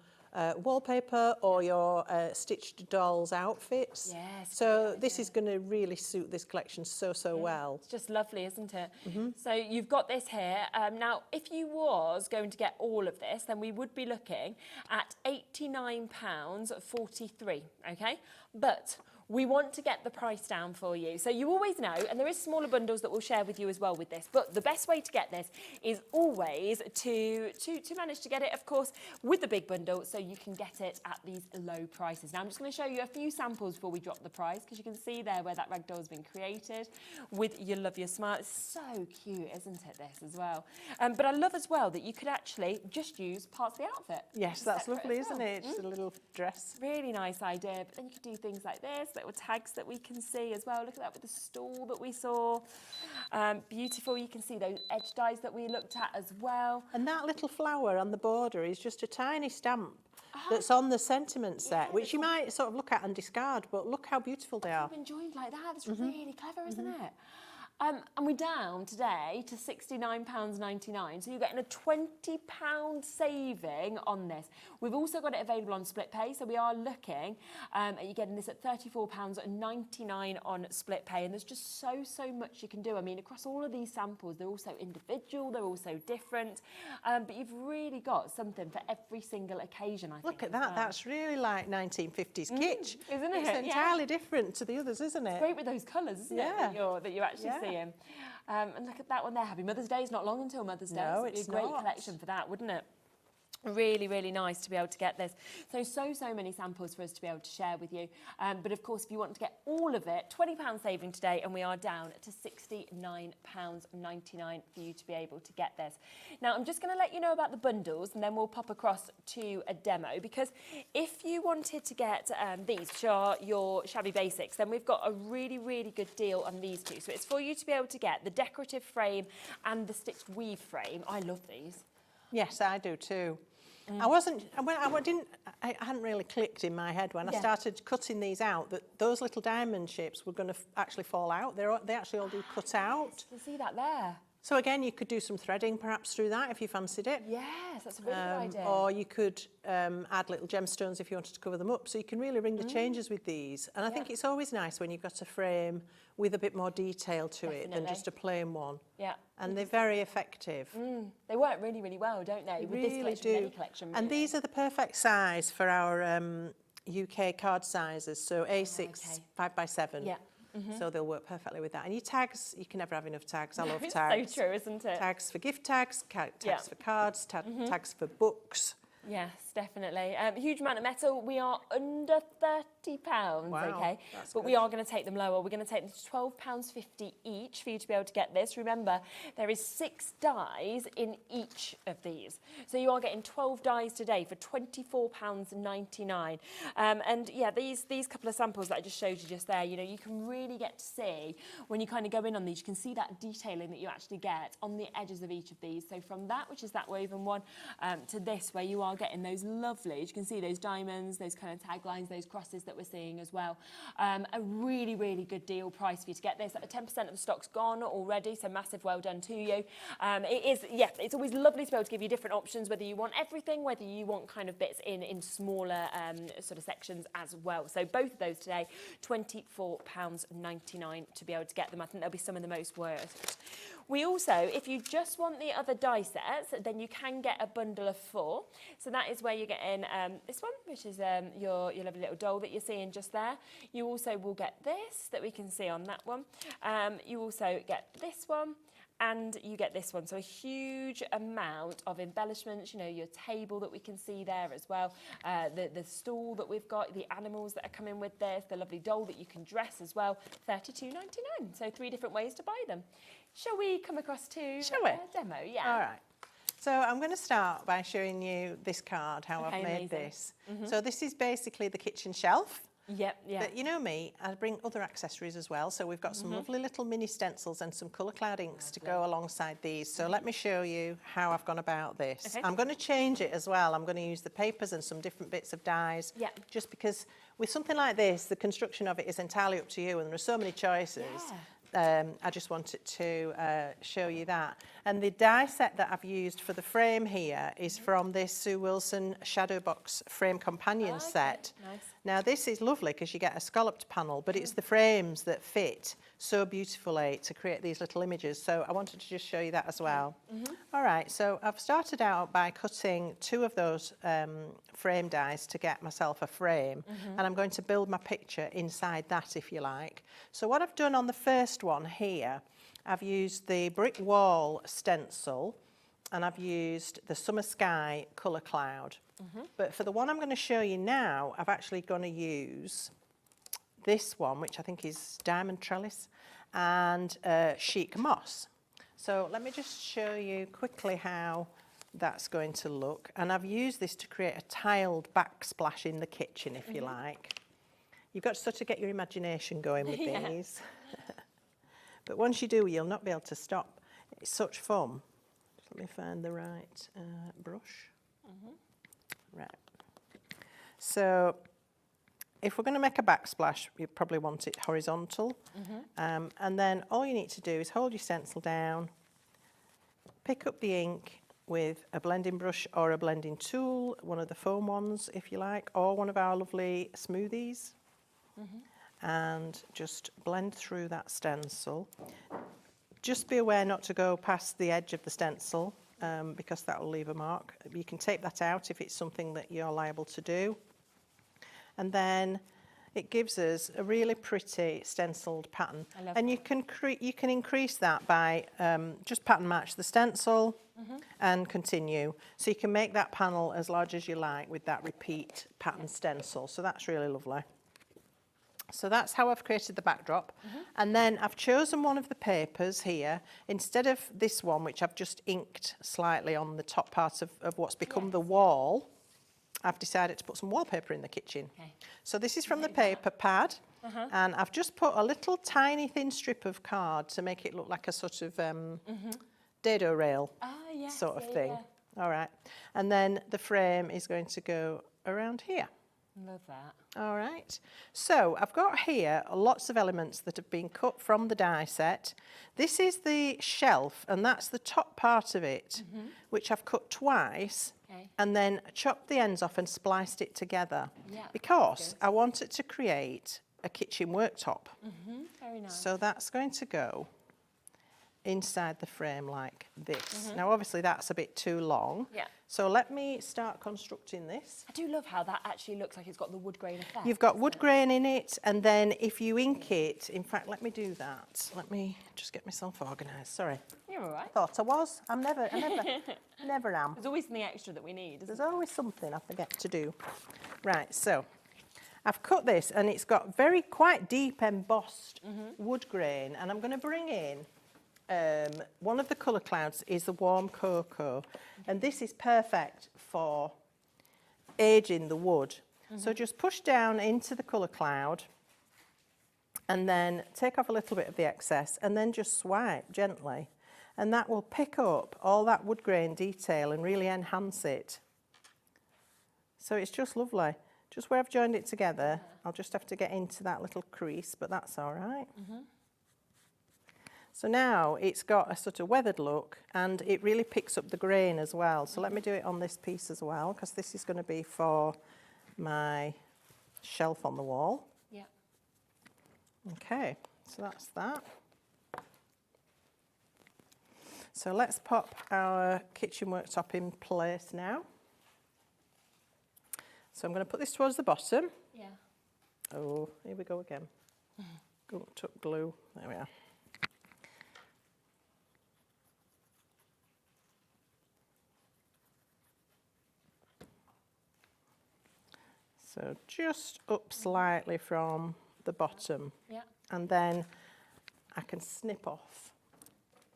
wallpaper or your stitched dolls outfits. Yes, So this is going to really suit this collection so well. It's just lovely, isn't it? So you've got this here. Now, if you was going to get all of this, then we would be looking at £89.43, okay? But we want to get the price down for you. So you always know, and there is smaller bundles that we'll share with you as well with this, but the best way to get this is always to manage to get it, of course, with the big bundle, so you can get it at these low prices. Now, I'm just going to show you a few samples before we drop the price, because you can see there where that ragdoll has been created with your Love Your Smile. It's so cute, isn't it, this as well? But I love as well that you could actually just use parts of the outfit. Yes, that's separate lovely, as isn't well. it? Just a little dress. Really nice idea. But then you could do things like this, little tags that we can see as well. Look at that with the stool that we saw. Beautiful. You can see those edge dies that we looked at as well. And that little flower on the border is just a tiny stamp that's on the sentiment set, which you might sort of look at and discard, but look how beautiful they are. Even joined like that. That's really clever, isn't it? And we're down today to £69.99, so you're getting a £20 saving on this. We've also got it available on split pay, so we are looking at you getting this at £34.99 on split pay, and there's just so much you can do. I mean, across all of these samples, they're also individual, they're also different, but you've really got something for every single occasion, I think. Look at that, that's really like 1950s kitsch. Isn't it? It's entirely different to the others, isn't it? Great with those colours, isn't it, that you're actually seeing. And look at that one there. Happy Mother's Day is not long until Mother's Day. No, so it'd be a it's great not. collection for that, wouldn't it? Really, really nice to be able to get this. So many samples for us to be able to share with you. But of course, if you want to get all of it, £20 saving today, and we are down to £69.99 for you to be able to get this. Now, I'm just going to let you know about the bundles, and then we'll pop across to a demo, because if you wanted to get these, which are your shabby basics, then we've got a really, really good deal on these two. So it's for you to be able to get the decorative frame and the stitched weave frame. I love these. Yes, I do too. I hadn't really clicked in my head when I started cutting these out that those little diamond shapes were going to actually fall out. They actually all do cut out. You see that there? So again, you could do some threading perhaps through that if you fancied it. Yes, that's a really good idea. Or you could add little gemstones if you wanted to cover them up. So you can really ring the changes with these. And I think it's always nice when you've got a frame with a bit more detail to it than just a plain one. Yeah. And they're very effective. They work really, really well, don't they? With this collection, any collection. And these are the perfect size for our UK card sizes. So A6, 5x7. Yeah. So they'll work perfectly with that. And your tags, you can never have enough tags. I love It's tags. so true, isn't it? Tags for gift tags, tags for cards, tags for books. Yes, definitely. Huge amount of metal. We are under £30, Wow, okay? that's But we are going to take them lower. We're going to take them to £12.50 each for you to be able to get this. Remember, there is 6 dies in each of these. So you are getting 12 dies today for £24.99. And yeah, these couple of samples that I just showed you just there, you know, you can really get to see when you kind of go in on these, you can see that detailing that you actually get on the edges of each of these. So from that, which is that woven one, to this, where you are getting those lovely, you can see those diamonds, those kind of taglines, those crosses that we're seeing as well. A really, really good deal price for you to get this. 10% of the stock's gone already, so massive well done to you. It is, yeah, it's always lovely to be able to give you different options, whether you want everything, whether you want kind of bits in smaller sort of sections as well. So both of those today, £24.99 to be able to get them. I think they'll be some of the most worth. We also, if you just want the other die sets, then you can get a bundle of 4. So that is where you're getting this one, which is your lovely little doll that you're seeing just there. You also will get this that we can see on that one. You also get this one. And you get this one, so a huge amount of embellishments, you know, your table that we can see there as well, the stool that we've got, the animals that are coming with this, the lovely doll that you can dress as well, £32.99. So 3 different ways to buy them. Shall we come across to a demo? Yeah. All right. So I'm going to start by showing you this card, how I've made this. So this is basically the kitchen shelf. Yep, yeah. But you know me, I bring other accessories as well. So we've got some lovely little mini stencils and some colour cloud inks to go alongside these. So let me show you how I've gone about this. Okay. I'm going to change it as well. I'm going to use the papers and some different bits of dyes. Yeah. Just because with something like this, the construction of it is entirely up to you, and there are so many choices. I just wanted to show you that. And the die set that I've used for the frame here is from this Sue Wilson Shadow Box Frame Companion set. Nice. Now this is lovely because you get a scalloped panel, but it's the frames that fit so beautifully to create these little images. So I wanted to just show you that as well. All right, so I've started out by cutting 2 of those frame dies to get myself a frame, and I'm going to build my picture inside that, if you like. So what I've done on the first one here, I've used the brick wall stencil, and I've used the summer sky colour cloud. But for the one I'm going to show you now, I've actually going to use this one, which I think is diamond trellis, and chic moss. So let me just show you quickly how that's going to look. And I've used this to create a tiled backsplash in the kitchen, if you like. You've got to sort of get your imagination going with these. But once you do, you'll not be able to stop. It's such fun. Let me find the right brush. Right. So if we're going to make a backsplash, you probably want it horizontal. And then all you need to do is hold your stencil down, pick up the ink with a blending brush or a blending tool, one of the foam ones if you like, or one of our lovely smoothies, and just blend through that stencil. Just be aware not to go past the edge of the stencil, because that will leave a mark. You can tape that out if it's something that you're liable to do. And then it gives us a really pretty stenciled pattern. And you can increase that by just pattern match the stencil and continue. So you can make that panel as large as you like with that repeat pattern stencil. So that's really lovely. So that's how I've created the backdrop. And then I've chosen one of the papers here. Instead of this one, which I've just inked slightly on the top part of what's become the wall, I've decided to put some wallpaper in the kitchen. So this is from the paper pad. And I've just put a little tiny thin strip of card to make it look like a sort of dado rail sort of thing. All right. And then the frame is going to go around here. Love that. All right. So I've got here lots of elements that have been cut from the die set. This is the shelf, and that's the top part of it, which I've cut twice and then chopped the ends off and spliced it together because I wanted to create a kitchen worktop. Very nice. So that's going to go inside the frame like this. Now obviously that's a bit too long. Yeah. So let me start constructing this. I do love how that actually looks like it's got the wood grain effect. You've got wood grain in it, and then if you ink it, in fact, let me do that. Let me just get myself organised. Sorry. You're all right. Thought I was. I never am. There's always something extra that we need. There's always something I forget to do. Right, so I've cut this, and it's got quite deep embossed wood grain, and I'm going to bring in one of the colour clouds is the warm cocoa, and this is perfect for aging the wood. So just push down into the colour cloud and then take off a little bit of the excess and then just swipe gently, and that will pick up all that wood grain detail and really enhance it. So it's just lovely. Just where I've joined it together, I'll just have to get into that little crease, but that's all right. So now it's got a sort of weathered look, and it really picks up the grain as well. So let me do it on this piece as well, because this is going to be for my shelf on the wall. Yeah. Okay, so that's that. So let's pop our kitchen worktop in place now. So I'm going to put this towards the bottom. Yeah. Oh, here we go again. Took glue. There we are. So just up slightly from the bottom. Yeah. And then I can snip off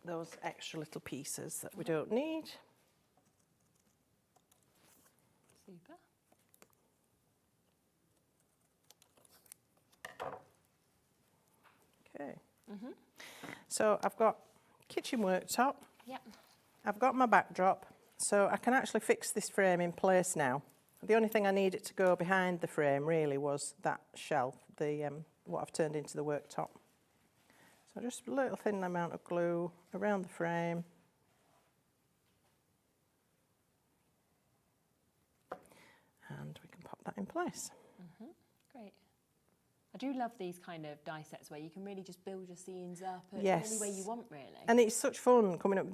those extra little pieces that we don't need. Super. Okay. So I've got kitchen worktop. Yep. I've got my backdrop, so I can actually fix this frame in place now. The only thing I needed to go behind the frame really was that shelf, what I've turned into the worktop. So just a little thin amount of glue around the frame. And we can pop that in place. Great. I do love these kind of die sets where you can really just build your scenes up Yes. any way you want, really. And it's such fun coming up,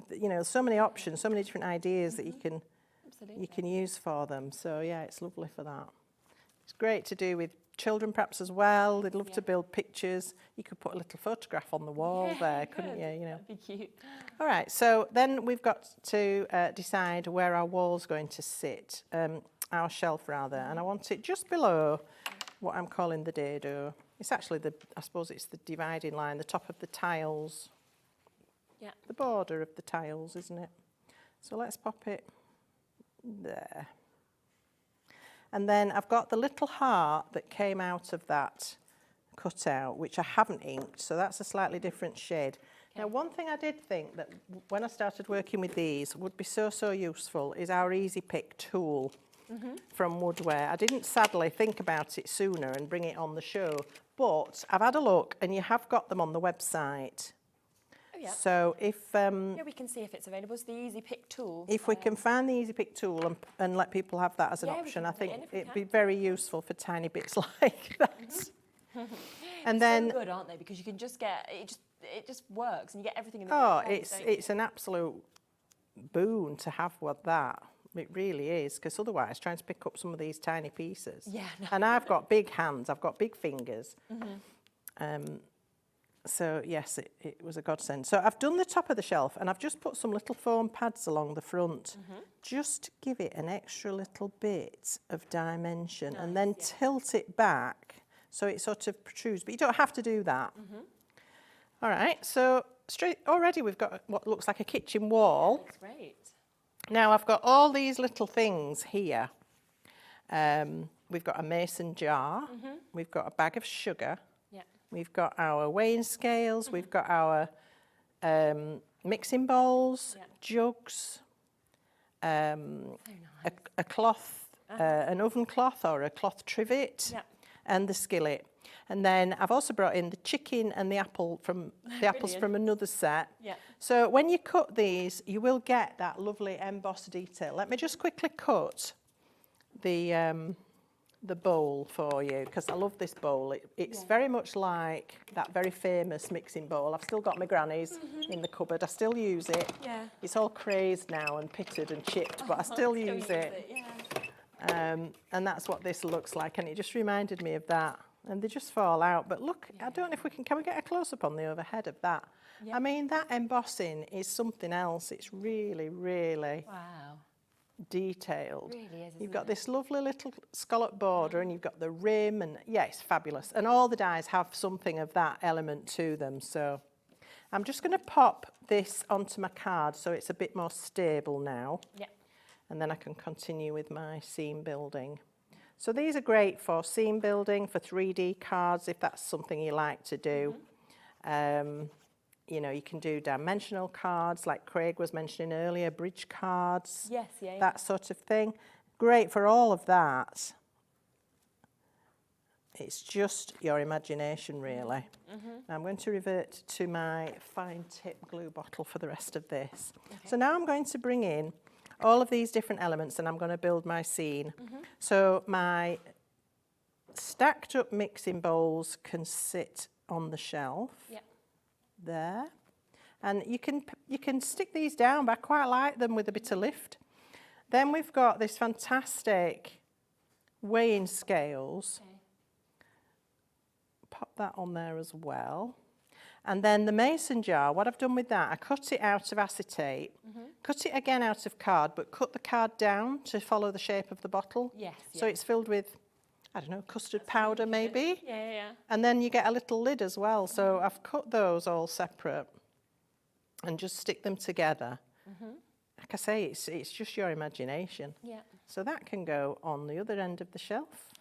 so many options, so many different ideas that you can use for them. So yeah, it's lovely for that. It's great to do with children perhaps as well. They'd love to build pictures. You could put a little photograph on the wall there, couldn't you? That'd be cute. All right, so then we've got to decide where our wall's going to sit, our shelf rather, and I want it just below what I'm calling the dado. It's actually I suppose it's the dividing line, the top of the tiles. Yeah. The border of the tiles, isn't it? So let's pop it there. And then I've got the little heart that came out of that cutout, which I haven't inked, so that's a slightly different shade. Now, one thing I did think that when I started working with these would be so useful is our Easy Pick tool from Woodware. I didn't sadly think about it sooner and bring it on the show, but I've had a look and you have got them on the website. Oh, yeah. So if yeah, we can see if it's available. It's the Easy Pick tool. If we can find the Easy Pick tool and let people have that as an option, I think it'd be very useful for tiny bits like that. And then so good, aren't they? Because you can just get it just works and you get everything in the oh, place, it's an absolute boon to have that. It really is, because otherwise trying to pick up some of these tiny pieces. Yeah. No. And I've got big hands, I've got big fingers. So yes, it was a godsend. So I've done the top of the shelf and I've just put some little foam pads along the front, just to give it an extra little bit of dimension, and then tilt it back so it sort of protrudes. But you don't have to do that. All right, so already we've got what looks like a kitchen wall. That's great. Now I've got all these little things here. We've got a mason jar, we've got a bag of sugar, we've got our weighing scales, we've got our mixing bowls, jugs, a cloth, an oven cloth or a cloth trivet, and the skillet. And then I've also brought in the chicken and the apples from another set. Yeah. So when you cut these, you will get that lovely embossed detail. Let me just quickly cut the the bowl for you, because I love this bowl. It's very much like that very famous mixing bowl. I've still got my granny's in the cupboard. I still use it. Yeah. It's all crazed now and pitted and chipped, but I still use it. And that's what this looks like, and it just reminded me of that. And they just fall out. But look, I don't know if can we get a close-up on the overhead of that? Yep. I mean, that embossing is something else. It's really, really detailed. It really is, you've got this lovely little scallop border and you've got the rim, and yeah, it's fabulous. And all the dies have something of that element to them. So I'm just going to pop this onto my card so it's a bit more stable now. Yep. And then I can continue with my seam building. So these are great for seam building, for 3D cards, if that's something you like to do. You know, you can do dimensional cards, like Craig was mentioning earlier, bridge cards, that sort of thing. Great for all of that. It's just your imagination, really. I'm going to revert to my fine tip glue bottle for the rest of this. So now I'm going to bring in all of these different elements, and I'm going to build my scene. So my stacked up mixing bowls can sit on the shelf. There, and you can stick these down, but I quite like them with a bit of lift. Then we've got this fantastic weighing scales. Pop that on there as well. And then the mason jar, what I've done with that, I cut it out of acetate, cut it again out of card, but cut the card down to follow the shape of the bottle. So it's filled with, I don't know, custard powder maybe. And then you get a little lid as well. So I've cut those all separate and just stick them together. Like I say, it's just your imagination. So that can go on the other end of the shelf.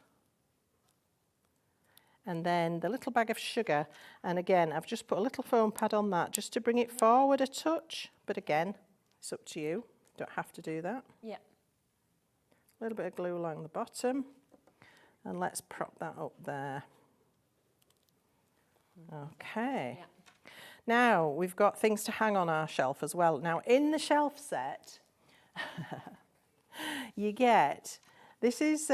And then the little bag of sugar, and again, I've just put a little foam pad on that just to bring it forward a touch. But again, it's up to you. You don't have to do that. A little bit of glue along the bottom. And let's prop that up there. Okay. Now, we've got things to hang on our shelf as well. Now, in the shelf set, you get, this is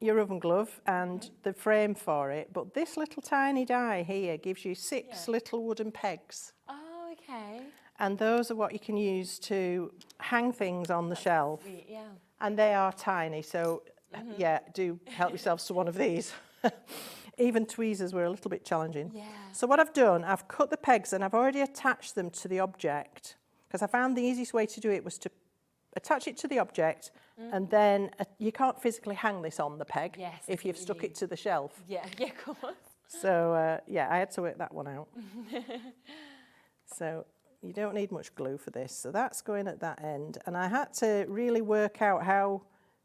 your oven glove and the frame for it, but this little tiny die here gives you 6 little wooden pegs. Oh, okay. And those are what you can use to hang things on the shelf. And they are tiny, so do help yourselves to one of these. Even tweezers were a little bit challenging. So what I've done, I've cut the pegs and I've already attached them to the object, because I found the easiest way to do it was to attach it to the object, and then you can't physically hang this on the peg if you've stuck it to the shelf. Of course. So I had to work that one out. So you don't need much glue for this. So that's going at that end, and I had to really work out how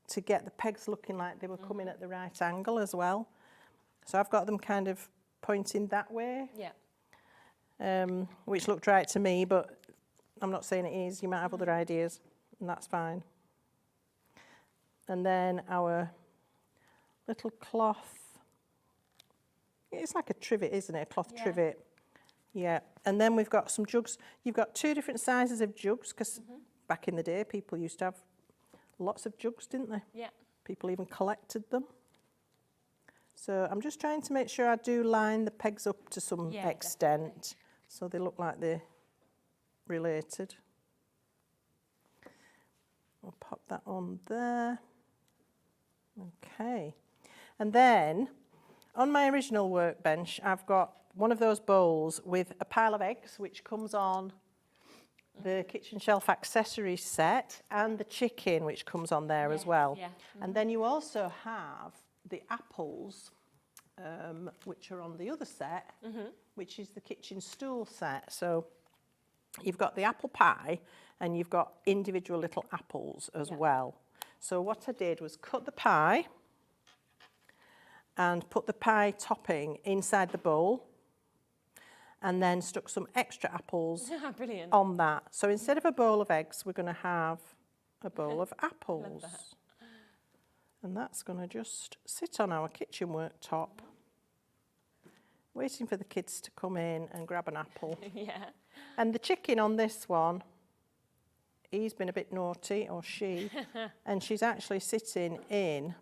to get the pegs looking like they were coming at the right angle as well. So I've got them kind of pointing that way, which looked right to me, but I'm not saying it is. You might have other ideas, and that's fine. And then our little cloth, it's like a trivet, isn't it? A cloth trivet. And then we've got some jugs. You've got 2 different sizes of jugs, because back in the day, people used to have lots of jugs, didn't they? People even collected them. So I'm just trying to make sure I do line the pegs up to some extent, so they look like they're related. I'll pop that on there. Okay. And then on my original workbench, I've got one of those bowls with a pile of eggs, which comes on the kitchen shelf accessories set, and the chicken, which comes on there as well. And then you also have the apples, which are on the other set, which is the kitchen stool set. So you've got the apple pie, and you've got individual little apples as well. So what I did was cut the pie and put the pie topping inside the bowl, and then stuck some extra apples on that. So instead of a bowl of eggs, we're going to have a bowl of apples. And that's going to just sit on our kitchen worktop, waiting for the kids to come in and grab an apple. And the chicken on this one, he's been a bit naughty, or she, and she's actually sitting in,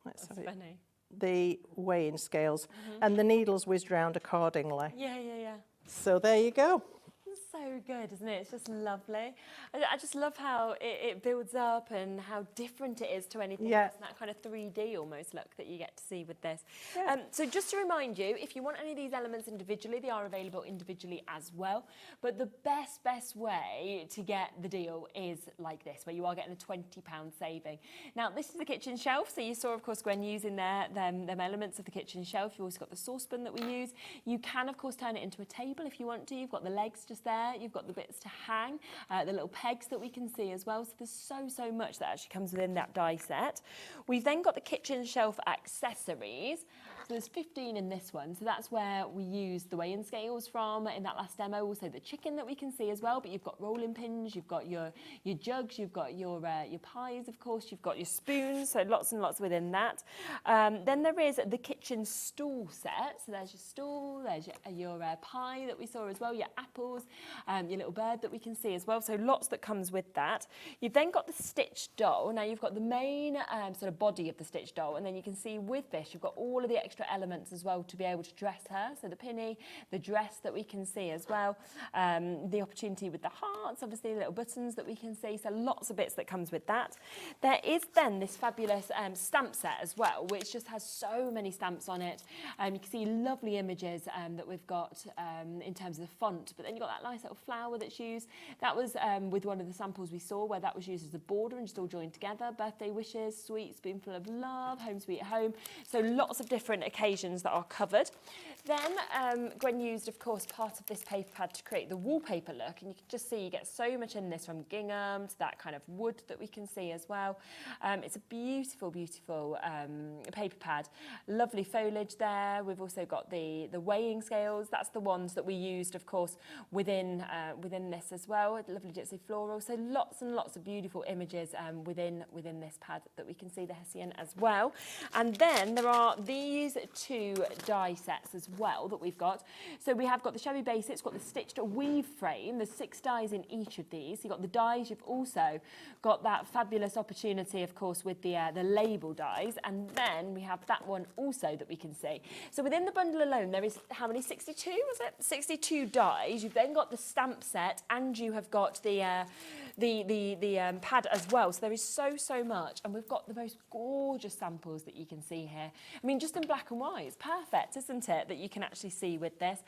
Let's That's have it. funny. The weighing scales, and the needles whizzed round accordingly. Yeah, yeah, yeah. So there you go. So good, isn't it? It's just lovely. I just love how it builds up and how different it is to anything else, and that kind of 3D almost look that you get to see with this. So just to remind you, if you want any of these elements individually, they are available individually as well. But the best way to get the deal is like this, where you are getting a £20 saving. Now, this is the kitchen shelf. So you saw, of course, Gwen using them elements of the kitchen shelf. You've also got the saucepan that we use. You can, of course, turn it into a table if you want to. You've got the legs just there. You've got the bits to hang, the little pegs that we can see as well. So there's so much that actually comes within that die set. We've then got the kitchen shelf accessories. So there's 15 in this one. So that's where we use the weighing scales from in that last demo. Also the chicken that we can see as well. But you've got rolling pins, you've got your jugs, you've got your pies, of course. You've got your spoons. So lots and lots within that. Then there is the kitchen stool set. So there's your stool, there's your pie that we saw as well, your apples, your little bird that we can see as well. So lots that comes with that. You've then got the stitched doll. Now you've got the main sort of body of the stitched doll, and then you can see with this you've got all of the extra elements as well to be able to dress her. So the pinny, the dress that we can see as well, the opportunity with the hearts, obviously little buttons that we can see. So lots of bits that comes with that. There is then this fabulous stamp set as well, which just has so many stamps on it. You can see lovely images that we've got in terms of the font, but then you've got that nice little flower that's used. That was with one of the samples we saw where that was used as a border and just all joined together. Birthday wishes, sweet spoonful of love, home sweet home. So lots of different occasions that are covered. Then Gwen used, of course, part of this paper pad to create the wallpaper look, and you can just see you get so much in this, from gingham to that kind of wood that we can see as well. It's a beautiful, beautiful paper pad. Lovely foliage there. We've also got the weighing scales. That's the ones that we used, of course, within this as well. Lovely gypsy floral. So lots and lots of beautiful images within this pad that we can see the Hessian as well. And then there are these two die sets as well that we've got. So we have got the Shabby Basics, got the stitched weave frame. There's 6 dies in each of these. So you've got the dies. You've also got that fabulous opportunity, of course, with the label dies. And then we have that one also that we can see. So within the bundle alone, there is how many? 62, was it? 62 dies. You've then got the stamp set, and you have got the pad as well. So there is so much, and we've got the most gorgeous samples that you can see here. I mean, just in black and white, it's perfect, isn't it, that you can actually see with this.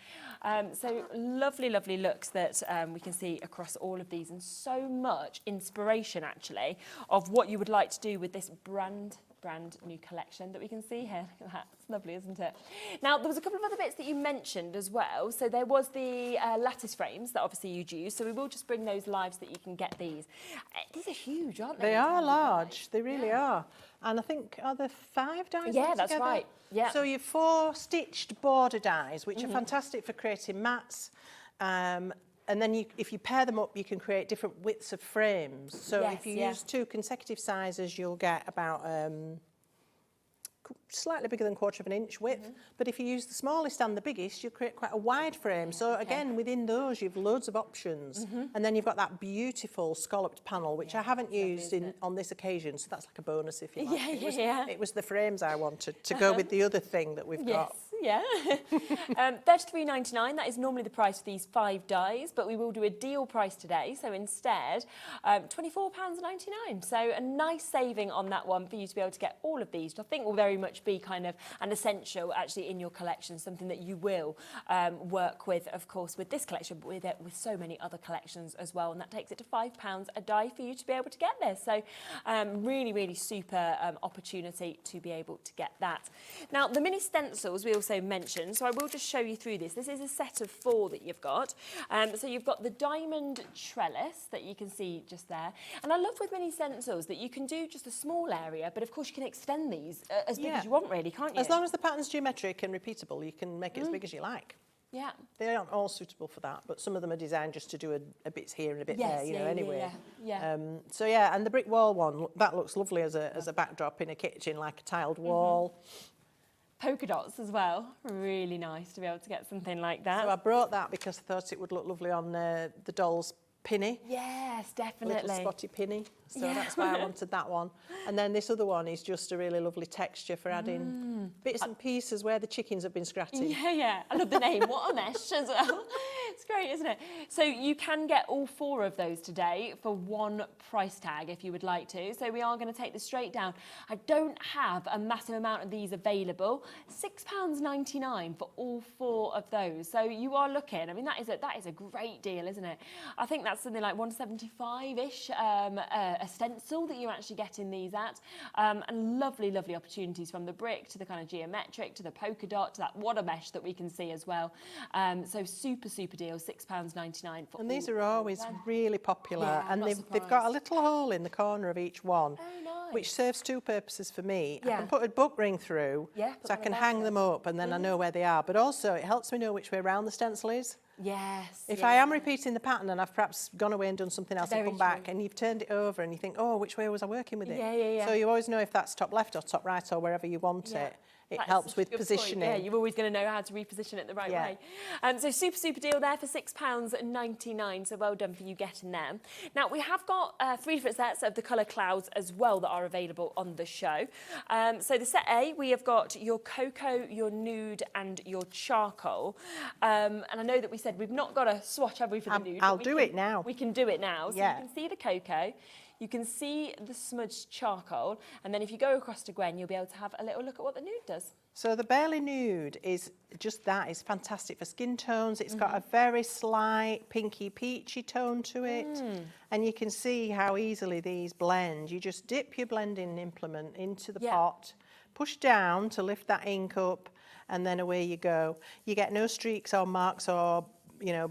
So lovely looks that we can see across all of these, and so much inspiration actually of what you would like to do with this brand new collection that we can see here. Look at that. It's lovely, isn't it? Now, there was a couple of other bits that you mentioned as well. So there was the lattice frames that obviously you'd use. So we will just bring those live so that you can get these. These are huge, aren't they? They are large. They really are. And I think, are there 5 dies Yeah, altogether? that's right. Yeah. So you've 4 stitched border dies, which are fantastic for creating mats. And then if you pair them up, you can create different widths of frames. So if you use 2 consecutive sizes, you'll get about slightly bigger than 1/4 of an inch width. But if you use the smallest and the biggest, you'll create quite a wide frame. So again, within those, you've loads of options. And then you've got that beautiful scalloped panel, which I haven't used on this occasion. So that's like a bonus, if you like. It was the frames I wanted to go with the other thing that we've got. Yeah. $33.99, that is normally the price for these 5 dies, but we will do a deal price today. So instead, £24.99. So a nice saving on that one for you to be able to get all of these, which I think will very much be kind of an essential actually in your collection, something that you will work with, of course, with this collection, but with so many other collections as well. And that takes it to £5 a die for you to be able to get this. So really super opportunity to be able to get that. Now, the mini stencils we also mentioned, so I will just show you through this. This is a set of 4 that you've got. So you've got the diamond trellis that you can see just there. And I love with mini stencils that you can do just a small area, but of course you can extend these as big as you want, really, can't you? As long as the pattern's geometric and repeatable, you can make it as big as you like. Yeah. They aren't all suitable for that, but some of them are designed just to do a bit here and a bit there, you know, anyway. So yeah, and the brick wall one, that looks lovely as a backdrop in a kitchen, like a tiled wall. Polka dots as well. Really nice to be able to get something like that. So I brought that because I thought it would look lovely on the doll's pinny. Yes, Little definitely. spotty pinny. So Yeah. that's why I wanted that one. And then this other one is just a really lovely texture for adding bits and pieces where the chickens have been scratching. Yeah. I love the name. What a mesh as well. It's great, isn't it? So you can get all 4 of those today for one price tag if you would like to. So we are going to take this straight down. I don't have a massive amount of these available. £6.99 for all 4 of those. So you are looking, I mean, that is a great deal, isn't it? I think that's something like 175-ish a stencil that you're actually getting these at. And lovely, lovely opportunities from the brick to the kind of geometric to the polka dot to that water mesh that we can see as well. So super, super deal, £6.99 for And these all are always of them. really popular. Yeah, I'm and not they've got a surprised. little hole in the corner of each one. Oh, nice. Which serves 2 purposes for me. I Yeah. can put a book ring through, Yeah, put so I them can in hang there. them up and then I know where they are. But also it helps me know which way round the stencil is. Yes. If yeah. I am repeating the pattern and I've perhaps gone away and done something else and Very come back true. and you've turned it over and you think, oh, which way was I working with it? Yeah. So you always know if that's top left or top right or wherever you want Yeah. it. It That's helps such a with good point. positioning. Yeah, you're always going to know how to reposition it the right Yeah. way. So super, super deal there for £6.99. So well done for you getting them. Now we have got 3 different sets of the colour clouds as well that are available on the show. So the set A, we have got your cocoa, your nude and your charcoal. And I know that we said we've not got a swatch, have we, for the nude? I'll but do we it now. We can do it now. So Yeah. you can see the cocoa. You can see the smudged charcoal, and then if you go across to Gwen, you'll be able to have a little look at what the nude does. So the Barely Nude is just that. It's fantastic for skin tones. It's got a very slight pinky peachy tone to it. And you can see how easily these blend. You just dip your blending implement into the Yeah. pot, push down to lift that ink up, and then away you go. You get no streaks or marks or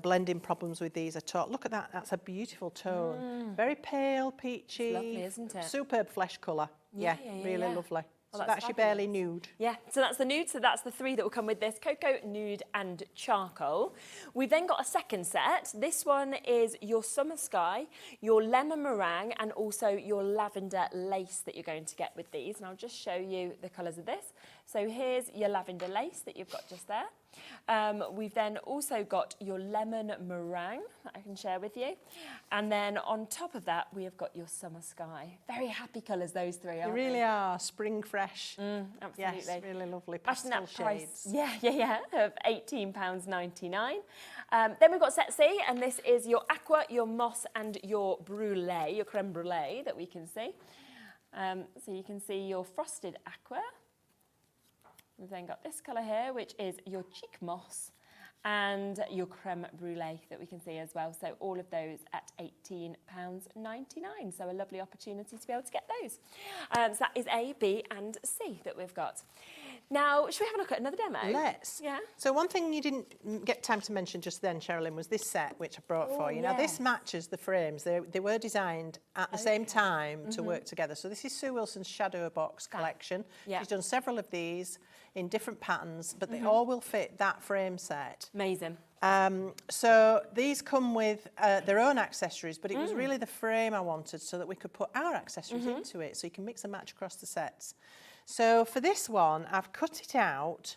blending problems with these at all. Look at that, that's a beautiful tone. Very pale, peachy. It's lovely, isn't it? Superb flesh colour. Yeah, really lovely. Well, So that's that's your Barely fabulous. Nude. Yeah, so that's the nude. So that's the 3 that will come with this: cocoa, nude, and charcoal. We've then got a second set. This one is your summer sky, your lemon meringue, and also your lavender lace that you're going to get with these. And I'll just show you the colours of this. So here's your lavender lace that you've got just there. We've then also got your lemon meringue that I can share with you. And then on top of that, we have got your summer sky. Very happy colours, those 3, They aren't really are spring fresh. Absolutely. Yes, really lovely Smashing pastel that price, shades. yeah, of £18.99. Then we've got set C, and this is your aqua, your moss, and your brulee, your creme brulee that we can see. So you can see your frosted aqua. We've then got this colour here, which is your cheek moss, and your creme brulee that we can see as well. So all of those at £18.99. So a lovely opportunity to be able to get those. So that is A, B and C that we've got. Now, should we have a look at another demo? Let's. Yeah. So one thing you didn't get time to mention just then, Sherilyn, was this set which I brought for you. Now yeah. this matches the frames. They were designed at the same time to work together. So this is Sue Wilson's Shadow Box collection. Yeah. She's done several of these in different patterns, but they all will fit that frame set. Amazing. So these come with their own accessories, but it was really the frame I wanted so that we could put our accessories into it, so you can mix and match across the sets. So for this one, I've cut it out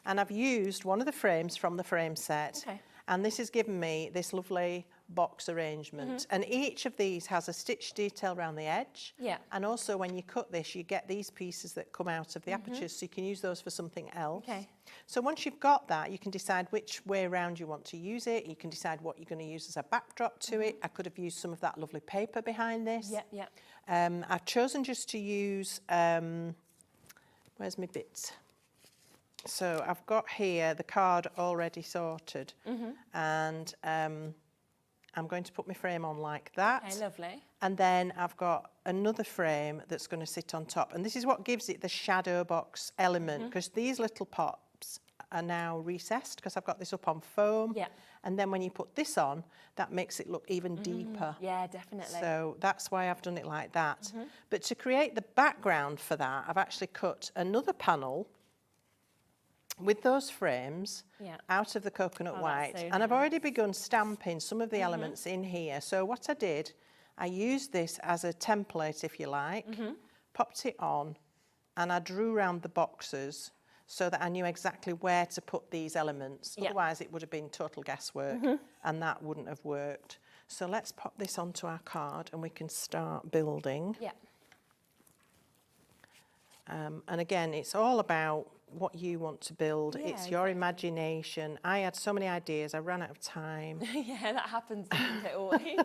and I've used one of the frames from the frame set. Okay. And this has given me this lovely box arrangement. And each of these has a stitch detail around the edge. Yeah. And also when you cut this, you get these pieces that come out of the apertures, so you can use those for something else. Okay. So once you've got that, you can decide which way around you want to use it. You can decide what you're going to use as a backdrop to it. I could have used some of that lovely paper behind this. Yeah. I've chosen just to use, where's my bits? So I've got here the card already sorted, and I'm going to put my frame on like that. Okay, lovely. And then I've got another frame that's going to sit on top. And this is what gives it the shadow box element, because these little pops are now recessed because I've got this up on foam. Yeah. And then when you put this on, that makes it look even deeper. Yeah, definitely. So that's why I've done it like that. But to create the background for that, I've actually cut another panel with those frames out of the coconut white. so And I've already begun stamping some of the elements in here. So what I did, I used this as a template, if you like, popped it on, and I drew around the boxes so that I knew exactly where to put these elements. Yeah. Otherwise, it would have been total guesswork, and that wouldn't have worked. So let's pop this onto our card and we can start building. Yeah. And again, it's all about what you want to build. Yeah, It's your imagination. I had so many ideas, I ran out of time. Yeah, that happens, doesn't it, always?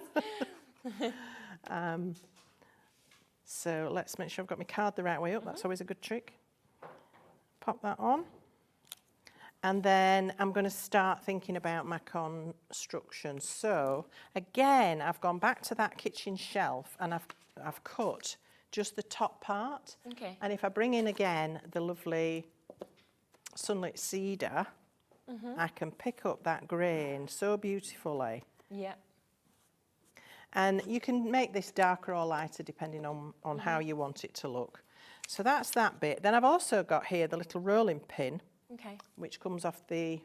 So let's make sure I've got my card the right way up. That's always a good trick. Pop that on. And then I'm going to start thinking about my construction. So again, I've gone back to that kitchen shelf and I've cut just the top part. Okay. And if I bring in again the lovely sunlit cedar, I can pick up that grain so beautifully. Yeah. And you can make this darker or lighter depending on how you want it to look. So that's that bit. Then I've also got here the little rolling pin, Okay. which comes off the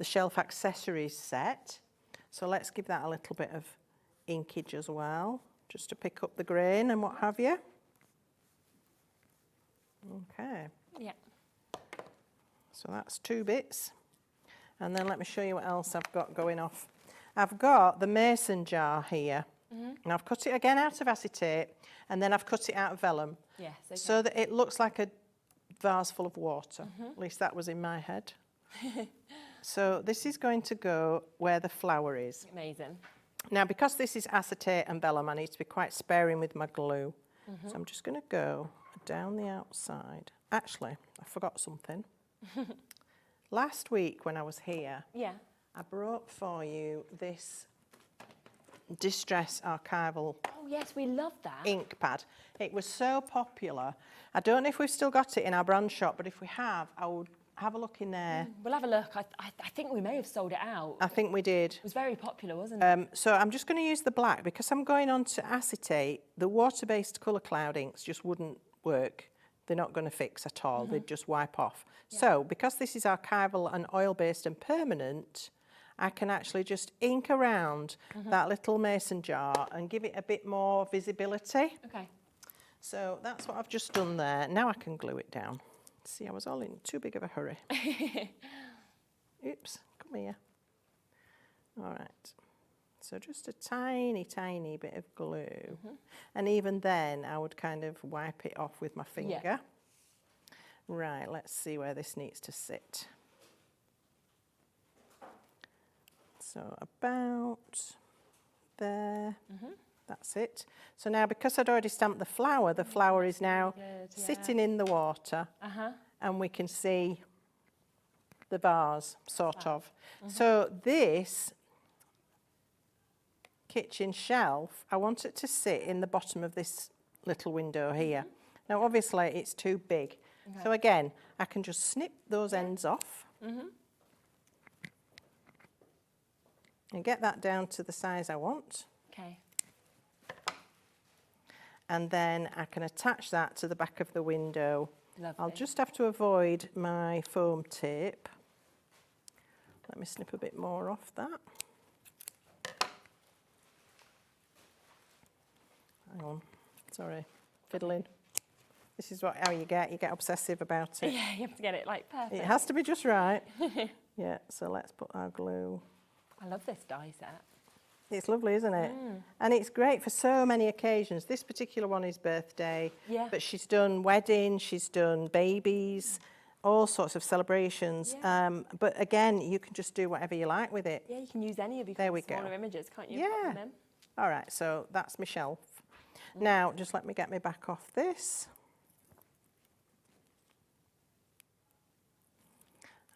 shelf accessories set. So let's give that a little bit of inkage as well, just to pick up the grain and what have you. Okay. Yeah. So that's 2 bits. And then let me show you what else I've got going off. I've got the mason jar here. And I've cut it again out of acetate, and then I've cut it out of vellum. Yes. Okay. So that it looks like a vase full of water. At least that was in my head. So this is going to go where the flower is. Amazing. Now, because this is acetate and vellum, I need to be quite sparing with my glue. So I'm just going to go down the outside. Actually, I forgot something. Last week when I was here, Yeah. I brought for you this Distress Archival Oh, yes, we love that. ink pad. It was so popular. I don't know if we've still got it in our brand shop, but if we have, I would have a look in there. We'll have a look. I think we may have sold it out. I think we did. It was very popular, wasn't it? So I'm just going to use the black because I'm going on to acetate. The water-based colour cloud inks just wouldn't work. They're not going to fix at all. They'd just wipe off. Yeah. So because this is archival and oil-based and permanent, I can actually just ink around that little mason jar and give it a bit more visibility. Okay. So that's what I've just done there. Now I can glue it down. See, I was all in too big of a hurry. Oops, come here. All right. So just a tiny, tiny bit of glue. And even then, I would kind of wipe it off with my finger. Yeah. Right, let's see where this needs to sit. So about there. That's it. So now, because I'd already stamped the flower is now sitting in the water. And we can see the vase, sort of. So this kitchen shelf, I want it to sit in the bottom of this little window here. Now, obviously, it's too big. So again, I can just snip those ends off. And get that down to the size I want. Okay. And then I can attach that to the back of the window. Lovely. I'll just have to avoid my foam tape. Let me snip a bit more off that. Hang on, sorry, fiddling. This is how you get obsessive about it. Yeah, you have to get it like perfect. It has to be just right. Yeah, so let's put our glue. I love this die set. It's lovely, isn't it? And it's great for so many occasions. This particular one is birthday, Yeah. but she's done weddings, she's done babies, all sorts of celebrations. Yeah. But again, you can just do whatever you like with it. Yeah, you can use any of your There we smaller go. images, can't you? Yeah. From them? All right, so that's my shelf. Now, just let me get my back off this.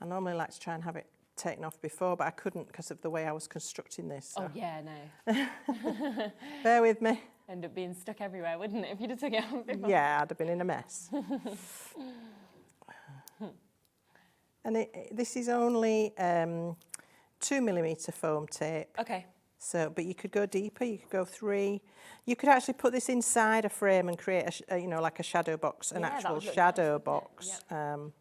I normally like to try and have it taken off before, but I couldn't because of the way I was constructing this. So Oh, yeah, no. bear with me. End up being stuck everywhere, wouldn't it, if you'd have took it off before? Yeah, I'd have been in a mess. And this is only 2mm foam tape. Okay. So, but you could go deeper. You could go 3. You could actually put this inside a frame and create a, like a shadow box, an Yeah, that actual would look shadow nice, wouldn't box. it?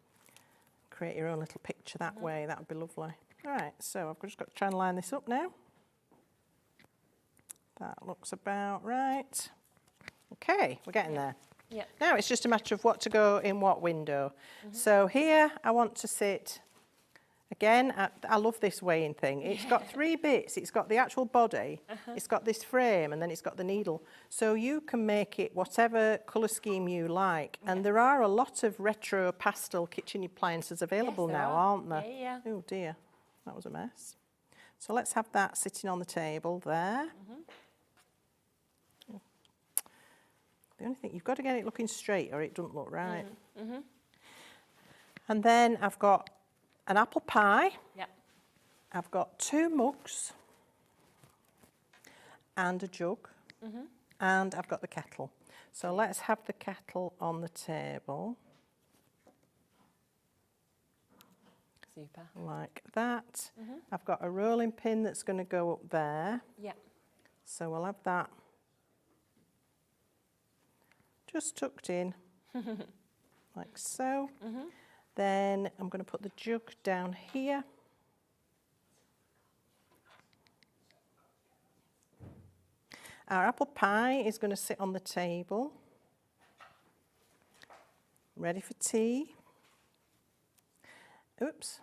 Create your own little picture that way. That would be lovely. All right, so I've just got to try and line this up now. That looks about right. Okay, we're getting there. Yeah. Now it's just a matter of what to go in what window. So here I want to sit Again, I love this weighing thing. It's got 3 bits. It's got the actual body, it's got this frame, and then it's got the needle. So you can make it whatever colour scheme you like. And there are a lot of retro pastel kitchen appliances available now, aren't there? Yeah. Oh dear, that was a mess. So let's have that sitting on the table there. The only thing, you've got to get it looking straight or it doesn't look right. And then I've got an apple pie. Yep. I've got 2 mugs and a jug, and I've got the kettle. So let's have the kettle on the table. Super. Like that. I've got a rolling pin that's going to go up there. Yep. So we'll have that just tucked in, like so. Then I'm going to put the jug down here. Our apple pie is going to sit on the table, ready for tea. Oops.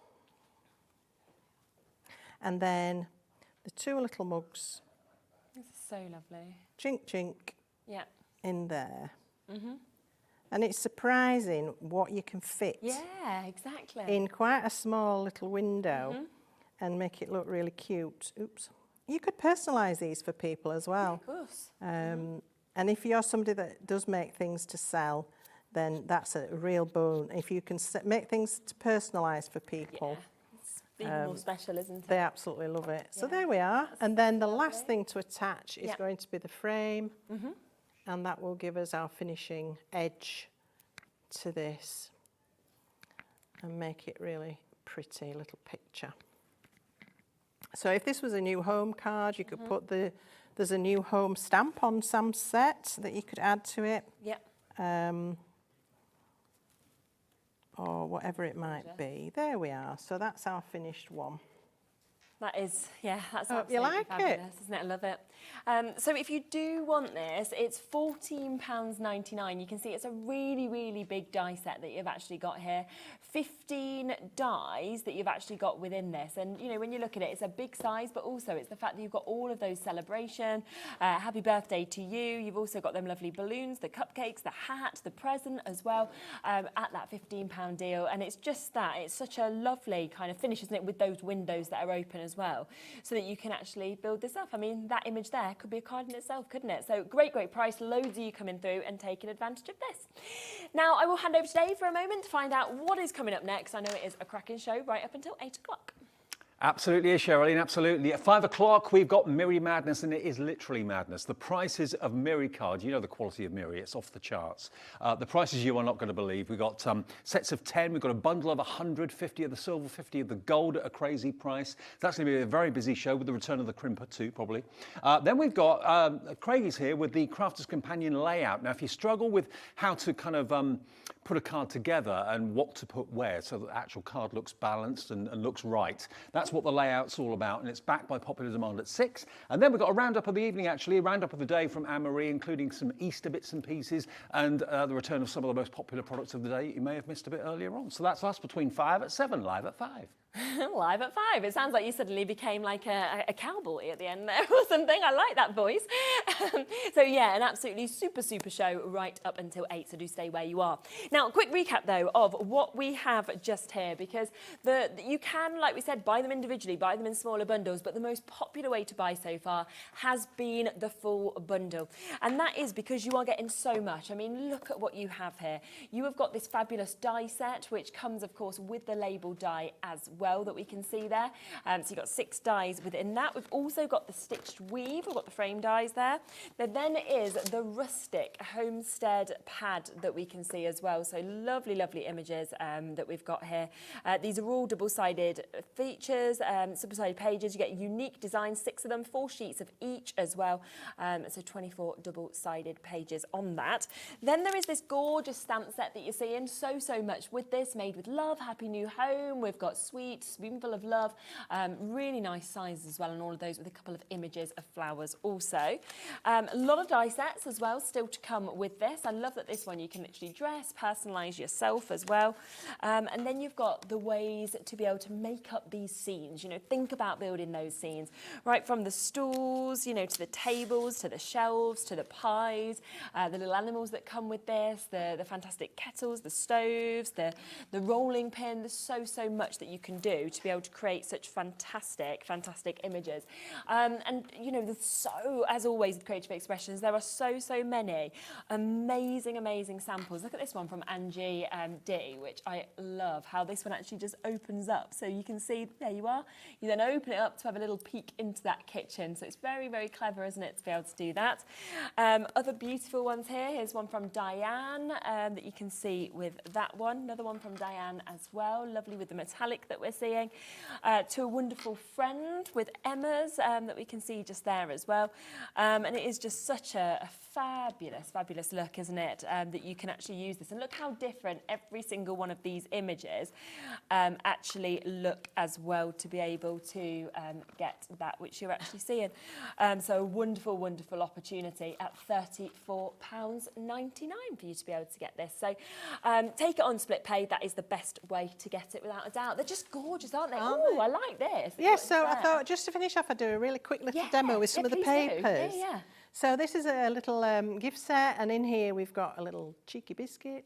And then the 2 little mugs, This is so lovely. chink chink, Yeah. in there. And it's surprising what you can fit Yeah, exactly. in quite a small little window and make it look really cute. Oops. You could personalise these for people as well. Of course. And if you're somebody that does make things to sell, then that's a real boon. If you can make things to personalise for people, It's even more special, isn't it? they absolutely love it. So Yeah. there we are. And then the last thing to attach is Yeah. going to be the frame. And that will give us our finishing edge to this and make it really pretty little picture. So if this was a new home card, you could put there's a new home stamp on Sam's set that you could add to it. Yep. Or whatever it might be. There we are. So that's our finished one. That is, yeah, that's Hope you absolutely like it. fabulous, isn't it? I love it. So if you do want this, it's £14.99. You can see it's a really, really big die set that you've actually got here. 15 dies that you've actually got within this. And, you know, when you look at it, it's a big size, but also it's the fact that you've got all of those celebration, happy birthday to you. You've also got them lovely balloons, the cupcakes, the hat, the present as well, at that £15 deal. And it's just that, it's such a lovely kind of finish, isn't it, with those windows that are open as well, so that you can actually build this up. I mean, that image there could be a card in itself, couldn't it? So great, great price. Loads of you coming through and taking advantage of this. Now, I will hand over to Dave for a moment to find out what is coming up next. I know it is a cracking show right up until 8 o'clock. Absolutely is, Sherilyn, absolutely. At 5 o'clock, we've got Mirri Madness, and it is literally madness. The prices of Mirri cards, you know the quality of Mirri, it's off the charts. The prices you are not going to believe. We've got sets of 10, we've got a bundle of 100, 50 of the silver, 50 of the gold at a crazy price. That's going to be a very busy show with the return of the crimper too, probably. Then we've got Craigie's here with the Crafter's Companion layout. Now, if you struggle with how to kind of put a card together and what to put where so that the actual card looks balanced and looks right, that's what the layout's all about, and it's backed by popular demand at 6. And then we've got a roundup of the evening, actually, a roundup of the day from Anne-Marie, including some Easter bits and pieces and the return of some of the most popular products of the day you may have missed a bit earlier on. So that's us between 5 at 7, live at 5. Live at 5. It sounds like you suddenly became like a cowboy at the end there or something. I like that voice. So yeah, an absolutely super, super show right up until 8. So do stay where you are. Now, a quick recap though of what we have just here, because you can, like we said, buy them individually, buy them in smaller bundles, but the most popular way to buy so far has been the full bundle. And that is because you are getting so much. I mean, look at what you have here. You have got this fabulous die set, which comes, of course, with the label die as well that we can see there. So you've got 6 dies within that. We've also got the stitched weave. We've got the frame dies there. There then is the Rustic Homestead pad that we can see as well. So lovely, lovely images that we've got here. These are all double-sided features, double-sided pages. You get unique designs, 6 of them, 4 sheets of each as well. So 24 double-sided pages on that. Then there is this gorgeous stamp set that you're seeing so much with this, made with love, happy new home. We've got sweet sweet, spoonful of love. Really nice sizes as well, and all of those with a couple of images of flowers also. A lot of die sets as well still to come with this. I love that this one you can literally dress, personalise yourself as well. And then you've got the ways to be able to make up these scenes. You know, think about building those scenes, right from the stools, you know, to the tables, to the shelves, to the pies, the little animals that come with this, the fantastic kettles, the stoves, the rolling pin. There's so much that you can do to be able to create such fantastic images. And you know, there's so, as always with Creative Expressions, there are so many amazing samples. Look at this one from Angie D, which I love, how this one actually just opens up. So you can see, there you are. You then open it up to have a little peek into that kitchen. So it's very clever, isn't it, to be able to do that. Other beautiful ones here. Here's one from Diane that you can see with that one. Another one from Diane as well. Lovely with the metallic that we're seeing. To a wonderful friend with Emma's that we can see just there as well. And it is just such a fabulous look, isn't it? That you can actually use this. And look how different every single one of these images actually look as well, to be able to get that which you're actually seeing. So a wonderful opportunity at £34.99 for you to be able to get this. So take it on split pay. That is the best way to get it, without a doubt. They're just gorgeous, aren't they? Oh, I like this. Yeah, so I thought, just to finish off, I'd do a really quick little demo with some of the papers. Yeah. So this is a little gift set, and in here we've got a little cheeky biscuit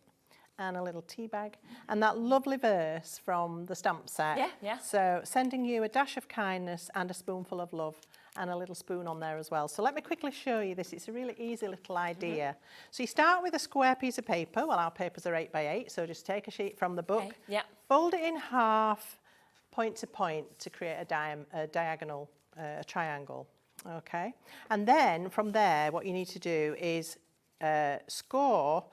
and a little tea bag, and that lovely verse from the stamp set. Yeah. So sending you a dash of kindness and a spoonful of love, and a little spoon on there as well. So let me quickly show you this. It's a really easy little idea. So you start with a square piece of paper. Well, our papers are 8 by 8, so just take a sheet from the book, fold it in half, point to point, to create a diagonal, a triangle. Okay, and then from there, what you need to do is score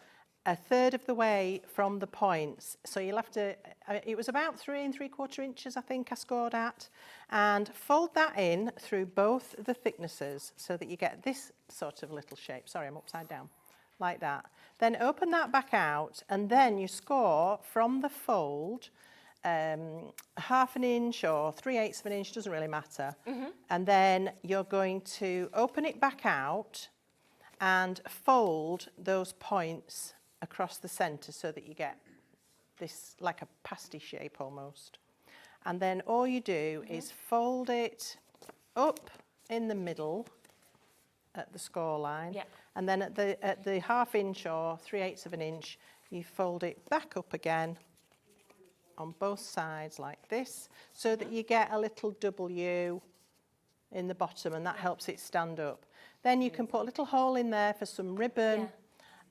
a third of the way from the points. So you'll have to, it was about 3 3/4 inches, I think I scored at, and fold that in through both the thicknesses so that you get this sort of little shape. Sorry, I'm upside down, like that. Then open that back out, and then you score from the fold 1/2 an inch or 3/8 of an inch, doesn't really matter. And then you're going to open it back out and fold those points across the centre so that you get this like a pasty shape almost. And then all you do is fold it up in the middle at the score line, and then at the 1/2 inch or 3/8 of an inch, you fold it back up again on both sides like this, so that you get a little W in the bottom, and that helps it stand up. Then you can put a little hole in there for some ribbon,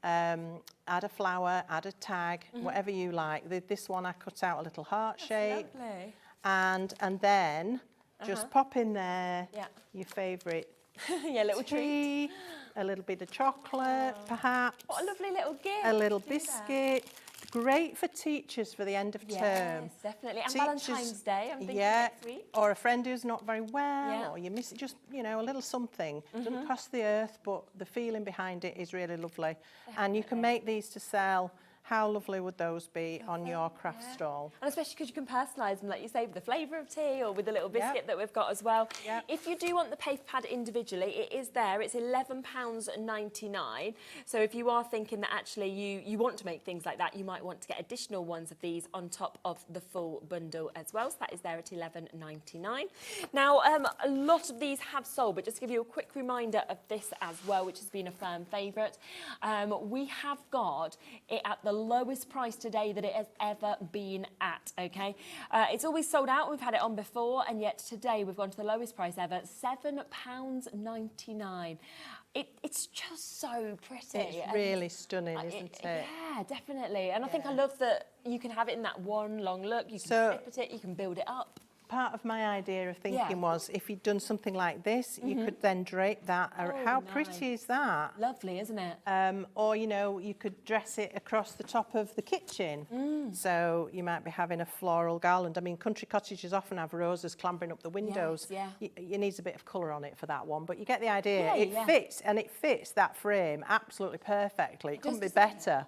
add a flower, add a tag, whatever you like. This one I cut out a little heart shape. Lovely. And then just pop in there your favourite little treat. A little bit of chocolate, perhaps. What a lovely little gift. A little biscuit. Great for teachers for the end of term. Yes, definitely. And Valentine's Day, I'm thinking next week. Or a friend who's not very well, or you miss it, just, you know, a little something. Doesn't cost the earth, but the feeling behind it is really lovely. And you can make these to sell. How lovely would those be on your craft stall? And especially because you can personalise them, like you say, with the flavour of tea or with the little biscuit that we've got as well. If you do want the paper pad individually, it is there. It's £11.99. So if you are thinking that actually you want to make things like that, you might want to get additional ones of these on top of the full bundle as well. So that is there at £11.99. Now, a lot of these have sold, but just to give you a quick reminder of this as well, which has been a firm favourite. We have got it at the lowest price today that it has ever been at, okay? It's always sold out, we've had it on before, and yet today we've gone to the lowest price ever, £7.99. It's just so pretty. It's really stunning, isn't it? Yeah, definitely. And I think I love that you can have it in that one long look, you can flip at it, you can build it up. Part of my idea of thinking was, if you'd done something like this, you could then drape that. How pretty is that? Lovely, isn't it? Or, you know, you could dress it across the top of the kitchen. So you might be having a floral garland. I mean, country cottages often have roses clambering up the windows. You need a bit of colour on it for that one, but you get the idea. It fits, and it fits that frame absolutely perfectly. It couldn't be better.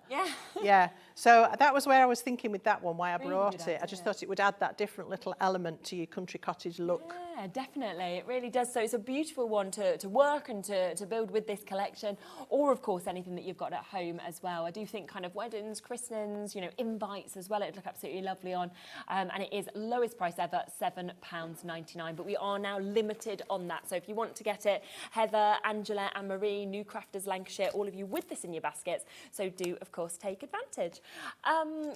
Yeah. So that was where I was thinking with that one, why I brought it. I just thought it would add that different little element to your country cottage look. Yeah, definitely. It really does. So it's a beautiful one to work and to build with this collection, or of course anything that you've got at home as well. I do think kind of weddings, christenings, you know, invites as well, it'd look absolutely lovely on. And it is lowest price ever, £7.99. But we are now limited on that. So if you want to get it, Heather, Angela, and Marie, new Crafter'S Lancashire, all of you with this in your baskets. So do, of course, take advantage.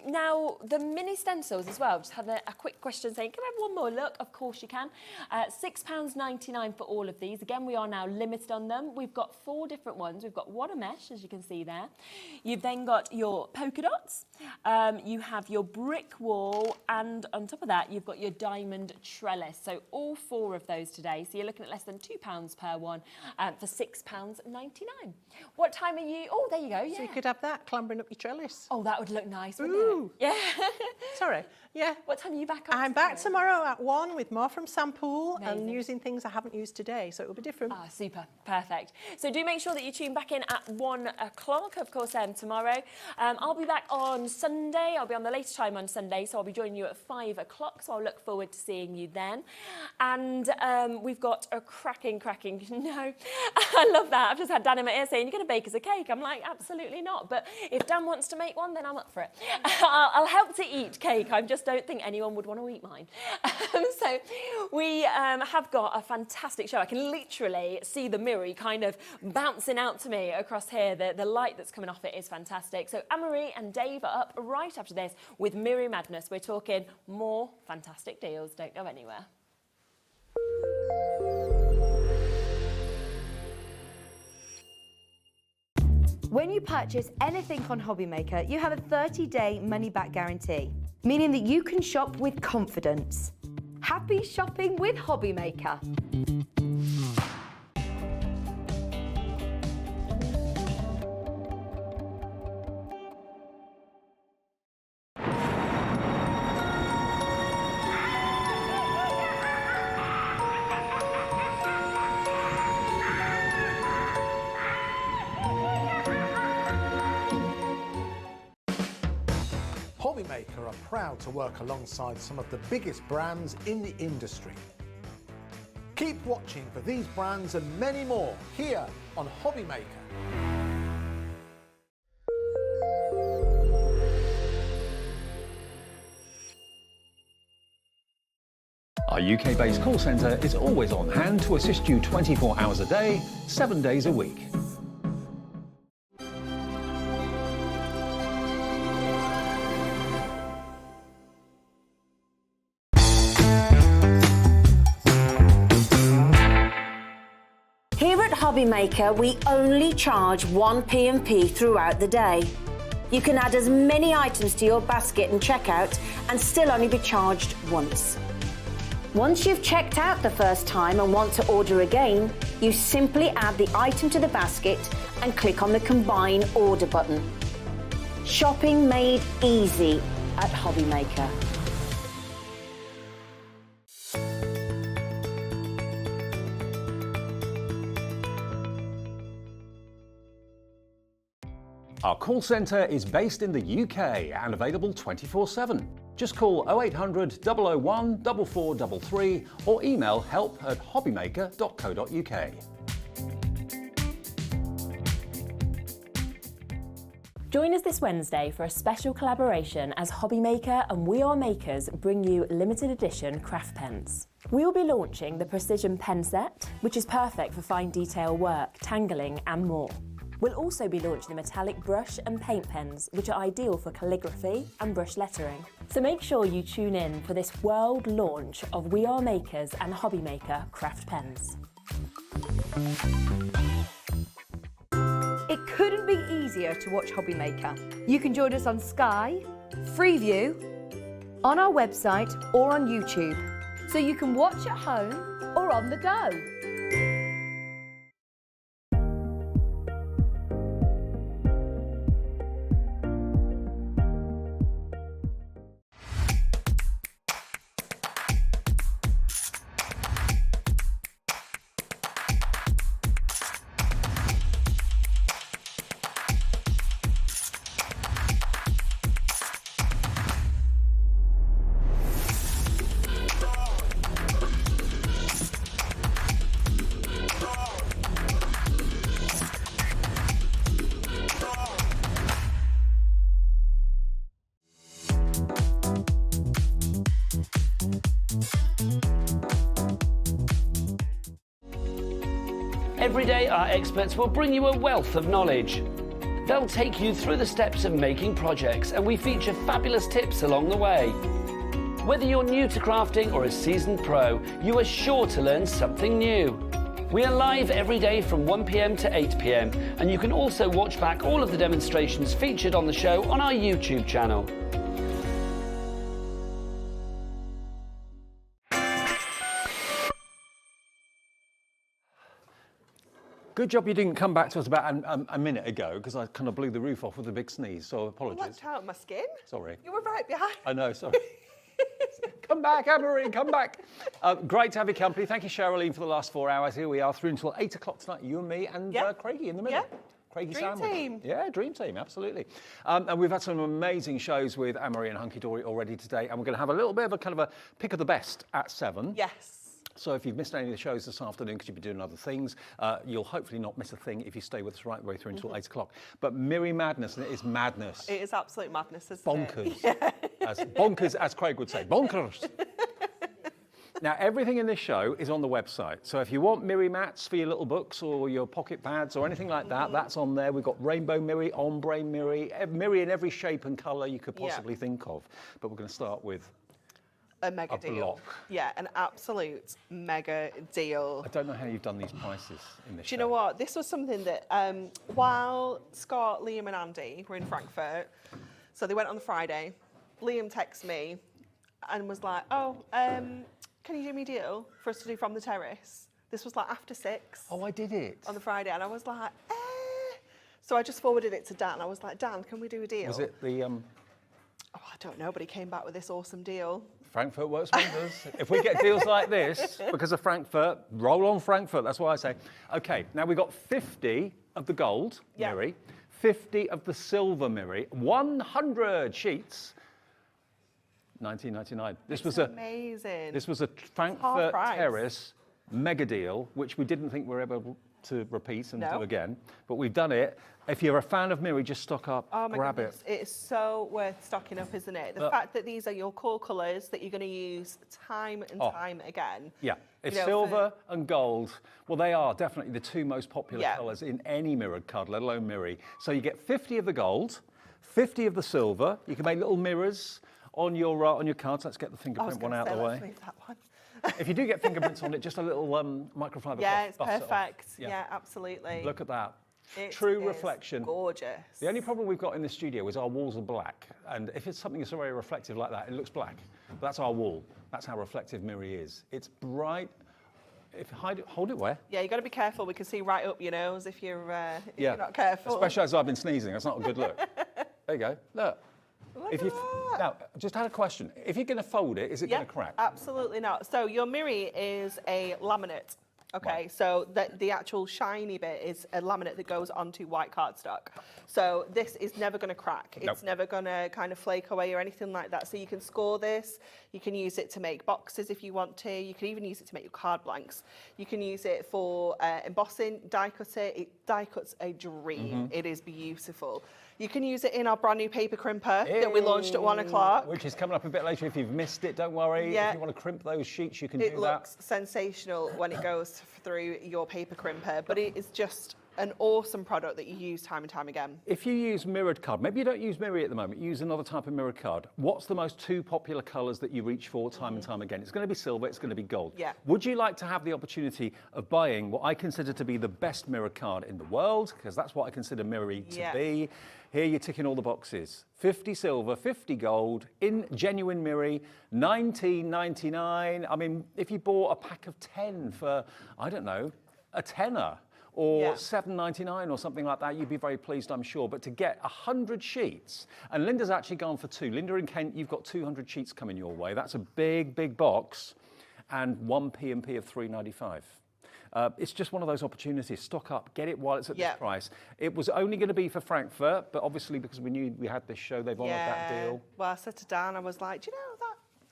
Now, the mini stencils as well. Just had a quick question saying, can I have one more look? Of course you can. £6.99 for all of these. Again, we are now limited on them. We've got 4 different ones. We've got water mesh, as you can see there. You've then got your polka dots. You have your brick wall, and on top of that, you've got your diamond trellis. So all 4 of those today. So you're looking at less than £2 per one for £6.99. What time are you? Oh, there you go. Yeah. So you could have that clambering up your trellis. Oh, that would look nice, wouldn't Ooh. it? Yeah. Sorry. Yeah. What time are you back on? I'm back tomorrow at 1 with more from Poole and Amazing. using things I haven't used today, so it will be different. Ah, super. Perfect. So do make sure that you tune back in at 1 o'clock, of course, tomorrow. I'll be back on Sunday. I'll be on the later time on Sunday, so I'll be joining you at 5 o'clock, so I'll look forward to seeing you then. And we've got a cracking, no, I love that. I've just had Dan in my ear saying, you're going to bake us a cake. I'm like, absolutely not. But if Dan wants to make one, then I'm up for it. I'll help to eat cake. I just don't think anyone would want to eat mine. So we have got a fantastic show. I can literally see the Mirri kind of bouncing out to me across here. The light that's coming off it is fantastic. So Anne-Marie and Dave are up right after this with Mirri Madness. We're talking more fantastic deals. Don't go anywhere. When you purchase anything on Hobbymaker, you have a 30-day money-back guarantee, meaning that you can shop with confidence. Happy shopping with Hobbymaker. Hobbymaker are proud to work alongside some of the biggest brands in the industry. Keep watching for these brands and many more here on Hobbymaker. Our UK-based call centre is always on hand to assist you 24 hours a day, 7 days a week. Here at Hobbymaker, we only charge 1 P&P throughout the day. You can add as many items to your basket and checkout and still only be charged once. Once you've checked out the first time and want to order again, you simply add the item to the basket and click on the Combine Order button. Shopping made easy at Hobbymaker. Our call centre is based in the UK and available 24/7. Just call 0800 001 4433 or email help@hobbymaker.co.uk. Join us this Wednesday for a special collaboration as Hobbymaker and We Are Makers bring you limited edition craft pens. We will be launching the Precision Pen Set, which is perfect for fine detail work, tangling and more. We'll also be launching the metallic brush and paint pens, which are ideal for calligraphy and brush lettering. So make sure you tune in for this world launch of We Are Makers and Hobbymaker craft pens. It couldn't be easier to watch Hobbymaker. You can join us on Sky, Freeview, on our website or on YouTube, so you can watch at home or on the go. Every day, our experts will bring you a wealth of knowledge. They'll take you through the steps of making projects, and we feature fabulous tips along the way. Whether you're new to crafting or a seasoned pro, you are sure to learn something new. We are live every day from 1 p.m. to 8 p.m, and you can also watch back all of the demonstrations featured on the show on our YouTube channel. Good job you didn't come back to us about a minute ago, because I kind of blew the roof off with a big sneeze, so apologies. I looked out of my skin. Sorry. You were right behind. I know, sorry. Come back, Anne-Marie, come back. Great to have your company. Thank you, Cheryline, for the last 4 hours. Here we are through until 8 o'clock tonight, you and me and Craigie in the middle. Yeah. Craigie Dream sandwich. team. Yeah, dream team, absolutely. And we've had some amazing shows with Anne-Marie and Hunkydory already today, and we're going to have a little bit of a kind of a pick of the best at 7. Yes. So if you've missed any of the shows this afternoon because you've been doing other things, you'll hopefully not miss a thing if you stay with us right the way through until 8 o'clock. But Mirri Madness, and it is madness. It is absolute madness, isn't Bonkers. it? Bonkers, as Craig would say. Bonkers. Now, everything in this show is on the website. So if you want Mirri mats for your little books or your pocket pads or anything like that, that's on there. We've got rainbow Mirri, ombre Mirri, Mirri in every shape and colour you could possibly think of. But we're going to start with a mega deal. block. Yeah, an absolute mega deal. I don't know how you've done these prices in this Do you know what? This was something that while Scott, Liam and Andy were in Frankfurt, so they went on the Friday, Liam texted me and was like, oh, can you do me a deal for us to do From the Terrace? This was like after 6. Oh, I did it. On the Friday, and I was like, eh. So I just forwarded it to Dan. I was like, Dan, can we do a deal? Was it the... Oh, I don't know, but he came back with this awesome deal. Frankfurt works wonders. If we get deals like this, because of Frankfurt, roll on Frankfurt, that's what I say. Okay, now we've got 50 of the gold Mirri, 50 of the silver Mirri, 100 sheets, $19.99. This was amazing. This was a Frankfurt Terrace mega deal, which we didn't think we were able to repeat and do again, but we've done it. If you're a fan of Mirri, just stock up, grab it. It is so worth stocking up, isn't it? The fact that these are your core colours that you're going to use time and time again. Yeah, it's silver and gold. Well, they are definitely the 2 most popular colours in any mirrored card, let alone Mirri. So you get 50 of the gold, 50 of the silver. You can make little mirrors on your cards. Let's get the fingerprint one out of the way. Leave that one. If you do get fingerprints on it, just a little microfiber. Yeah, it's perfect. Yeah, absolutely. Look at that. It True reflection. Gorgeous. The only problem we've got in the studio is our walls are black, and if it's something that's very reflective like that, it looks black. But that's our wall. That's how reflective Mirri is. It's bright. If hold it where? Yeah, you got to be careful. We can see right up your nose if you're not careful. Especially as I've been sneezing. That's not a good look. There you go. Look. Now, just had a question. If you're going to fold it, is it going to crack? Absolutely not. So your Mirri is a laminate. Okay, so the actual shiny bit is a laminate that goes onto white cardstock. So this is never going to crack. It's never going to kind of flake away or anything like that. So you can score this. You can use it to make boxes if you want to. You can even use it to make your card blanks. You can use it for embossing, die cut it. It die cuts a dream. It is beautiful. You can use it in our brand new Paper Crimper that we launched at 1 o'clock. Which is coming up a bit later. If you've missed it, don't worry. Yeah. If you want to crimp those sheets, you can do that. It looks sensational when it goes through your Paper Crimper, but it is just an awesome product that you use time and time again. If you use mirrored card, maybe you don't use Mirri at the moment, you use another type of mirrored card. What's the most 2 popular colours that you reach for time and time again? It's going to be silver, it's going to be gold. Yeah. Would you like to have the opportunity of buying what I consider to be the best mirrored card in the world? Because that's what I consider Mirri to be. Here you're ticking all the boxes. 50 silver, 50 gold, in genuine Mirri, $19.99. I mean, if you bought a pack of 10 for, I don't know, a tenner, or $7.99 or something like that, you'd be very pleased, I'm sure. But to get 100 sheets, and Linda's actually gone for 2. Linda in Kent, you've got 200 sheets coming your way. That's a big, big box, and 1 P&P of $3.95. It's just one of those opportunities. Stock up, get it while it's at this price. It was only going to be for Frankfurt, but obviously because we knew we had this show, they've honoured that deal. Well, I said to Dan, I was like, do you know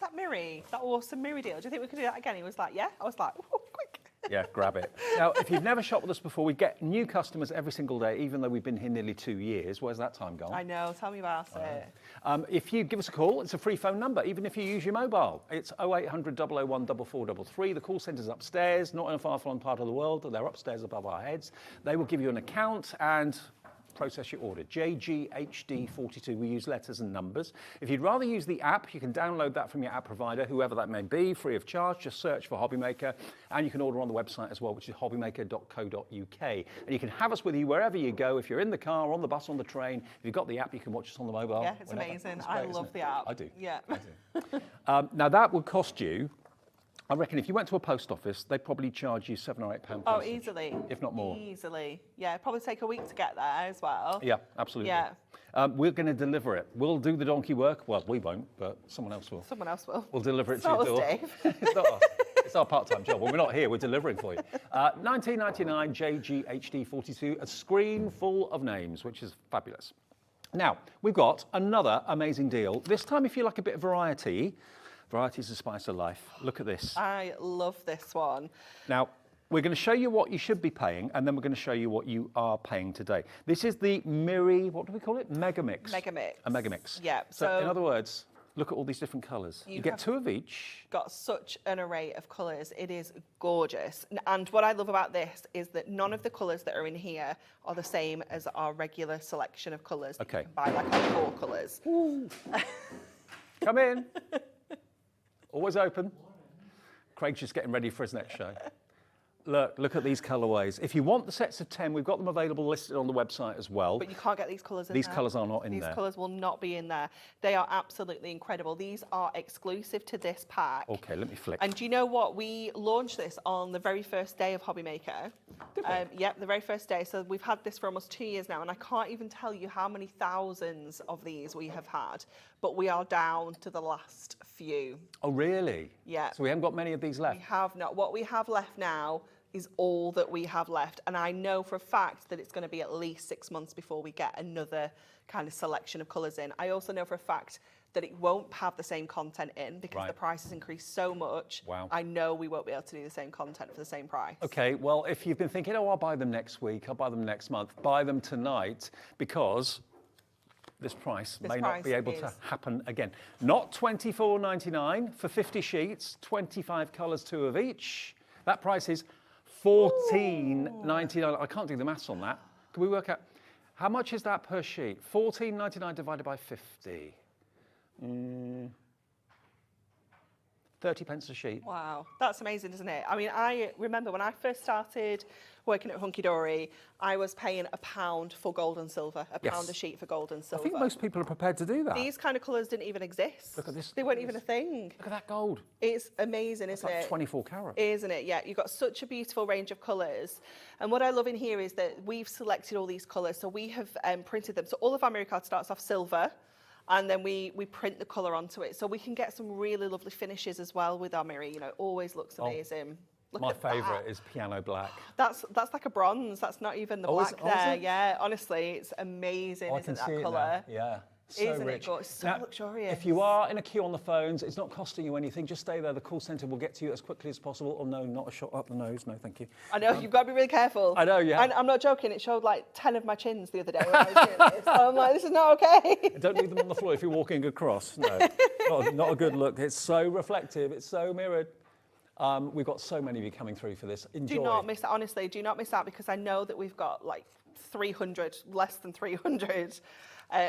that Mirri, that awesome Mirri deal? Do you think we could do that again? He was like, yeah. I was like, oh, quick. Yeah, grab it. Now, if you've never shopped with us before, we get new customers every single day, even though we've been here nearly 2 years. Where's that time gone? I know, tell me about it. If you give us a call, it's a free phone number, even if you use your mobile. It's 0800 001 4433. The call centre's upstairs, not in a far-flung part of the world. They're upstairs above our heads. They will give you an account and process your order. JGHD42, we use letters and numbers. If you'd rather use the app, you can download that from your app provider, whoever that may be, free of charge. Just search for Hobbymaker, and you can order on the website as well, which is hobbymaker.co.uk. And you can have us with you wherever you go. If you're in the car, on the bus, on the train, if you've got the app, you can watch us on the mobile. Yeah, it's amazing. I love the app. I do. Yeah. Now, that would cost you, I reckon if you went to a post office, they'd probably charge you £7 or £8 Oh, postage, easily. if not more. Easily. Yeah, it'd probably take a week to get there as well. Yeah, absolutely. Yeah. We're going to deliver it. We'll do the donkey work. Well, we won't, but someone else will. Someone else will. We'll deliver it to Not your door. us, Dave. It's not us. It's our part-time job. When we're not here, we're delivering for you. 1999 JGHD42, a screen full of names, which is fabulous. Now, we've got another amazing deal. This time, if you like a bit of variety, variety's the spice of life. Look at this. I love this one. Now, we're going to show you what you should be paying, and then we're going to show you what you are paying today. This is the Mirri, what do we call it? Mega Mix. Mega Mix. A Mega Mix. Yeah. So in other words, look at all these different colours. You get have 2 of each. Got such an array of colours. It is gorgeous. And what I love about this is that none of the colours that are in here are the same as our regular selection of colours. Okay. You can buy like our 4 colours. Come in. Always open. Craig's just getting ready for his next show. Look at these colourways. If you want the sets of 10, we've got them available listed on the website as well. But you can't get these colours in These there. colours are not in there. These colours will not be in there. They are absolutely incredible. These are exclusive to this pack. Okay, let me flick. And do you know what? We launched this on the very first day of Hobbymaker. Yep, the very first day. So we've had this for almost 2 years now, and I can't even tell you how many thousands of these we have had. But we are down to the last few. Oh, really? Yeah. So we haven't got many of these left? We have not. What we have left now is all that we have left. And I know for a fact that it's going to be at least 6 months before we get another kind of selection of colours in. I also know for a fact that it won't have the same content in because the price has increased so much. Wow. I know we won't be able to do the same content for the same price. Okay, well, if you've been thinking, oh, I'll buy them next week, I'll buy them next month, buy them tonight, because this price may not be able to happen again. Not $24.99 for 50 sheets, 25 colours, 2 of each. That price is $14.99. I can't do the maths on that. Can we work out, how much is that per sheet? $14.99 divided by 50. 30 pence a sheet. Wow, that's amazing, isn't it? I mean, I remember when I first started working at Hunkydory, I was paying £1 for gold and silver, £1 a sheet for gold and silver. I think most people are prepared to do that. These kind of colours didn't even exist. Look at this. They weren't even a thing. Look at that gold. It's amazing, isn't It's like it? 24 carat. Isn't it? Yeah, you've got such a beautiful range of colours. And what I love in here is that we've selected all these colours. So we have printed them. So all of our Mirri card starts off silver, and then we print the colour onto it. So we can get some really lovely finishes as well with our Mirri. You know, it always looks amazing. Look My at that. favourite is piano black. That's like a bronze. That's not even the black there. Yeah, honestly, it's amazing, I isn't can that see it colour? now. Yeah. So Isn't rich. it gorgeous? So Now, luxurious. if you are in a queue on the phones, it's not costing you anything. Just stay there. The call centre will get to you as quickly as possible. Oh, no, not a shot up the nose. No, thank you. I know, you've got to be really careful. I know, yeah. And I'm not joking, it showed like 10 of my chins the other day when I was doing this. So I'm like, this is not okay. Don't leave them on the floor if you're walking across. No, not a good look. It's so reflective. It's so mirrored. We've got so many of you coming through for this. Enjoy. Do not miss out, honestly, do not miss out, because I know that we've got like 300, less than 300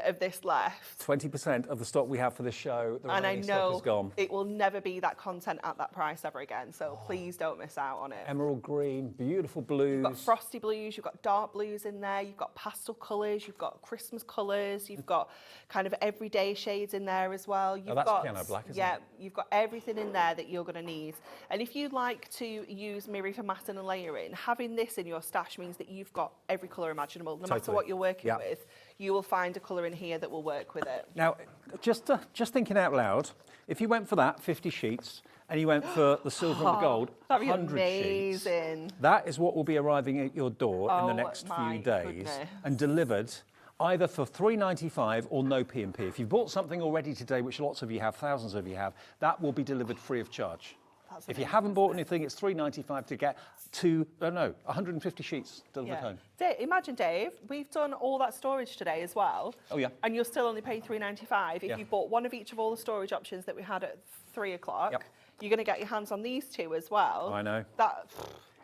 of this left. 20% of the stock we have for this show, the And I remaining stock is know gone. it will never be that content at that price ever again, so please don't miss out on it. Emerald green, beautiful blues. You've got frosty blues, you've got dark blues in there, you've got pastel colours, you've got Christmas colours, you've got kind of everyday shades in there as well. You've that's got, piano black, isn't yeah, it? you've got everything in there that you're going to need. And if you like to use Mirri for matting and layering, having this in your stash means that you've got every colour imaginable. No matter what you're working with, you will find a colour in here that will work with it. Now, just thinking out loud, if you went for that, 50 sheets, and you went for the silver and the gold, That'd be 100 sheets, amazing. that is what will be arriving at your door in the Oh, next my few days goodness. and delivered either for $3.95 or no P&P. If you've bought something already today, which lots of you have, thousands of you have, that will be delivered free of charge. If you haven't bought anything, it's $3.95 to get 150 sheets delivered home. Imagine, Dave, we've done all that storage today as well. Oh, yeah. And you'll still only pay $3.95 if you bought one of each of all the storage options that we had at 3 o'clock. Yep. You're going to get your hands on these two as well. I know.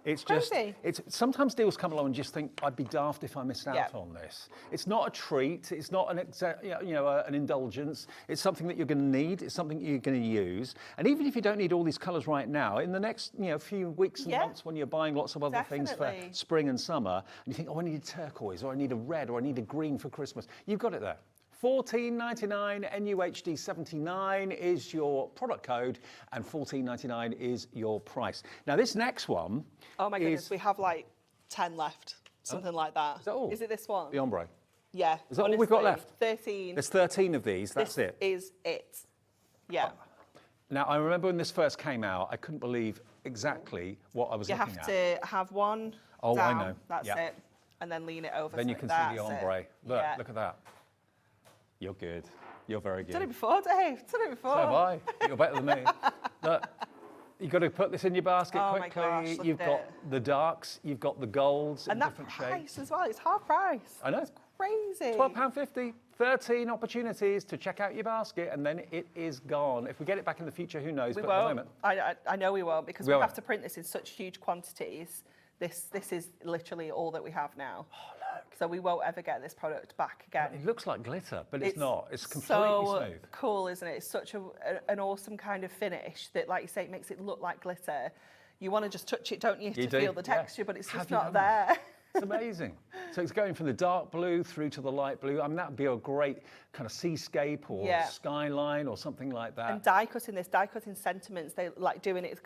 It's crazy. Sometimes deals come along and just think, I'd be daft if I missed out on this. It's not a treat. It's not an indulgence. It's something that you're going to need. It's something you're going to use. And even if you don't need all these colours right now, in the next few weeks and months when you're buying lots of other things for spring and summer, and you think, oh, I need a turquoise, or I need a red, or I need a green for Christmas, you've got it there. $14.99, NUHD 79 is your product code, and $14.99 is your price. Now, this next one. Oh my goodness, we have like 10 left, something like that. Is that all? Is it this one? The ombre. Yeah. Is that all we've got left? 13. There's 13 of these, that's it. This is it. Yeah. Now, I remember when this first came out, I couldn't believe exactly what I was looking at. You have to have one down, I know. That's it. And then lean it over. Then you can see the ombre. Look, look at that. You're good. You're very good. Done it before, Dave. Done it before. So have I. You're better than me. Look, you've got to put this in your basket quickly. My gosh, you've got the darks, you've got the golds in different shades. And that price as well, it's half price. I know. It's crazy. £12.50, 13 opportunities to check out your basket, and then it is gone. If we get it back in the future, who knows? We but won't. At the moment, I know we won't, because we have to print this in such huge quantities. This is literally all that we have now. Oh, look. So we won't ever get this product back again. It looks like glitter, but it's not. It's completely so smooth. Cool, isn't it? It's such an awesome kind of finish that, like you say, it makes it look like glitter. You want to just touch it, don't you, to feel the texture, but it's just not there. It's amazing. So it's going from the dark blue through to the light blue. I mean, that would be a great kind of seascape or skyline or something like that. And die cutting sentiments, they like doing it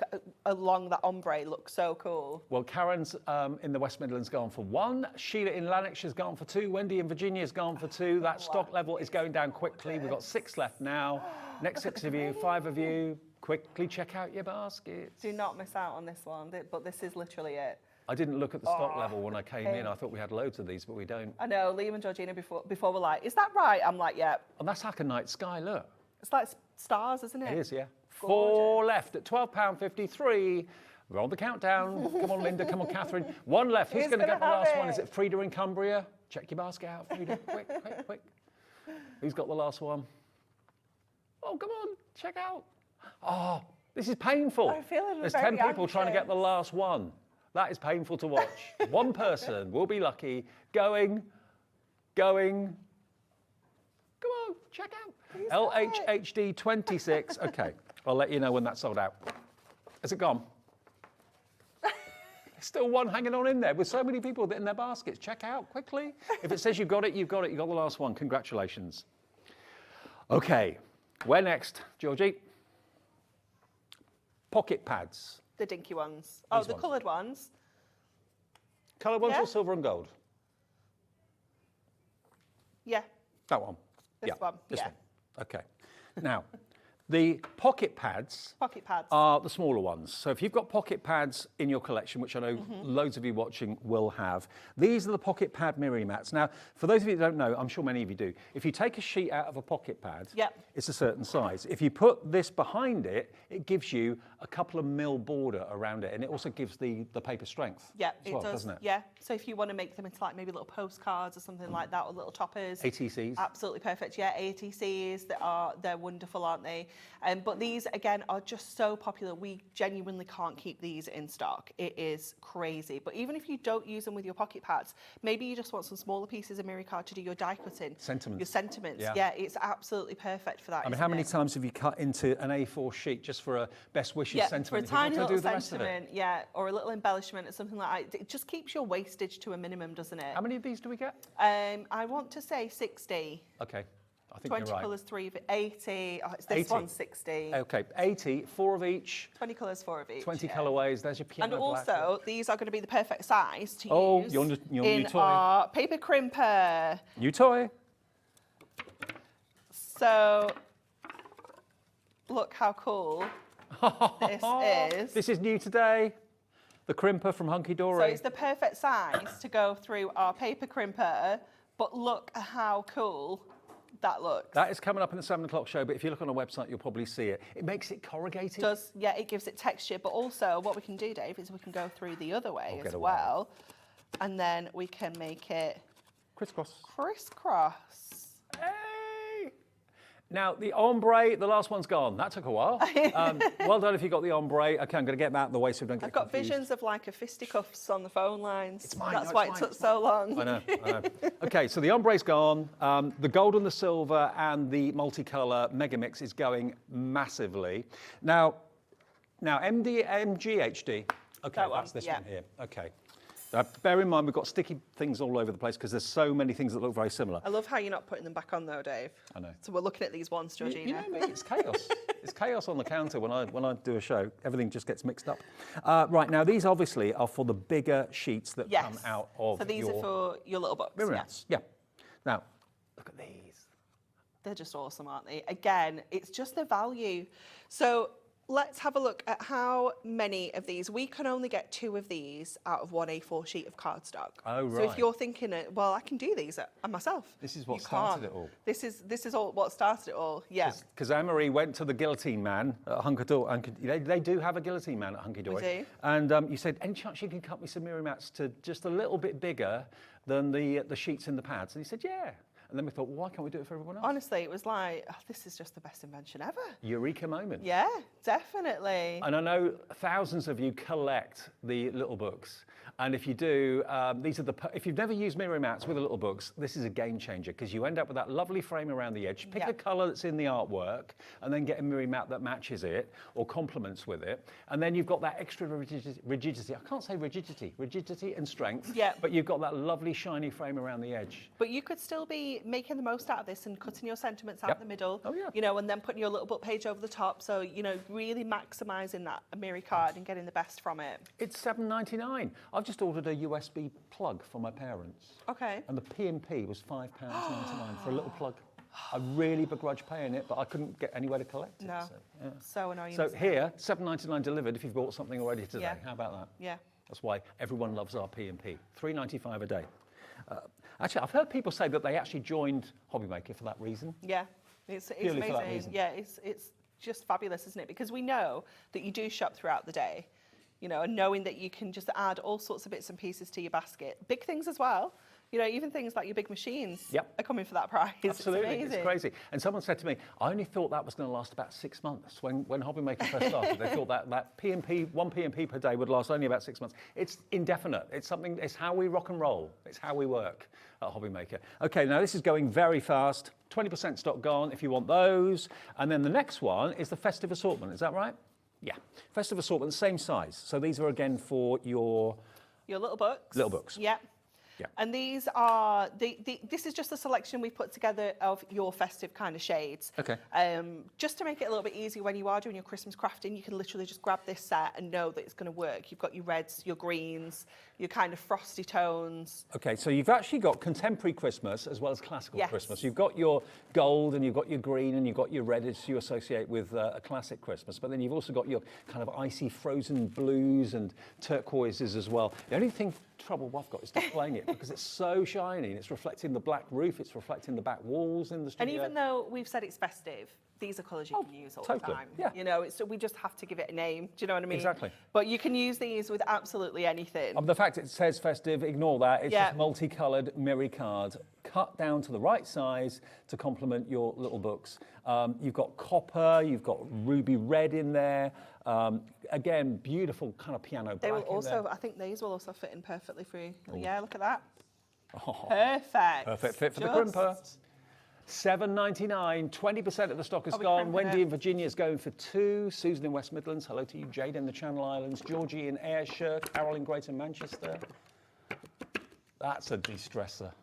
along that ombre looks so cool. Well, Karen's in the West Midlands gone for 1. Sheila in Lanarkshire's gone for 2. Wendy in Virginia's gone for 2. That stock level is going down quickly. We've got 6 left now. Next 6 of you, 5 of you, quickly check out your baskets. Do not miss out on this one, but this is literally it. I didn't look at the stock level when I came in. I thought we had loads of these, but we don't. I know, Liam and Georgina before were like, is that right? I'm like, yeah. And that's like a night sky, look. It's like stars, isn't it? It is, yeah. 4 left at £12.53. We're on the countdown. Come on, Linda. Come on, Catherine. 1 left. Who's going to get the last one? Is it Frida in Cumbria? Check your basket out, Frida. Quick, quick, quick. Who's got the last one? Oh, come on. Check out. Oh, this is painful. I'm feeling There's very 10 people trying to get the last one. That is painful to watch. One person will be lucky. Going. Come on, check out. LHHD 26. Okay, I'll let you know when that's sold out. Has it gone? There's still one hanging on in there with so many people in their baskets. Check out quickly. If it says you've got it, you've got it. You've got the last one. Congratulations. Okay, where next, Georgie? Pocket pads. The dinky ones. Oh, the coloured ones. Coloured ones or silver and gold? Yeah. That one? This one. This one. Okay. Now, the pocket pads are the smaller ones. So if you've got pocket pads in your collection, which I know loads of you watching will have, these are the pocket pad Mirri mats. Now, for those of you that don't know, I'm sure many of you do, if you take a sheet out of a pocket pad, it's a certain size. If you put this behind it, it gives you a couple of mil border around it, and it also gives the paper strength. Yeah, as well, doesn't it? Yeah, so if you want to make them into like maybe little postcards or something like that, or little toppers. ATCs. Absolutely perfect. Yeah, ATCs, they're wonderful, aren't they? But these, again, are just so popular. We genuinely can't keep these in stock. It is crazy. But even if you don't use them with your pocket pads, maybe you just want some smaller pieces of Mirri card to do your die cutting. Sentiments. Your sentiments. Yeah, it's absolutely perfect for that. I mean, how many times have you cut into an A4 sheet just for a best wishes sentiment? For a tiny little sentiment, or a little embellishment or something like that. It just keeps your wastage to a minimum, doesn't it? How many of these do we get? I want to say 60. Okay. I think 20 you're right. colours, 3 of it, 80. Oh, it's this 80. one's 60. Okay, 80, 4 of each. 20 colours, 4 of each. 20 colourways. There's your piano And also, these are going to be the perfect size to use your in new toy. our Paper Crimper. New toy. So, look how cool this is. This is new today. The crimper from Hunkydory. So it's the perfect size to go through our Paper Crimper, but look at how cool that looks. That is coming up in the 7 o'clock show, but if you look on our website, you'll probably see it. It makes it corrugated. It does, yeah, it gives it texture, but also what we can do, Dave, is we can go through the other way as well, and then we can make it crisscross. Crisscross. Hey! Now, the ombre, the last one's gone. That took a while. Well done if you got the ombre. Okay, I'm going to get that out of the way so we don't get I've got confused. visions of like a fisticuffs on the phone lines. It's mine. That's No, why it's it mine. took so long. I know. Okay, so the ombre's gone. The gold and the silver and the multicolour mega mix is going massively. Now MGHD. Okay, That one, that's this yeah. one here. Okay. Bear in mind, we've got sticky things all over the place because there's so many things that look very similar. I love how you're not putting them back on though, Dave. I know. So we're looking at these ones, Georgina. You know me, it's chaos. It's chaos on the counter when I do a show. Everything just gets mixed up. Right, now these obviously are for the bigger sheets that come out of So these are for your little books. Mirri Yeah. Madness. Yeah. Now, look at these. They're just awesome, aren't they? Again, it's just the value. So let's have a look at how many of these. We can only get 2 of these out of 1 A4 sheet of cardstock. Oh, So if right. you're thinking, well, I can do these myself. This is what You started can't. it all. This is all what started it all. Yeah. Because Anne-Marie went to the guillotine man at Hunkydory. They do have a guillotine man at Hunkydory. We do. And you said, any chance you can cut me some Mirri mats to just a little bit bigger than the sheets in the pads? And he said, yeah. And then we thought, well, why can't we do it for everyone else? Honestly, it was like, oh, this is just the best invention ever. Eureka moment. Yeah, definitely. And I know thousands of you collect the little books. And if you do, if you've never used Mirri mats with the little books, this is a game changer because you end up with that lovely frame around the edge. Pick a colour that's in the artwork and then get a Mirri mat that matches it or complements with it. And then you've got that extra rigidity. I can't say rigidity and strength. Yeah. But you've got that lovely shiny frame around the edge. But you could still be making the most out of this and cutting your sentiments out the middle. Oh, yeah. You know, and then putting your little book page over the top. So, you know, really maximising that Mirri card and getting the best from it. It's $7.99. I've just ordered a USB plug for my parents. Okay. And the P&P was £5.99 for a little plug. I really begrudge paying it, but I couldn't get anywhere to collect it. No. So, yeah. So annoying. So here, $7.99 delivered if you've bought something already today. Yeah. How about that? Yeah. That's why everyone loves our P&P. $3.95 a day. Actually, I've heard people say that they actually joined Hobbymaker for that reason. Yeah. It's Purely amazing. for that reason. Yeah, it's just fabulous, isn't it? Because we know that you do shop throughout the day, you know, and knowing that you can just add all sorts of bits and pieces to your basket. Big things as well. You know, even things like your big machines are coming for that price. Absolutely, It's amazing. it's crazy. And someone said to me, I only thought that was going to last about 6 months. When Hobbymaker first started, they thought that P&P, 1 P&P per day would last only about 6 months. It's indefinite. It's something, it's how we rock and roll. It's how we work at Hobbymaker. Okay, now this is going very fast. 20% stock gone if you want those. And then the next one is the festive assortment. Is that right? Yeah. Festive assortment, the same size. So these are again for your little books. Little books. Yeah. Yeah. And these are, this is just a selection we've put together of your festive kind of shades. Okay. Just to make it a little bit easier when you are doing your Christmas crafting, you can literally just grab this set and know that it's going to work. You've got your reds, your greens, your kind of frosty tones. Okay, so you've actually got contemporary Christmas as well as classical Yes. Christmas. You've got your gold and you've got your green and you've got your red as you associate with a classic Christmas. But then you've also got your kind of icy frozen blues and turquoises as well. The only trouble I've got is displaying it because it's so shiny and it's reflecting the black roof, it's reflecting the back walls in the studio. And even though we've said it's festive, these are colours you can use all the time. Yeah. You know, we just have to give it a name. Do you know what I mean? Exactly. But you can use these with absolutely anything. The fact it says festive, ignore that. It's Yeah. just multicoloured Mirri card, cut down to the right size to complement your little books. You've got copper, you've got ruby red in there. Again, beautiful kind of piano black They will in also, there. I think these will also fit in perfectly for you. Yeah, look at that. Oh, Perfect. perfect fit for the Just- crimper. $7.99, 20% of the stock is Are we gone. crimping Wendy it? in Virginia is going for 2. Susan in West Midlands, hello to you. Jade in the Channel Islands. Georgie in Ayrshire. Carol in Greater Manchester. That's a de-stressor.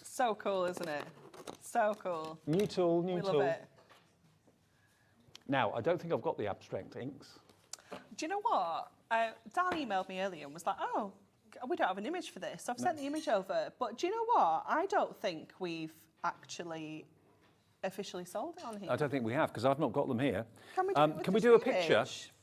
So cool, isn't it? So cool. New tool, new We tool. love it. Now, I don't think I've got the abstract inks. Do you know what? Dan emailed me earlier and was like, oh, we don't have an image for this. So I've sent the image over. But do you know what? I don't think we've actually officially sold it on here. I don't think we have, because I've not got them here. Can we do, it with can we this do a picture? image?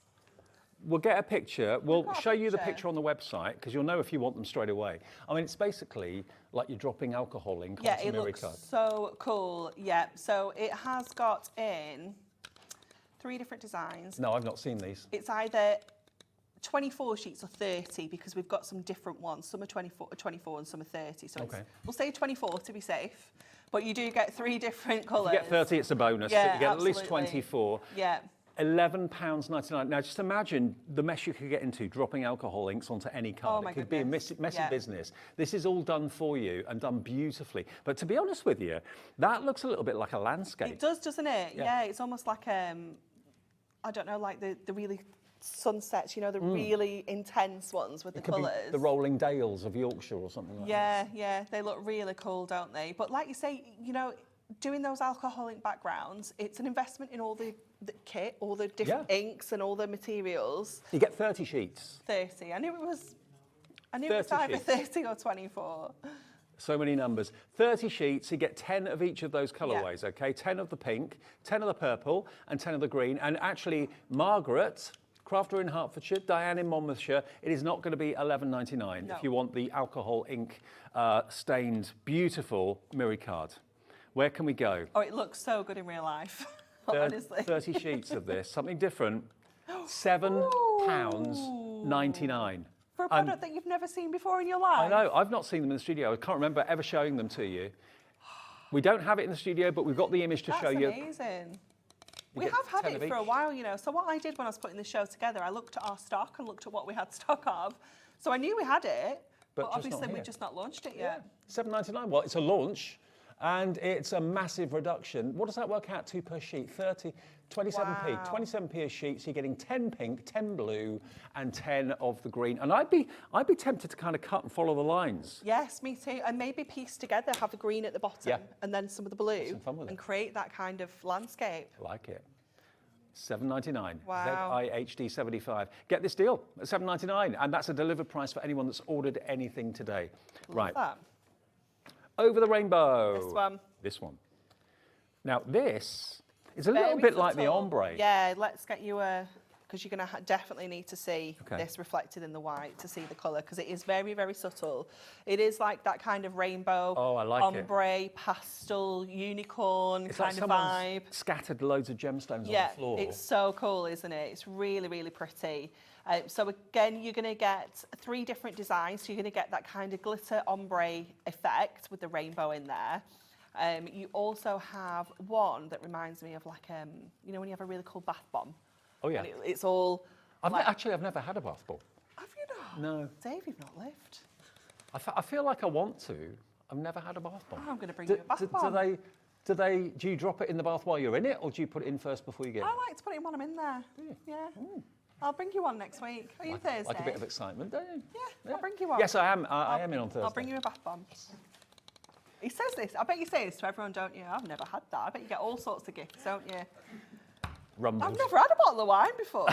We'll get a picture. We'll got a show you the picture. picture on the website because you'll know if you want them straight away. I mean, it's basically like you're dropping alcohol in. Yeah, it looks so cool. Yeah, so it has got in 3 different designs. No, I've not seen these. It's either 24 sheets or 30 because we've got some different ones. Some are 24 and some are 30. So Okay. we'll say 24 to be safe. But you do get 3 different colours. If you get 30, it's a bonus. Yeah, but you get at least absolutely. 24. Yeah. £11.99. Now, just imagine the mess you could get into dropping alcohol inks onto any card. Oh, my it could be a messy Yeah. business. This is all done for you and done beautifully. But to be honest with you, that looks a little bit like a landscape. It does, doesn't it? Yeah. Yeah, it's almost like, I don't know, like the really sunsets, you know, the really intense ones with It the could be colours. the rolling dales of Yorkshire or something like that. Yeah, yeah, they look really cool, don't they? But like you say, you know, doing those alcoholic backgrounds, it's an investment in all the kit, all the different inks and all the materials. You get 30 sheets. 30. I knew it was 30 either sheets. 30 or 24. So many numbers. 30 sheets, you get 10 of each of those colourways, okay? 10 of the pink, 10 of the purple, and 10 of the green. And actually, Margaret, crafter in Hertfordshire, Diane in Monmouthshire, it is not going to be £11.99 No. if you want the alcohol ink stained, beautiful Mirri card. Where can we go? Oh, it looks so good in real life, honestly. 30 sheets of this, something different. £7.99. For a product that you've never seen before in your life. I know, I've not seen them in the studio. I can't remember ever showing them to you. We don't have it in the studio, but we've got the image to show you. That's amazing. You We get have had 10 it of for a each. while, you know. So what I did when I was putting this show together, I looked at our stock and looked at what we had stock of. So I knew we had it, but But just not obviously here. we've just not launched it yet. £7.99. Well, it's a launch, and it's a massive reduction. What does that work out to per sheet? 27p. Wow. 27p a sheet. So you're getting 10 pink, 10 blue, and 10 of the green. And I'd be tempted to kind of cut and follow the lines. Yes, me too. And maybe piece together, have the green at the bottom Yeah. and then some of the blue some fun with and it. create that kind of landscape. I like it. £7.99. Wow. ZIHD75. Get this deal at £7.99, and that's a delivered price for anyone that's ordered anything today. Love that. Over the rainbow. This one. This one. Now this is a little Very bit like the subtle. ombre. Yeah, let's get you a, because you're going to definitely need to see Okay. this reflected in the white to see the colour, because it is very, very subtle. It is like that kind of rainbow, Oh, I like it. ombre, pastel, unicorn It's kind like of someone's vibe. scattered loads of gemstones Yeah, on the floor. it's so cool, isn't it? It's really, really pretty. So again, you're going to get 3 different designs. So you're going to get that kind of glitter ombre effect with the rainbow in there. You also have one that reminds me of like, you know, when you have a really cool bath bomb. Oh yeah. And it's all. I've like, I've never had a bath bomb. have you not? No. Dave, you've not lived. I feel like I want to. I've never had a bath bomb. Oh, I'm going to bring you a bath bomb. Do you drop it in the bath while you're in it, or do you put it in first before you get I it? like to put it in when I'm in there. Yeah. I'll bring you one next week. Are you Thursday? Like a bit of excitement, don't you? Yeah, I'll bring you one. Yes, I am. I am in on Thursday. I'll bring you a bath bomb. He says this. I bet you say this to everyone, don't you? I've never had that. I bet you get all sorts of gifts, don't you? Rumbles. I've never had a bottle of wine before.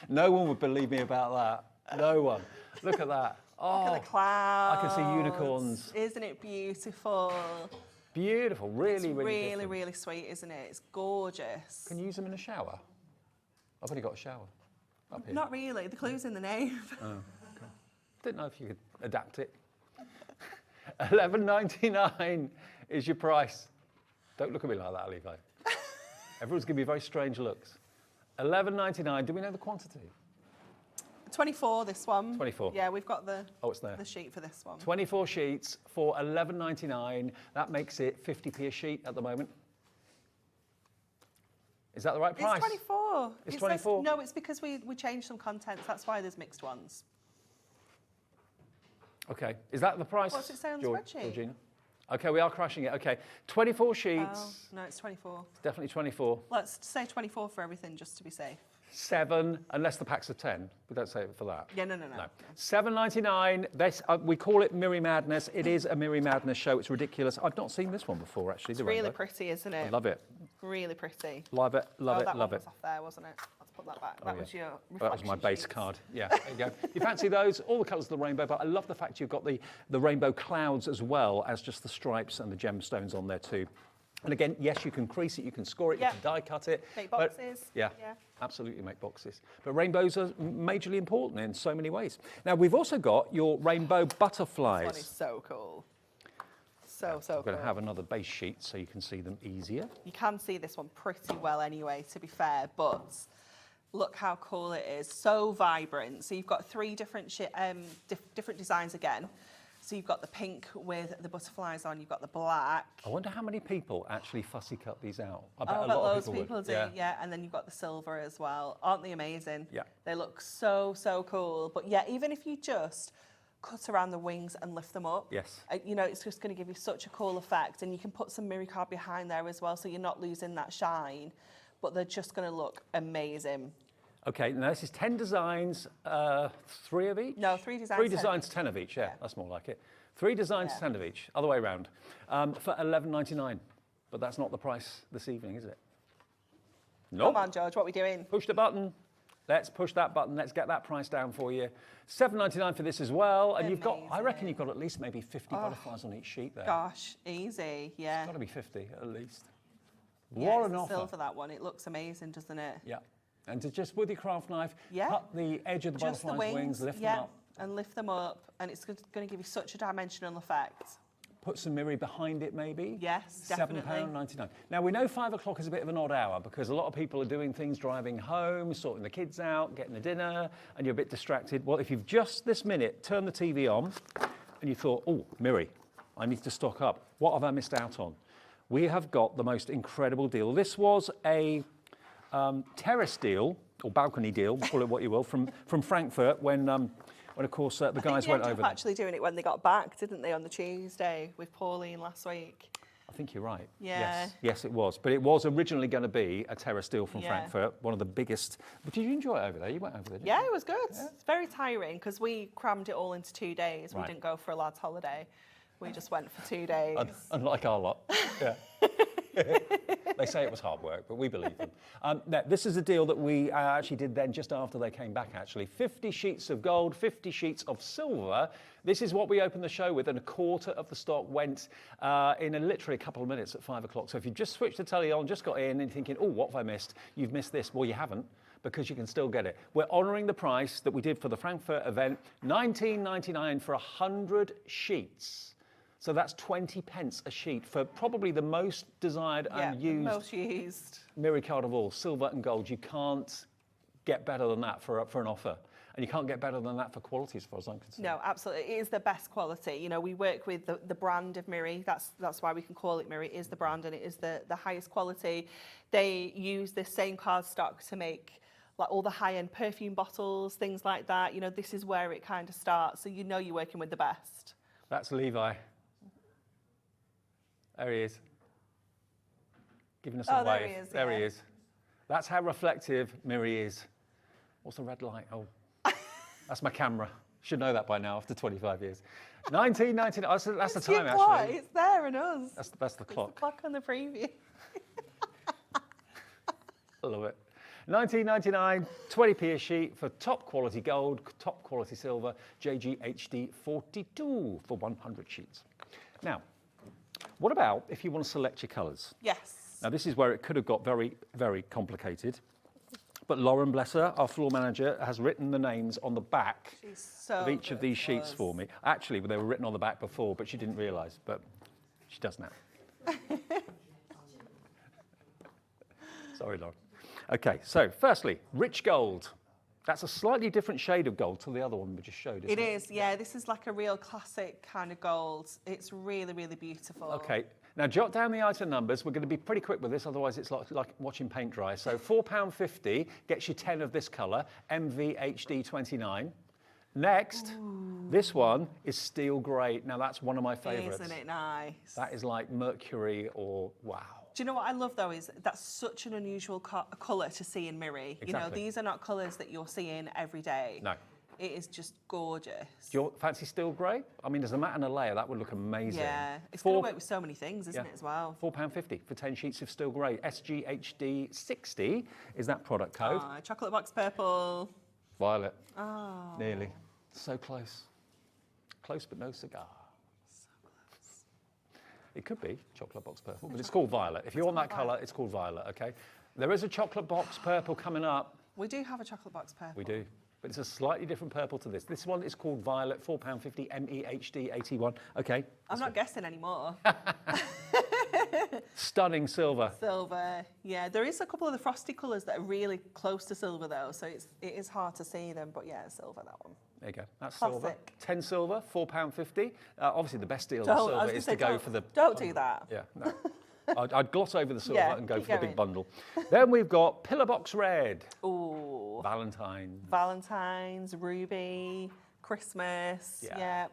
No one would believe me about that. No one. Look at that. Oh, Look at the clouds. I can see unicorns. Isn't it beautiful? Beautiful. Really, It's really really, different. really sweet, isn't it? It's gorgeous. Can you use them in a shower? I've only got a shower up here. Not really. The clue's in the name. Didn't know if you could adapt it. $11.99 is your price. Don't look at me like that, Levi. Everyone's giving me very strange looks. $11.99. Do we know the quantity? 24, this one. 24. Yeah, we've got the, Oh, it's there. the sheet for this one. 24 sheets for $11.99. That makes it 50p a sheet at the moment. Is that the right price? It's 24. It's It 24? Says, no, it's because we changed some contents. That's why there's mixed ones. Okay. Is that the price? What's it say on the spreadsheet? Georgina? Okay, we are crashing it. Okay. 24 sheets. Oh, no, it's 24. Definitely 24. Let's say 24 for everything, just to be safe. 7, unless the packs are 10. We don't say it for that. Yeah, no. $7.99. This we call it Mirri Madness. It is a Mirri Madness show. It's ridiculous. I've not seen this one before, actually. It's the really rainbow. pretty, isn't it? I love it. Really pretty. Love it. Love oh, it. that Love one it. was off there, wasn't it? Let's put that back. Oh, That yeah. was your That was my reflection base sheets. card. Yeah, there you go. You fancy those? All the colours of the rainbow, but I love the fact you've got the rainbow clouds as well as just the stripes and the gemstones on there too. And again, yes, you can crease it, you can score it, you can die cut it. Make but- boxes. yeah, absolutely make boxes. But rainbows are majorly important in so many ways. Now, we've also got your rainbow butterflies. This one is so cool. So I'm cool. going to have another base sheet so you can see them easier. You can see this one pretty well anyway, to be fair, but look how cool it is. So vibrant. So you've got three different different designs again. So you've got the pink with the butterflies on, you've got the black. I wonder how many people actually fussy cut these out. I bet Oh, a but lot loads of people do, would. yeah. And then you've got the silver as well. Aren't they amazing? Yeah. They look so, so cool. But yeah, even if you just cut around the wings and lift them up, Yes. you know, it's just going to give you such a cool effect. And you can put some Mirri card behind there as well, so you're not losing that shine. But they're just going to look amazing. Okay, now this is 10 designs, 3 of each? No, 3 designs. 3 designs, 10 of each, yeah, that's more like it. 3 designs, 10 of each, other way around, for $11.99. But that's not the price this evening, is it? Nope. Come on, George, what are we doing? Push the button. Let's push that button. Let's get that price down for you. $7.99 for this as well. And you've got, I reckon you've got at least maybe 50 butterflies on each sheet there. Gosh, easy, yeah. It's got to be 50 at least. Yeah, What it's an the offer. silver, that one. It looks amazing, doesn't it? Yeah. And to just, with your craft knife, cut the edge of the Just butterfly's wings, lift them up. And lift them up, and it's going to give you such a dimensional effect. Put some Mirri behind it, maybe. Yes, definitely. £7.99. Now, we know 5 o'clock is a bit of an odd hour because a lot of people are doing things, driving home, sorting the kids out, getting the dinner, and you're a bit distracted. Well, if you've just this minute turned the TV on and you thought, oh, Mirri, I need to stock up. What have I missed out on? We have got the most incredible deal. This was a terrace deal, or balcony deal, call it what you will, from Frankfurt when of course the guys went over there. Actually doing it when they got back, didn't they, on the Tuesday with Pauline last week? I think you're right. Yeah. Yes, it was. But it was originally going to be a terrace deal from Frankfurt, one of the biggest. But did you enjoy it over there? You went over there, didn't you? Yeah, it was good. It's very tiring because we crammed it all into 2 days. We didn't go for a lad's holiday. We just went for 2 days. Unlike our lot. Yeah. They say it was hard work, but we believe them. Now, this is a deal that we actually did then just after they came back, actually. 50 sheets of gold, 50 sheets of silver. This is what we opened the show with, and a quarter of the stock went in literally a couple of minutes at 5 o'clock. So if you've just switched the telly on, just got in and thinking, oh, what have I missed? You've missed this. Well, you haven't, because you can still get it. We're honouring the price that we did for the Frankfurt event, $19.99 for 100 sheets. So that's 20 pence a sheet for probably the most desired and most used Mirri card of all, silver and gold. You can't get better than that for an offer. And you can't get better than that for quality as far as I'm concerned. No, absolutely. It is the best quality. You know, we work with the brand of Mirri. That's why we can call it Mirri. It is the brand and it is the highest quality. They use this same cardstock to make like all the high-end perfume bottles, things like that. You know, this is where it kind of starts. So you know you're working with the best. That's Levi. There he is. Giving us a wave. There he is. There he is. That's how reflective Mirri is. What's the red light? Oh, that's my camera. Should know that by now after 25 years. 1999. That's the time, actually. It's there and us. That's the clock. It's the clock on the preview. I love it. 19.99, 20p a sheet for top quality gold, top quality silver, JGHD 42 for 100 sheets. Now, what about if you want to select your colours? Yes. Now, this is where it could have got very, very complicated. But Lauren, bless her, our floor manager, has written the names on the back of each of these sheets for me. Actually, they were written on the back before, but she didn't realise, but she does now. Sorry, Lauren. Okay, so firstly, rich gold. That's a slightly different shade of gold to the other one we just showed, isn't it? It is, yeah. This is like a real classic kind of gold. It's really, really beautiful. Okay, now jot down the item numbers. We're going to be pretty quick with this, otherwise it's like watching paint dry. So £4.50 gets you 10 of this colour, MVHD 29. Next, this one is steel grey. Now that's one of my favourites. Isn't it nice? That is like mercury or wow. Do you know what I love though is that's such an unusual colour to see in Mirri. Exactly. You know, these are not colours that you're seeing every day. No. It is just gorgeous. Do you fancy steel grey? I mean, as a matte and a layer, that would look amazing. Yeah, it's going to work with so many things, isn't it, as well? £4.50 for 10 sheets of steel grey. SGHD 60 is that product code. Chocolate box purple. Violet. Oh. Nearly. So close. Close but no cigar. So close. It could be chocolate box purple, but it's called violet. If you want that colour, it's called violet, okay? There is a chocolate box purple coming up. We do have a chocolate box purple. We do, but it's a slightly different purple to this. This one is called violet, £4.50, MEHD 81. Okay. I'm not guessing anymore. Stunning silver. Silver, yeah. There is a couple of the frosty colours that are really close to silver though, so it is hard to see them, but yeah, silver, that one. There you go. That's silver. Classic. 10 silver, £4.50. Obviously, the best deal on silver is to go for the... Don't do that. Yeah, no. I'd gloss over the silver Yeah, and go keep for the going. big bundle. Then we've got Pillar Box Red. Ooh. Valentine. Valentine's, Ruby, Christmas, yeah.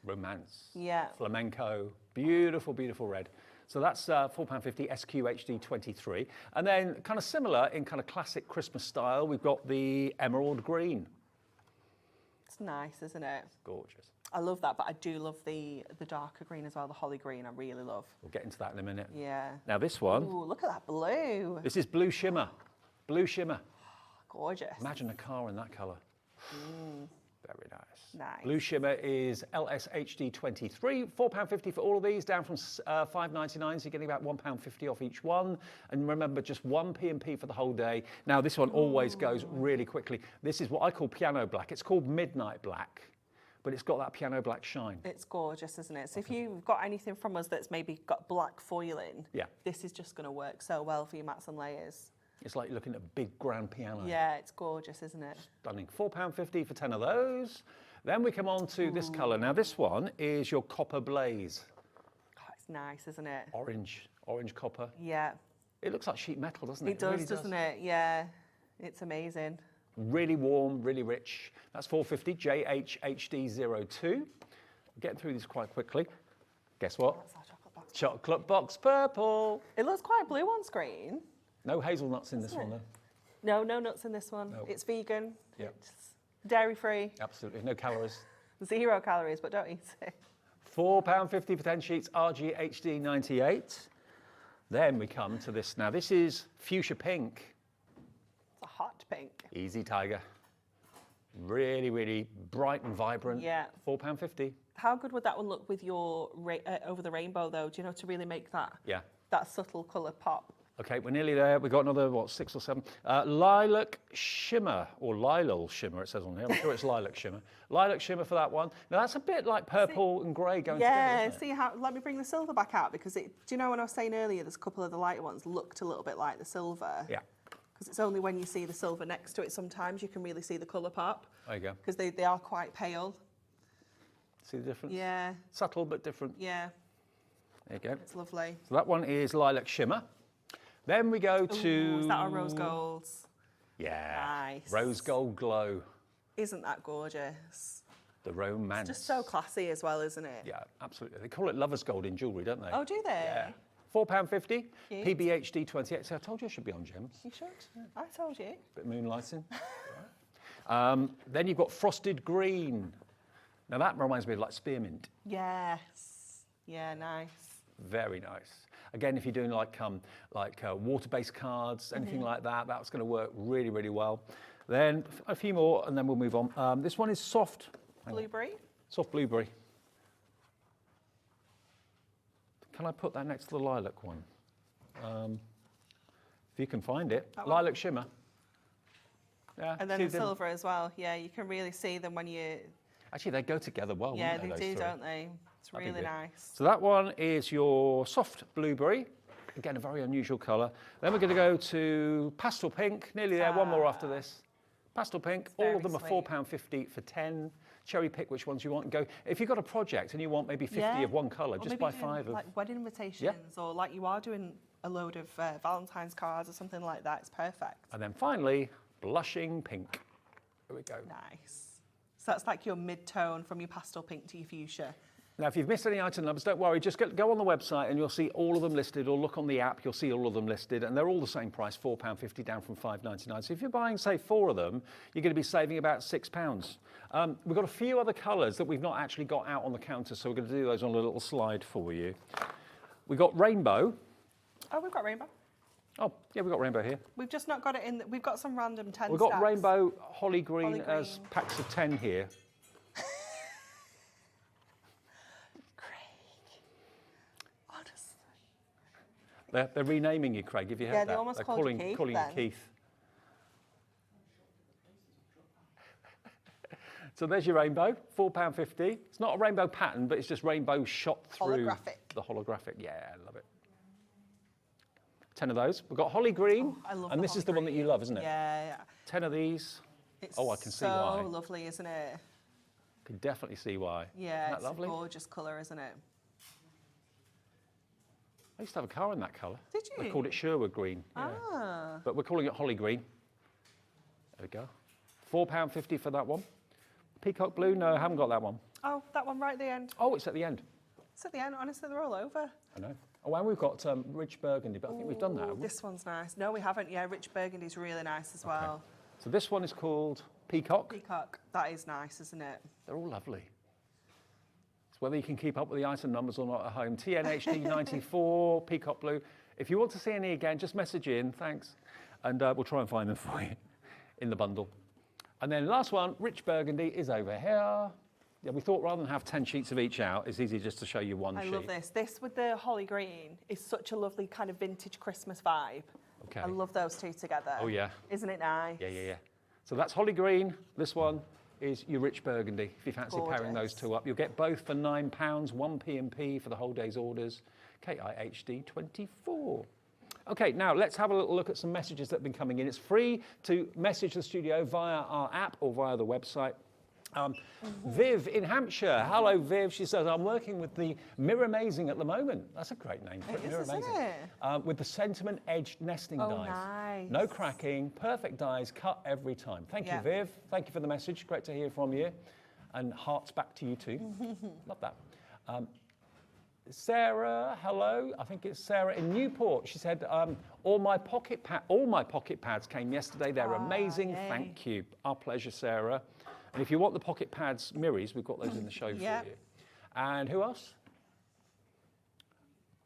Romance. Yeah. Flamenco. Beautiful, beautiful red. So that's £4.50 SQHD 23. And then kind of similar in kind of classic Christmas style, we've got the emerald green. It's nice, isn't it? Gorgeous. I love that, but I do love the darker green as well, the holly green, I really love. We'll get into that in a minute. Yeah. Now this one, Ooh, look at that blue. this is blue shimmer. Blue shimmer. Gorgeous. Imagine a car in that colour. Very nice. Nice. Blue shimmer is LSHD 23, £4.50 for all of these, down from £5.99, so you're getting about £1.50 off each one. And remember, just one P&P for the whole day. Now, this one always goes really quickly. This is what I call piano black. It's called midnight black, but it's got that piano black shine. It's gorgeous, isn't it? So if you've got anything from us that's maybe got black foiling, this is just going to work so well for your mats and layers. It's like you're looking at a big grand piano. Yeah, it's gorgeous, isn't it? Stunning. £4.50 for 10 of those. Then we come on to this colour. Now, this one is your copper blaze. Oh, it's nice, isn't it? Orange copper. Yeah. It looks like sheet metal, doesn't it? It does, really doesn't it? Yeah. It's amazing. Really warm, really rich. That's £4.50 JHHD02. We're getting through these quite quickly. Guess what? That's our chocolate box. Chocolate box purple. It looks quite blue on screen. No hazelnuts in this one, though. No, no nuts in this one. No. It's vegan. Yep. It's dairy-free. Absolutely, no calories. 0 calories, but don't eat it. £4.50 for 10 sheets, RGHD 98. Then we come to this. Now, this is fuchsia pink. It's a hot pink. Easy Tiger. Really, really bright and vibrant. Yeah. £4.50. How good would that one look with your over the rainbow, though? Do you know, to really make that that subtle colour pop? Okay, we're nearly there. We've got another, what, 6 or 7? Lilac Shimmer, or Lilal Shimmer, it says on here. I'm sure it's Lilac Shimmer. Lilac Shimmer for that one. Now, that's a bit like purple and grey going together, Yeah, isn't it? see how, let me bring the silver back out, because do you know when I was saying earlier, there's a couple of the lighter ones looked a little bit like the silver? Yeah. Because it's only when you see the silver next to it sometimes you can really see the colour pop. There you go. Because they are quite pale. See the difference? Yeah. Subtle but different. Yeah. There you go. It's lovely. So that one is Lilac Shimmer. Then we go to... Ooh, is that our rose golds? Yeah. Nice. Rose Gold Glow. Isn't that gorgeous? The romance. Just so classy as well, isn't it? Yeah, absolutely. They call it lover's gold in jewellery, don't they? Oh, do they? Yeah. £4.50, Cute. PBHD 28. So I told you I should be on gems. You should. I told you. Bit of moonlighting. Then you've got Frosted Green. Now that reminds me of like spearmint. Yes. Yeah, nice. Very nice. Again, if you're doing like water-based cards, anything like that, that's going to work really, really well. Then a few more, and then we'll move on. This one is soft. Blueberry. Soft blueberry. Can I put that next to the lilac one? If you can find it. Lilac Shimmer. Yeah. And then the silver as well. Yeah, you can really see them when you... Actually, they go together well, Yeah, wouldn't they those do, three? don't they? It's really nice. So that one is your soft blueberry. Again, a very unusual colour. Then we're going to go to pastel pink. Nearly there. One more after this. Pastel pink. All of them are £4.50 for 10. Cherry pick which ones you want and go. If you've got a project and you want maybe 50 of one colour, just buy 5 of. Like wedding invitations, or like you are doing a load of Valentine's cards or something like that. It's perfect. And then finally, blushing pink. Here we go. Nice. So that's like your mid-tone from your pastel pink to your fuchsia. Now, if you've missed any item numbers, don't worry. Just go on the website and you'll see all of them listed, or look on the app, you'll see all of them listed, and they're all the same price, £4.50 down from £5.99. So if you're buying, say, 4 of them, you're going to be saving about £6. We've got a few other colours that we've not actually got out on the counter, so we're going to do those on a little slide for you. We've got rainbow. Oh, we've got rainbow. Oh, yeah, we've got rainbow here. We've just not got it in. We've got some random 10 We've got stacks. rainbow holly green, Holly as green. packs of 10 here. Craig. They're renaming you, Craig, if you heard that. Yeah, they almost called you Keith calling then. you Keith. So there's your rainbow, £4.50. It's not a rainbow pattern, but it's just rainbow shot through the holographic. Yeah, I love it. 10 of those. We've got holly green, I love and the this is the holly one that you love, isn't it? Yeah. 10 of these. It's I can see why. so lovely, isn't it? Can definitely see why. Yeah, Isn't that it's lovely? a gorgeous colour, isn't it? I used to have a car in that colour. Did you? They called it Sherwood green. Yeah. Ah. But we're calling it holly green. There we go. £4.50 for that one. Peacock blue, no, I haven't got that one. Oh, that one right at the end. Oh, it's at the end. It's at the end, honestly, they're all over. I know. Oh, and we've got rich burgundy, but I think we've done that. haven't we? This one's nice. No, we haven't. Yeah, rich burgundy's really nice as well. So this one is called Peacock. Peacock, that is nice, isn't it? They're all lovely. It's whether you can keep up with the item numbers or not at home. TNHD 94, Peacock blue. If you want to see any again, just message in, thanks. And we'll try and find them for you in the bundle. And then last one, rich burgundy is over here. Yeah, we thought rather than have 10 sheets of each out, it's easy just to show you one sheet. I love this. This with the holly green is such a lovely kind of vintage Christmas vibe. Okay. I love those two together. Oh, yeah. Isn't it nice? Yeah. So that's holly green. This one is your rich burgundy. If you fancy pairing those two up, you'll get both for £9, 1 P&P for the whole day's orders. KIHD 24. Okay, now let's have a little look at some messages that have been coming in. It's free to message the studio via our app or via the website. Viv in Hampshire. Hello, Viv. She says, I'm working with the Mirri Amazing at the moment. That's a great name for it, Mirri Amazing. With the sentiment edged nesting dies. Nice. No cracking, perfect dies, cut every time. Thank you, Viv. Thank you for the message. Great to hear from you. And hearts back to you too. Love that. Sarah, hello. I think it's Sarah in Newport. She said, all my pocket pads came yesterday. They're amazing. Yay. Thank you. Our pleasure, Sarah. And if you want the pocket pads Mirris, we've got those in the show for you. And who else?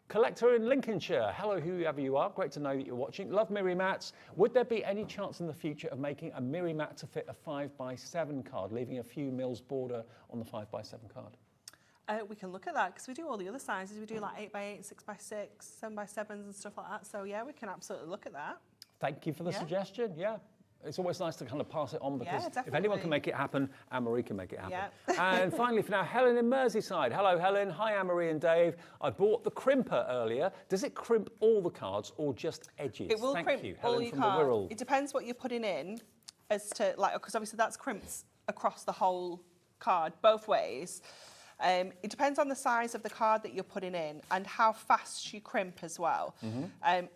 Collector in Lincolnshire. Hello, whoever you are. Great to know that you're watching. Love Mirri mats. Would there be any chance in the future of making a Mirri mat to fit a 5x7 card, leaving a few mils border on the 5x7 card? We can look at that because we do all the other sizes. We do like 8x8, 6x6, 7x7s and stuff like that. So yeah, we can absolutely look at that. Thank you for the suggestion. Yeah. It's always nice to kind of pass it on because if anyone definitely. can make it happen, Anne-Marie can make it happen. Yeah. And finally for now, Helen in Merseyside. Hello, Helen. Hi, Anne-Marie and Dave. I bought the crimper earlier. Does it crimp all the cards or just edges? It will Thank crimp you, all Helen your from cards. the Wirral. It depends what you're putting in as to, like, because obviously that's crimped across the whole card, both ways. It depends on the size of the card that you're putting in and how fast you crimp as well.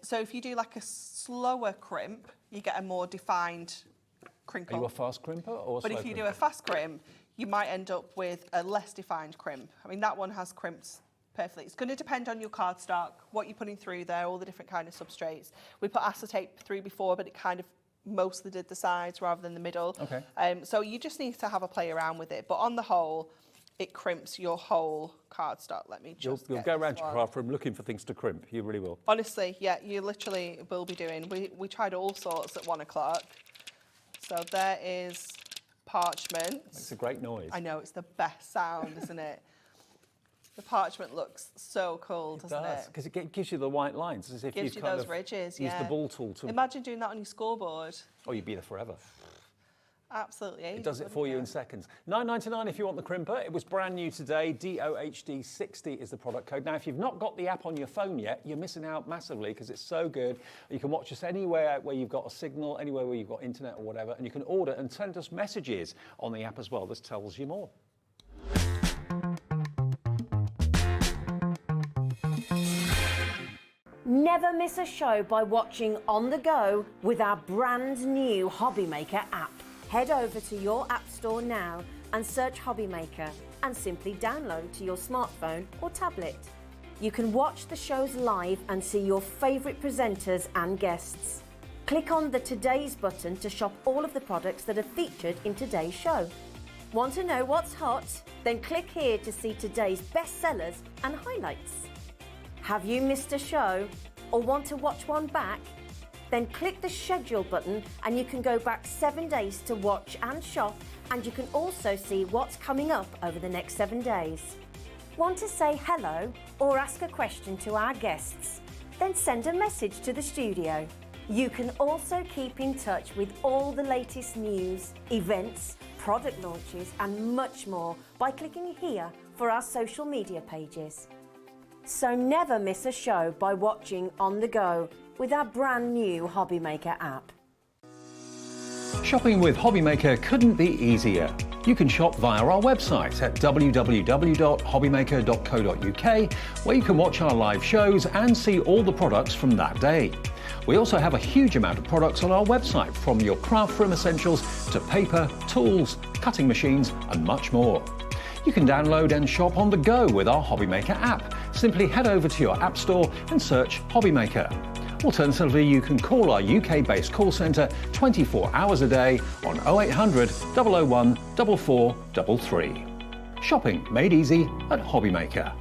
So if you do like a slower crimp, you get a more defined crinkle. Are you a fast crimper or a But slow if you crimper? do a fast crimp, you might end up with a less defined crimp. I mean, that one has crimped perfectly. It's going to depend on your cardstock, what you're putting through there, all the different kind of substrates. We put acetate through before, but it kind of mostly did the sides rather than the middle. Okay. So you just need to have a play around with it. But on the whole, it crimps your whole cardstock. Let me just You'll go around your craft room looking for things to crimp. You really will. Honestly, yeah, you literally will be doing. We tried all sorts at 1 o'clock. So there is parchment. It's a great noise. I know, it's the best sound, isn't it? The parchment looks so cool, doesn't it? Because it gives you the white lines, as if Gives you you kind those of ridges, use the ball tool to... Imagine doing that on your scoreboard. Oh, you'd be there forever. Absolutely. It does it for you in seconds. $9.99 if you want the crimper. It was brand new today. DOHD60 is the product code. Now, if you've not got the app on your phone yet, you're missing out massively because it's so good. You can watch us anywhere where you've got a signal, anywhere where you've got internet or whatever, and you can order and send us messages on the app as well. This tells you more. Never miss a show by watching on the go with our brand new Hobbymaker app. Head over to your app store now and search Hobbymaker and simply download to your smartphone or tablet. You can watch the shows live and see your favourite presenters and guests. Click on the Today's button to shop all of the products that are featured in today's show. Want to know what's hot? Then click here to see today's bestsellers and highlights. Have you missed a show or want to watch one back? Then click the schedule button and you can go back 7 days to watch and shop, and you can also see what's coming up over the next 7 days. Want to say hello or ask a question to our guests? then send a message to the studio. You can also keep in touch with all the latest news, events, product launches and much more by clicking here for our social media pages. So never miss a show by watching on the go with our brand new Hobbymaker app. Shopping with Hobbymaker couldn't be easier. You can shop via our website at www.hobbymaker.co.uk, where you can watch our live shows and see all the products from that day. We also have a huge amount of products on our website, from your craft room essentials to paper, tools, cutting machines and much more. You can download and shop on the go with our Hobbymaker app. Simply head over to your app store and search Hobbymaker. Alternatively, you can call our UK-based call centre 24 hours a day on 0800 001 4433. Shopping made easy at Hobbymaker.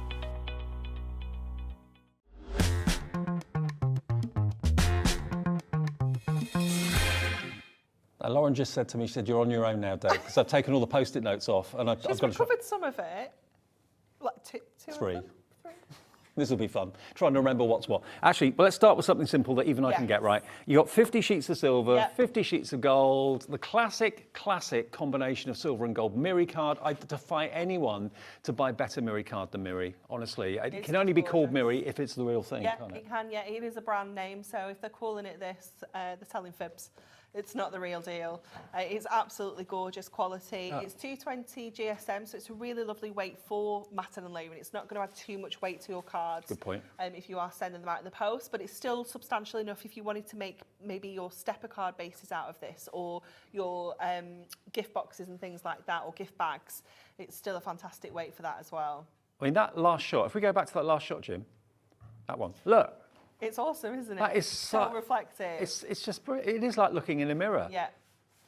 Lauren just said to me, she said, "You're on your own now, Dave," because I've taken all the Post-it notes off and I've got to recovered some of it. Like two three. of them? This will be fun, trying to remember what's what. Actually, but let's start with something simple that even I can get right. You got 50 sheets of silver, 50 sheets of gold, the classic combination of silver and gold. Mirri card, I defy anyone to buy better Mirri card than Mirri, honestly. It can only be called Mirri if it's the real thing, can't it? It can, it is a brand name, so if they're calling it this, they're telling fibs. It's not the real deal. It's absolutely gorgeous quality. It's 220 GSM, so it's a really lovely weight for matting and layering. It's not going to add too much weight to your cards. Good point. If you are sending them out in the post, but it's still substantial enough if you wanted to make maybe your stepper card bases out of this, or your gift boxes and things like that, or gift bags. It's still a fantastic weight for that as well. I mean, that last shot, if we go back to that last shot, Jim, that one, look. It's awesome, isn't it? That is so reflective. It's just, it is like looking in a mirror. Yeah.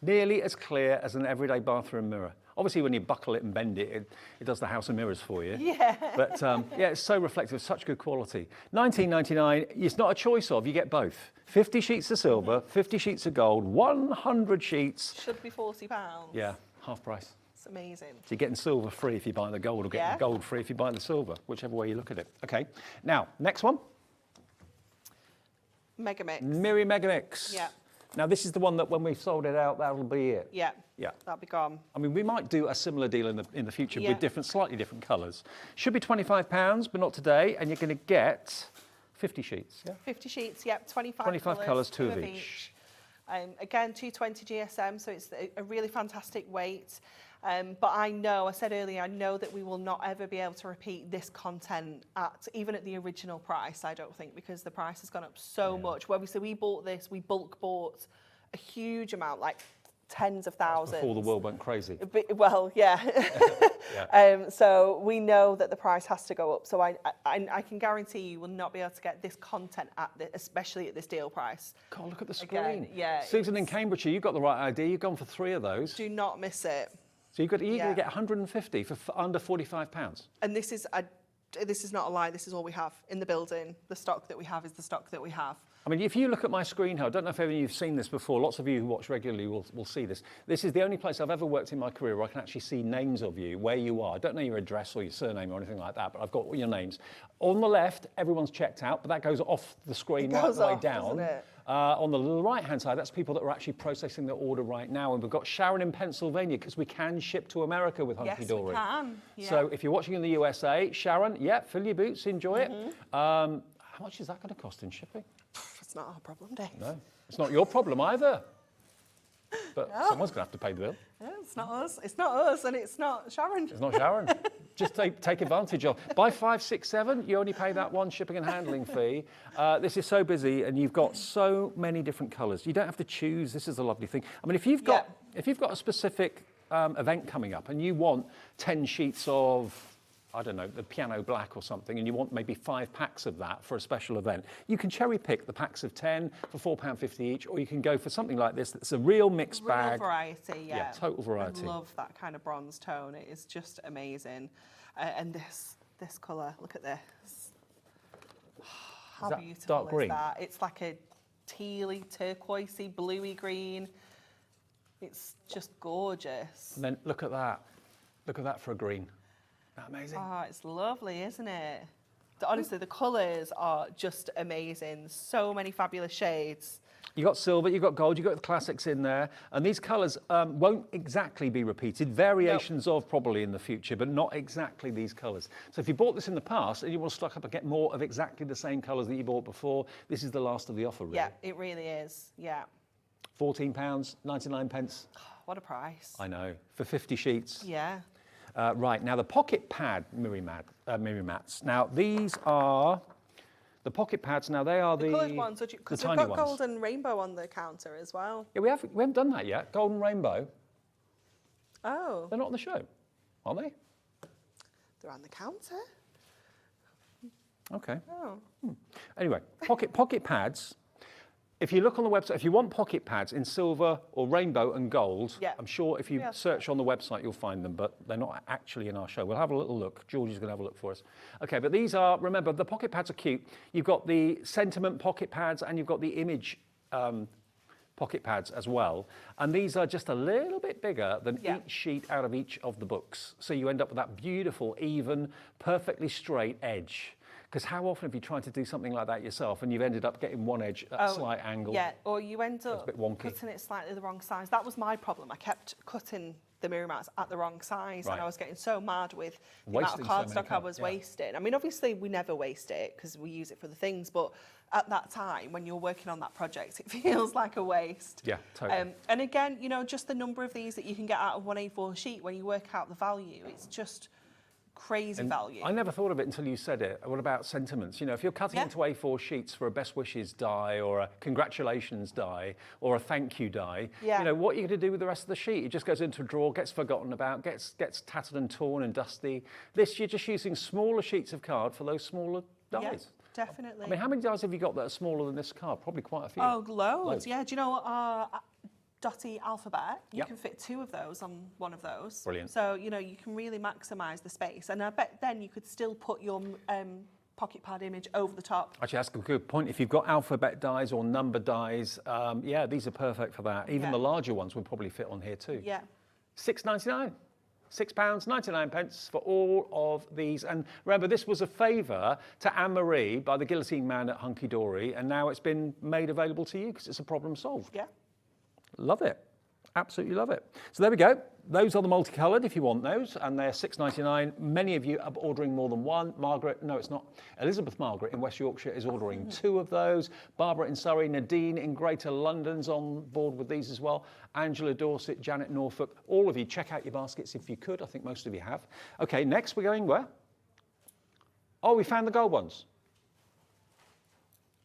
Nearly as clear as an everyday bathroom mirror. Obviously, when you buckle it and bend it, it does the house of mirrors for you. Yeah. But yeah, it's so reflective, such good quality. $19.99, it's not a choice of, you get both. 50 sheets of silver, 50 sheets of gold, 100 sheets. Should be £40. Yeah, half price. It's amazing. So you're getting silver free if you buy the gold, or getting gold free if you buy the silver, whichever way you look at it. Okay, now, next one. Mega Mix. Mirri Mega Mix. Yeah. Now this is the one that when we've sold it out, that'll be it. Yeah. Yeah. That'll be gone. I mean, we might do a similar deal in the future with slightly different colours. Should be £25, but not today, and you're going to get 50 sheets. Yeah. 50 sheets. Yep. 25 colours, two of each. Again, 220 GSM, so it's a really fantastic weight. But I said earlier, I know that we will not ever be able to repeat this content even at the original price, I don't think, because the price has gone up so much. Well, obviously, we bought this, we bulk bought a huge amount, like tens of thousands. Before the world went crazy. Well, yeah. So we know that the price has to go up. So I can guarantee you will not be able to get this content especially at this deal price. God, look at the screen. Again, yeah. Susan in Cambridgeshire, you've got the right idea. You've gone for 3 of those. Do not miss it. So you're going to get 150 for under £45. And this is not a lie. This is all we have in the building. The stock that we have is the stock that we have. I mean, if you look at my screen here, I don't know if any of you've seen this before. Lots of you who watch regularly will see this. This is the only place I've ever worked in my career where I can actually see names of you, where you are. I don't know your address or your surname or anything like that, but I've got all your names. On the left, everyone's checked out, but that goes off the screen right the way down. On the right-hand side, that's people that are actually processing their order right now. And we've got Sharon in Pennsylvania, because we can ship to America with Hunkydory. Yes, we can. Yeah. So if you're watching in the USA, Sharon, fill your boots, enjoy it. How much is that going to cost in shipping? It's not our problem, Dave. No, it's not your problem either. But someone's going to have to pay the bill. Yeah, it's not us. It's not us, and it's not Sharon. It's not Sharon. Just take advantage of. Buy 5, 6, 7. You only pay that one shipping and handling fee. This is so busy, and you've got so many different colours. You don't have to choose. This is a lovely thing. I mean, if you've got a specific event coming up, and you want 10 sheets of, I don't know, the piano black or something, and you want maybe 5 packs of that for a special event, you can cherry pick the packs of 10 for £4.50 each, or you can go for something like this that's a real mixed bag. Real variety, yeah. Total variety. I love that kind of bronze tone. It is just amazing. And this colour, look at this. How beautiful dark green? Is that? It's like a tealy, turquoisey, bluey green. It's just gorgeous. And then look at that. Look at that for a green. Isn't that amazing? Oh, it's lovely, isn't it? Honestly, the colours are just amazing. So many fabulous shades. You've got silver, you've got gold, you've got the classics in there, and these colours won't exactly be repeated. Variations of probably in the future, but not exactly these colours. So if you bought this in the past and you want to stock up and get more of exactly the same colours that you bought before, this is the last of the offer, really. Yeah, it really is. Yeah. £14.99. What a price. I know, for 50 sheets. Yeah. Right, now the pocket pad Mirri Mats. Now these are the pocket pads. Now they are the coloured ones, because we've got gold and rainbow on the counter as well. Yeah, we haven't done that yet. Gold and rainbow. Oh. They're not on the show, are they? They're on the counter. Okay. Oh. Anyway, pocket pads. If you look on the website, if you want pocket pads in silver or rainbow and gold, yeah. I'm sure if you search on the website, you'll find them, but they're not actually in our show. We'll have a little look. Georgie's going to have a look for us. Okay, but these are, remember, the pocket pads are cute. You've got the sentiment pocket pads and you've got the image pocket pads as well. And these are just a little bit bigger than each sheet out of each of the books. So you end up with that beautiful, even, perfectly straight edge. Because how often have you tried to do something like that yourself and you've ended up getting one edge at a slight angle? Yeah, or you end up a bit wonky. cutting it slightly the wrong size. That was my problem. I kept cutting the Mirri Mats at the wrong size, and I was getting so mad with the amount of cardstock I was wasting. I mean, obviously, we never waste it because we use it for the things, but at that time, when you're working on that project, it feels like a waste. Yeah, totally. And again, you know, just the number of these that you can get out of one A4 sheet, when you work out the value, it's just crazy value. I never thought of it until you said it. What about sentiments? You know, if you're cutting into A4 sheets for a best wishes die or a congratulations die or a thank you die, you know, what are you going to do with the rest of the sheet? It just goes into a drawer, gets forgotten about, gets tattered and torn and dusty. This, you're just using smaller sheets of card for those smaller dies. Yeah, definitely. I mean, how many dies have you got that are smaller than this card? Probably quite a few. Oh, loads. Yeah, do you know what Dotty alphabet, you can fit 2 of those on one of those. Brilliant. So, you know, you can really maximise the space. And I bet then you could still put your pocket pad image over the top. Actually, that's a good point. If you've got alphabet dies or number dies, yeah, these are perfect for that. Even the larger ones would probably fit on here too. Yeah. £6.99. £6.99 for all of these. And remember, this was a favour to Anne-Marie by the Guillotine Man at Hunkydory, and now it's been made available to you because it's a problem solved. Yeah. Love it. Absolutely love it. So there we go. Those are the multicoloured if you want those, and they're £6.99. Many of you are ordering more than one. Margaret, no, it's not. Elizabeth Margaret in West Yorkshire is ordering 2 of those. Barbara in Surrey, Nadine in Greater London's on board with these as well. Angela Dorset, Janet Norfolk, all of you, check out your baskets if you could. I think most of you have. Okay, next we're going where? Oh, we found the gold ones.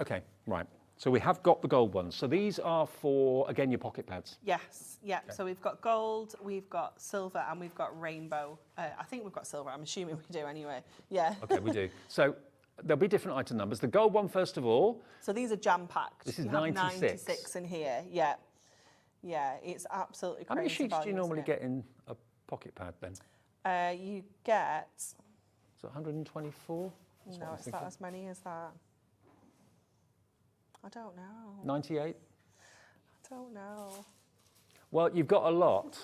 Okay, right. So we have got the gold ones. So these are for, again, your pocket pads. Yes, yeah. Okay. So we've got gold, we've got silver, and we've got rainbow. I think we've got silver. I'm assuming we do anyway. Yeah. Okay, we do. So there'll be different item numbers. The gold one, first of all. So these are jam-packed. This is you 96. Have 96 in here, yeah. Yeah, it's absolutely crazy. How many sheets value, do you normally get in a pocket pad then? You get... So 124? No, it's not as many as that. I don't know. 98? I don't know. Well, you've got a lot.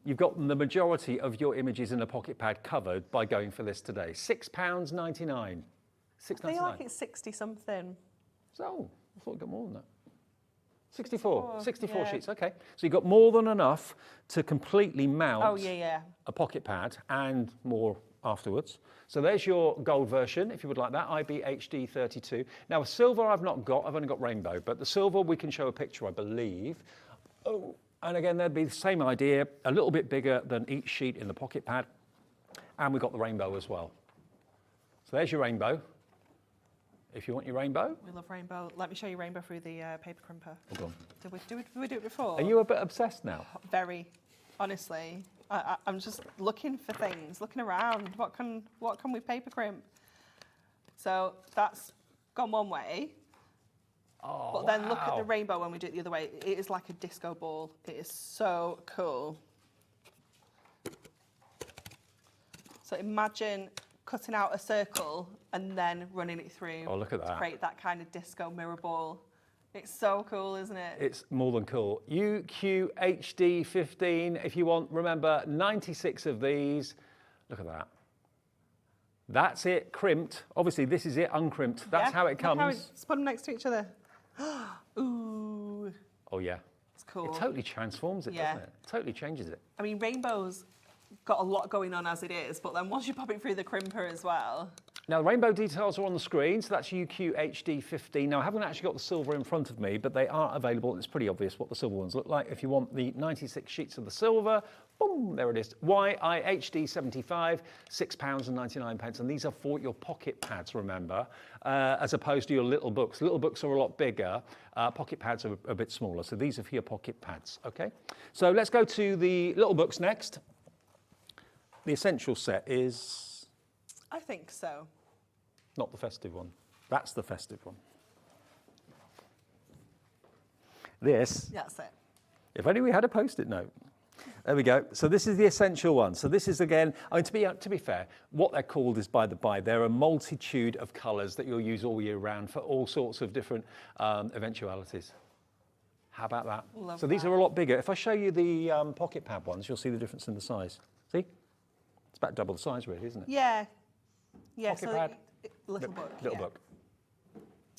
You've got the majority of your images in a pocket pad covered by going for this today. £6.99. £6.99. I feel like it's 60-something. So, I thought you got more than that. 64 yeah. sheets, okay. So you've got more than enough to completely mount a pocket pad and more afterwards. So there's your gold version, if you would like that, IBHD 32. Now, silver I've not got, I've only got rainbow, but the silver we can show a picture, I believe. Oh, and again, there'd be the same idea, a little bit bigger than each sheet in the pocket pad. And we've got the rainbow as well. So there's your rainbow. If you want your rainbow. We love rainbow. Let me show you rainbow through the paper crimper. Hold on. Did we do it before? Are you a bit obsessed now? Very, honestly. I'm just looking for things, looking around. What can we paper crimp? So that's gone one way. Oh, but then look at the rainbow when we do it the other way. It is like a disco ball. It is so cool. So imagine cutting out a circle and then running it through. Oh, look at that. To create that kind of disco mirror ball. It's so cool, isn't it? It's more than cool. UQHD 15, if you want, remember, 96 of these. Look at that. That's it, crimped. Obviously, this is it, uncrimped. That's how it comes. Just put them next to each other. Ooh. Oh, yeah. It's cool. It totally transforms it, doesn't it? Totally changes it. I mean, rainbow's got a lot going on as it is, but then once you pop it through the crimper as well. Now, the rainbow details are on the screen, so that's UQHD15. Now, I haven't actually got the silver in front of me, but they are available, and it's pretty obvious what the silver ones look like. If you want the 96 sheets of the silver, boom, there it is. YIHD75, £6.99, and these are for your pocket pads, remember, as opposed to your little books. Little books are a lot bigger, pocket pads are a bit smaller, so these are for your pocket pads, okay? So let's go to the little books next. The essential set is... I think so. Not the festive one. That's the festive one. This. That's it. If only we had a Post-it note. There we go. So this is the essential one. So this is, again, I mean, to be fair, what they're called is by the by. They're a multitude of colours that you'll use all year round for all sorts of different eventualities. How about that? Love so these that. are a lot bigger. If I show you the pocket pad ones, you'll see the difference in the size. See? It's about double the size, really, isn't it? Yeah. Yeah, Pocket so pad. little book. Little yeah. book.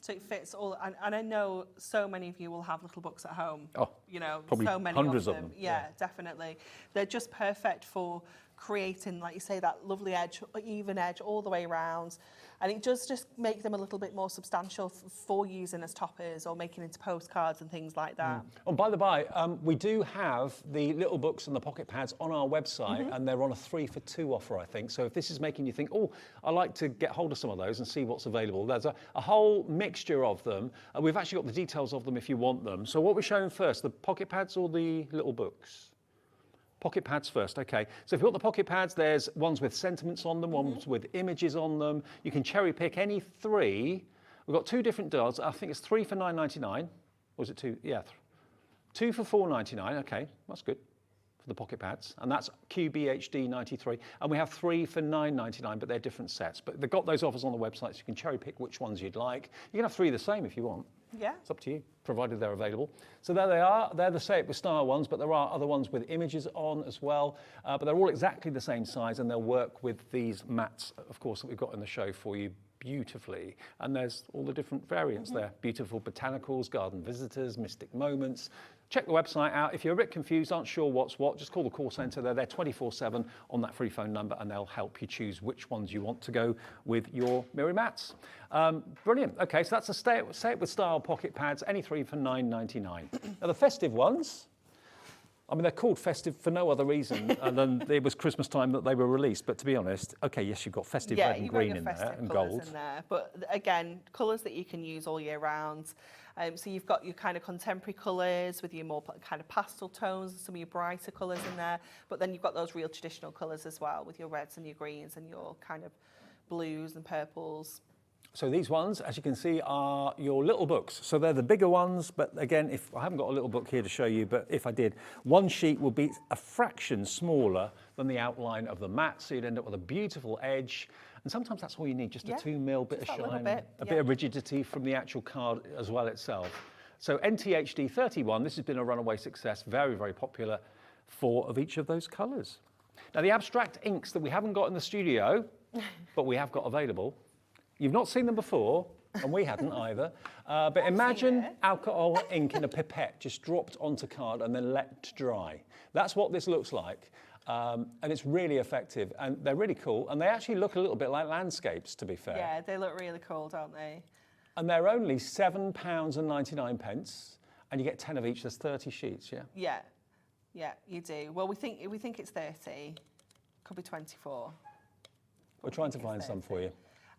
So it fits all, and I know so many of you will have little books at home. Oh, you know, probably so many hundreds of of them. them, Yeah, definitely. They're just perfect for creating, like you say, that lovely edge, even edge all the way around. And it does just make them a little bit more substantial for using as toppers or making into postcards and things like that. Oh, by the by, we do have the little books and the pocket pads on our website, and they're on a 3 for 2 offer, I think. So if this is making you think, oh, I'd like to get hold of some of those and see what's available, there's a whole mixture of them. We've actually got the details of them if you want them. So what we're showing first, the pocket pads or the little books? Pocket pads first, okay. So if you want the pocket pads, there's ones with sentiments on them, ones with images on them. You can cherry pick any 3. We've got 2 different doors. I think it's 3 for £9.99. Or was it 2? Yeah, 2 for £4.99. Okay, that's good for the pocket pads. And that's QBHD 93. And we have 3 for £9.99, but they're different sets. But they've got those offers on the website, so you can cherry pick which ones you'd like. You can have 3 the same if you want. Yeah. It's up to you, provided they're available. So there they are. They're the Say It With Style ones, but there are other ones with images on as well. But they're all exactly the same size, and they'll work with these mats, of course, that we've got in the show for you beautifully. And there's all the different variants there. Beautiful botanicals, garden visitors, mystic moments. Check the website out. If you're a bit confused, aren't sure what's what, just call the call centre. They're there 24/7 on that free phone number, and they'll help you choose which ones you want to go with your Mirri mats. Brilliant. Okay, so that's a Say It With Style pocket pads, any 3 for £9.99. Now the festive ones, I mean, they're called festive for no other reason than it was Christmas time that they were released. But to be honest, okay, yes, you've got festive red and green in there and gold. In there, but again, colours that you can use all year round. So you've got your kind of contemporary colours with your more kind of pastel tones, some of your brighter colours in there. But then you've got those real traditional colours as well with your reds and your greens and your kind of blues and purples. So these ones, as you can see, are your little books. So they're the bigger ones, but again, if I haven't got a little book here to show you, but if I did, one sheet will be a fraction smaller than the outline of the mat, so you'd end up with a beautiful edge. And sometimes that's all you need, just a 2mm bit of shine, a bit of rigidity from the actual card as well itself. So NTHD 31, this has been a runaway success, very, very popular, 4 of each of those colours. Now the abstract inks that we haven't got in the studio, but we have got available, you've not seen them before, and we hadn't either. But imagine alcohol ink in a pipette just dropped onto card and then let to dry. That's what this looks like. And it's really effective, and they're really cool. And they actually look a little bit like landscapes, to be fair. Yeah, they look really cool, don't they? And they're only £7.99, and you get 10 of each. There's 30 sheets, yeah? Yeah, yeah, you do. Well, we think it's 30. Could be 24. We're trying to find some for you.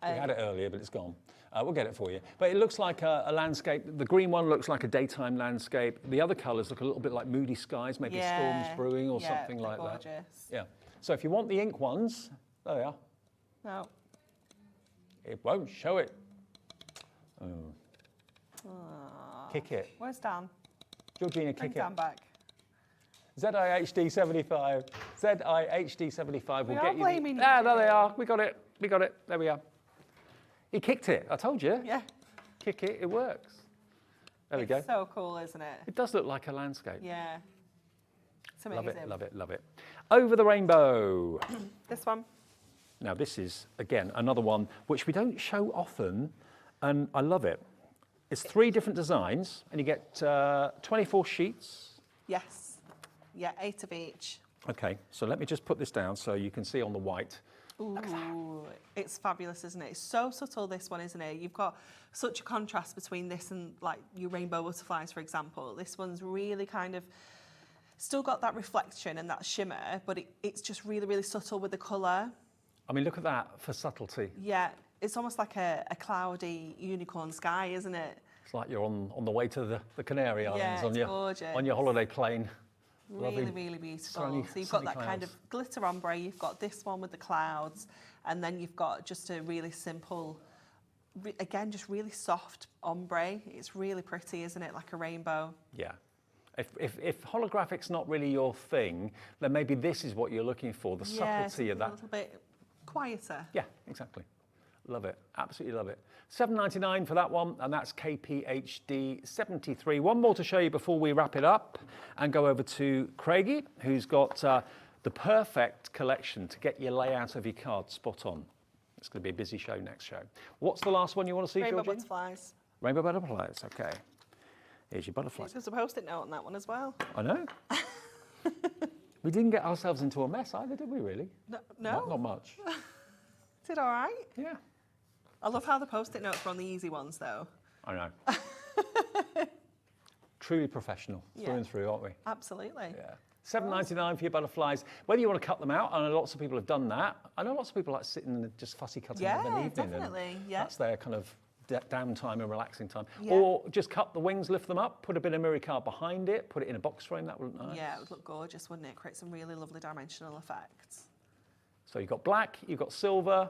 We had it earlier, but it's gone. We'll get it for you. But it looks like a landscape. The green one looks like a daytime landscape. The other colours look a little bit like moody skies, maybe storms brewing or something like gorgeous. that. Yeah. So if you want the ink ones, there they are. No. It won't show it. Kick it. Where's Dan? Georgina, Bring kick Dan it. back. ZIHD75. ZIHD75 will get you. Blaming you, There they are. We got it. We got it. There we are. He kicked it. I told you. Yeah. Kick it. It works. There we go. It's so cool, isn't it? It does look like a landscape. Yeah. It's amazing. Love it. Love it. Love it. Over the rainbow. This one. Now this is, again, another one which we don't show often, and I love it. It's 3 different designs, and you get 24 sheets. Yes. Yeah, 8 of each. Okay, so let me just put this down so you can see on the white. Ooh, it's fabulous, isn't it? It's so subtle, this one, isn't it? You've got such a contrast between this and like your rainbow butterflies, for example. This one's really kind of still got that reflection and that shimmer, but it's just really, really subtle with the colour. I mean, look at that for subtlety. Yeah, it's almost like a cloudy unicorn sky, isn't it? It's like you're on the way to the Canary Islands gorgeous. on your holiday plane. Really, really beautiful. Sunny, so you've got that clouds. kind of glitter ombre, you've got this one with the clouds, and then you've got just a really simple, again, just really soft ombre. It's really pretty, isn't it? Like a rainbow. Yeah. If holographic's not really your thing, then maybe this is what you're looking for, the subtlety of that. A little bit quieter. Yeah, exactly. Love it. Absolutely love it. $7.99 for that one, and that's KPHD 73. One more to show you before we wrap it up and go over to Craigie, who's got the perfect collection to get your layout of your card spot on. It's going to be a busy show next show. What's the last one you want to see, Rainbow Georgie? butterflies. Rainbow butterflies, okay. Here's your butterflies. There's a post-it note on that one as well. I know. We didn't get ourselves into a mess either, did we, really? No. Not much. Did all right? Yeah. I love how the post-it notes are on the easy ones, though. I know. Truly professional, through and through, aren't we? Absolutely. Yeah. $7.99 for your butterflies. Whether you want to cut them out, I know lots of people have done that. I know lots of people like sitting and just fussy cutting them in the evening. Definitely. And yeah, that's their kind of downtime and relaxing time. Yeah. Or just cut the wings, lift them up, put a bit of Mirri card behind it, put it in a box frame. That would look nice. Yeah, it would look gorgeous, wouldn't it? Create some really lovely dimensional effects. So you've got black, you've got silver,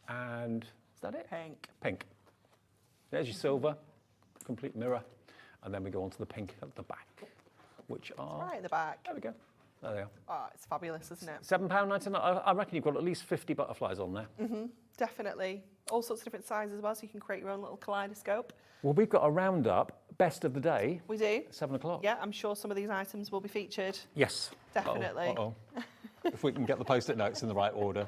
and is that it? Pink. Pink. There's your silver, complete mirror, and then we go on to the pink at the back, which are... Right at the back. There we go. There they are. Oh, it's fabulous, isn't it? £7.99. I reckon you've got at least 50 butterflies on there. Definitely. All sorts of different sizes as well, so you can create your own little kaleidoscope. Well, we've got a roundup, best of the day, We do. at 7 o'clock. Yeah, I'm sure some of these items will be featured. Yes. Definitely. Uh-oh. If we can get the post-it notes in the right order.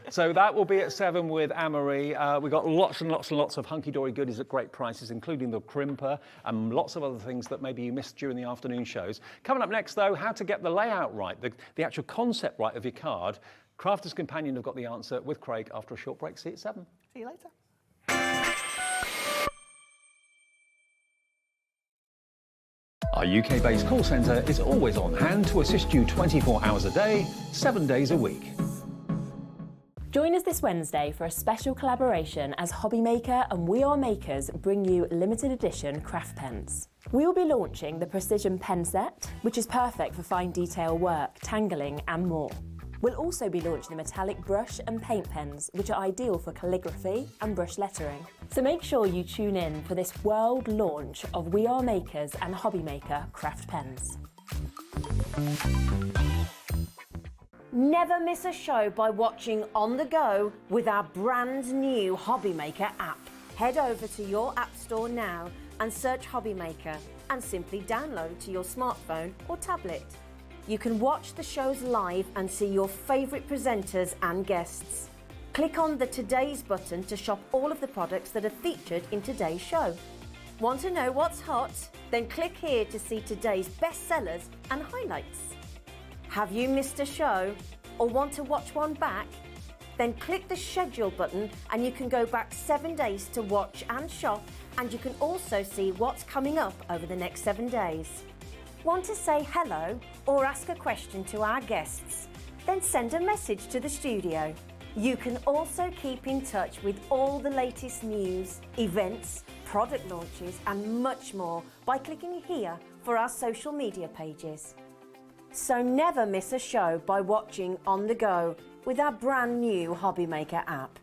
So that will be at 7 with Anne-Marie. We've got lots and lots and lots of Hunkydory goodies at great prices, including the crimper and lots of other things that maybe you missed during the afternoon shows. Coming up next, though, how to get the layout right, the actual concept right of your card. Crafter's Companion have got the answer with Craig after a short break. See you at 7. See you later. Our UK-based call centre is always on hand to assist you 24 hours a day, 7 days a week. Join us this Wednesday for a special collaboration as Hobbymaker and We Are Makers bring you limited edition craft pens. We will be launching the Precision Pen Set, which is perfect for fine detail work, tangling and more. We'll also be launching the metallic brush and paint pens, which are ideal for calligraphy and brush lettering. So make sure you tune in for this world launch of We Are Makers and Hobbymaker craft pens. Never miss a show by watching on the go with our brand new Hobbymaker app. Head over to your app store now and search Hobbymaker and simply download to your smartphone or tablet. You can watch the shows live and see your favourite presenters and guests. Click on the Today's button to shop all of the products that are featured in today's show. Want to know what's hot? Then click here to see today's bestsellers and highlights. Have you missed a show or want to watch one back? Then click the schedule button and you can go back 7 days to watch and shop, and you can also see what's coming up over the next 7 days. Want to say hello or ask a question to our guests? Then send a message to the studio. You can also keep in touch with all the latest news, events, product launches and much more by clicking here for our social media pages. So never miss a show by watching on the go with our brand new Hobbymaker app.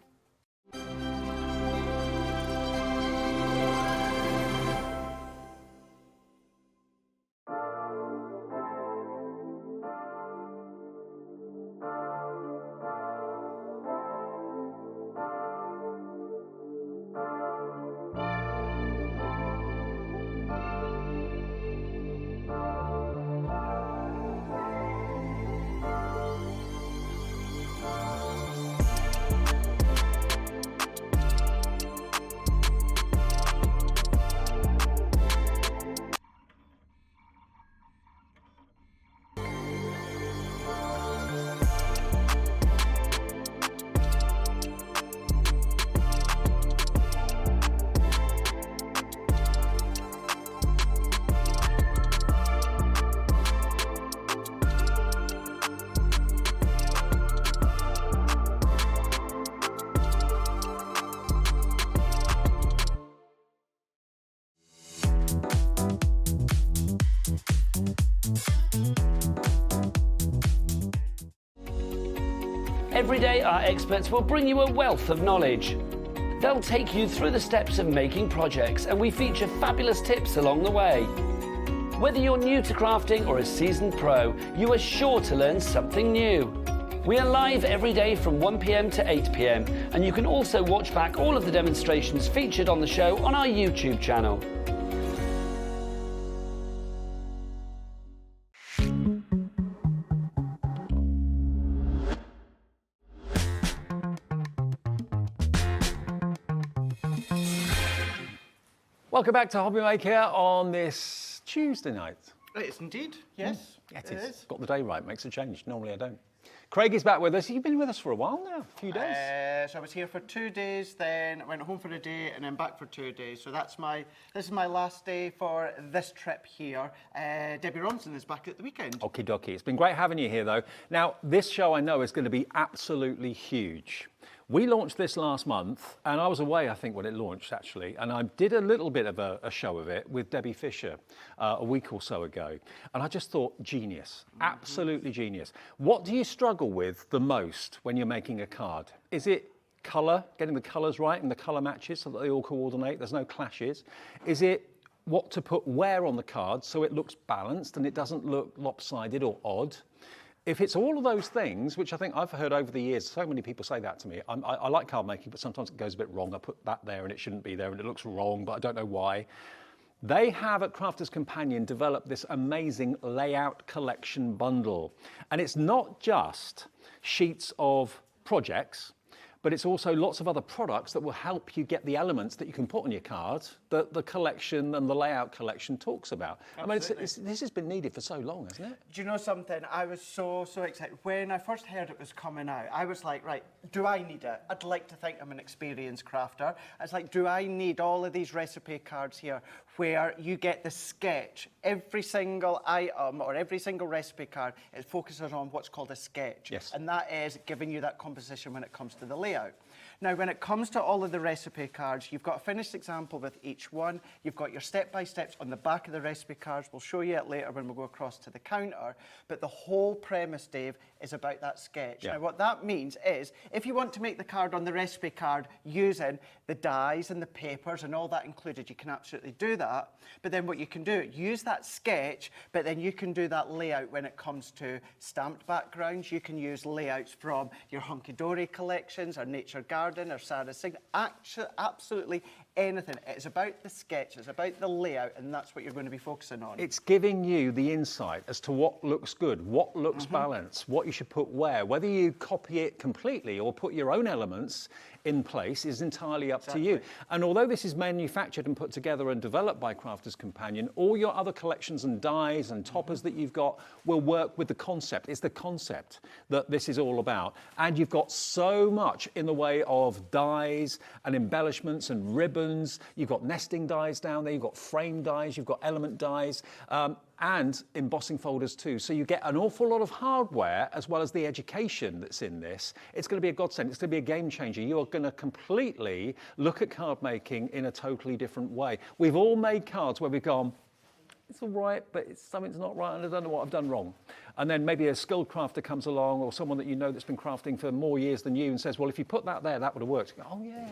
Every day, our experts will bring you a wealth of knowledge. They'll take you through the steps of making projects, and we feature fabulous tips along the way. Whether you're new to crafting or a seasoned pro, you are sure to learn something new. We are live every day from 1 p.m. to 8 p.m, and you can also watch back all of the demonstrations featured on the show on our YouTube channel. Welcome back to Hobby Maker on this Tuesday night. It is indeed, yes. Yeah, it is. Got the day right, makes a change. Normally I don't. Craig is back with us. You've been with us for a while now, a few days. So I was here for 2 days, then I went home for a day, and then back for 2 days. So this is my last day for this trip here. Debbie Robinson is back at the weekend. Okie dokie. It's been great having you here, though. Now, this show I know is going to be absolutely huge. We launched this last month, and I was away, I think, when it launched, actually, and I did a little bit of a show of it with Debbie Fisher a week or so ago, and I just thought, genius, absolutely genius. What do you struggle with the most when you're making a card? Is it colour, getting the colours right and the colour matches so that they all coordinate, there's no clashes? Is it what to put where on the card so it looks balanced and it doesn't look lopsided or odd? If it's all of those things, which I think I've heard over the years, so many people say that to me. I like card making, but sometimes it goes a bit wrong. I put that there and it shouldn't be there and it looks wrong, but I don't know why. They have at Crafter's Companion developed this amazing layout collection bundle. And it's not just sheets of projects, but it's also lots of other products that will help you get the elements that you can put on your card that the collection and the layout collection talks about. Absolutely. I mean, this has been needed for so long, hasn't it? Do you know something? I was so excited. When I first heard it was coming out, I was like, right, do I need it? I'd like to think I'm an experienced crafter. I was like, do I need all of these recipe cards here where you get the sketch? Every single item or every single recipe card, it focuses on what's called a sketch. Yes. And that is giving you that composition when it comes to the layout. Now, when it comes to all of the recipe cards, you've got a finished example with each one. You've got your step-by-steps on the back of the recipe cards. We'll show you it later when we go across to the counter. But the whole premise, Dave, is about that sketch. Yeah. Now, what that means is, if you want to make the card on the recipe card using the dies and the papers and all that included, you can absolutely do that. But then what you can do, use that sketch, but then you can do that layout when it comes to stamped backgrounds. You can use layouts from your Hunkydory collections, or Nature Garden, or Sarah's Signature, absolutely anything. It's about the sketch, it's about the layout, and that's what you're going to be focusing on. It's giving you the insight as to what looks good, what looks balanced, what you should put where. Whether you copy it completely or put your own elements in place is entirely up to you. And although this is manufactured and put together and developed by Crafter's Companion, all your other collections and dies and toppers that you've got will work with the concept. It's the concept that this is all about. And you've got so much in the way of dies and embellishments and ribbons. You've got nesting dies down there, you've got frame dies, you've got element dies, and embossing folders too. So you get an awful lot of hardware as well as the education that's in this. It's going to be a godsend. It's going to be a game changer. You are going to completely look at card making in a totally different way. We've all made cards where we've gone, it's all right, but something's not right and I don't know what I've done wrong. And then maybe a skilled crafter comes along, or someone that you know that's been crafting for more years than you, and says, well, if you put that there, that would have worked. You go, oh, yeah.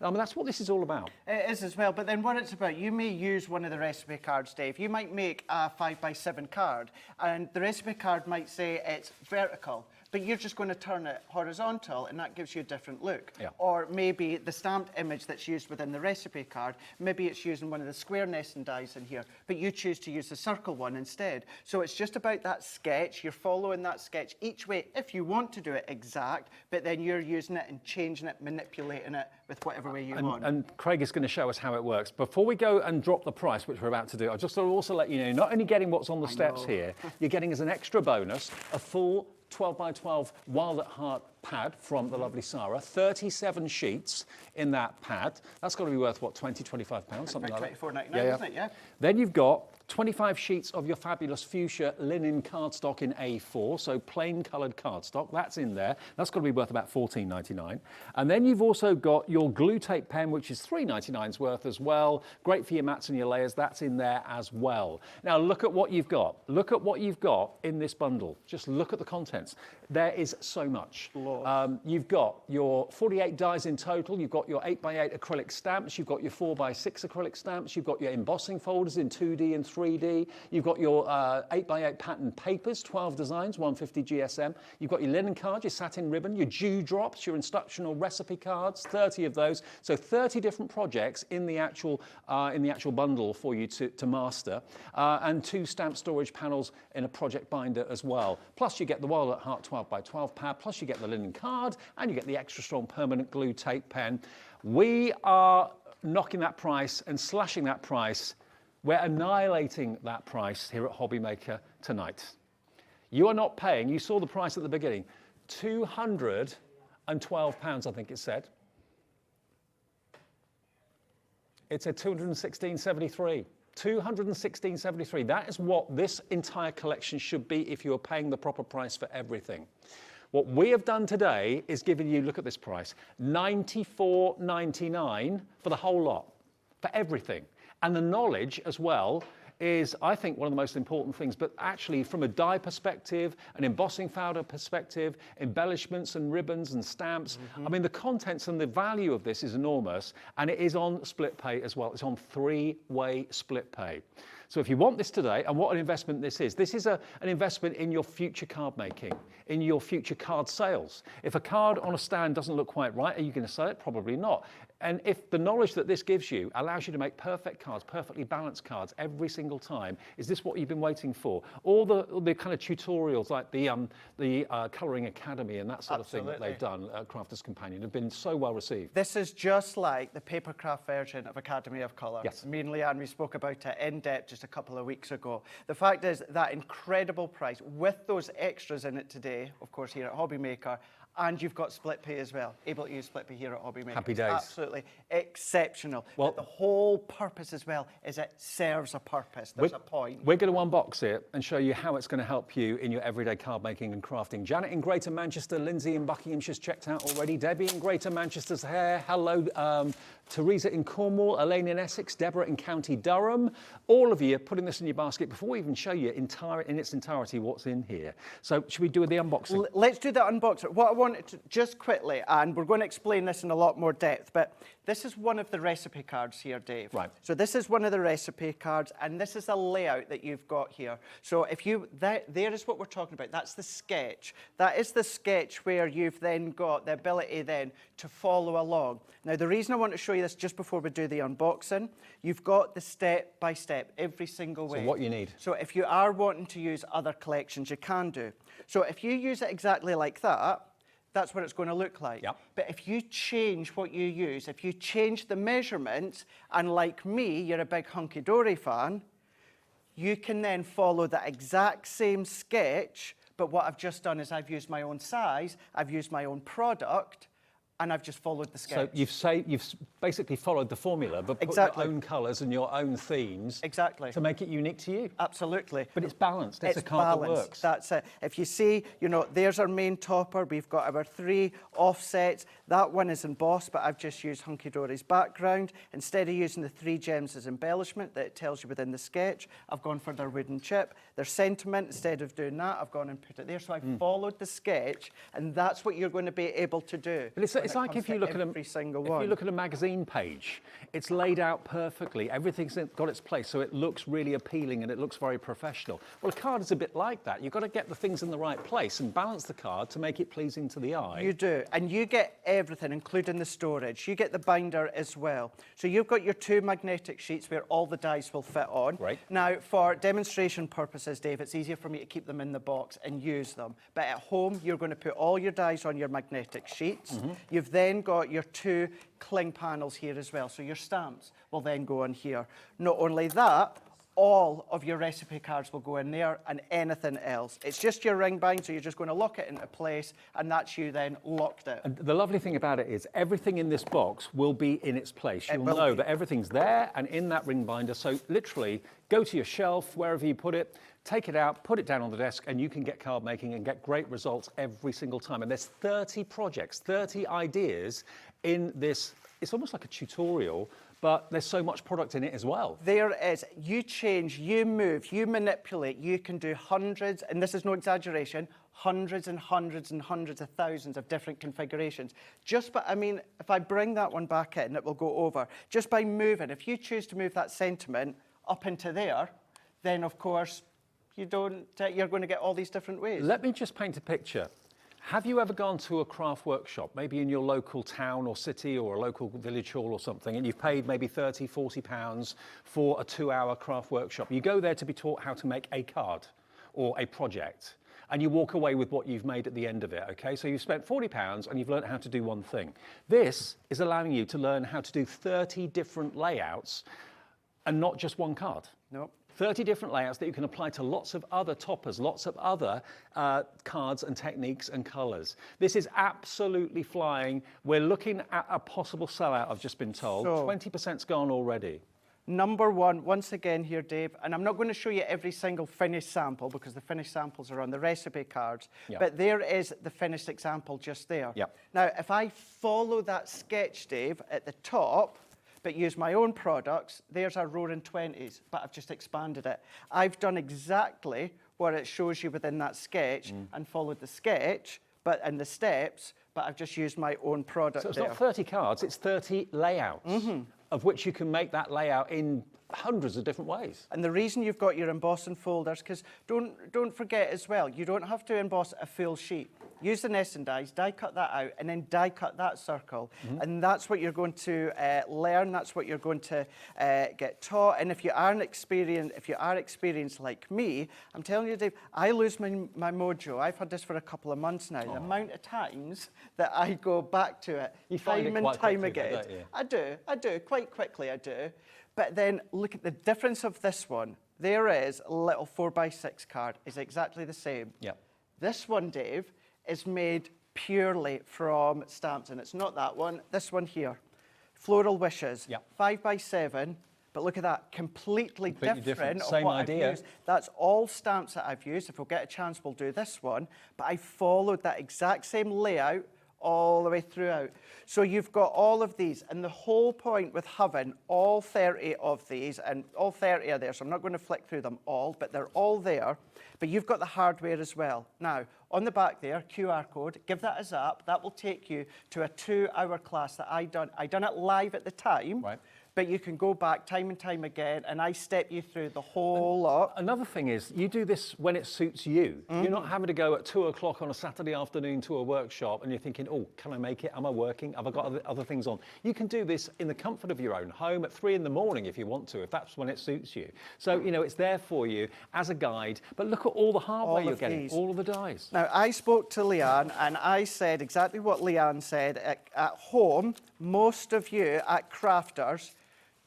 I mean, that's what this is all about. It is as well, but then what it's about, you may use one of the recipe cards, Dave. You might make a 5x7 card, and the recipe card might say it's vertical, but you're just going to turn it horizontal, and that gives you a different look. Yeah. Or maybe the stamped image that's used within the recipe card, maybe it's using one of the square nesting dies in here, but you choose to use the circle one instead. So it's just about that sketch. You're following that sketch each way if you want to do it exact, but then you're using it and changing it, manipulating it with whatever way you want. And Craig is going to show us how it works. Before we go and drop the price, which we're about to do, I'll just also let you know, not only getting what's on the steps here, you're getting as an extra bonus a full 12x12 Wild at Heart pad from the lovely Sarah. 37 sheets in that pad. That's got to be worth, what, £20, £25, something like that? £24.99, isn't it? Yeah. Then you've got 25 sheets of your fabulous fuchsia linen cardstock in A4, so plain coloured cardstock, that's in there. That's got to be worth about $14.99. And then you've also got your glue tape pen, which is $3.99's worth as well. Great for your mats and your layers, that's in there as well. Now look at what you've got. Look at what you've got in this bundle. Just look at the contents. There is so much. You've got your 48 dies in total, you've got your 8x8 acrylic stamps, you've got your 4x6 acrylic stamps, you've got your embossing folders in 2D and 3D, you've got your 8x8 pattern papers, 12 designs, 150 GSM, you've got your linen card, your satin ribbon, your dewdrops, your instructional recipe cards, 30 of those, so 30 different projects in the actual bundle for you to master, and 2 stamp storage panels in a project binder as well. Plus you get the Walnut Heart 12x12 pad, plus you get the linen card, and you get the extra strong permanent glue tape pen. We are knocking that price and slashing that price. We're annihilating that price here at Hobbymaker tonight. You are not paying, you saw the price at the beginning, £212, I think it said. It said 216.73. 216.73. That is what this entire collection should be if you are paying the proper price for everything. What we have done today is given you, look at this price, $94.99 for the whole lot, for everything. And the knowledge as well is, I think, one of the most important things, but actually from a die perspective, an embossing powder perspective, embellishments and ribbons and stamps. I mean, the contents and the value of this is enormous, and it is on split pay as well. It's on 3-way split pay. So if you want this today, and what an investment this is an investment in your future card making, in your future card sales. If a card on a stand doesn't look quite right, are you going to sell it? Probably not. And if the knowledge that this gives you allows you to make perfect cards, perfectly balanced cards every single time, is this what you've been waiting for? All the kind of tutorials like the Colouring Academy and that sort of thing that they've done at Crafter's Companion have been so well received. This is just like the papercraft version of Academy of Colour. Yes. Me and Leanne, we spoke about it in depth just a couple of weeks ago. The fact is that incredible price with those extras in it today, of course, here at Hobbymaker, and you've got split pay as well. Able to use split pay here at Hobbymaker. Happy days. Absolutely exceptional. Well, but the whole purpose as well is it serves a purpose. There's a point. We're going to unbox it and show you how it's going to help you in your everyday card making and crafting. Janet in Greater Manchester, Lindsay in Buckinghamshire's checked out already, Debbie in Greater Manchester's here, hello, Teresa in Cornwall, Elaine in Essex, Deborah in County Durham. All of you are putting this in your basket before we even show you in its entirety what's in here. So should we do the unboxing? Let's do the unboxing. What I wanted to, just quickly, and we're going to explain this in a lot more depth, but this is one of the recipe cards here, Dave. Right. So this is one of the recipe cards, and this is a layout that you've got here. So if you, there is what we're talking about. That's the sketch. That is the sketch where you've then got the ability then to follow along. Now, the reason I want to show you this just before we do the unboxing, you've got the step by step, every single way. So what you need. So if you are wanting to use other collections, you can do. So if you use it exactly like that, that's what it's going to look like. Yep. But if you change what you use, if you change the measurements, and like me, you're a big Hunkydory fan, you can then follow the exact same sketch, but what I've just done is I've used my own size, I've used my own product, and I've just followed the sketch. So you've basically followed the formula, but put your own colours and your own themes to make it unique to you. Absolutely. But it's balanced. It's a card that works. That's it. If you see, you know, there's our main topper. We've got our 3 offsets. That one is embossed, but I've just used Hunkydory's background. Instead of using the 3 gems as embellishment that it tells you within the sketch, I've gone for their wooden chip. Their sentiment, instead of doing that, I've gone and put it there. So I've followed the sketch, and that's what you're going to be able to do. But it's like if you look at a magazine page, it's laid out perfectly. Everything's got its place, so it looks really appealing and it looks very professional. Well, a card is a bit like that. You've got to get the things in the right place and balance the card to make it pleasing to the eye. You do, and you get everything, including the storage. You get the binder as well. So you've got your 2 magnetic sheets where all the dies will fit on. Right. Now, for demonstration purposes, Dave, it's easier for me to keep them in the box and use them. But at home, you're going to put all your dies on your magnetic sheets. You've then got your 2 cling panels here as well. So your stamps will then go on here. Not only that, all of your recipe cards will go in there and anything else. It's just your ring bind, so you're just going to lock it into place, and that's you then locked it. And the lovely thing about it is everything in this box will be in its place. You'll know that everything's there and in that ring binder. So literally go to your shelf, wherever you put it, take it out, put it down on the desk, and you can get card making and get great results every single time. And there's 30 projects, 30 ideas in this. It's almost like a tutorial, but there's so much product in it as well. There is. You change, you move, you manipulate, you can do hundreds, and this is no exaggeration, hundreds and hundreds and hundreds of thousands of different configurations. Just by, I mean, if I bring that one back in, it will go over. Just by moving, if you choose to move that sentiment up into there, then of course, you're going to get all these different ways. Let me just paint a picture. Have you ever gone to a craft workshop, maybe in your local town or city or a local village hall or something, and you've paid maybe 30, 40 pounds for a 2-hour craft workshop? You go there to be taught how to make a card or a project, and you walk away with what you've made at the end of it, okay? So you've spent 40 pounds and you've learned how to do one thing. This is allowing you to learn how to do 30 different layouts and not just one card. Nope. 30 different layouts that you can apply to lots of other toppers, lots of other cards and techniques and colours. This is absolutely flying. We're looking at a possible sellout, I've just been told. So, 20%'s gone already. Number one, once again here, Dave, and I'm not going to show you every single finished sample because the finished samples are on the recipe cards, but there is the finished example just there. Now, if I follow that sketch, Dave, at the top, but use my own products, there's our Roaring 20s, but I've just expanded it. I've done exactly what it shows you within that sketch and followed the sketch, and the steps, but I've just used my own product. So it's not 30 cards, it's 30 layouts, of which you can make that layout in hundreds of different ways. And the reason you've got your embossing folders, because don't forget as well, you don't have to emboss a full sheet. Use the nesting dies, die cut that out, and then die cut that circle. And that's what you're going to learn, that's what you're going to get taught. And if you are experienced like me, I'm telling you, Dave, I lose my mojo. I've had this for a couple of months now. The amount of times that I go back to it, you find time it and time again. Don't you? I do, quite quickly I do. But then look at the difference of this one. There is a little 4x6 card, is exactly the same. This one, Dave, is made purely from stamps, and it's not that one, this one here. Floral Wishes, 5x7, but look at that, completely different. Same idea. That's all stamps that I've used. If we'll get a chance, we'll do this one, but I followed that exact same layout all the way throughout. So you've got all of these, and the whole point with having all 30 of these, and all 30 are there, so I'm not going to flick through them all, but they're all there, but you've got the hardware as well. Now, on the back there, QR code, give that a zap, that will take you to a 2-hour class that I done it live at the time, but you can go back time and time again, and I step you through the whole lot. Another thing is, you do this when it suits you. You're not having to go at 2 o'clock on a Saturday afternoon to a workshop and you're thinking, oh, can I make it? Am I working? Have I got other things on? You can do this in the comfort of your own home at 3 in the morning if you want to, if that's when it suits you. So, you know, it's there for you as a guide, but look at all the hardware you're getting, all of the dies. Now, I spoke to Leanne and I said exactly what Leanne said. At home, most of you at Crafter'S,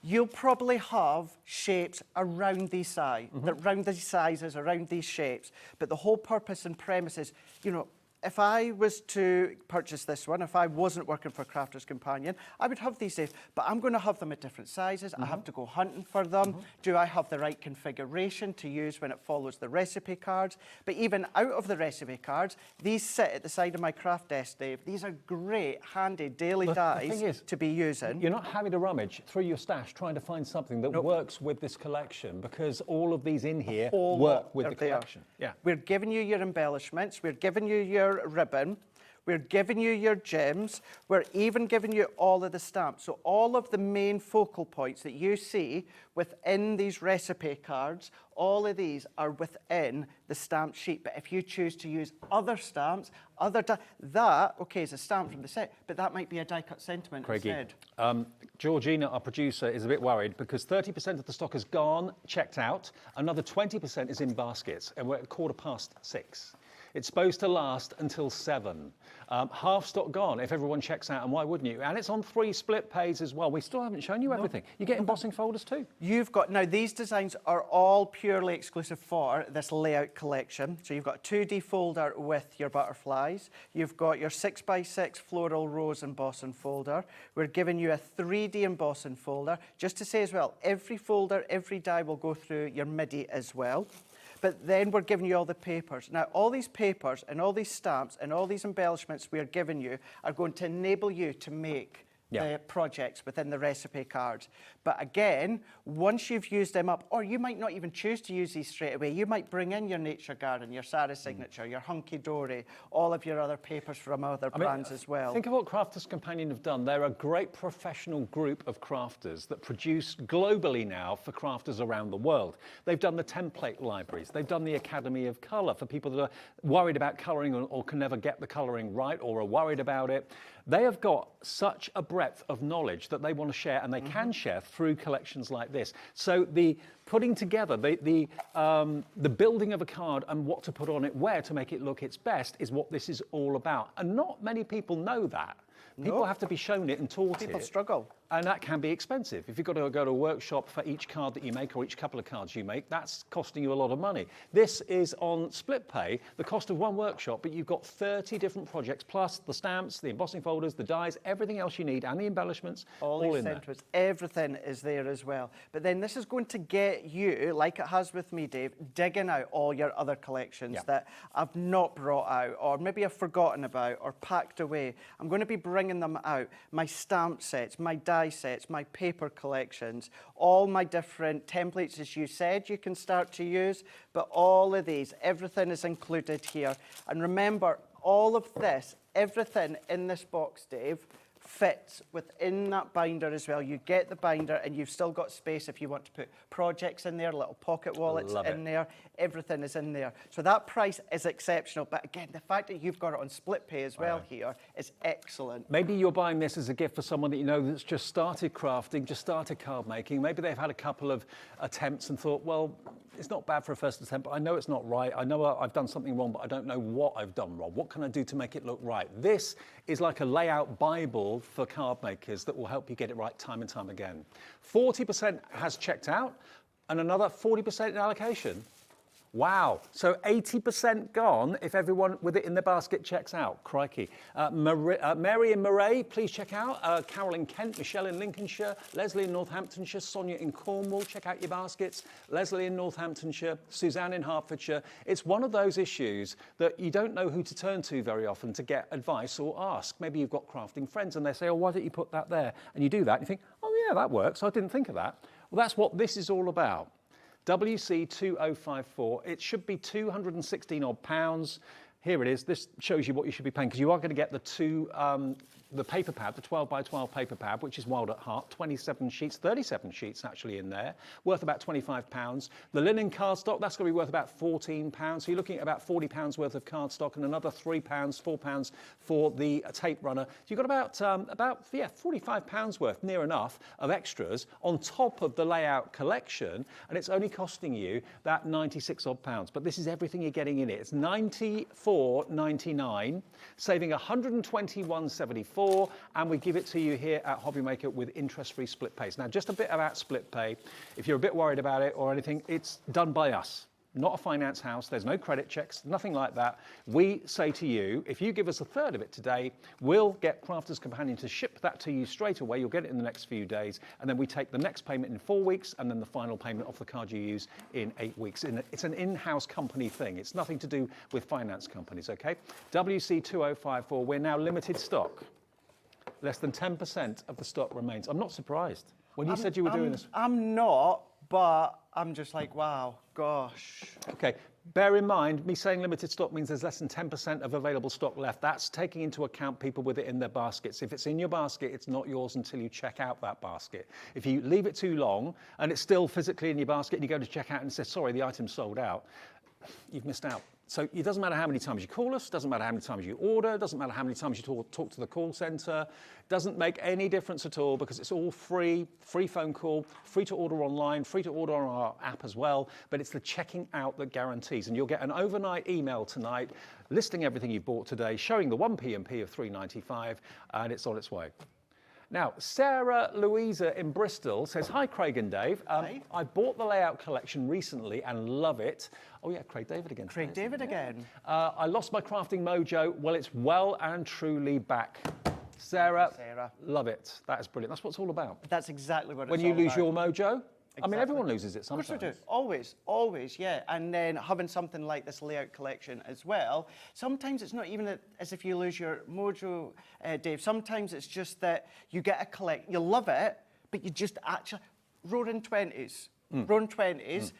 you'll probably have shapes around these sizes, around these shapes. But the whole purpose and premise is, you know, if I was to purchase this one, if I wasn't working for Crafter's Companion, I would have these days, but I'm going to have them at different sizes. I have to go hunting for them. Do I have the right configuration to use when it follows the recipe cards? But even out of the recipe cards, these sit at the side of my craft desk, Dave. These are great, handy daily dies to be using. You're not having to rummage through your stash trying to find something that works with this collection, because all of these in here work with the collection. We're giving you your embellishments. We're giving you your ribbon, we're giving you your gems, we're even giving you all of the stamps. So all of the main focal points that you see within these recipe cards, all of these are within the stamp sheet. But if you choose to use other stamps, that is a stamp from the set, but that might be a die-cut sentiment instead. Georgina, our producer, is a bit worried because 30% of the stock has gone, checked out, another 20% is in baskets, and we're at 6:15. It's supposed to last until 7. Half stock gone if everyone checks out, and why wouldn't you? And it's on 3 split pays as well. We still haven't shown you everything. You get embossing folders too. You've got, now these designs are all purely exclusive for this layout collection. So you've got a 2D folder with your butterflies. You've got your 6x6 floral rose embossing folder. We're giving you a 3D embossing folder. Just to say as well, every folder, every die will go through your MIDI as well. But then we're giving you all the papers. Now, all these papers and all these stamps and all these embellishments we're giving you are going to enable you to make the projects within the recipe cards. But again, once you've used them up, or you might not even choose to use these straight away, you might bring in your Nature Garden, your Sarah Signature, your Hunkydory, all of your other papers from other brands as well. Think of what Crafter's Companion have done. They're a great professional group of crafters that produce globally now for crafters around the world. They've done the template libraries. They've done the Academy of Colour for people that are worried about colouring or can never get the colouring right or are worried about it. They have got such a breadth of knowledge that they want to share, and they can share through collections like this. So the putting together, the building of a card and what to put on it, where to make it look its best is what this is all about. And not many people know that. People have to be shown it and taught it. People struggle. And that can be expensive. If you've got to go to a workshop for each card that you make or each couple of cards you make, that's costing you a lot of money. This is on split pay, the cost of one workshop, but you've got 30 different projects, plus the stamps, the embossing folders, the dies, everything else you need, and the embellishments, all in there. Everything is there as well. But then this is going to get you, like it has with me, Dave, digging out all your other collections that I've not brought out, or maybe I've forgotten about, or packed away. I'm going to be bringing them out. My stamp sets, my die sets, my paper collections, all my different templates, as you said, you can start to use, but all of these, everything is included here. And remember, all of this, everything in this box, Dave, fits within that binder as well. You get the binder and you've still got space if you want to put projects in there, little pocket wallets in there, everything is in there. So that price is exceptional, but again, the fact that you've got it on split pay as well here is excellent. Maybe you're buying this as a gift for someone that you know that's just started crafting, just started card making. Maybe they've had a couple of attempts and thought, well, it's not bad for a first attempt, but I know it's not right. I know I've done something wrong, but I don't know what I've done wrong. What can I do to make it look right? This is like a layout Bible for card makers that will help you get it right time and time again. 40% has checked out and another 40% in allocation. Wow, so 80% gone if everyone with it in the basket checks out. Crikey. Mary in Moray, please check out. Carol in Kent, Michelle in Lincolnshire, Leslie in Northamptonshire, Sonia in Cornwall, check out your baskets. Leslie in Northamptonshire, Suzanne in Hertfordshire. It's one of those issues that you don't know who to turn to very often to get advice or ask. Maybe you've got crafting friends and they say, oh, why don't you put that there? And you do that and you think, oh yeah, that works. I didn't think of that. Well, that's what this is all about. WC2054, it should be 216 odd pounds. Here it is. This shows you what you should be paying because you are going to get the paper pad, the 12 by 12 paper pad, which is wild at heart, 27 sheets, 37 sheets actually in there, worth about £25. The linen cardstock, that's going to be worth about £14. So you're looking at about £40 worth of cardstock and another £3, £4 for the tape runner. So you've got about £45 worth, near enough, of extras on top of the layout collection, and it's only costing you that 96 odd pounds. But this is everything you're getting in it. It's £94.99, saving £121.74. And we give it to you here at Hobbymaker with interest-free split pays. Now, just a bit about split pay. If you're a bit worried about it or anything, it's done by us, not a finance house. There's no credit checks, nothing like that. We say to you, if you give us a third of it today, we'll get Crafter's Companion to ship that to you straight away. You'll get it in the next few days, and then we take the next payment in 4 weeks, and then the final payment off the card you use in 8 weeks. It's an in-house company thing. It's nothing to do with finance companies, okay? WC2054, we're now limited stock. Less than 10% of the stock remains. I'm not surprised. When you said you were doing this. I'm not, but I'm just like, wow, gosh. Okay, bear in mind, me saying limited stock means there's less than 10% of available stock left. That's taking into account people with it in their baskets. If it's in your basket, it's not yours until you check out that basket. If you leave it too long and it's still physically in your basket and you go to check out and it says, sorry, the item's sold out, you've missed out. So it doesn't matter how many times you call us, doesn't matter how many times you order, doesn't matter how many times you talk to the call centre, doesn't make any difference at all because it's all free phone call, free to order online, free to order on our app as well, but it's the checking out that guarantees. And you'll get an overnight email tonight listing everything you've bought today, showing the 1 P&P of £3.95, and it's on its way. Now, Sarah Louisa in Bristol says, hi, Craig and Dave. I bought the layout collection recently and love it. Oh, yeah, Craig David again. Craig David again. I lost my crafting mojo. Well, it's well and truly back. Sarah, love it. That is brilliant. That's what it's all about. That's exactly what it's all about. When you lose your mojo, I mean, everyone loses it sometimes. Of course we do. Always, yeah. And then having something like this layout collection as well, sometimes it's not even as if you lose your mojo, Dave. Sometimes it's just that you get a collect, you love it, but you just actually, Roaring 20s. Roaring 20s,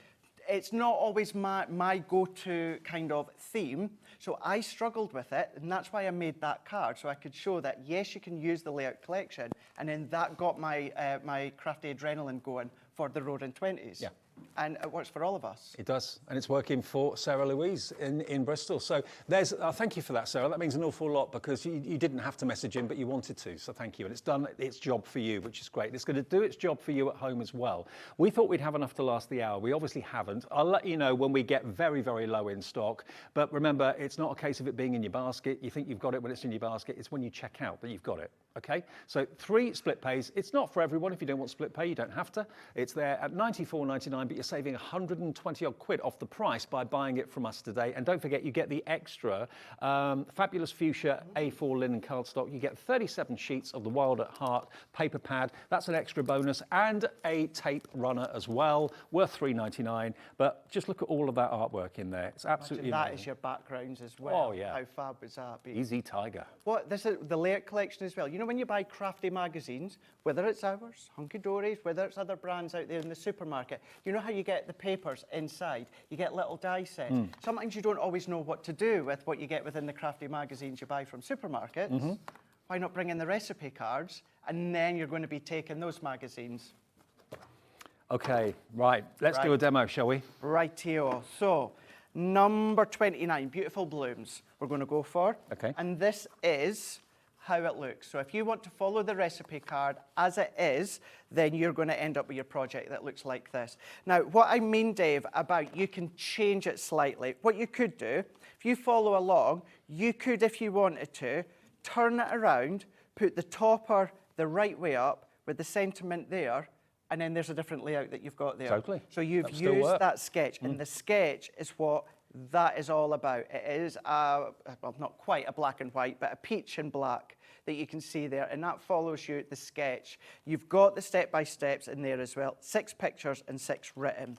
it's not always my go-to kind of theme. So I struggled with it, and that's why I made that card, so I could show that, yes, you can use the layout collection, and then that got my my crafty adrenaline going for the Roaring 20s. Yeah. And it works for all of us. It does, and it's working for Sarah Louise in Bristol. So there's, thank you for that, Sarah. That means an awful lot because you didn't have to message in, but you wanted to, so thank you. And it's done its job for you, which is great. It's going to do its job for you at home as well. We thought we'd have enough to last the hour. We obviously haven't. I'll let you know when we get very, very low in stock. But remember, it's not a case of it being in your basket. You think you've got it when it's in your basket. It's when you check out that you've got it. Okay, so 3 split pays. It's not for everyone. If you don't want split pay, you don't have to. It's there at £94.99, but you're saving 120 odd quid off the price by buying it from us today. And don't forget, you get the extra fabulous fuchsia A4 linen cardstock. You get 37 sheets of the Wild at Heart paper pad. That's an extra bonus, and a tape runner as well, worth £3.99. But just look at all of that artwork in there. It's absolutely amazing. That is your backgrounds as well. Oh yeah. How fab would that be? Easy tiger. What this is the layout collection as well. You know, when you buy crafty magazines, whether it's ours, Hunkydory's, whether it's other brands out there in the supermarket, you know how you get the papers inside? You get little die sets. Sometimes you don't always know what to do with what you get within the crafty magazines you buy from supermarkets. Why not bring in the recipe cards, and then you're going to be taking those magazines. Okay, right. Let's do a demo, shall we? Rightio. So, number 29, beautiful blooms, we're going to go for. Okay. And this is how it looks. So if you want to follow the recipe card as it is, then you're going to end up with your project that looks like this. Now, what I mean, Dave, about you can change it slightly. What you could do, if you follow along, you could, if you wanted to, turn it around, put the topper the right way up with the sentiment there, and then there's a different layout that you've got there. Totally. So you've used that sketch, and the sketch is what that is all about. It is, well, not quite a black and white, but a peach and black that you can see there, and that follows you, the sketch. You've got the step-by-steps in there as well, 6 pictures and 6 written.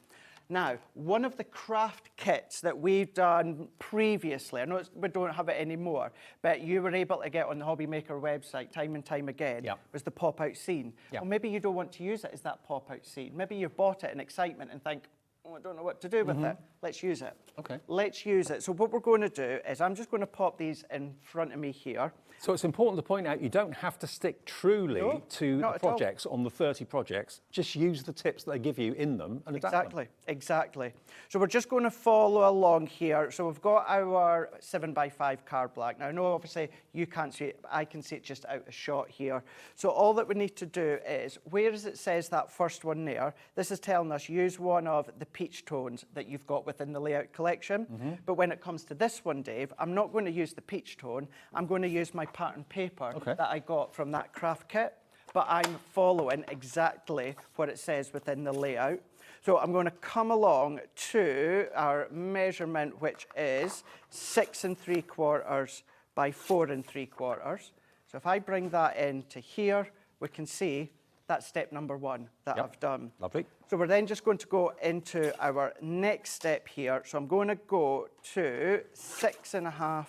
Now, one of the craft kits that we've done previously, I know we don't have it anymore, but you were able to get on the Hobby Maker website time and time again, was the pop-out scene. Well, maybe you don't want to use it as that pop-out scene. Maybe you've bought it in excitement and think, oh, I don't know what to do with it. Let's use it. Okay. Let's use it. So what we're going to do is I'm just going to pop these in front of me here. So it's important to point out you don't have to stick truly to the projects on the 30 projects. Just use the tips that they give you in them and adapt them. Exactly. So we're just going to follow along here. So we've got our 7x5 card block. Now I know obviously you can't see it, but I can see it just out of shot here. So all that we need to do is, where does it says that first one there, this is telling us use one of the peach tones that you've got within the layout collection. But when it comes to this one, Dave, I'm not going to use the peach tone. I'm going to use my pattern paper that I got from that craft kit, but I'm following exactly what it says within the layout. So I'm going to come along to our measurement, which is 6 3/4 by 4 3/4. So if I bring that into here, we can see that's step number 1 that I've done. Lovely. So we're then just going to go into our next step here. So I'm going to go to 6.5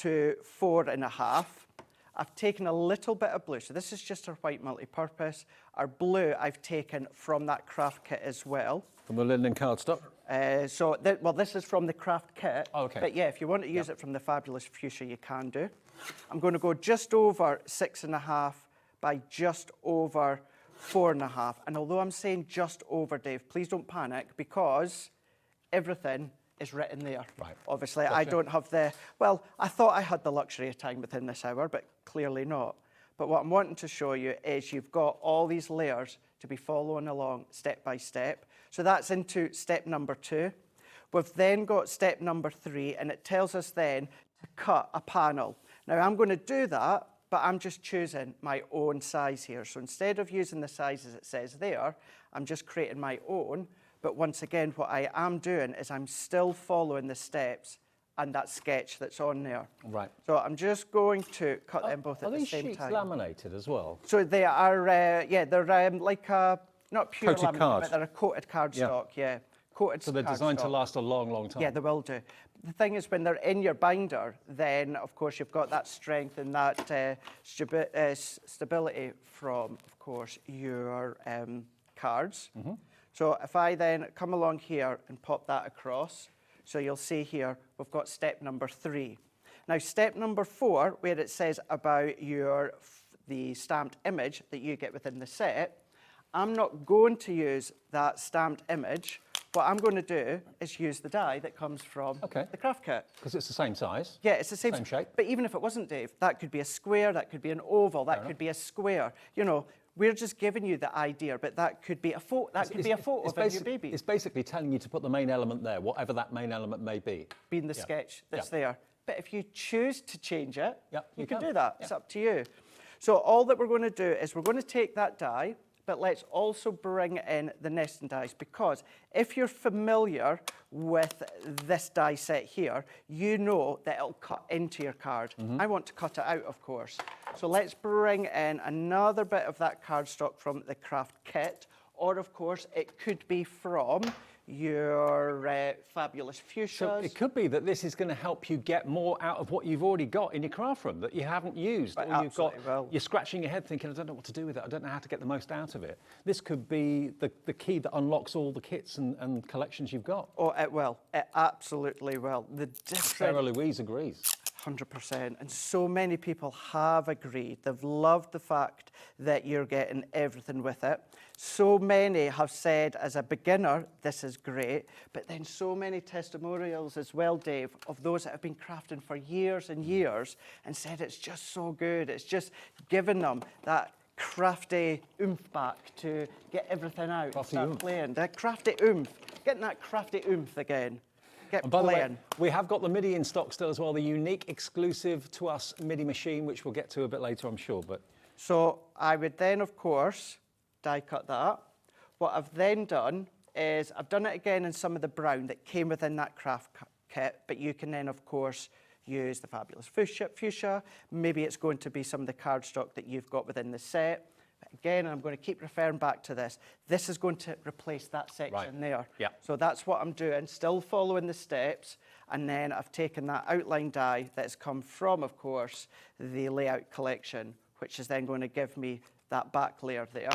to 4.5. I've taken a little bit of blue. So this is just our white multi-purpose. Our blue I've taken from that craft kit as well. From the linen cardstock? Well, this is from the craft kit. Oh, okay. But yeah, if you want to use it from the fabulous fuchsia, you can do. I'm going to go just over 6.5 by just over 4.5. And although I'm saying just over, Dave, please don't panic, because everything is written there. Right. Obviously, I Gotcha. don't have the, well, I thought I had the luxury of time within this hour, but clearly not. But what I'm wanting to show you is you've got all these layers to be following along step by step. So that's into step number 2. We've then got step number 3, and it tells us then to cut a panel. Now, I'm going to do that, but I'm just choosing my own size here. So instead of using the sizes it says there, I'm just creating my own. But once again, what I am doing is I'm still following the steps and that sketch that's on there. Right. So I'm just going to cut them both at the Are these same sheets time. laminated as well? So they are, yeah, they're like a, not pure Coated laminate, card. but they're a coated cardstock, yeah. Coated So they're designed to cardstock. last a long, long time? Yeah, they will do. The thing is, when they're in your binder, then, of course, you've got that strength and that stability from, of course, your cards. So if I then come along here and pop that across, so you'll see here, we've got step number 3. Now, step number 4, where it says about the stamped image that you get within the set, I'm not going to use that stamped image. What I'm going to do is use the die that comes from the craft kit. Because it's the same size? Yeah, it's the same shape. But even if it wasn't, Dave, that could be a square, that could be an oval, that could be a square. You know, we're just giving you the idea, but that could be a photo. That could be a photo of your baby. It's basically telling you to put the main element there, whatever that main element may be. Being the sketch that's there. But if you choose to change it, you can can. do that. It's up to you. So all that we're going to do is we're going to take that die, but let's also bring in the nesting dies, because if you're familiar with this die set here, you know that it'll cut into your card. I want to cut it out, of course. So let's bring in another bit of that cardstock from the craft kit, or of course it could be from your fabulous fuchsias. So it could be that this is going to help you get more out of what you've already got in your craft room that you haven't used, or you've got, you're scratching your head thinking, I don't know what to do with it, I don't know how to get the most out of it. This could be the key that unlocks all the kits and collections you've got. Oh, it will. It absolutely will. The different... Sarah Louise agrees. 100%. And so many people have agreed. They've loved the fact that you're getting everything with it. So many have said, as a beginner, this is great. But then so many testimonials as well, Dave, of those that have been crafting for years and years and said it's just so good. It's just given them that crafty oomph back to get everything out, start playing. That crafty oomph, getting that crafty oomph again. And by the way, we have got the MIDI in stock still as well, the unique exclusive to us MIDI machine, which we'll get to a bit later, I'm sure. But so I would then, of course, die cut that. What I've then done is I've done it again in some of the brown that came within that craft kit, but you can then, of course, use the fabulous fuchsia. Maybe it's going to be some of the cardstock that you've got within the set. Again, I'm going to keep referring back to this. This is going to replace that section there. Yeah. So that's what I'm doing, still following the steps. And then I've taken that outline die that's come from, of course, the layout collection, which is then going to give me that back layer there.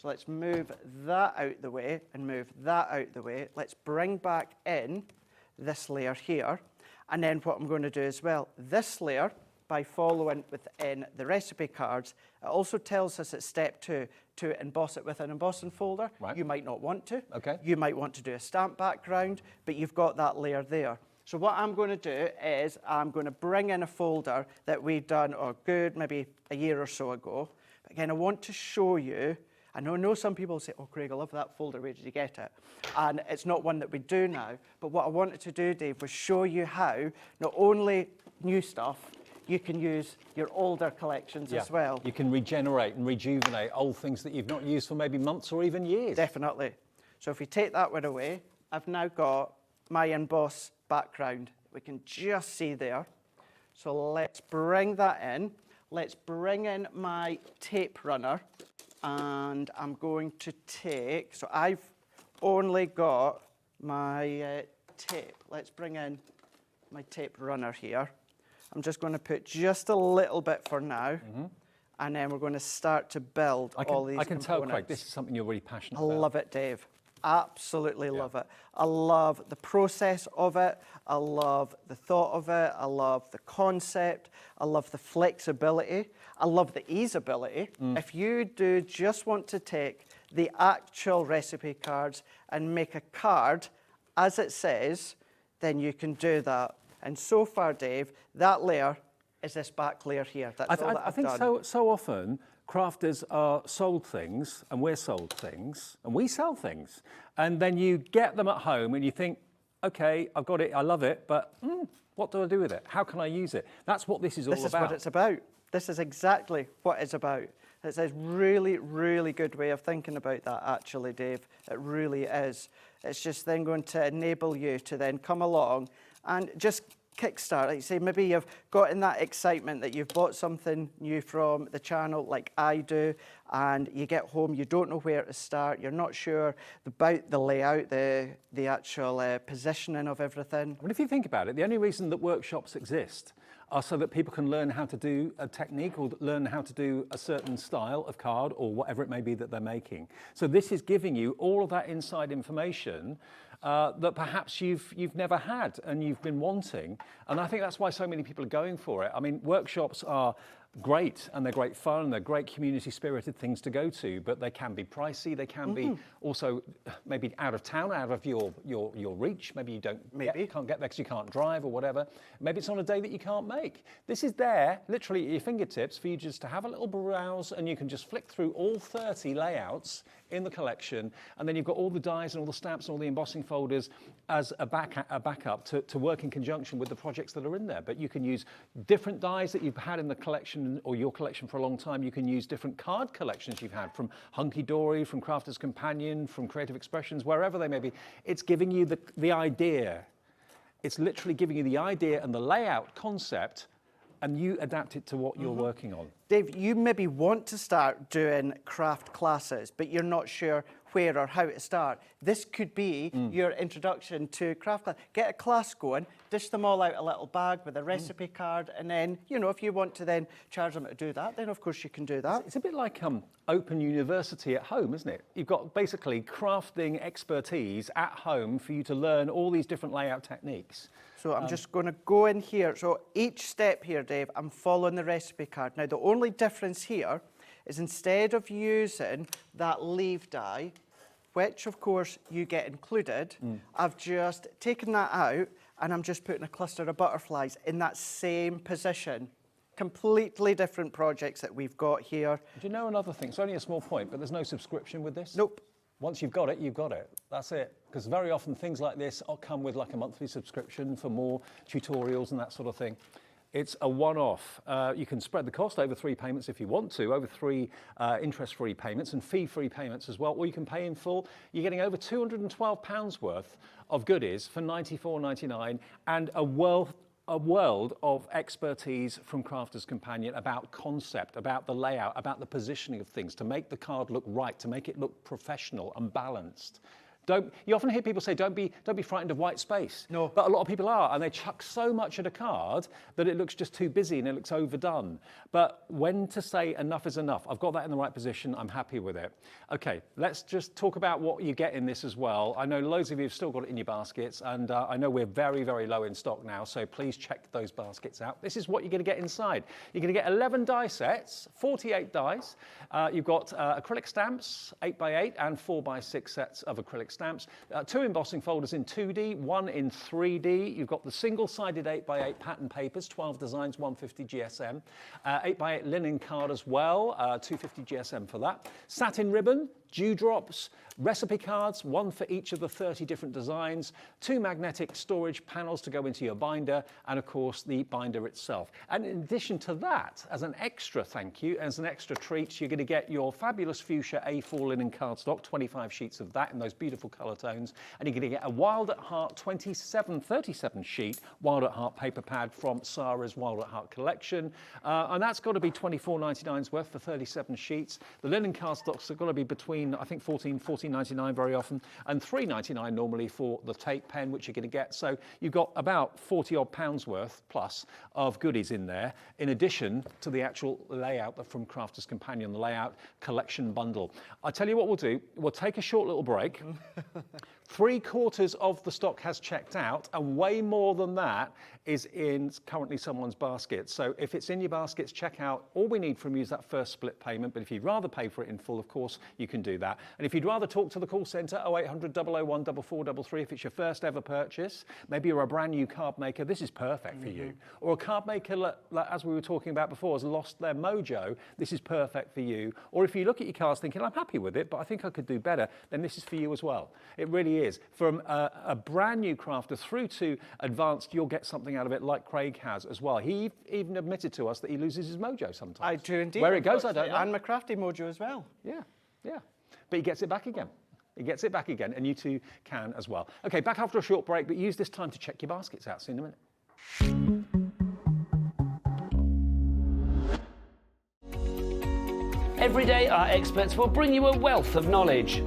So let's move that out the way and move that out the way. Let's bring back in this layer here. And then what I'm going to do as well, this layer, by following within the recipe cards, it also tells us at step 2 to emboss it with an embossing folder. Right. You might not want to. Okay. You might want to do a stamp background, but you've got that layer there. So what I'm going to do is I'm going to bring in a folder that we've done, maybe a year or so ago. But again, I want to show you. I know some people say, oh, Craig, I love that folder. Where did you get it? And it's not one that we do now. But what I wanted to do, Dave, was show you how not only new stuff, you can use your older collections as well. You can regenerate and rejuvenate old things that you've not used for maybe months or even years. Definitely. So if we take that one away, I've now got my emboss background. We can just see there. So let's bring that in. Let's bring in my tape runner. And I'm going to take, so I've only got my tape. Let's bring in my tape runner here. I'm just going to put just a little bit for now, and then we're going to start to build all these components. I can tell, Craig, this is something you're really passionate about. I love it, Dave. Absolutely love it. I love the process of it. I love the thought of it. I love the concept. I love the flexibility. I love the easeability. If you do just want to take the actual recipe cards and make a card, as it says, then you can do that. And so far, Dave, that layer is this back layer here. That's all that I I've think done. so often crafters are sold things and we're sold things and we sell things. And then you get them at home and you think, okay, I've got it, I love it, but what do I do with it? How can I use it? That's what this is all about. This is what it's about. This is exactly what it's about. It's a really, really good way of thinking about that, actually, Dave. It really is. It's just then going to enable you to then come along and just kickstart. Like you say, maybe you've got in that excitement that you've bought something new from the channel, like I do, and you get home, you don't know where to start, you're not sure about the layout, the actual positioning of everything. I mean, if you think about it, the only reason that workshops exist are so that people can learn how to do a technique or learn how to do a certain style of card or whatever it may be that they're making. So this is giving you all of that inside information that perhaps you've never had and you've been wanting. And I think that's why so many people are going for it. I mean, workshops are great and they're great fun and they're great community spirited things to go to, but they can be pricey. They can be also maybe out of town, out of your reach. Maybe you can't get there because you can't drive or whatever. Maybe it's on a day that you can't make. This is there literally at your fingertips for you just to have a little browse, and you can just flick through all 30 layouts in the collection, and then you've got all the dies and all the stamps and all the embossing folders as a backup to work in conjunction with the projects that are in there. But you can use different dies that you've had in the collection or your collection for a long time. You can use different card collections you've had from Hunkydory, from Crafter's Companion, from Creative Expressions, wherever they may be. It's giving you the idea. It's literally giving you the idea and the layout concept, and you adapt it to what you're working on. Dave, you maybe want to start doing craft classes, but you're not sure where or how to start. This could be your introduction to craft class. Get a class going, dish them all out a little bag with a recipe card, and then, you know, if you want to then charge them to do that, then of course you can do that. It's a bit like Open University at home, isn't it? You've got basically crafting expertise at home for you to learn all these different layout techniques. So I'm just going to go in here. So each step here, Dave, I'm following the recipe card. Now, the only difference here is instead of using that leaf die, which of course you get included, I've just taken that out and I'm just putting a cluster of butterflies in that same position. Completely different projects that we've got here. Do you know another thing? It's only a small point, but there's no subscription with this? Nope. Once you've got it, you've got it. That's it. Because very often things like this come with like a monthly subscription for more tutorials and that sort of thing. It's a one-off. You can spread the cost over 3 payments if you want to, over 3 interest-free payments and fee-free payments as well, or you can pay in full. You're getting over £212 worth of goodies for $94.99 and a world of expertise from Crafter's Companion about concept, about the layout, about the positioning of things, to make the card look right, to make it look professional and balanced. You often hear people say, don't be frightened of white space. No. But a lot of people are, and they chuck so much at a card that it looks just too busy and it looks overdone. But when to say enough is enough, I've got that in the right position, I'm happy with it. Okay, let's just talk about what you get in this as well. I know loads of you have still got it in your baskets, and I know we're very, very low in stock now, so please check those baskets out. This is what you're going to get inside. You're going to get 11 die sets, 48 dies. You've got acrylic stamps, 8x8 and 4x6 sets of acrylic stamps, 2 embossing folders in 2D, 1 in 3D. You've got the single-sided 8x8 pattern papers, 12 designs, 150 GSM, 8x8 linen card as well, 250 GSM for that. Satin ribbon, dewdrops, recipe cards, 1 for each of the 30 different designs, 2 magnetic storage panels to go into your binder, and of course the binder itself. And in addition to that, as an extra thank you, as an extra treat, you're going to get your fabulous fuchsia A4 linen cardstock, 25 sheets of that in those beautiful colour tones, and you're going to get a Wild at Heart 37 sheet Wild at Heart paper pad from Sarah's Wild at Heart collection, and that's got to be $24.99's worth for 37 sheets. The linen cardstocks are going to be between, I think, $14.99 very often, and $3.99 normally for the tape pen, which you're going to get. So you've got about 40 odd pounds worth plus of goodies in there, in addition to the actual layout from Crafter's Companion, the layout collection bundle. I tell you what we'll do, we'll take a short little break. 3/4 of the stock has checked out, and way more than that is in currently someone's basket. So if it's in your baskets, check out. All we need from you is that first split payment, but if you'd rather pay for it in full, of course, you can do that. And if you'd rather talk to the call centre, 0800 001 4433, if it's your first ever purchase, maybe you're a brand new card maker, this is perfect for you. Or a card maker, like, as we were talking about before, has lost their mojo, this is perfect for you. Or if you look at your cards thinking, I'm happy with it, but I think I could do better, then this is for you as well. It really is. From a brand new crafter through to advanced, you'll get something out of it like Craig has as well. He even admitted to us that he loses his mojo sometimes. I do indeed. Where it goes, I don't know. And my crafty mojo as well. Yeah, yeah. But he gets it back again. He gets it back again, and you too can as well. Okay, back after a short break, but use this time to check your baskets out. See you in a minute. Every day, our experts will bring you a wealth of knowledge.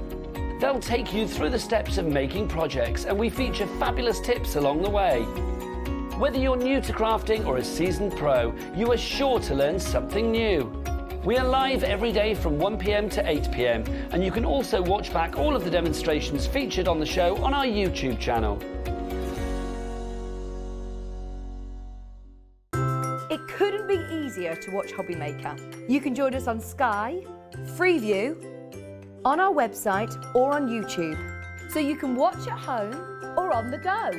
They'll take you through the steps of making projects, and we feature fabulous tips along the way. Whether you're new to crafting or a seasoned pro, you are sure to learn something new. We are live every day from 1 p.m. to 8 p.m, and you can also watch back all of the demonstrations featured on the show on our YouTube channel. It couldn't be easier to watch Hobby Maker. You can join us on Sky, Freeview, on our website or on YouTube, so you can watch at home or on the go.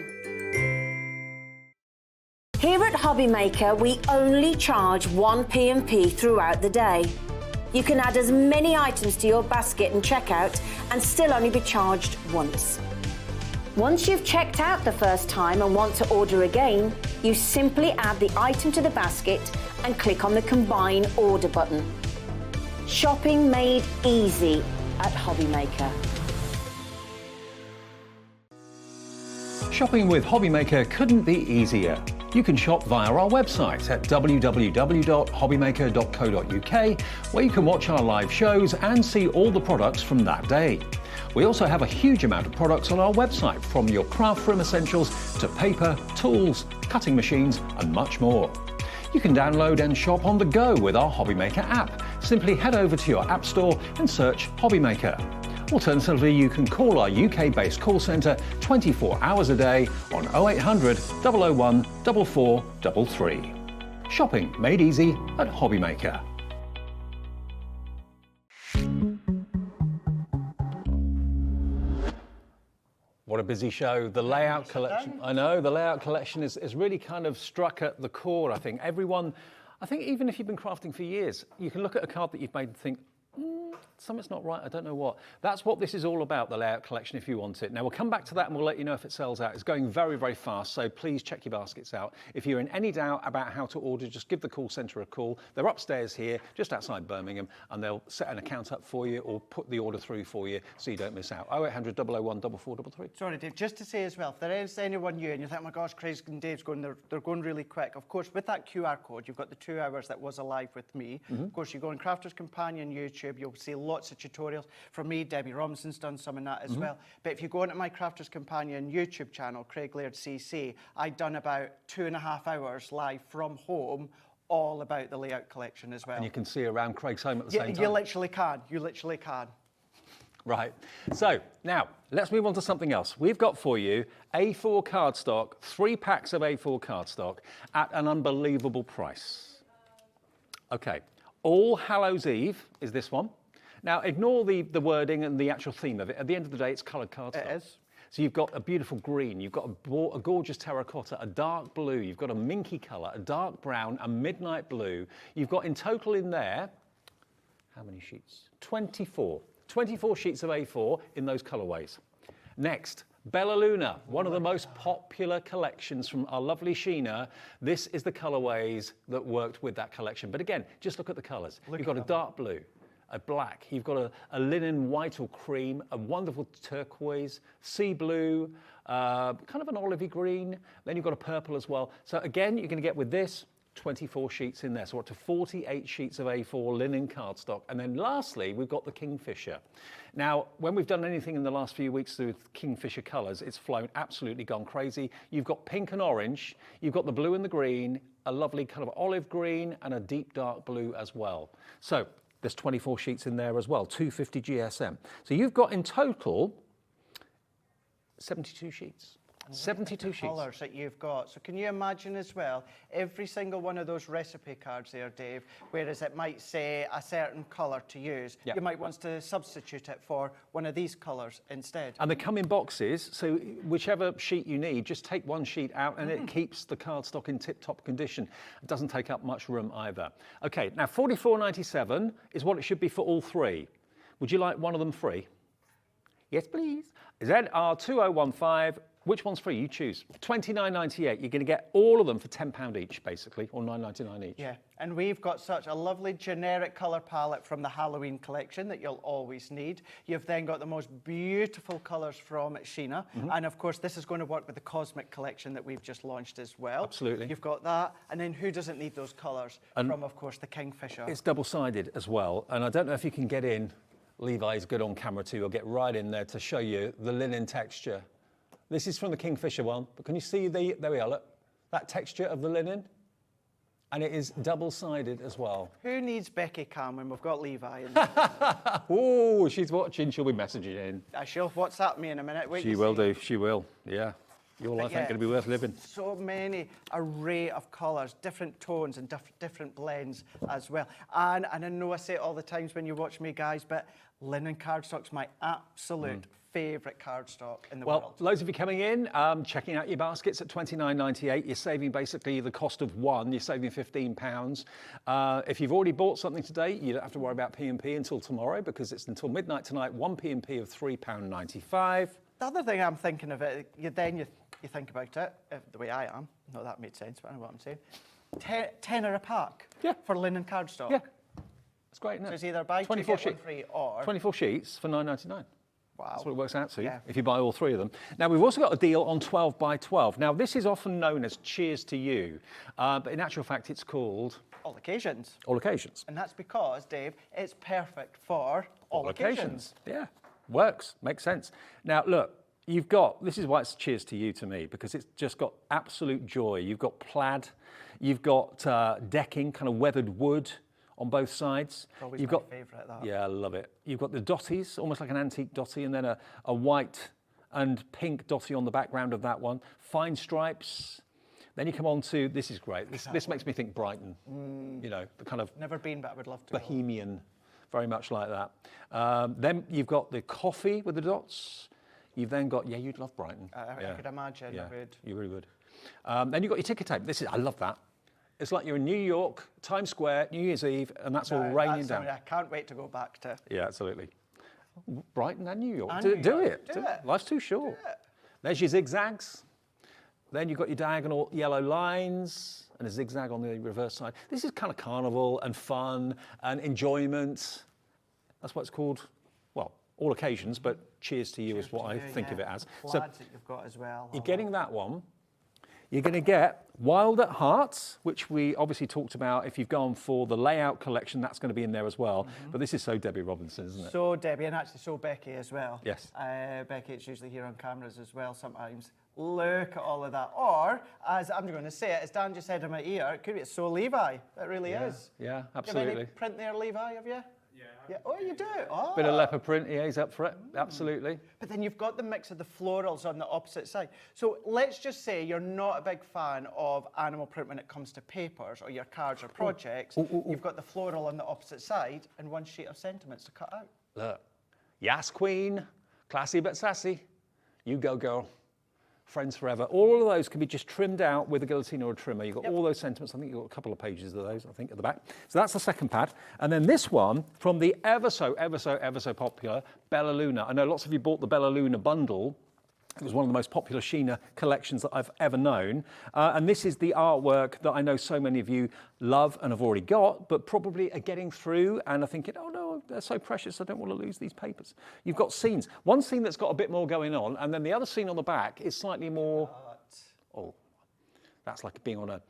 Here at Hobby Maker, we only charge 1 P&P throughout the day. You can add as many items to your basket and checkout and still only be charged once. Once you've checked out the first time and want to order again, you simply add the item to the basket and click on the Combine Order button. Shopping made easy at Hobby Maker. Shopping with Hobby Maker couldn't be easier. You can shop via our website at www.hobbymaker.co.uk, where you can watch our live shows and see all the products from that day. We also have a huge amount of products on our website, from your craft room essentials to paper, tools, cutting machines and much more. You can download and shop on the go with our Hobby Maker app. Simply head over to your app store and search Hobby Maker. Alternatively, you can call our UK-based call centre 24 hours a day on 0800 001 4433. Shopping made easy at Hobby Maker. What a busy show. The layout collection, I know, the layout collection is really kind of struck at the core, I think. Everyone, I think even if you've been crafting for years, you can look at a card that you've made and think, something's not right, I don't know what. That's what this is all about, the layout collection, if you want it. Now, we'll come back to that and we'll let you know if it sells out. It's going very, very fast, so please check your baskets out. If you're in any doubt about how to order, just give the call centre a call. They're upstairs here, just outside Birmingham, and they'll set an account up for you or put the order through for you so you don't miss out. 0800 001 4433. Sorry, Dave, just to say as well, if there is anyone new and you think, oh my gosh, Craig and Dave's going, they're going really quick. Of course, with that QR code, you've got the 2 hours that was alive with me. Of course, you go on Crafter's Companion YouTube, you'll see lots of tutorials from me. Debbie Robinson's done some in that as well. But if you go onto my Crafter's Companion YouTube channel, Craig Laird CC, I've done about 2.5 hours live from home, all about the layout collection as well. And you can see around Craig's home at the same time. You literally can. You literally can. Right, so now let's move on to something else. We've got for you A4 cardstock, 3 packs of A4 cardstock at an unbelievable price. Okay, All Hallows Eve is this one. Now, ignore the wording and the actual theme of it. At the end of the day, it's coloured cardstock. It is. So you've got a beautiful green, you've got a gorgeous terracotta, a dark blue, you've got a minky colour, a dark brown, a midnight blue. You've got in total in there, how many sheets? 24. 24 sheets of A4 in those colourways. Next, Bella Luna, one of the most popular collections from our lovely Sheena. This is the colourways that worked with that collection. But again, just look at the colours. You've got a dark blue, a black, you've got a linen white or cream, a wonderful turquoise, sea blue, kind of an olivey green, then you've got a purple as well. So again, you're going to get with this 24 sheets in there, so we're up to 48 sheets of A4 linen cardstock. And then lastly, we've got the Kingfisher. Now, when we've done anything in the last few weeks with Kingfisher colours, it's flown absolutely gone crazy. You've got pink and orange, you've got the blue and the green, a lovely kind of olive green, and a deep dark blue as well. So there's 24 sheets in there as well, 250 GSM. So you've got in total 72 sheets. 72 sheets. Colours that you've got. So can you imagine as well, every single one of those recipe cards there, Dave, whereas it might say a certain colour to use, Yep. you might want to substitute it for one of these colours instead. And they come in boxes, so whichever sheet you need, just take one sheet out and it keeps the cardstock in tip-top condition. It doesn't take up much room either. Okay, now $44.97 is what it should be for all three. Would you like one of them free? Yes, please. ZR2015. Which one's free? You choose. $29.98. You're going to get all of them for £10 each, basically, or $9.99 each. Yeah, and we've got such a lovely generic colour palette from the Halloween collection that you'll always need. You've then got the most beautiful colours from Sheena. And of course, this is going to work with the Cosmic collection that we've just launched as well. Absolutely. You've got that. And then who doesn't need those colours from, of course, the Kingfisher? It's double-sided as well. And I don't know if you can get in. Levi's good on camera too. I'll get right in there to show you the linen texture. This is from the Kingfisher one, but can you see there we are, look, that texture of the linen? And it is double-sided as well. Who needs Becky Cam when we've got Levi in Oh, she's watching, she'll be messaging in. She'll WhatsApp me in a minute. Wait She will do, she will, yeah. Your life ain't going to be worth living. So many array of colours, different tones and different blends as well. And I know I say it all the times when you watch me, guys, but linen cardstock's my absolute favourite cardstock in the world. Well, loads of you coming in, checking out your baskets at $29.98. You're saving basically the cost of one. You're saving £15. If you've already bought something today, you don't have to worry about P&P until tomorrow because it's until midnight tonight. One P&P of £3.95. The other thing I'm thinking of it, you think about it, the way I am, not that made sense, but I know what I'm saying. Tenner a pack for linen cardstock. Yeah, that's great, isn't it? So it's either buy 24 two, get one sheets. free or... 24 sheets for $9.99. Wow. That's what it works out to, Yeah. if you buy all three of them. Now, we've also got a deal on 12 by 12. Now, this is often known as Cheers to You, but in actual fact, it's called... All occasions. All Occasions. And that's because, Dave, it's perfect for all occasions. Yeah, works, makes sense. Now, look, you've got, this is why it's Cheers to You to me, because it's just got absolute joy. You've got plaid, you've got decking, kind of weathered wood, on both sides. Always You've my got favourite, that. Yeah, I love it. You've got the dotties, almost like an antique dotty, and then a white and pink dotty on the background of that one. Fine stripes. Then you come on to, this is great. This makes me think Brighton. You know, the kind of Never been, but I would love to. bohemian, very much like that. Then you've got the coffee with the dots. You've then got, yeah, you'd love Brighton. I could imagine. Yeah, I would. you really would. Then you've got your ticker tape. I love that. It's like you're in New York, Times Square, New Year's Eve, and that's all raining down. I can't wait to go back to. Yeah, absolutely. Brighton and New York. And Do New York. it. Do it. Life's too short. Do it. There's your zigzags. Then you've got your diagonal yellow lines and a zigzag on the reverse side. This is kind of carnival and fun and enjoyment. That's what it's called. Well, all occasions, but Cheers to You is what I think of it as. So Plaids that you've got as well. you're getting that one. You're going to get Wild at Heart, which we obviously talked about. If you've gone for the layout collection, that's going to be in there as well. But this is so Debbie Robinson, isn't it? So Debbie, and actually so Becky as well. Yes. Becky, it's usually here on cameras as well sometimes. Look at all of that. Or, as I'm going to say it, as Dan just said in my ear, it could be so Levi. It really is. Yeah, You have absolutely. any print there, Levi, have you? Yeah. Oh, you do? Oh. Bit of leopard print, yeah, he's up for it. Absolutely. But then you've got the mix of the florals on the opposite side. So let's just say you're not a big fan of animal print when it comes to papers or your cards or projects. You've got the floral on the opposite side and one sheet of sentiments to cut out. Look, Yas Queen, classy but sassy. You go, girl. Friends forever. All of those can be just trimmed out with a guillotine or a trimmer. You've got all those sentiments. I think you've got a couple of pages of those, I think, at the back. So that's the second pad. And then this one from the ever so popular Bella Luna. I know lots of you bought the Bella Luna bundle. It was one of the most popular Sheena collections that I've ever known. And this is the artwork that I know so many of you love and have already got, but probably are getting through and are thinking, oh no, they're so precious, I don't want to lose these papers. You've got scenes. One scene that's got a bit more going on, and then the other scene on the back is slightly more, oh, that's like being on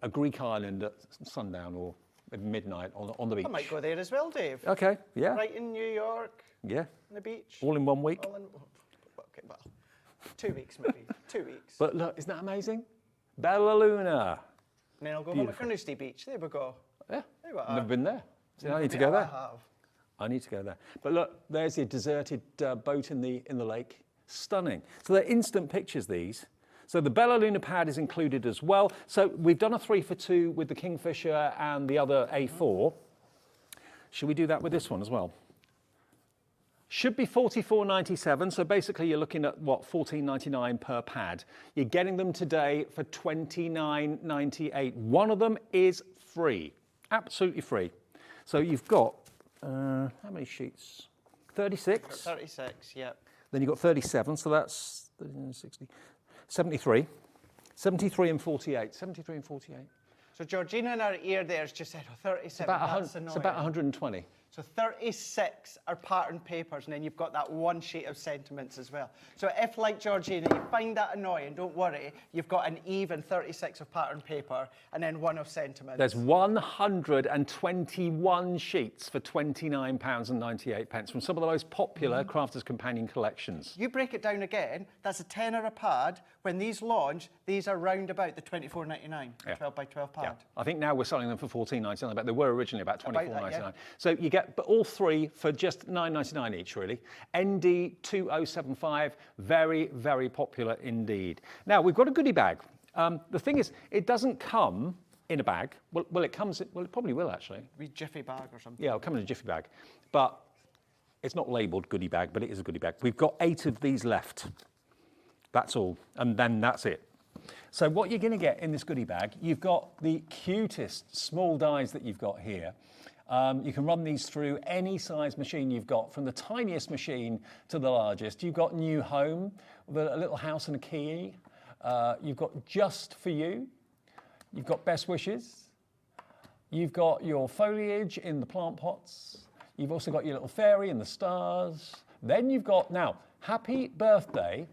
a Greek island at sundown or at midnight on the beach. I might go there as well, Dave. Okay, yeah. Right in New York, Yeah. on the beach. All in 1 week. All in, okay, well, 2 weeks maybe, 2 weeks. But look, isn't that amazing? Bella Luna. And then I'll go home at Carnoustie Beach. There we go. Yeah, There we are. never been there. See, I need to go there. I have. I need to go there. But look, there's your deserted boat in the lake. Stunning. So they're instant pictures, these. So the Bella Luna pad is included as well. So we've done a 3 for 2 with the Kingfisher and the other A4. Should we do that with this one as well? Should be $44.97, so basically you're looking at, what, $14.99 per pad. You're getting them today for $29.98. One of them is free, absolutely free. So you've got, how many sheets? 36? 36, yeah. Then you've got 37, so that's 60, 73. 73 and 48, 73 and 48. So Georgina in our ear there has just said, oh, 37, It's about 120. So 36 are pattern papers, and then you've got that one sheet of sentiments as well. So if, like Georgina, you find that annoying, don't worry, you've got an even 36 of pattern paper and then one of sentiments. There's 121 sheets for £29.98 from some of the most popular Crafter's Companion collections. You break it down again, that's a tenner a pad. When these launch, these are round about the $24.99, 12 by 12 pad. Yeah. I think now we're selling them for $14.99, but they were originally about $24.99. Yeah. So you get all three for just $9.99 each, really. ND2075, very, very popular indeed. Now, we've got a goodie bag. The thing is, it doesn't come in a bag. Well, it probably will, actually. Be Jiffy bag or something. Yeah, it'll come in a Jiffy bag. But it's not labelled goodie bag, but it is a goodie bag. We've got 8 of these left. That's all, and then that's it. So what you're going to get in this goodie bag, you've got the cutest small dies that you've got here. You can run these through any size machine you've got, from the tiniest machine to the largest. You've got New Home, with a little house and a key. You've got Just For You. You've got Best Wishes. You've got your foliage in the plant pots. You've also got your little fairy in the stars. Then you've got, now, Happy Birthday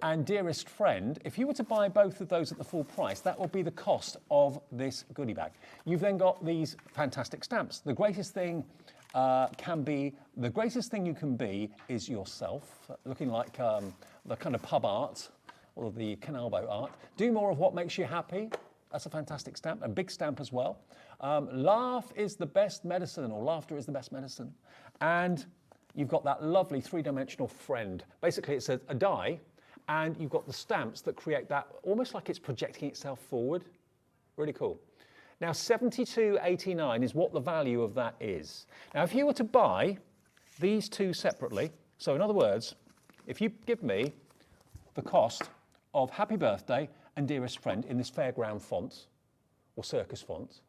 and Dearest Friend. If you were to buy both of those at the full price, that will be the cost of this goodie bag. You've then got these fantastic stamps. The greatest thing you can be is yourself, looking like the kind of pub art or the canal boat art. Do more of what makes you happy. That's a fantastic stamp, a big stamp as well. Laugh is the best medicine, or laughter is the best medicine. And you've got that lovely 3-dimensional friend. Basically, it's a die, and you've got the stamps that create that, almost like it's projecting itself forward. Really cool. Now, $72.89 is what the value of that is. Now, if you were to buy these two separately, so in other words, if you give me the cost of Happy Birthday and Dearest Friend in this fairground font, or circus font,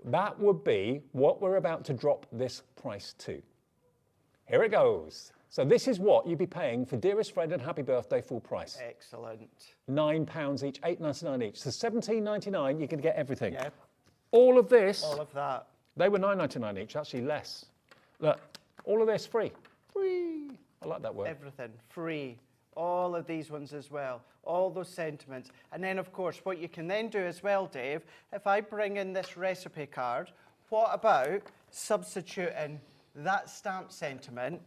that would be what we're about to drop this price to. Here it goes. So this is what you'd be paying for Dearest Friend and Happy Birthday full price. Excellent. £9 each, $8.99 each. So $17.99, you can get everything. Yeah. All of this. All of that. They were $9.99 each, actually less. Look, all of this free. Free. I like that word. Everything free. All of these ones as well. All those sentiments. And then, of course, what you can then do as well, Dave, if I bring in this recipe card, what about substituting that stamp sentiment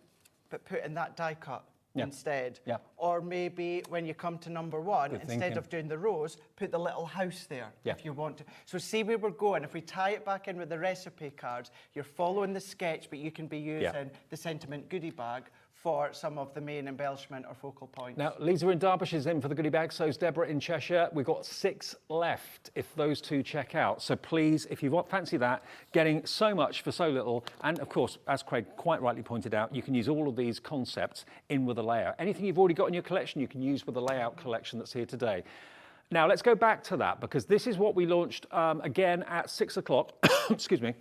but put in that die cut instead? Yeah. Or maybe when you come to number 1, Good instead thinking. of doing the rows, put the little house there if you want to. So see where we're going. If we tie it back in with the recipe cards, you're following the sketch, but you can be using the sentiment goodie bag for some of the main embellishment or focal points. Now, Lisa in Derbyshire's in for the goodie bag, so is Deborah in Cheshire. We've got 6 left if those two check out. So please, if you fancy that, getting so much for so little, and of course, as Craig quite rightly pointed out, you can use all of these concepts in with a layout. Anything you've already got in your collection, you can use with the layout collection that's here today. Now, let's go back to that, because this is what we launched again at 6 o'clock. Excuse me.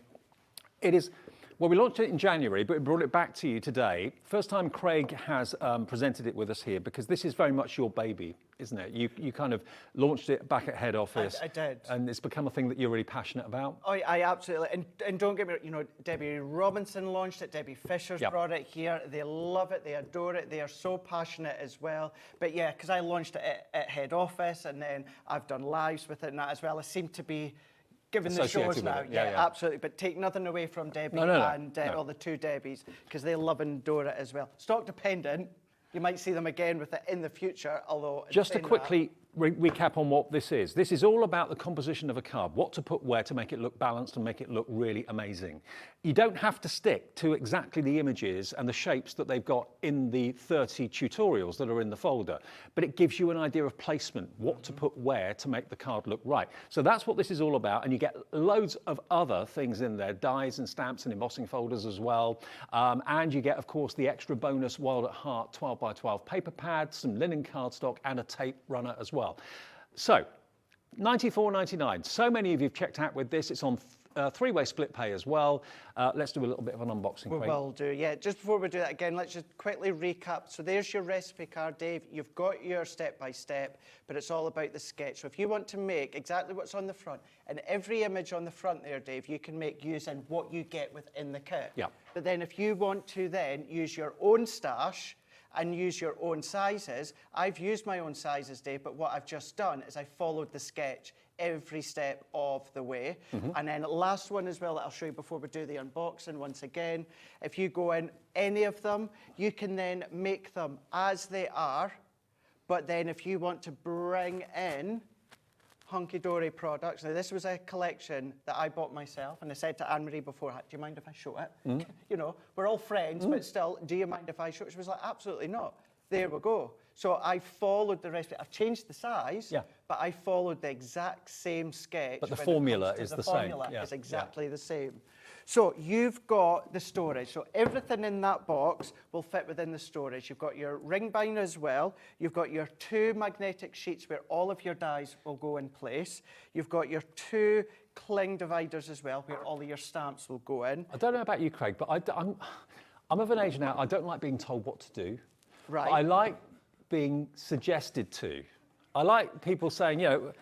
It is... Well, we launched it in January, but we brought it back to you today. First time Craig has presented it with us here, because this is very much your baby, isn't it? You kind of launched it back at head office. I did. And it's become a thing that you're really passionate about. Oh, I absolutely, and don't get me wrong, you know, Debbie Robinson launched it, Debbie Fisher's brought it here. They love it, they adore it, they are so passionate as well. But yeah, because I launched it at head office, and then I've done lives with it and that as well. I seem to be given the shows now, absolutely. But take nothing away from Debbie and all the 2 Debbies, because they love and adore it as well. Stock dependent, you might see them again with it in the future, although... Just to quickly recap on what this is. This is all about the composition of a card, what to put where to make it look balanced and make it look really amazing. You don't have to stick to exactly the images and the shapes that they've got in the 30 tutorials that are in the folder, but it gives you an idea of placement, what to put where to make the card look right. So that's what this is all about, and you get loads of other things in there, dies and stamps and embossing folders as well, and you get, of course, the extra bonus Wild at Heart 12 by 12 paper pad, some linen cardstock and a tape runner as well. So, $94.99. So many of you have checked out with this. It's on three-way split pay as well. Let's do a little bit of an unboxing. We will do, yeah. Just before we do that again, let's just quickly recap. So there's your recipe card, Dave. You've got your step-by-step, but it's all about the sketch. So if you want to make exactly what's on the front, and every image on the front there, Dave, you can make using what you get within the kit. Yeah. But then if you want to then use your own stash, and use your own sizes. I've used my own sizes, Dave, but what I've just done is I followed the sketch every step of the way. And then last one as well that I'll show you before we do the unboxing once again. If you go in any of them, you can then make them as they are, but then if you want to bring in Hunkydory products. Now, this was a collection that I bought myself, and I said to Anne-Marie before, do you mind if I show it? You know, we're all friends, but still, do you mind if I show it? She was like, absolutely not. There we go. So I followed the recipe. I've changed the size, but I followed the exact same sketch. But the formula is the same. The formula is exactly the same. So you've got the storage. So everything in that box will fit within the storage. You've got your ring binder as well. You've got your 2 magnetic sheets where all of your dies will go in place. You've got your 2 cling dividers as well where all of your stamps will go in. I don't know about you, Craig, but I'm of an age now, I don't like being told what to do. Right. I like being suggested to. I like people saying, you know,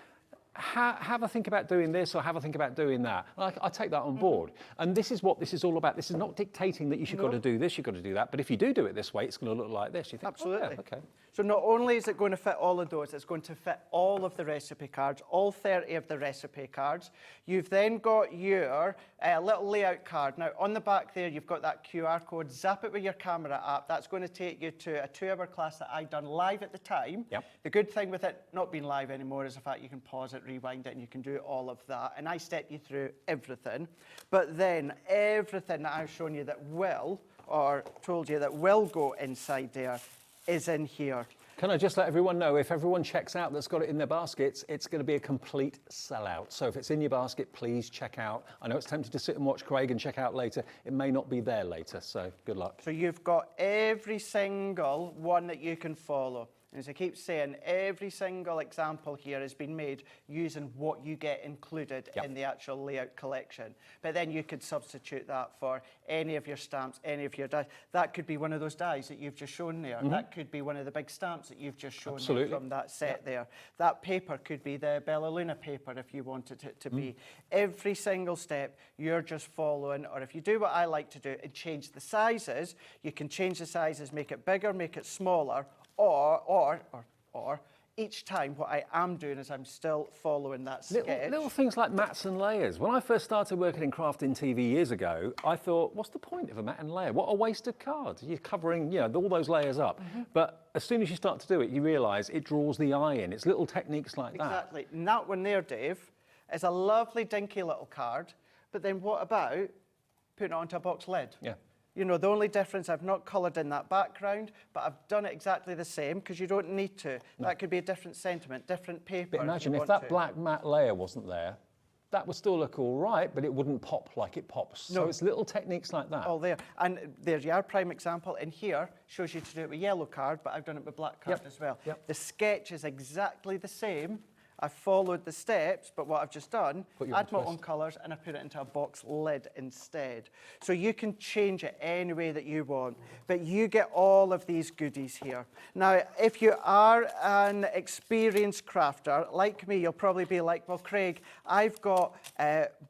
have a think about doing this or have a think about doing that. I take that on board. And this is what this is all about. This is not dictating that you've got to do this, you've got to do that. But if you do it this way, it's going to look like this. You think, absolutely. Oh, yeah, okay. So not only is it going to fit all of those, it's going to fit all of the recipe cards, all 30 of the recipe cards. You've then got your little layout card. Now, on the back there, you've got that QR code. Zap it with your camera app. That's going to take you to a 2-hour class that I'd done live at the time. Yep. The good thing with it not being live anymore is the fact you can pause it, rewind it, and you can do all of that. And I step you through everything. But then everything that I've shown you that will, or told you that will go inside there, is in here. Can I just let everyone know, if everyone checks out that's got it in their baskets, it's going to be a complete sellout. So if it's in your basket, please check out. I know it's tempting to sit and watch Craig and check out later. It may not be there later, so good luck. So you've got every single one that you can follow. And as I keep saying, every single example here has been made using what you get included in the actual layout collection. But then you could substitute that for any of your stamps, any of your dies. That could be one of those dies that you've just shown there. That could be one of the big stamps that you've just shown there from that set there. That paper could be the Bella Luna paper if you wanted it to be. Every single step you're just following, or if you do what I like to do and change the sizes, you can change the sizes, make it bigger, make it smaller, or each time what I am doing is I'm still following that sketch. Little things like mats and layers. When I first started working in crafting TV years ago, I thought, what's the point of a mat and layer? What a waste of cards. You're covering, you know, all those layers up. But as soon as you start to do it, you realise it draws the eye in. It's little techniques like that. Exactly. And that one there, Dave, is a lovely dinky little card. But then what about putting it onto a box lid? Yeah. You know, the only difference, I've not coloured in that background, but I've done it exactly the same because you don't need to. No. That could be a different sentiment, different paper. But imagine if that black matte layer wasn't there, that would still look all right, but it wouldn't pop like it pops. No. So it's little techniques like that. All there. And there's your prime example in here, shows you to do it with yellow card, but I've done it with black card as well. The sketch is exactly the same. I've followed the steps, but what I've just done, add my own colours and I put it into a box lid instead. So you can change it any way that you want, but you get all of these goodies here. Now, if you are an experienced crafter, like me, you'll probably be like, well, Craig, I've got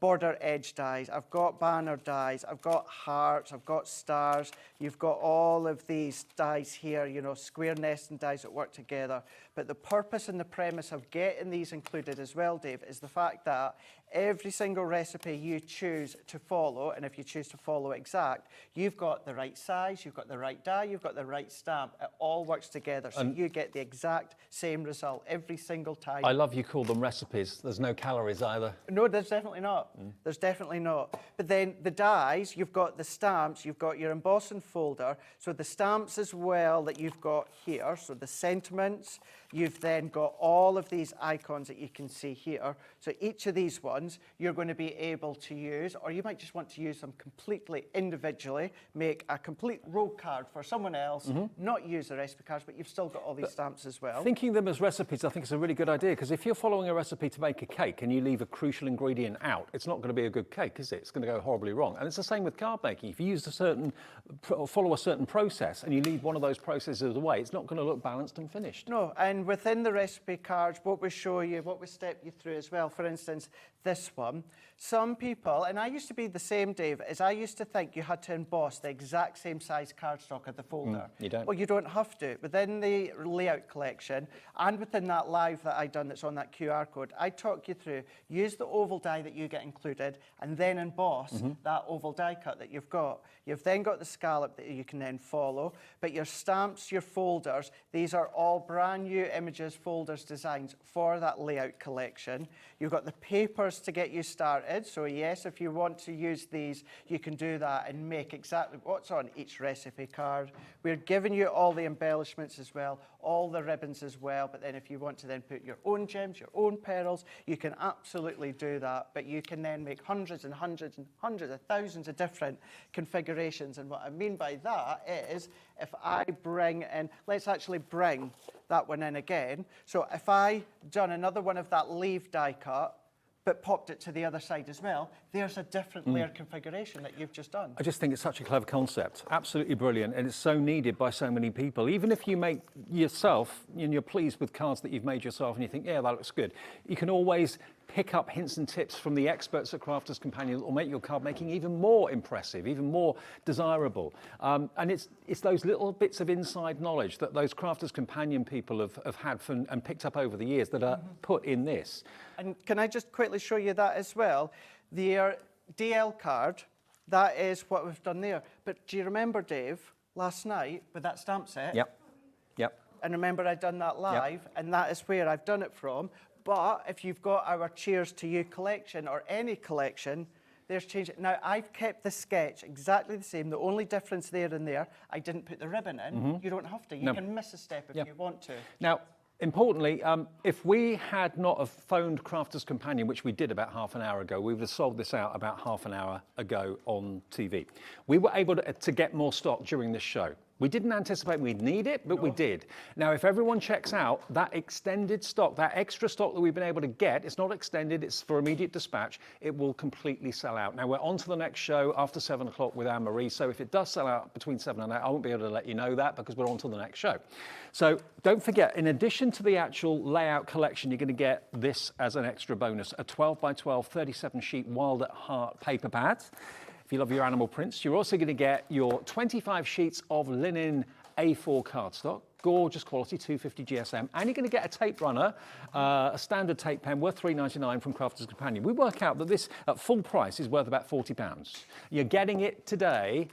border edge dies, I've got banner dies, I've got hearts, I've got stars, you've got all of these dies here, you know, square nesting dies that work together. But the purpose and the premise of getting these included as well, Dave, is the fact that every single recipe you choose to follow, and if you choose to follow exact, you've got the right size, you've got the right die, you've got the right stamp. It all works together, so you get the exact same result every single time. I love you call them recipes. There's no calories either. No, there's definitely not. There's definitely not. But then the dies, you've got the stamps, you've got your embossing folder, so the stamps as well that you've got here, so the sentiments, you've then got all of these icons that you can see here. So each of these ones you're going to be able to use, or you might just want to use them completely individually, make a complete row card for someone else, not use the recipe cards, but you've still got all these stamps as well. Thinking them as recipes, I think it's a really good idea, because if you're following a recipe to make a cake and you leave a crucial ingredient out, it's not going to be a good cake, is it? It's going to go horribly wrong. And it's the same with card making. If you use follow a certain process and you leave one of those processes away, it's not going to look balanced and finished. No, and within the recipe cards, what we show you, what we step you through as well, for instance, this one, some people, and I used to be the same, Dave, is I used to think you had to emboss the exact same size cardstock of the folder. You don't. Well, you don't have to. Within the layout collection, and within that live that I done that's on that QR code, I talk you through, use the oval die that you get included, and then emboss that oval die cut that you've got. You've then got the scallop that you can then follow, but your stamps, your folders, these are all brand new images, folders, designs for that layout collection. You've got the papers to get you started. So yes, if you want to use these, you can do that and make exactly what's on each recipe card. We're giving you all the embellishments as well, all the ribbons as well. But then if you want to then put your own gems, your own pearls, you can absolutely do that. But you can then make hundreds and hundreds and hundreds of thousands of different configurations. And what I mean by that is, if I bring in, let's actually bring that one in again. So if I done another one of that leaf die cut, but popped it to the other side as well, there's a different layer configuration that you've just done. I just think it's such a clever concept, absolutely brilliant, and it's so needed by so many people. Even if you make yourself, and you're pleased with cards that you've made yourself and you think, yeah, that looks good, you can always pick up hints and tips from the experts at Crafter's Companion that will make your card making even more impressive, even more desirable. And it's those little bits of inside knowledge that those Crafter's Companion people have had and picked up over the years that are put in this. And can I just quickly show you that as well? The DL card, that is what we've done there. But do you remember, Dave, last night with that stamp set? Yep. And remember I'd done that live, and that is where I've done it from. But if you've got our Cheers to You collection or any collection, there's change. Now, I've kept the sketch exactly the same. The only difference there and there, I didn't put the ribbon in. You don't have to. You can miss a step if you want to. Now, importantly, if we had not have phoned Crafter's Companion, which we did about half an hour ago, we would have sold this out about half an hour ago on TV. We were able to get more stock during this show. We didn't anticipate we'd need it, but we did. Now, if everyone checks out that extended stock, that extra stock that we've been able to get, it's not extended, it's for immediate dispatch, it will completely sell out. Now, we're on to the next show after 7 o'clock with Anne-Marie, so if it does sell out between 7 and 8, I won't be able to let you know that because we're on to the next show. So don't forget, in addition to the actual layout collection, you're going to get this as an extra bonus, a 12 by 12, 37 sheet Wild at Heart paper pad. If you love your animal prints, you're also going to get your 25 sheets of linen A4 cardstock, gorgeous quality, 250 GSM, and you're going to get a tape runner, a standard tape pen worth $3.99 from Crafter's Companion. We work out that this, at full price, is worth about £40. You're getting it today,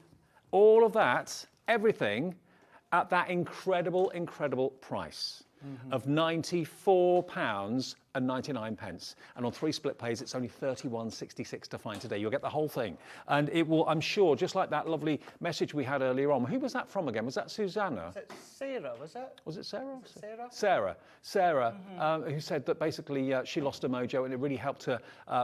all of that, everything, at that incredible, incredible price of £94.99. And on 3 split pays, it's only £31.66 to find today. You'll get the whole thing. And it will, I'm sure, just like that lovely message we had earlier on. Who was that from again? Was that Susanna? Was it Sarah, was it? Was it Sarah? Was it Sarah? Sarah, who said that basically she lost her mojo and it really helped her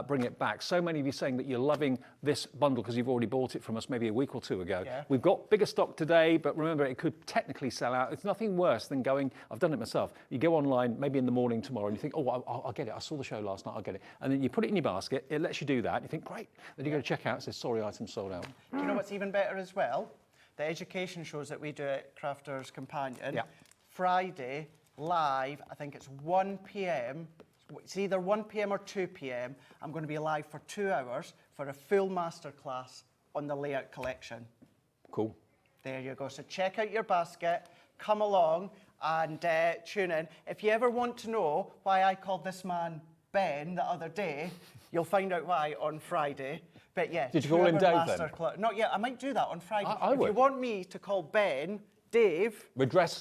bring it back. So many of you saying that you're loving this bundle because you've already bought it from us maybe a week or two ago. Yeah. We've got bigger stock today, but remember, it could technically sell out. It's nothing worse than going, I've done it myself. You go online, maybe in the morning tomorrow, and you think, oh, I'll get it. I saw the show last night, I'll get it. And then you put it in your basket, it lets you do that. You think, great. Then you go to check out, it says, sorry, item sold out. Do you know what's even better as well? The education shows that we do at Crafter's Companion. Yeah. Friday, live, I think it's 1 p.m. It's either 1 p.m. or 2 p.m. I'm going to be live for 2 hours for a full masterclass on the layout collection. Cool. There you go. So check out your basket, come along, and tune in. If you ever want to know why I called this man Ben the other day, you'll find out why on Friday. But yeah, did you call him Dave then? Not yet. I might do that on Friday. I if would. you want me to call Ben Dave,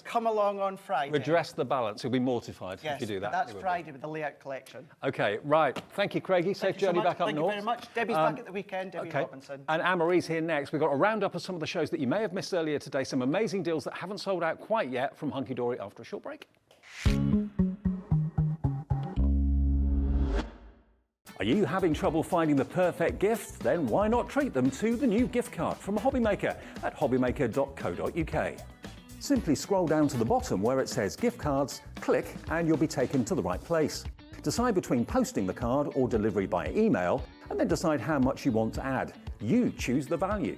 come along on Friday. Redress the balance. He'll be mortified yes, if you do that. That's Friday with the layout collection. Okay, right. Thank you, Craigie. Safe journey back up Thank north. you very much. Debbie's back at the weekend, Debbie Robinson. And Anne-Marie's here next. We've got a roundup of some of the shows that you may have missed earlier today. Some amazing deals that haven't sold out quite yet from Hunkydory after a short break. Are you having trouble finding the perfect gift? Then why not treat them to the new gift card from Hobbymaker at hobbymaker.co.uk. Simply scroll down to the bottom where it says gift cards, click and you'll be taken to the right place. Decide between posting the card or delivery by email and then decide how much you want to add. You choose the value.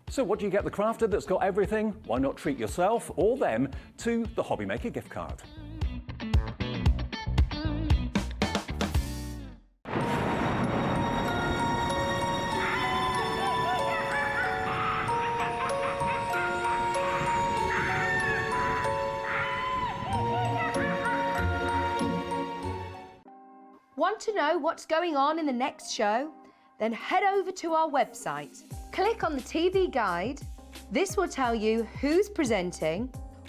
So what do you get the crafter that's got everything? Why not treat yourself or them to the Hobbymaker gift card? Want to know what's going on in the next show? Then head over to our website. Click on the TV guide. This will tell you who's presenting,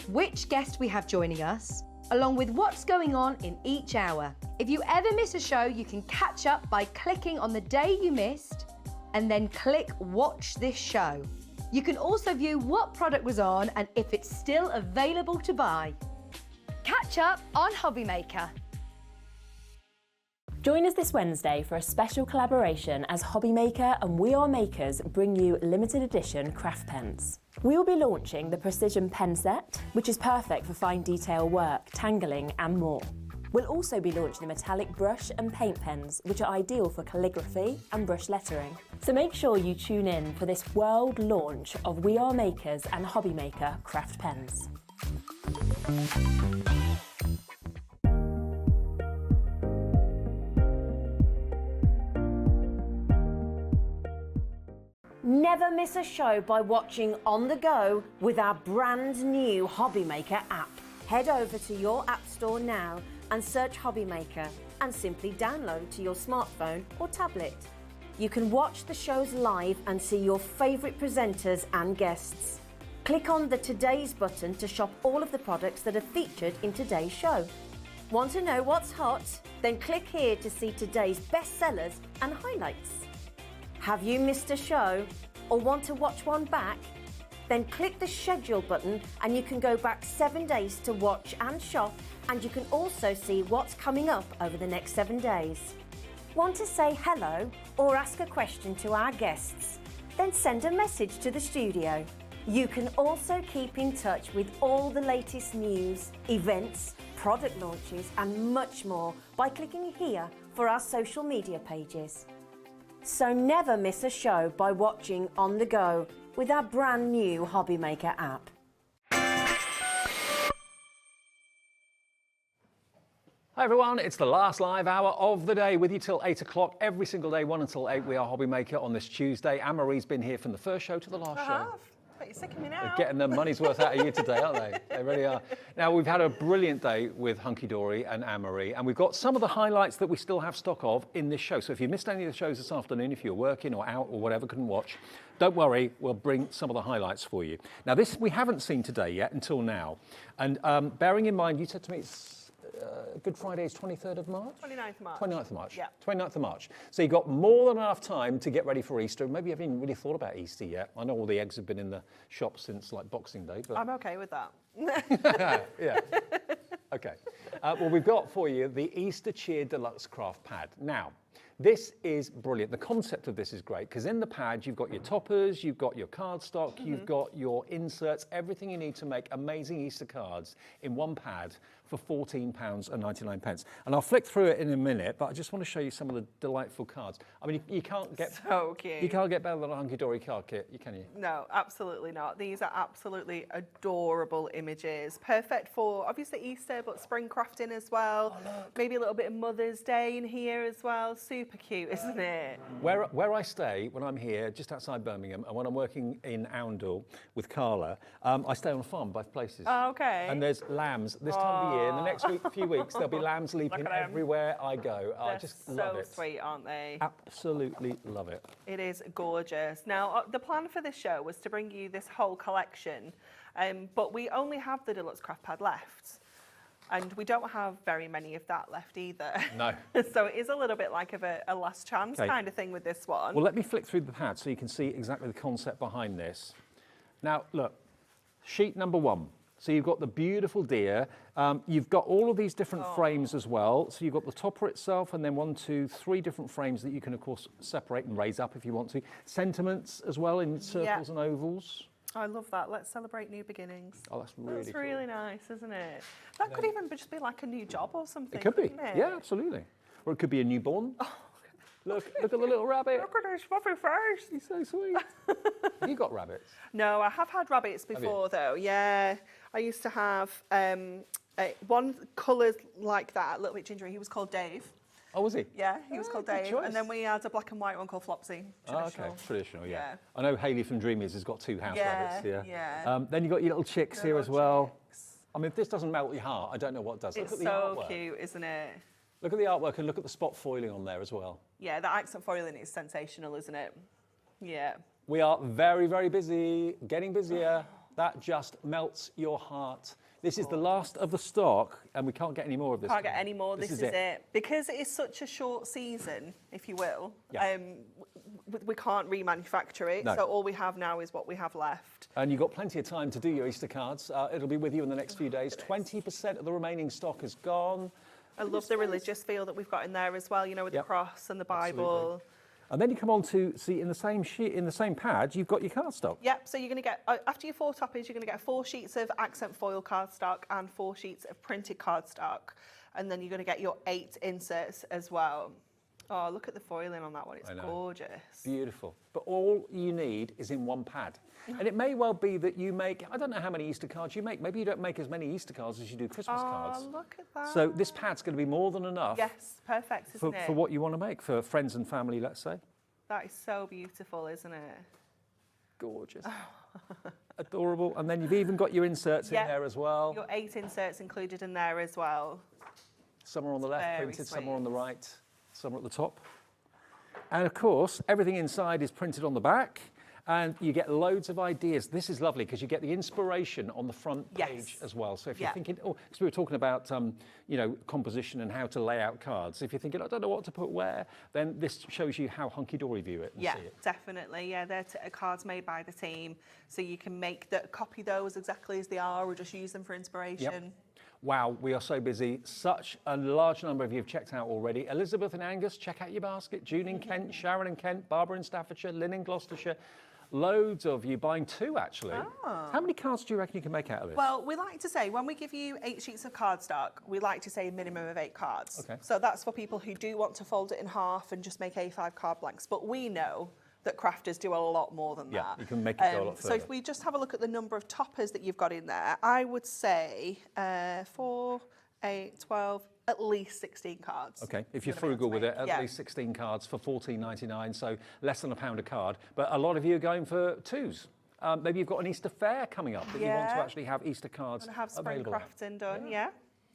which guest we have joining us, along with what's going on in each hour. If you ever miss a show, you can catch up by clicking on the day you missed and then click Watch This Show. You can also view what product was on and if it's still available to buy. Catch up on Hobbymaker. Join us this Wednesday for a special collaboration as Hobbymaker and We Are Makers bring you limited edition craft pens. We will be launching the Precision Pen Set, which is perfect for fine detail work, tangling and more. We'll also be launching the metallic brush and paint pens, which are ideal for calligraphy and brush lettering. So make sure you tune in for this world launch of We Are Makers and Hobbymaker craft pens. Never miss a show by watching on the go with our brand new Hobbymaker app. Head over to your app store now and search Hobbymaker and simply download to your smartphone or tablet. You can watch the shows live and see your favourite presenters and guests. Click on the Today's button to shop all of the products that are featured in today's show. Want to know what's hot? Then click here to see today's bestsellers and highlights. Have you missed a show or want to watch one back? Then click the schedule button and you can go back 7 days to watch and shop, and you can also see what's coming up over the next 7 days. Want to say hello or ask a question to our guests? Then send a message to the studio. You can also keep in touch with all the latest news, events, product launches and much more by clicking here for our social media pages. So never miss a show by watching on the go with our brand new Hobbymaker app. Hi everyone, it's the last live hour of the day with you till 8 o'clock every single day, 1 until 8. We are Hobbymaker on this Tuesday. Anne-Marie's been here from the first show to the last show. But you're sick of me now. They're getting their money's worth out of you today, aren't they? They really are. Now, we've had a brilliant day with Hunkydory and Anne-Marie, and we've got some of the highlights that we still have stock of in this show. So if you missed any of the shows this afternoon, if you're working or out or whatever, couldn't watch, don't worry, we'll bring some of the highlights for you. Now, this we haven't seen today yet until now. And bearing in mind, you said to me it's Good Friday is 23rd of March? 29th of March. 29th of March. Yeah. 29th of March. So you've got more than enough time to get ready for Easter. Maybe you haven't even really thought about Easter yet. I know all the eggs have been in the shop since like Boxing Day. But I'm okay with that. yeah. Okay. Well, we've got for you the Easter Cheer Deluxe Craft Pad. Now, this is brilliant. The concept of this is great because in the pad you've got your toppers, you've got your cardstock, you've got your inserts, everything you need to make amazing Easter cards in one pad for £14.99. And I'll flick through it in a minute, but I just want to show you some of the delightful cards. I mean, you can't get so cute. You can't get better than a Hunkydory card kit, can you? No, absolutely not. These are absolutely adorable images. Perfect for obviously Easter, but spring crafting as well. Oh, maybe a little bit of Mother's Day in here as well. super cute, isn't it? Where I stay when I'm here, just outside Birmingham, and when I'm working in Oundle with Carla, I stay on a farm both places. Oh, okay. And there's lambs this time of the year. In the next few weeks, there'll be lambs leaping everywhere I go. I just love it. So sweet, aren't they? Absolutely love it. It is gorgeous. Now, the plan for this show was to bring you this whole collection, but we only have the Deluxe Craft Pad left. And we don't have very many of that left either. No. So it is a little bit like of a last chance kind of thing with this one. Well, let me flick through the pad so you can see exactly the concept behind this. Now, look, sheet number 1. So you've got the beautiful deer. You've got all of these different frames as well. So you've got the topper itself and then 1, 2, 3 different frames that you can, of course, separate and raise up if you want to. Sentiments as well in circles and ovals. I love that. Let's celebrate new beginnings. Oh, that's really That's cool. really nice, isn't it? That could even just be like a new job or something. It could be. Couldn't it? Yeah, absolutely. Or it could be a newborn. Look at the little rabbit. Look at his fluffy face. He's so sweet. Have you got rabbits? No, I have had rabbits before though. Yeah, I used to have one coloured like that, a little bit gingery. He was called Dave. Oh, was he? Yeah, he was called good Dave. choice. And then we had a black and white one called Flopsy. Oh, Traditional. okay, traditional, yeah. Yeah. I know Hayley from Dreamies has got 2 house rabbits. Yeah. Then you've got your little chicks here as well. I mean, if this doesn't melt your heart, I don't know what does. It's look at the so artwork. cute, isn't it? Look at the artwork and look at the spot foiling on there as well. Yeah, the accent foiling is sensational, isn't it? Yeah. We are very, very busy, getting busier. That just melts your heart. This is the last of the stock, and we can't get any more of this. Can't get any more. This is it. Because it is such a short season, if you will, we can't remanufacture it. No. So all we have now is what we have left. And you've got plenty of time to do your Easter cards. It'll be with you in the next few days. 20% of the remaining stock is gone. I love the religious feel that we've got in there as well, you know, with the cross and the Bible. Absolutely. And then you come on to see in the same sheet, in the same pad, you've got your cardstock. Yep, so you're going to get, after your 4 toppers, you're going to get 4 sheets of accent foil cardstock and 4 sheets of printed cardstock. And then you're going to get your 8 inserts as well. Oh, look at the foiling on that one, it's gorgeous. Beautiful. But all you need is in one pad. And it may well be that you make, I don't know how many Easter cards you make. Maybe you don't make as many Easter cards as you do Christmas cards. Oh, look at that. So this pad's going to be more than enough. Yes, perfect, isn't it? For what you want to make, for friends and family, let's say. That is so beautiful, isn't it? Gorgeous. Adorable. And then you've even got your inserts in there as well. Your 8 inserts included in there as well. Some are on the left Very printed, some sweet. are on the right, some are at the top. And of course, everything inside is printed on the back. And you get loads of ideas. This is lovely because you get the inspiration on the front page as well. So if you're thinking, because we were talking about, you know, composition and how to lay out cards. If you're thinking, I don't know what to put where, then this shows you how Hunkydory view it and see it. Definitely. Yeah, they're cards made by the team. So you can copy those exactly as they are or just use them for inspiration. Yep. Wow, we are so busy. Such a large number of you have checked out already. Elizabeth in Angus, check out your basket. June in Kent, Sharon in Kent, Barbara in Staffordshire, Lynn in Gloucestershire. Loads of you buying 2, actually. How many cards do you reckon you can make out of this? Well, we like to say, when we give you 8 sheets of cardstock, we like to say a minimum of 8 cards. Okay. So that's for people who do want to fold it in half and just make A5 card blanks. But we know that crafters do a lot more than that. Yeah, you can make it go a lot further. So if we just have a look at the number of toppers that you've got in there, I would say 4, 8, 12, at least 16 cards. Okay, if you're frugal with it, at least 16 cards for $14.99, so less than £1 a card. But a lot of you are going for 2s. Maybe you've got an Easter fair coming up that you want to actually have Easter cards have spring available. crafting done,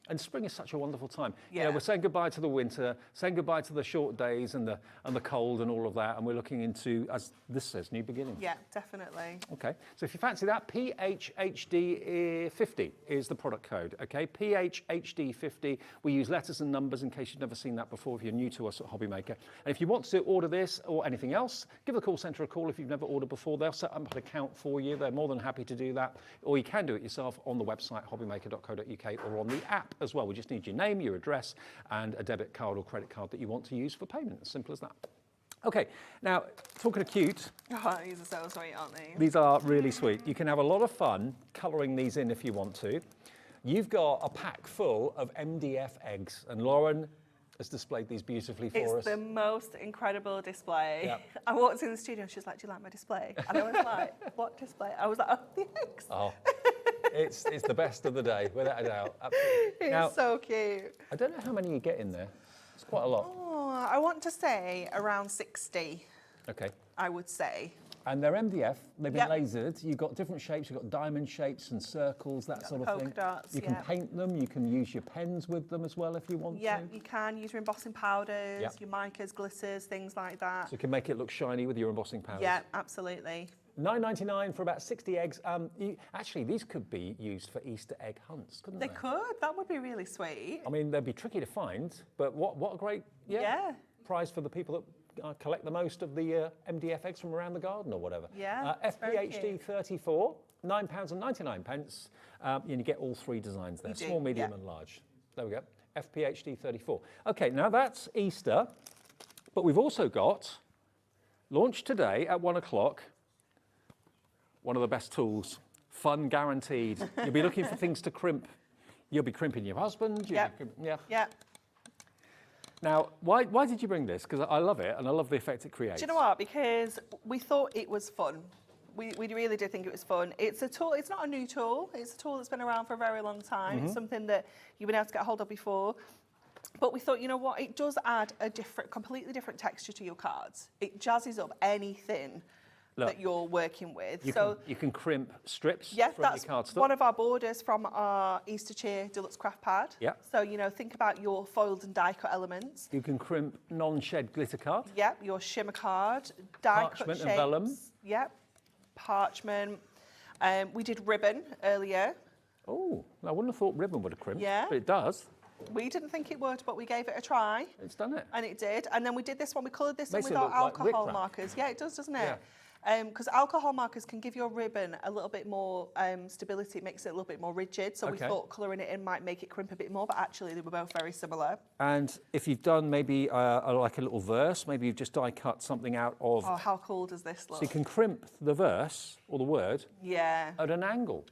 And spring is such a wonderful time. You know, we're saying goodbye to the winter, saying goodbye to the short days and the cold and all of that, and we're looking into, as this says, new beginnings. Yeah, definitely. Okay, so if you fancy that, PHHD50 is the product code, okay? PHHD50. We use letters and numbers in case you've never seen that before if you're new to us at Hobbymaker. And if you want to order this or anything else, give the call centre a call if you've never ordered before. They'll set up an account for you. They're more than happy to do that. Or you can do it yourself on the website, hobbymaker.co.uk, or on the app as well. We just need your name, your address, and a debit card or credit card that you want to use for payment. As simple as that. Okay, now, talking of cute. Oh, these are so sweet, aren't they? These are really sweet. You can have a lot of fun colouring these in if you want to. You've got a pack full of MDF eggs, and Lauren has displayed these beautifully for us. It's the most incredible display. Yep. I walked in the studio and she was like, do you like my display? And I was like, what display? I was like, oh, the eggs. Oh, it's the best of the day, without a doubt. Absolutely. It's so cute. I don't know how many you get in there. It's quite a lot. Oh, I want to say around 60, Okay. I would say. And they're MDF, they've been Yep. lasered. You've got different shapes, you've got diamond shapes and circles, that sort of polka thing. dots, You can yeah. paint them, you can use your pens with them as well if you want Yeah, to. you can use your embossing powders, Yep. your micas, glitters, things like that. So you can make it look shiny with your embossing powders. Yeah, absolutely. $9.99 for about 60 eggs. Actually, these could be used for Easter egg hunts, couldn't they? They could. That would be really sweet. I mean, they'd be tricky to find, but what a great Yeah. prize for the people that collect the most of the MDF eggs from around the garden or whatever. Yeah, it's very FPHD cute. 34, £9.99. And you get all three designs there, You do, small, medium yeah. and large. There we go, FPHD 34. Okay, now that's Easter, but we've also got, launched today at 1 o'clock, one of the best tools, fun guaranteed. You'll be looking for things to crimp. You'll be crimping your husband. Yep. Yeah. Now, why did you bring this? Because I love it and I love the effect it creates. Do you know what? Because we thought it was fun. We really did think it was fun. It's a tool, it's not a new tool. It's a tool that's been around for a very long time. It's something that you've been able to get hold of before. But we thought, you know what? It does add a completely different texture to your cards. It jazzes up anything that you're working with. You can crimp strips Yeah, from that's your cardstock. one of our borders from our Easter Cheer Deluxe Craft Pad. Yeah. So, you know, think about your foiled and die cut elements. You can crimp non-shed glitter card. Yep, your shimmer card, die cut Parchment shapes. and vellum. Yep, parchment. We did ribbon earlier. Oh, I wouldn't have thought ribbon would have crimped, Yeah. but it does. We didn't think it would, but we gave it a try. It's done it. And it did. And then we did this one. We coloured this in Makes with it our look like alcohol whip wrap. markers. Yeah, it does, doesn't Yeah. it? Because alcohol markers can give your ribbon a little bit more stability. It makes it a little bit more rigid. So we Okay. thought colouring it in might make it crimp a bit more, but actually they were both very similar. And if you've done maybe like a little verse, maybe you've just die cut something out of, Oh, how cool does this look? so you can crimp the verse or the word Yeah, at an angle.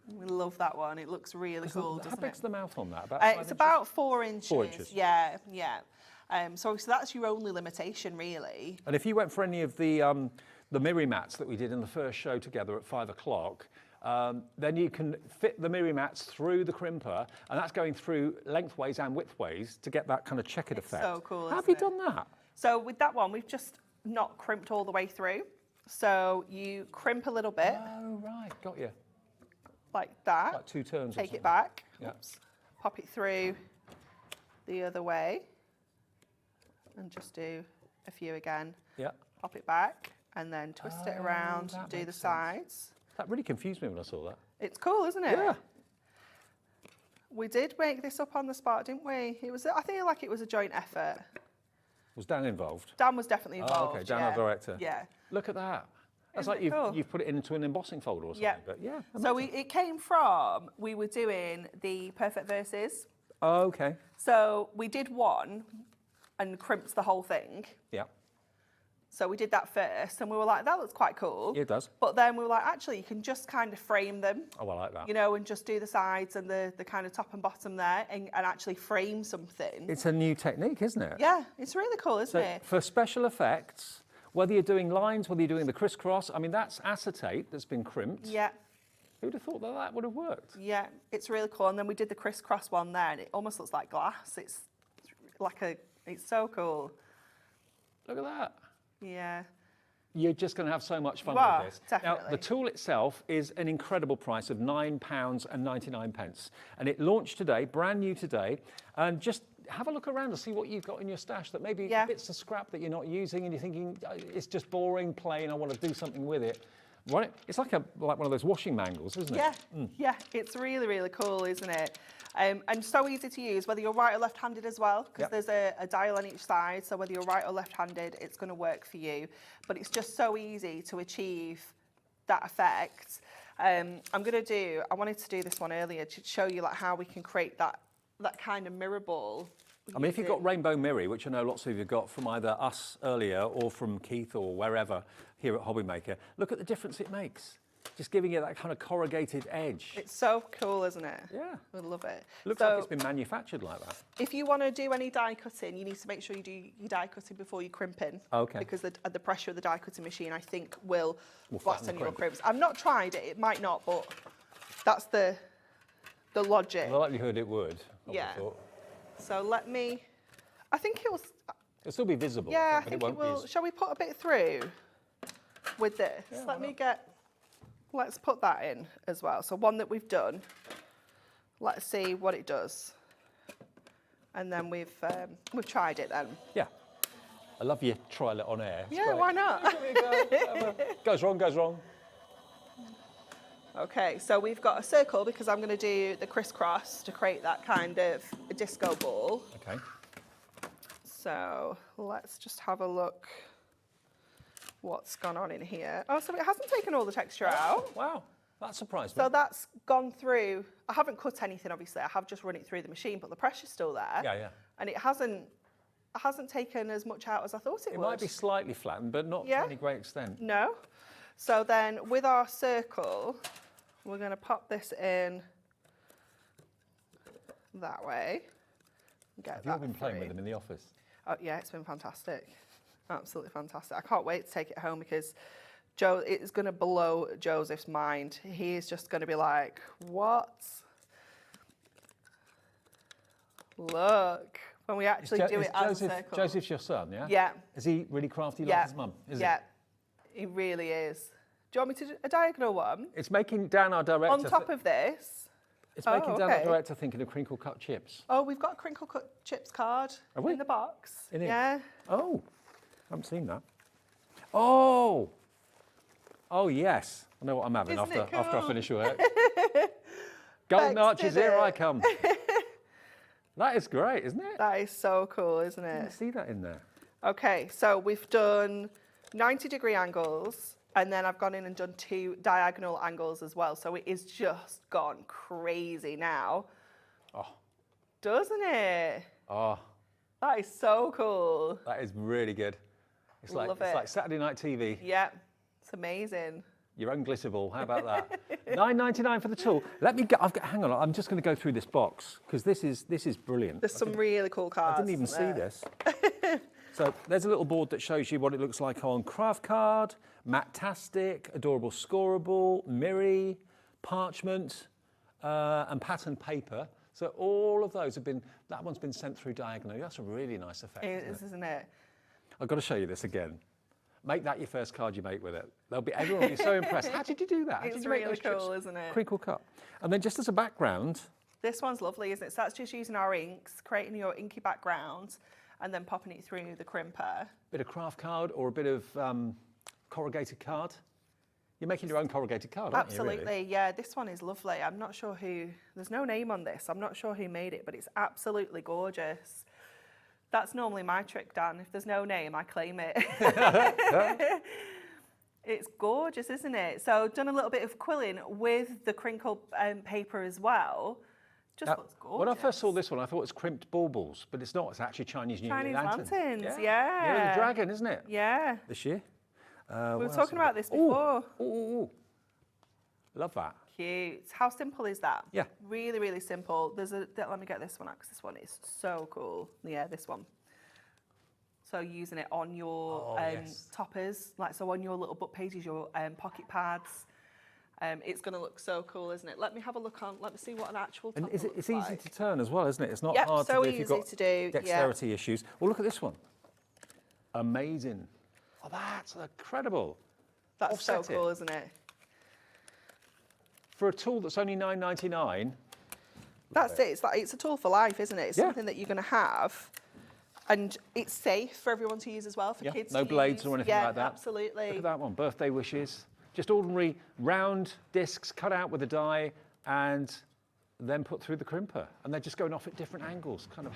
we love that one. It looks really cool, How doesn't big's it? the mouth on that? About It's 5 inches? about 4 inches. 4 inches. Yeah, yeah. So that's your only limitation, really. And if you went for any of the Mirri mats that we did in the first show together at 5 o'clock, then you can fit the Mirri mats through the crimper, and that's going through lengthways and widthways to get that kind of checkered It's effect. so cool, How have isn't you it? done that? So with that one, we've just not crimped all the way through. So you crimp a little bit Oh, right, got you. like that. Like 2 turns or Take something. it back. Yeah. Oops. Pop it through the other way. And just do a few again. Yeah. Pop it back and then twist it around, that do the makes sense. sides. That really confused me when I saw that. It's cool, isn't it? Yeah. We did make this up on the spot, didn't we? I feel like it was a joint effort. Was Dan involved? Dan was definitely Oh, involved. okay, Dan, yeah. our director. Yeah. Look at that. That's Isn't like it cool? you've put it into an embossing folder or something. Yeah. But yeah. So it came from, we were doing the perfect verses. Oh, okay. So we did one and crimped the whole thing. Yeah. So we did that first and we were like, that looks quite cool. Yeah, it does. But then we were like, actually, you can just kind of frame them, Oh, I like that. you know, and just do the sides and the kind of top and bottom there and actually frame something. It's a new technique, isn't it? Yeah, it's really cool, isn't So it? for special effects, whether you're doing lines, whether you're doing the crisscross, I mean, that's acetate that's been crimped. Yeah, Who'd have thought that that would have worked? yeah, it's really cool. And then we did the crisscross one there and it almost looks like glass. It's so cool. Look at that. Yeah. You're just going to have so much fun You are, with this. Now, definitely. the tool itself is an incredible price of £9.99. And it launched today, brand new today. And just have a look around and see what you've got in your stash that maybe Yeah. bits of scrap that you're not using and you're thinking, "Oh, it's just boring, plain, I want to do something with it." Right? It's like one of those washing mangles, isn't it? Yeah, yeah, it's really, really cool, isn't it? And so easy to use, whether you're right or left-handed as well, because Yep. there's a dial on each side, so whether you're right or left-handed, it's going to work for you. But it's just so easy to achieve that effect. I wanted to do this one earlier to show you like how we can create that kind of mirror ball. I mean, if you've got Rainbow Mirri, which I know lots of you have got from either us earlier or from Keith or wherever here at Hobbymaker, look at the difference it makes. Just giving it that kind of corrugated edge. It's so cool, isn't it? Yeah. We love it. Looks So like it's been manufactured like that. if you want to do any die cutting, you need to make sure you do your die cutting before you crimping. Okay. Because the pressure of the die cutting machine, I think, will Will flatten flatten the your crimp. crimps. I've not tried it; it might not, but that's the logic. The likelihood it would. I would Yeah. have thought. So let me I think it will. It'll still be visible. Yeah, I but think it it won't will. be. Shall we put a bit through with this? Let me get. Let's put that in as well. So one that we've done. Let's see what it does. And then we've tried it then. Yeah. I love you trial it on air. It's Yeah, great. why not? Goes wrong, goes wrong. Okay, so we've got a circle because I'm going to do the crisscross to create that kind of disco ball. Okay. So let's just have a look what's gone on in here. Oh, so it hasn't taken all the texture out. Wow, that surprised me. So that's gone through. I haven't cut anything, obviously. I have just run it through the machine, but the pressure's still there. Yeah, yeah. And it hasn't taken as much out as I thought it would. It might be slightly flattened, but not to any great extent. No. So then with our circle, we're going to pop this in that way. Have you all been playing with them in the office? Oh, yeah, it's been fantastic. Absolutely fantastic. I can't wait to take it home because Joe, it's going to blow Joseph's mind. He is just going to be like, what? Look. When we actually do it as a circle. Joseph's your son, yeah? Yeah. Is he really crafty like his mum? Yeah, he really is. Do you want me to do a diagonal one? It's making Dan, our director... On top of this. It's making Dan, our director, thinking of crinkle cut chips. Oh, we've got a crinkle cut chips card in the box. In it? Yeah. Oh, I haven't seen that. Oh! Oh, yes. I know what I'm having after I finish work. Golden arches, here I come. That is great, isn't it? That is so cool, isn't it? I didn't see that in there. Okay, so we've done 90-degree angles, and then I've gone in and done 2 diagonal angles as well. So it is just gone crazy now. Oh. Doesn't it? Oh. That is so cool. That is really good. It's like Saturday night TV. Yeah, it's amazing. Your own glitter ball. How about that? $9.99 for the tool. Let me get. Hang on. I'm just going to go through this box because this is brilliant. There's some really cool cards. I didn't even see this. So there's a little board that shows you what it looks like on craft card, Matt-tastic, adorable scoreable, Mirri, parchment, and pattern paper. So all of those have been. That one's been sent through diagonally. That's a really nice effect. It is, isn't it? I've got to show you this again. Make that your first card you make with it. Everyone will be so impressed. How did you do that? How It's did you make really those chips? cool, isn't it? Crinkle cut. And then just as a background. This one's lovely, isn't it? So that's just using our inks, creating your inky background, and then popping it through the crimper. Bit of craft card or a bit of corrugated card. You're making your own corrugated card, aren't you? Absolutely, Really? yeah. This one is lovely. I'm not sure who, there's no name on this. I'm not sure who made it, but it's absolutely gorgeous. That's normally my trick, Dan. If there's no name, I claim it. It's gorgeous, isn't it? So done a little bit of quilling with the crinkle paper as well. Just looks gorgeous. When I first saw this one, I thought it was crimped baubles, but it's not. It's actually Chinese New Year lanterns. Yeah. Yeah, the dragon, isn't it? Yeah. This year. We were talking about this before. Ooh. Love that. Cute. How simple is that? Yeah. Really, really simple. Let me get this one out because this one is so cool. Yeah, this one. So using it on your toppers, like so on your little book pages, your pocket pads. It's going to look so cool, isn't it? Let me have a look on. Let me see what an actual topper And it's easy like. to turn as well, isn't it? It's not Yep, hard so to do if you've easy got to do, dexterity issues. Well, look at this one. Amazing. Oh, that's incredible. That's Offset so cool, isn't it? For a tool that's only $9.99. That's it. It's a tool for life, isn't it? It's something that you're going to have. And it's safe for everyone to use as well, for kids no to blades use. or anything like that. Absolutely. Look at that one, birthday wishes. Just ordinary round discs cut out with a die and then put through the crimper. And they're just going off at different angles, kind of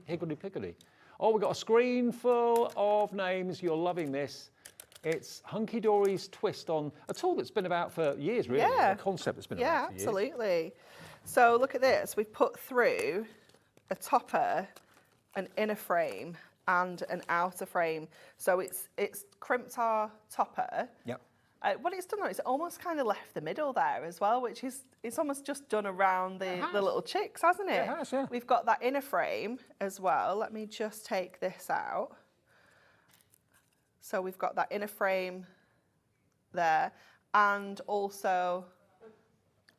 higgledy-piggledy. Oh, we've got a screen full of names. You're loving this. It's Hunkydory's twist on a tool that's been about for years, really. Yeah. A concept that's been around for years. Yeah, absolutely. So look at this. We've put through a topper, an inner frame, and an outer frame. So it's crimped our topper. Yep. What it's done though, it's almost kind of left the middle there as well, which is, it's almost just done around the little chicks, hasn't it? It has, yeah. We've got that inner frame as well. Let me just take this out. So we've got that inner frame there, and also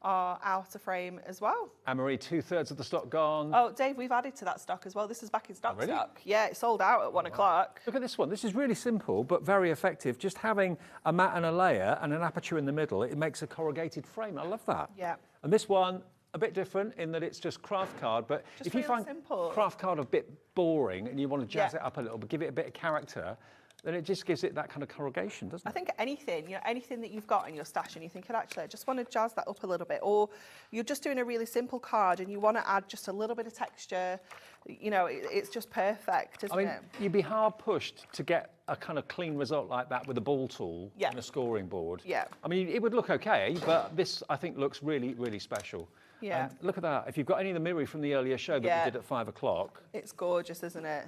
are out of frame as well. Anne-Marie, 2/3 of the stock gone. Oh, Dave, we've added to that stock as well. This is back in stock. Oh, really? Stock. Yeah, it sold out at 1 o'clock. Look at this one. This is really simple, but very effective. Just having a mat and a layer and an aperture in the middle, it makes a corrugated frame. I love that. Yeah. And this one, a bit different in that it's just craft card, but Just if you really find simple. craft card a bit boring and you want to jazz Yeah. it up a little, but give it a bit of character, then it just gives it that kind of corrugation, doesn't I it? think anything, anything that you've got in your stash and you think, actually, I just want to jazz that up a little bit, or you're just doing a really simple card and you want to add just a little bit of texture, it's just perfect, isn't it? You'd be hard pushed to get a kind of clean result like that with a ball tool Yeah. and a scoring board. Yeah. I mean, it would look okay, but this, I think, looks really, really special. Yeah. And look at that. If you've got any of the Mirri from the earlier show that Yeah. we did at 5 o'clock, It's gorgeous, isn't it?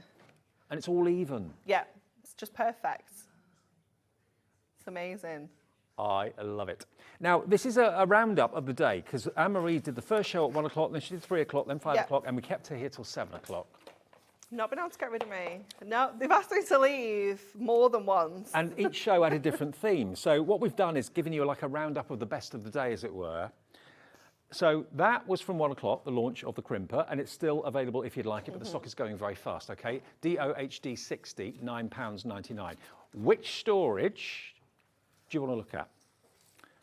and it's all even. Yeah, it's just perfect. It's amazing. I love it. Now, this is a roundup of the day, because Anne-Marie did the first show at 1 o'clock, then she did 3 o'clock, then 5 Yeah. o'clock, and we kept her here till 7 o'clock. Not been able to get rid of me. No, they've asked me to leave more than once. And each show had a different theme. So what we've done is given you like a roundup of the best of the day, as it were. So that was from 1 o'clock, the launch of the Crimper, and it's still available if you'd like it, but the stock is going very fast, okay? DOHD 60, £9.99. Which storage do you want to look at?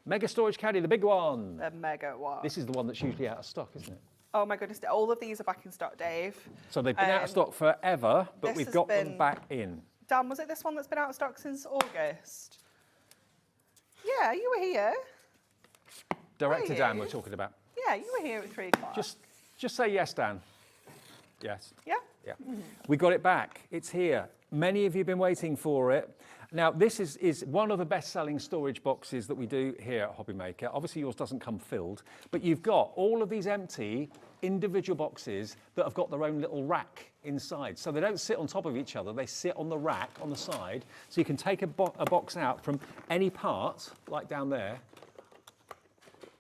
Mega Storage Caddy, the big one. A mega one. This is the one that's usually out of stock, isn't it? Oh my goodness, all of these are back in stock, Dave. So they've been out of stock forever, but this we've has got them been- back in. Dan, was it this one that's been out of stock since August? Yeah, you were here. Director Are Dan you? we're talking about. Yeah, you were here at 3 o'clock. Just say yes, Dan. Yes. Yeah? Yeah. We got it back. It's here. Many of you have been waiting for it. Now, this is one of the best-selling storage boxes that we do here at Hobbymaker. Obviously, yours doesn't come filled, but you've got all of these empty individual boxes that have got their own little rack inside. So they don't sit on top of each other. They sit on the rack on the side. So you can take a box out from any part, like down there,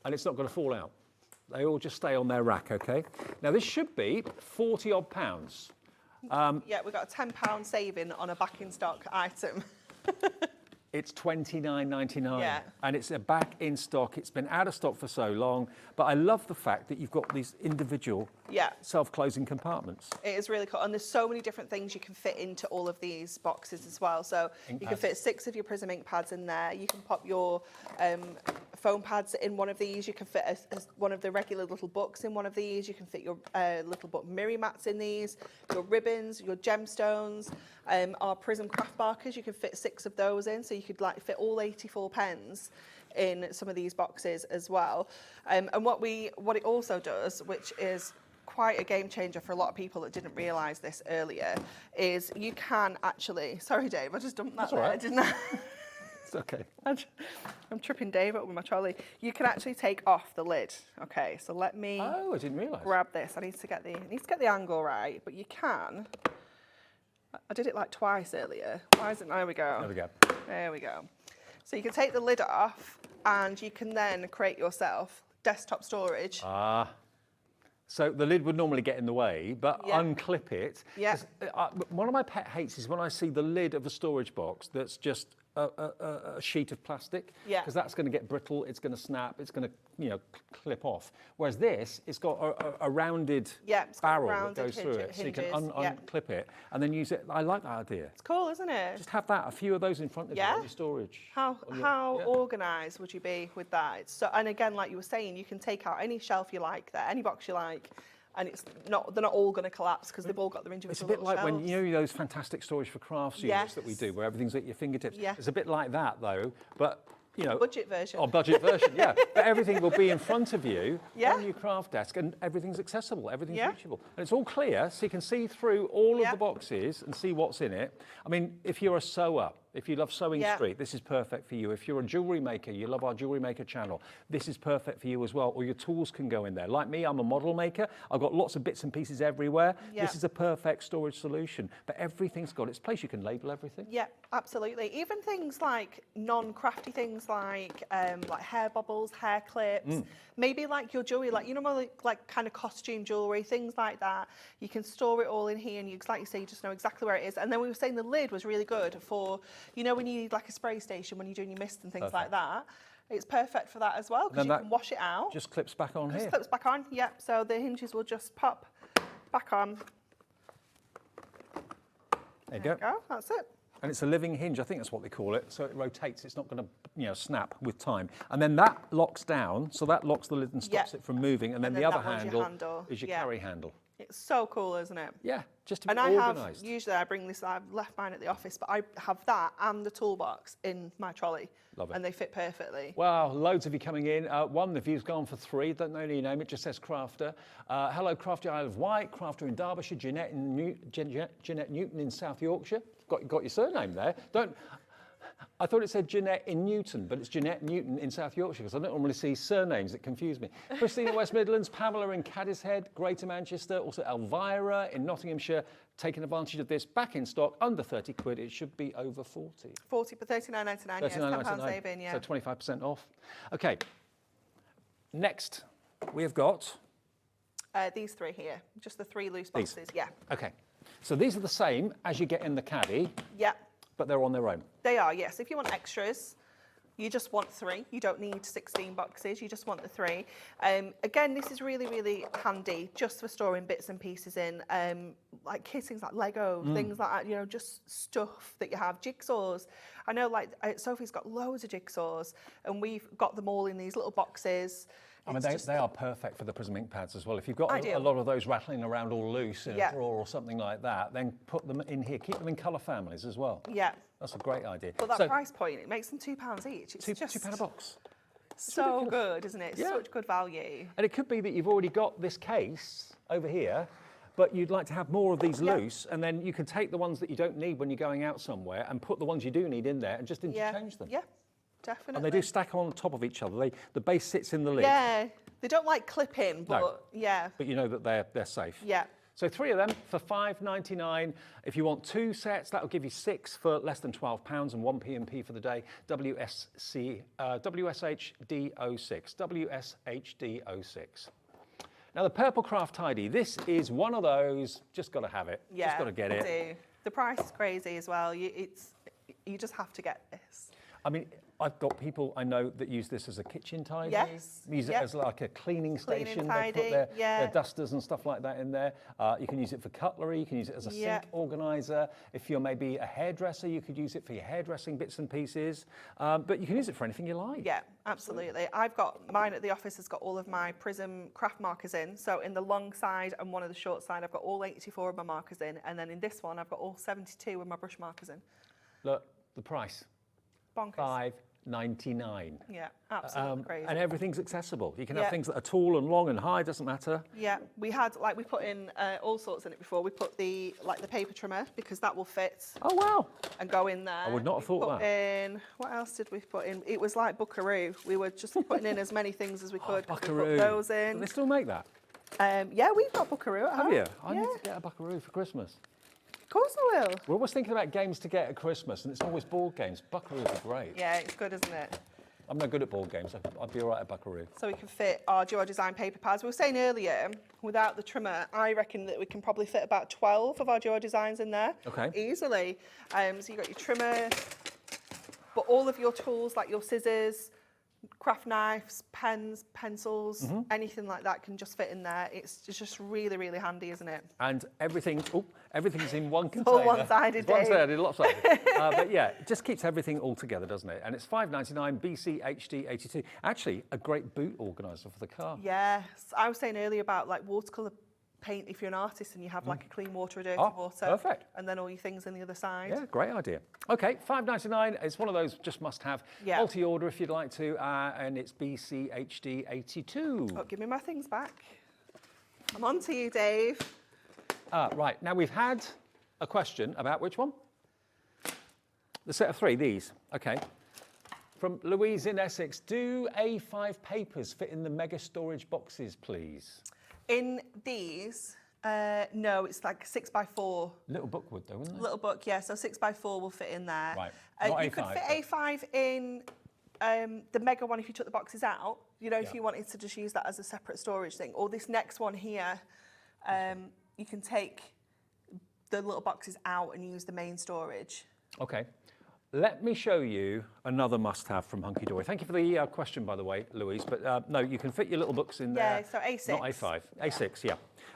and it's not going to fall out. They all just stay on their rack, okay? Now, this should be 40-odd pounds. Yeah, we got a £10 saving on a back in stock item. It's £29.99, Yeah. and it's back in stock. It's been out of stock for so long, but I love the fact that you've got these individual Yeah. self-closing compartments. It is really cool, and there's so many different things you can fit into all of these boxes as well. So Ink you can pads. fit 6 of your Prism ink pads in there. You can pop your foam pads in one of these. You can fit one of the regular little books in one of these. You can fit your little book Mirri mats in these. Your ribbons, your gemstones, our Prism craft markers. You can fit 6 of those in, so you could like fit all 84 pens in some of these boxes as well. And what it also does, which is quite a game changer for a lot of people that didn't realise this earlier, is you can actually, sorry Dave, I just dumped that That's all there, right. didn't I? It's okay. I'm tripping Dave up with my trolley. You can actually take off the lid. Okay, so let me Oh, I didn't realise. grab this. I need to get the angle right, but you can. I did it like twice earlier. Why isn't there we go. There we go. There we go. So you can take the lid off and you can then create yourself desktop storage. So the lid would normally get in the way, but Yeah. unclip it. Yeah. 'Cause, one of my pet hates is when I see the lid of a storage box that's just a sheet of plastic. Yeah. Because that's going to get brittle, it's going to snap, it's going to, clip off. Whereas this, it's got a rounded Yeah, it's got barrel rounded that goes through it, so you can hinges, yeah. unclip it and then use it. I like that idea. It's cool, isn't it? Just have that, a few of those in front of you Yeah. on your storage. How Yeah. organised would you be with that? It's so, and again, like you were saying, you can take out any shelf you like there, any box you like, and they're not all going to collapse because they've all got their individual It's a bit little like when, shelves. you know those fantastic storage for crafts units that we Yes. do, where everything's at your fingertips? Yeah. It's a bit like that, though, but, budget version. Oh, budget version, yeah. But everything will be in front of you Yeah. on your craft desk, and everything's accessible, everything's Yeah. reachable. And it's all clear, so you can see through all Yeah. of the boxes and see what's in it. I mean, if you're a sewer, if you love Sewing Yeah. Street, this is perfect for you. If you're a jewellery maker, you love our Jewellery Maker channel, this is perfect for you as well. Or your tools can go in there. Like me, I'm a model maker. I've got lots of bits and pieces everywhere. Yeah. This is a perfect storage solution. But everything's got its place. You can label everything. Yeah, absolutely. Even things like non-crafty things like hair bobbles, hair clips, maybe like your jewellery, like kind of costume jewellery, things like that. You can store it all in here, and like you say, you just know exactly where it is. And then we were saying the lid was really good for, when you need like a spray station when you're doing your mist and things like that. It's perfect for that as well, because you can wash it out. Just clips back on here. Just clips back on, yep. So the hinges will just pop back on. There you go. That's it. And it's a living hinge, I think that's what they call it. So it rotates, it's not going to snap with time. And then that locks down, so that locks the lid and stops it from moving. And then the other handle is your carry handle. It's so cool, isn't it? Yeah, just to be And organised. usually I bring this, I've left mine at the office, but I have that and the toolbox in my trolley. Love it. And they fit perfectly. Well, loads of you coming in. One, the view's gone for 3. Don't know your name, it just says Crafter. Hello, Crafty Isle of Wight, Crafter in Derbyshire, Jeanette Newton in South Yorkshire. Got your surname there. I thought it said Jeanette in Newton, but it's Jeanette Newton in South Yorkshire, because I don't normally see surnames that confuse me. Christine in West Midlands, Pamela in Cadishead, Greater Manchester, also Elvira in Nottinghamshire, taking advantage of this, back in stock, under 30 quid, it should be over 40. 40, but £39.99, yes, £10 saving, yeah. So 25% off. Okay, next we have got... these 3 here, just the 3 loose boxes, yeah. Okay, so these are the same as you get in the caddy. Yeah. But they're on their own. They are, yes. If you want extras, you just want 3. You don't need 16 boxes, you just want the 3. Again, this is really, really handy just for storing bits and pieces in, like things like Lego, things like that, just stuff that you have, jigsaws. I know like Sophie's got loads of jigsaws and we've got them all in these little boxes. I mean, they are perfect for the prism ink pads as well. If you've got a lot of those rattling around all loose in a drawer or something like that, then put them in here. Keep them in colour families as well. Yeah. That's a great idea. But that price point, it makes them £2 each. It's just £2 a box. So good, isn't it? Yeah. Such good value. And it could be that you've already got this case over here, but you'd like to have more of these loose, and then you can take the ones that you don't need when you're going out somewhere and put the ones you do need in there and just interchange them. Yeah, definitely. And they do stack on top of each other. The base sits in the lid. Yeah, they don't like clip in, but yeah. But you know that they're safe. Yeah. So 3 of them for £5.99. If you want 2 sets, that'll give you 6 for less than £12 and 1 P&P for the day. WSHD06. WSHD06. Now the Purple Craft Tidy. This is one of those. Just got to have it. Yeah, just got to get it. Do. The price is crazy as well. You just have to get this. I mean, I've got people I know that use this as a kitchen tidy. Yes. Use it as like a cleaning station. Tidy, they put their dusters and stuff like that in there. You can use it for cutlery. You can use it as a sink organiser. If you're maybe a hairdresser, you could use it for your hairdressing bits and pieces. But you can use it for anything you like. Yeah, absolutely. I've got mine at the office has got all of my Prism craft markers in. So in the long side and one of the short side, I've got all 84 of my markers in. And then in this one, I've got all 72 of my brush markers in. Look, the price. Bonkers. $5.99. Yeah, absolutely crazy. And everything's accessible. You can have things that are tall and long and high, doesn't matter. Yeah, we put in all sorts in it before. We put the paper trimmer because that will fit. Oh wow! And go in there. I would not have thought that. What else did we put in? It was like Buckaroo. We were just putting in as many things as we could. Buckaroo. We put those in. Do they still make that? Yeah, we've got Buckaroo at home. Have you? I need to get a Buckaroo for Christmas. Of course I will. We're always thinking about games to get at Christmas, and it's always board games. Buckaroos are great. Yeah, it's good, isn't it? I'm no good at board games. I'd be all right at Buckaroo. So we can fit our Duo Design paper pads. We were saying earlier, without the trimmer, I reckon that we can probably fit about 12 of our Duo Designs in there. Okay. Easily. So you've got your trimmer, but all of your tools, like your scissors, craft knives, pens, pencils, anything like that can just fit in there. It's just really, really handy, isn't it? And everything's in one container. All one-sided, one-sided, lopsided. But yeah, it just keeps everything all together, doesn't it? And it's $5.99 BC HD 82. Actually, a great boot organiser for the car. Yes. I was saying earlier about like watercolour paint if you're an artist and you have like a clean water or dirty water. Perfect. And then all your things on the other side. Yeah, great idea. Okay, $5.99. It's one of those just must have. Yeah. Multi-order if you'd like to, and it's BC HD 82. Oh, give me my things back. I'm on to you, Dave. Right, now we've had a question about which one? The set of 3, these. Okay. From Louise in Essex, do A5 papers fit in the mega storage boxes, please? In these, no, it's like 6x4. Little book would though, wouldn't it? Little book, yeah, so 6x4 will fit in there. Right, not you A5, could fit A5 in the mega one if you took the boxes out, if you wanted to just use that as a separate storage thing. Or this next one here, you can take the little boxes out and use the main storage. Okay. Let me show you another must-have from Hunkydory. Thank you for the question, by the way, Louise. But no, you can fit your little books in there. Yeah, so A6. Not A5. A6, yeah.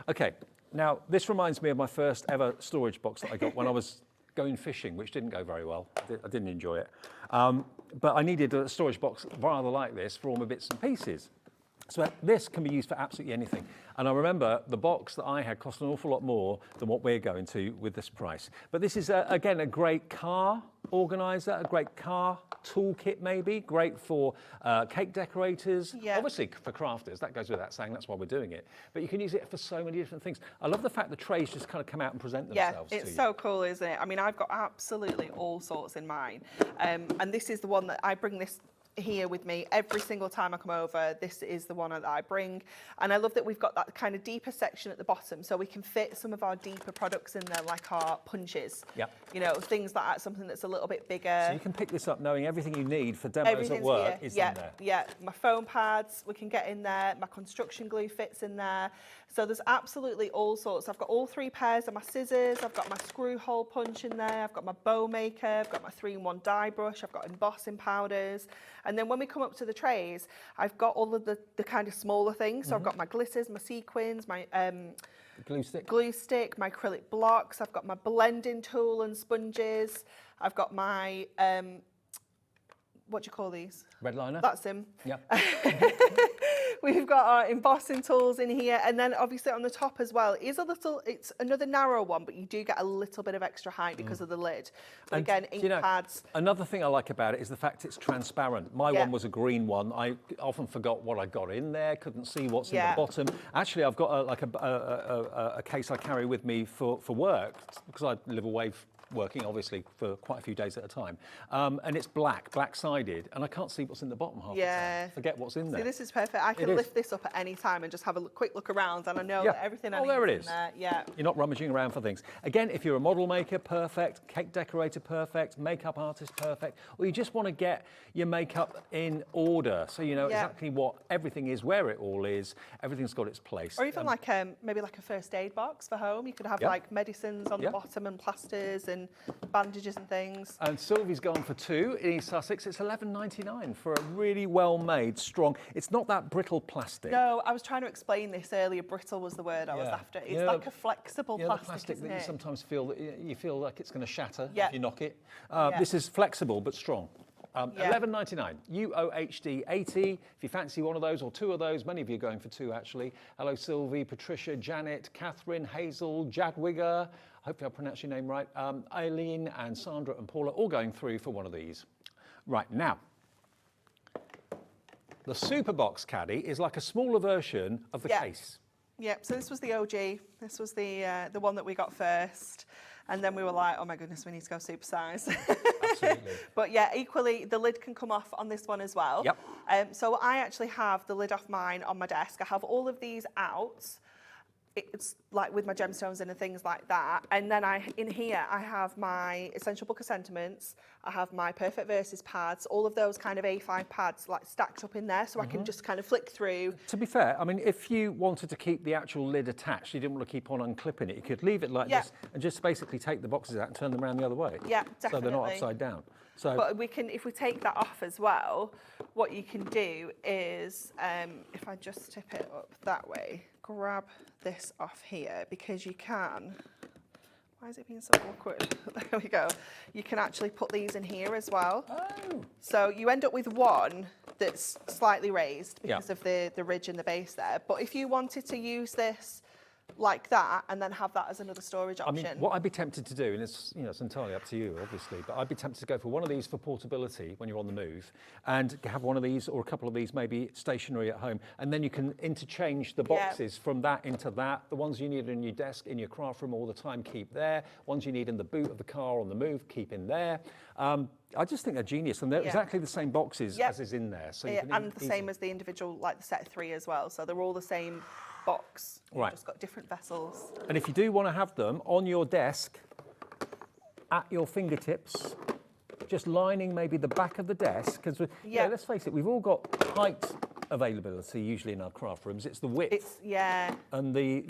Okay. Now, this reminds me of my first ever storage box that I got when I was going fishing, which didn't go very well. I didn't enjoy it. But I needed a storage box rather like this for all my bits and pieces. So this can be used for absolutely anything. And I remember the box that I had cost an awful lot more than what we're going to with this price. But this is, again, a great car organizer, a great car toolkit maybe, great for cake decorators, obviously for crafters, that goes without saying, that's why we're doing it. But you can use it for so many different things. I love the fact the trays just kind of come out and present themselves to you. Yeah, it's so cool, isn't it? I mean, I've got absolutely all sorts in mine. And this is the one that I bring this here with me every single time I come over. This is the one that I bring, and I love that we've got that kind of deeper section at the bottom, so we can fit some of our deeper products in there, like our punches. Yeah. You know, things like that, something that's a little bit bigger. So you can pick this up knowing everything you need for demos at work is in there. Yeah, my foam pads we can get in there. My construction glue fits in there. So there's absolutely all sorts. I've got all 3 pairs of my scissors. I've got my screw hole punch in there. I've got my bow maker. I've got my 3-in-1 die brush. I've got embossing powders. And then when we come up to the trays, I've got all of the kind of smaller things. So I've got my glitters, my sequins, my glue stick, my acrylic blocks. I've got my blending tool and sponges. I've got my, what do you call these? Red liner? That's him. Yeah. We've got our embossing tools in here, and then obviously on the top as well is a little, it's another narrow one, but you do get a little bit of extra height because of the lid. But again, ink pads. Another thing I like about it is the fact it's transparent. My one was a green one. I often forgot what I got in there, couldn't see what's in the bottom. Actually, I've got a case I carry with me for work, because I live away working obviously for quite a few days at a time, and it's black-sided, and I can't see what's in the bottom half the time. Forget what's in there. See, this is perfect. I can lift this up at any time and just have a quick look around, and I know that everything I need there it is in there. Yeah. You're not rummaging around for things. Again, if you're a model maker, perfect. Cake decorator, perfect. Makeup artist, perfect. Or you just want to get your makeup in order, so you know exactly what everything is, where it all is. Everything's got its place. Or even like maybe like a first aid box for home. You could have like medicines on the bottom and plasters and bandages and things. And Sylvie's gone for 2 in East Sussex. It's £11.99 for a really well-made, strong. It's not that brittle plastic. No, I was trying to explain this earlier. Brittle was the word I was after. It's like a flexible plastic. The plastic isn't that it? you sometimes feel that you feel like it's going to shatter if you knock it. This is flexible but strong. £11.99, UOHD 80. If you fancy one of those or 2 of those, many of you are going for 2 actually. Hello Sylvie, Patricia, Janet, Catherine, Hazel, Jadwigger. Hopefully I pronounced your name right. Eileen and Sandra and Paula all going through for one of these. Right, now, the Super Box Caddy is like a smaller version of the case. Yeah, so this was the OG. This was the one that we got first. And then we were like, oh my goodness, we need to go supersize. Absolutely. But yeah, equally, the lid can come off on this one as well. Yep. So I actually have the lid off mine on my desk. I have all of these out. It's like with my gemstones and things like that. And then in here, I have my Essential Book of Sentiments. I have my Perfect Verses pads, all of those kind of A5 pads like stacked up in there, so I can just kind of flick through. To be fair, I mean, if you wanted to keep the actual lid attached, you didn't want to keep on unclipping it, you could leave it like this and just basically take the boxes out and turn them around the other way. Yeah, definitely. So they're not upside down. So, but we can, if we take that off as well, what you can do is, if I just tip it up that way, grab this off here, because you can, why is it being so awkward? There we go. You can actually put these in here as well. Oh. So you end up with one that's slightly raised because of the ridge in the base there. But if you wanted to use this like that and then have that as another storage option. I mean, what I'd be tempted to do, and it's, you know, it's entirely up to you, obviously, but I'd be tempted to go for one of these for portability when you're on the move, and have one of these or a couple of these maybe stationary at home, and then you can interchange the boxes from that into that. The ones you need in your desk, in your craft room all the time, keep there. Ones you need in the boot of the car on the move, keep in there. I just think they're genius, and they're exactly the same boxes as is in there. So you can and the same as the individual, like the set 3 as well. So they're all the same box. You've just got different vessels. And if you do want to have them on your desk, at your fingertips, just lining maybe the back of the desk, because let's face it, we've all got height availability usually in our craft rooms. It's the width. Yeah. And the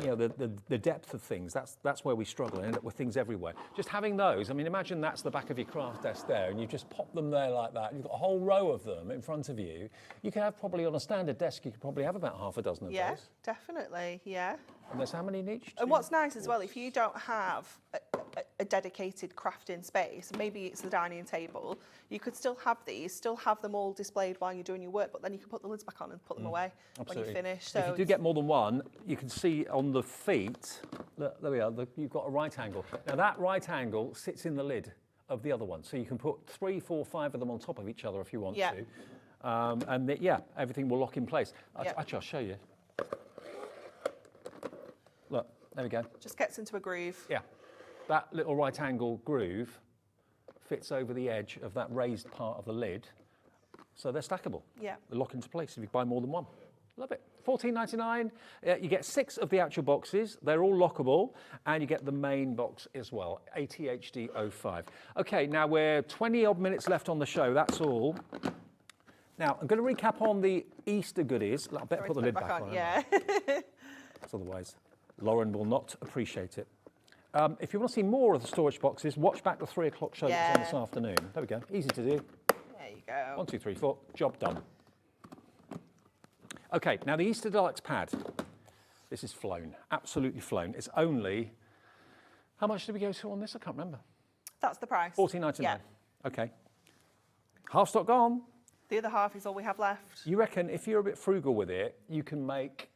depth of things. That's where we struggle and end up with things everywhere. Just having those, I mean, imagine that's the back of your craft desk there, and you just pop them there like that. You've got a whole row of them in front of you. You could have probably on a standard desk, you could probably have about half a dozen of Yeah, those. definitely. Yeah. And there's how many in each? And what's nice as well, if you don't have a dedicated crafting space, maybe it's the dining table, you could still have these, still have them all displayed while you're doing your work, but then you can put the lids back on and put them away when you finish. So if you do get more than one, you can see on the feet, look, there we are, you've got a right angle. Now that right angle sits in the lid of the other one, so you can put 3, 4, 5 of them on top of each other if you want to. Everything will lock in place. Actually, I'll show you. Look, there we go. Just gets into a groove. Yeah, that little right angle groove fits over the edge of that raised part of the lid, so they're stackable. Yeah. They lock into place if you buy more than one. Love it. $14.99. You get 6 of the actual boxes. They're all lockable, and you get the main box as well, ATHD 05. Okay, now we're 20 odd minutes left on the show. That's all. Now I'm going to recap on the Easter goodies. I better put the lid back on. Yeah. Otherwise, Lauren will not appreciate it. If you want to see more of the storage boxes, watch back the 3 o'clock show that's on this afternoon. There we go. Easy to do. There you go. 1, 2, 3, 4. Job done. Okay, now the Easter Deluxe pad. This is flown, absolutely flown. It's only, how much did we go to on this? I can't remember. That's the price. $14.99. Yeah. Okay. Half stock gone. The other half is all we have left. You reckon if you're a bit frugal with it, you can make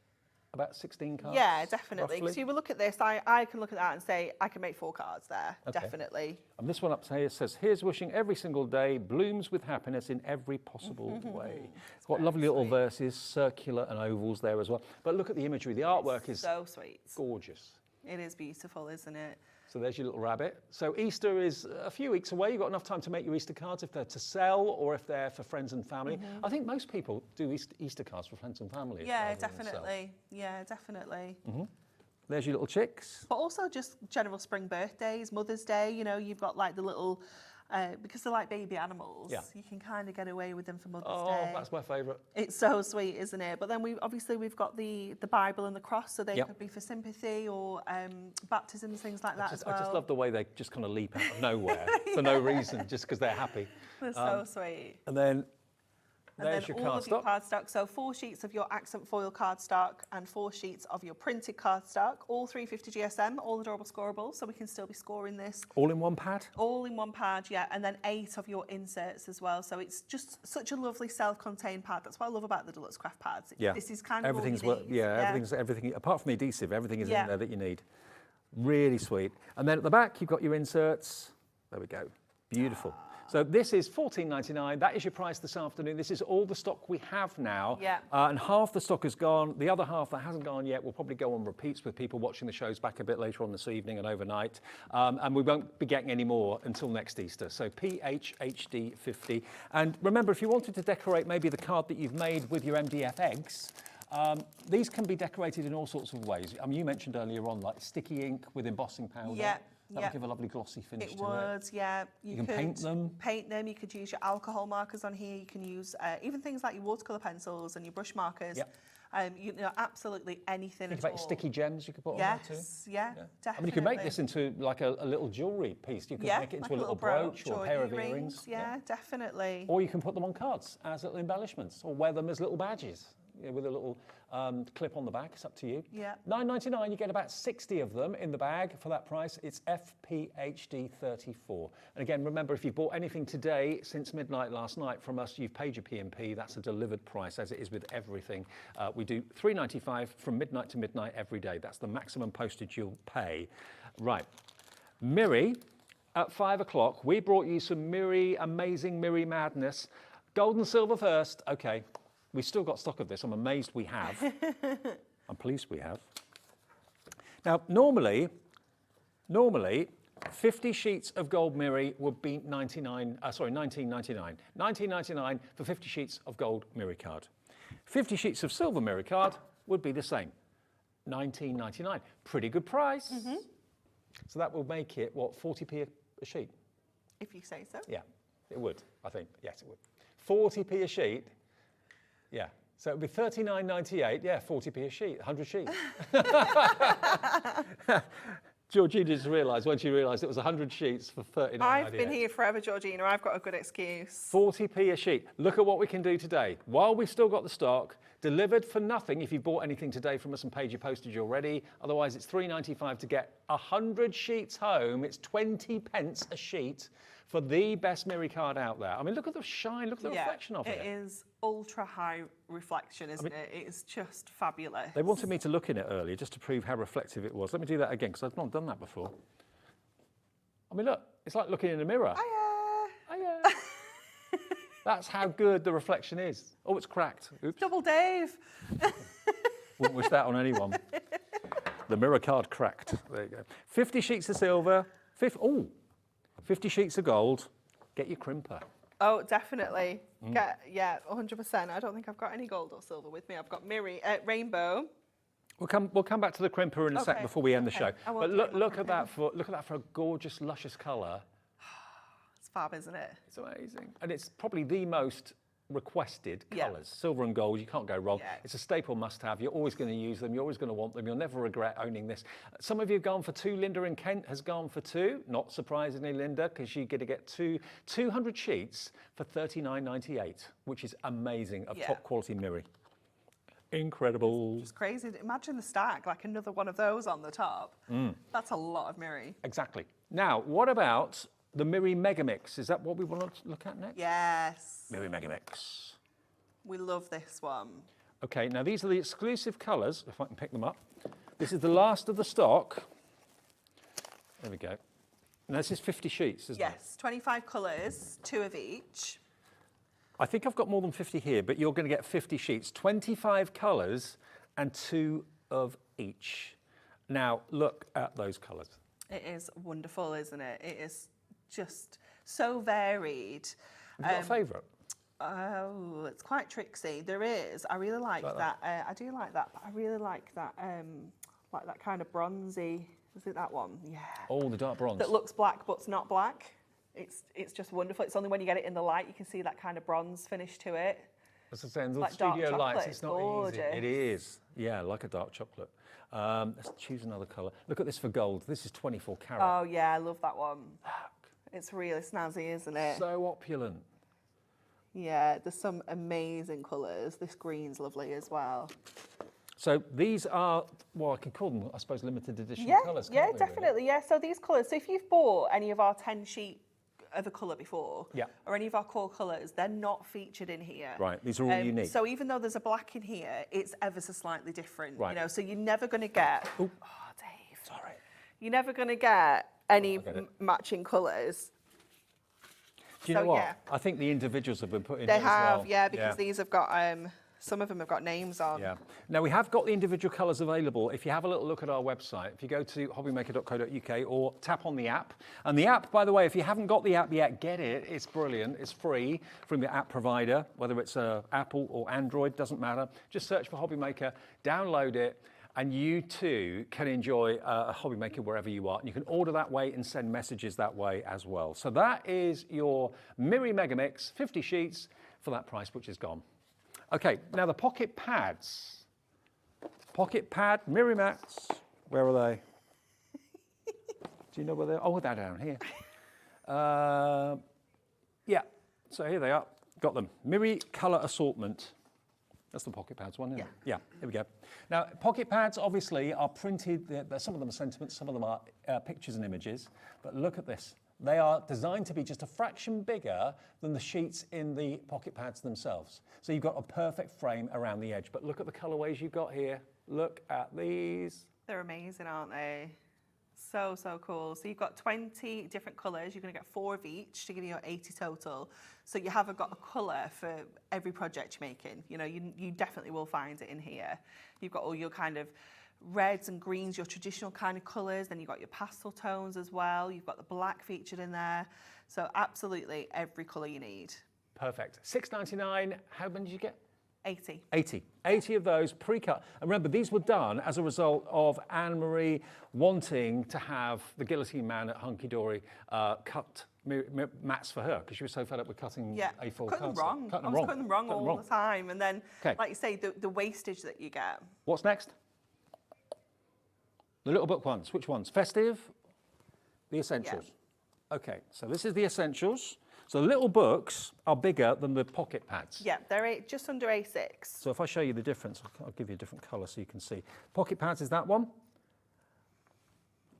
about 16 cards? Yeah, definitely. roughly? So you will look at this, I can look at that and say, I can make 4 cards there, definitely. And this one up here says, here's wishing every single day blooms with happiness in every possible way. It's got lovely little verses, circular and ovals there as well. But look at the imagery. The artwork is so sweet. Gorgeous. It is beautiful, isn't it? So there's your little rabbit. So Easter is a few weeks away. You've got enough time to make your Easter cards if they're to sell or if they're for friends and family. I think most people do Easter cards for friends and family. Yeah, rather than sell. definitely. Yeah, definitely. There's your little chicks. But also just general spring birthdays, Mother's Day, you know, you've got like the little, because they're like baby animals, you can kind of get away with them for Mother's Day. Oh, that's my favourite. It's so sweet, isn't it? But then we've got the Bible and the cross, so they could be for sympathy or baptisms, things like that as well. I just love the way they just kind of leap out of nowhere for no reason, just because they're happy. They're so sweet. And then And there's then your all cardstock. of your cardstock, so 4 sheets of your accent foil cardstock and 4 sheets of your printed cardstock, all 350 GSM, all adorable scoreable, so we can still be scoring this. All in one pad? All in one pad, yeah, and then 8 of your inserts as well. So it's just such a lovely self-contained pad. That's what I love about the Deluxe Craft pads. Yeah. This is kind of everything's all you need. everything apart from the adhesive, everything is in there that you need. Really sweet. And then at the back you've got your inserts. There we go. Beautiful. So this is $14.99. That is your price this afternoon. This is all the stock we have now. Yeah. And half the stock is gone. The other half that hasn't gone yet will probably go on repeats with people watching the shows back a bit later on this evening and overnight. And we won't be getting any more until next Easter. So PHHD 50. And remember, if you wanted to decorate maybe the card that you've made with your MDF eggs, these can be decorated in all sorts of ways. I mean, you mentioned earlier on, like sticky ink with embossing powder. Yeah. That would give a lovely glossy finish It to it. would, yeah. You can paint them. Paint them. You could use your alcohol markers on here. You can use even things like your watercolour pencils and your brush markers. Yep. You know, absolutely anything Think at about all. your sticky gems you could put on there too. Yeah, definitely. I mean, you could make this into like a little jewellery piece. You could make it into like a little brooch or a pair of earrings. Yeah, definitely. Or you can put them on cards as little embellishments or wear them as little badges with a little clip on the back. It's up to you. Yeah. $9.99, you get about 60 of them in the bag for that price. It's FPHD 34. And again, remember, if you've bought anything today since midnight last night from us, you've paid your P&P. That's a delivered price, as it is with everything. We do $3.95 from midnight to midnight every day. That's the maximum postage you'll pay. Right. Mirri, at 5 o'clock, we brought you some amazing Mirri Madness. Gold and silver first. Okay. We've still got stock of this. I'm amazed we have. I'm pleased we have. Now, normally, 50 sheets of gold Mirri would be $19.99. $19.99 for 50 sheets of gold Mirri card. 50 sheets of silver Mirri card would be the same. $19.99. Pretty good price. So that will make it, what, 40p a sheet? If you say so. Yeah, it would, I think. Yes, it would. 40p a sheet. Yeah, So it would be $39.98, yeah, 40p a sheet, 100 sheets. Georgina just realised, when she realised it was 100 sheets for $39.98. I've been here forever, Georgina. I've got a good excuse. 40p a sheet. Look at what we can do today. While we've still got the stock, delivered for nothing if you bought anything today from us and paid your postage already. Otherwise, it's $3.95 to get 100 sheets home. It's 20 pence a sheet for the best Mirri card out there. I mean, look at the shine, look at the reflection of it. It is ultra high reflection, isn't it? It's just fabulous. They wanted me to look in it earlier just to prove how reflective it was. Let me do that again, because I've not done that before. I mean, look, it's like looking in a mirror. Hiya. That's how good the reflection is. Oh, it's cracked. Oops. Double Dave. Wouldn't wish that on anyone. The mirror card cracked. There you go. 50 sheets of silver. 50 sheets of gold. Get your crimper. Oh, definitely. Yeah, 100%. I don't think I've got any gold or silver with me. I've got rainbow. We'll come back to the crimper in a sec before we end the show. But look at that for a gorgeous, luscious colour. It's fab, isn't it? It's amazing, and it's probably the most requested colours. Silver and gold, you can't go wrong. Yeah. It's a staple must-have. You're always going to use them. You're always going to want them. You'll never regret owning this. Some of you have gone for 2. Linda in Kent has gone for 2. Not surprisingly, Linda, because you're going to get 200 sheets for $39.98, which is amazing, of top quality Mirri. Incredible. It's crazy. Imagine the stack, like another one of those on the top. That's a lot of Mirri. Exactly. Now, what about the Mirri Mega Mix? Is that what we want to look at next? Yes. Mirri Mega Mix. We love this one. Okay, now these are the exclusive colours, if I can pick them up. This is the last of the stock. There we go. And this is 50 sheets, isn't it? Yes, 25 colours, 2 of each. I think I've got more than 50 here, but you're going to get 50 sheets, 25 colours and 2 of each. Now, look at those colours. It is wonderful, isn't it? It is just so varied. Have you got a favourite? Oh, it's quite tricksy. There is. I really like that. I do like that. But I really like that kind of bronzy. Is it that one? Yeah. Oh, the dark bronze. That looks black but's not black. It's just wonderful. It's only when you get it in the light you can see that kind of bronze finish to it. As I say, in the like studio lights, it's not gorgeous. easy. It is. Yeah, like a dark chocolate. Let's choose another colour. Look at this for gold. This is 24 carat. Oh, yeah, I love that one. It's really snazzy, isn't it? So opulent. Yeah, there's some amazing colours. This green's lovely as well. So these are, well, I can call them, I suppose, limited edition colours, Yeah, can't we, definitely. really? Yeah, so these colours, so if you've bought any of our 10 sheet of a colour before, or any of our core colours, they're not featured in here. Right, these are all unique. So even though there's a black in here, it's ever so slightly different. Right. You know, so you're never going to get, Ooh. oh, Dave. Sorry. You're never going to get any matching colours. Do you know what? I think the individuals have been put in here as well. They have, because these have got, some of them have got names on. Yeah. Now, we have got the individual colours available. If you have a little look at our website, if you go to hobbymaker.co.uk or tap on the app. And the app, by the way, if you haven't got the app yet, get it. It's brilliant. It's free from your app provider, whether it's Apple or Android, doesn't matter. Just search for Hobbymaker, download it, and you too can enjoy a Hobbymaker wherever you are. And you can order that way and send messages that way as well. So that is your Mirri Mega Mix, 50 sheets for that price, which is gone. Okay, now the pocket pads. Pocket pad, Mirri mats. Where are they? Do you know where they are? Oh, they're down here. Yeah, so here they are. Got them. Mirri Colour Assortment. That's the pocket pads one, isn't it? Yeah, here we go. Now, pocket pads obviously are printed. Some of them are sentiments, some of them are pictures and images. But look at this. They are designed to be just a fraction bigger than the sheets in the pocket pads themselves. So you've got a perfect frame around the edge. But look at the colourways you've got here. Look at these. They're amazing, aren't they? So, so cool. So you've got 20 different colours. You're going to get 4 of each to give you 80 total. So you haven't got a colour for every project you're making. You know, you definitely will find it in here. You've got all your kind of reds and greens, your traditional kind of colours. Then you've got your pastel tones as well. You've got the black featured in there. So absolutely every colour you need. Perfect. $6.99. How many did you get? 80. 80 of those pre-cut. And remember, these were done as a result of Anne-Marie wanting to have the guillotine man at Hunkydory cut mats for her because she was so fed up with cutting A4 cutting them wrong. I was cutting them wrong all the time. And then, like you say, the wastage that you get. What's next? The little book ones. Which ones? Festive? The essentials. Yeah. Okay, so this is the essentials. So the little books are bigger than the pocket pads. Yeah, they're just under A6. So if I show you the difference, I'll give you a different colour so you can see. Pocket pads is that one.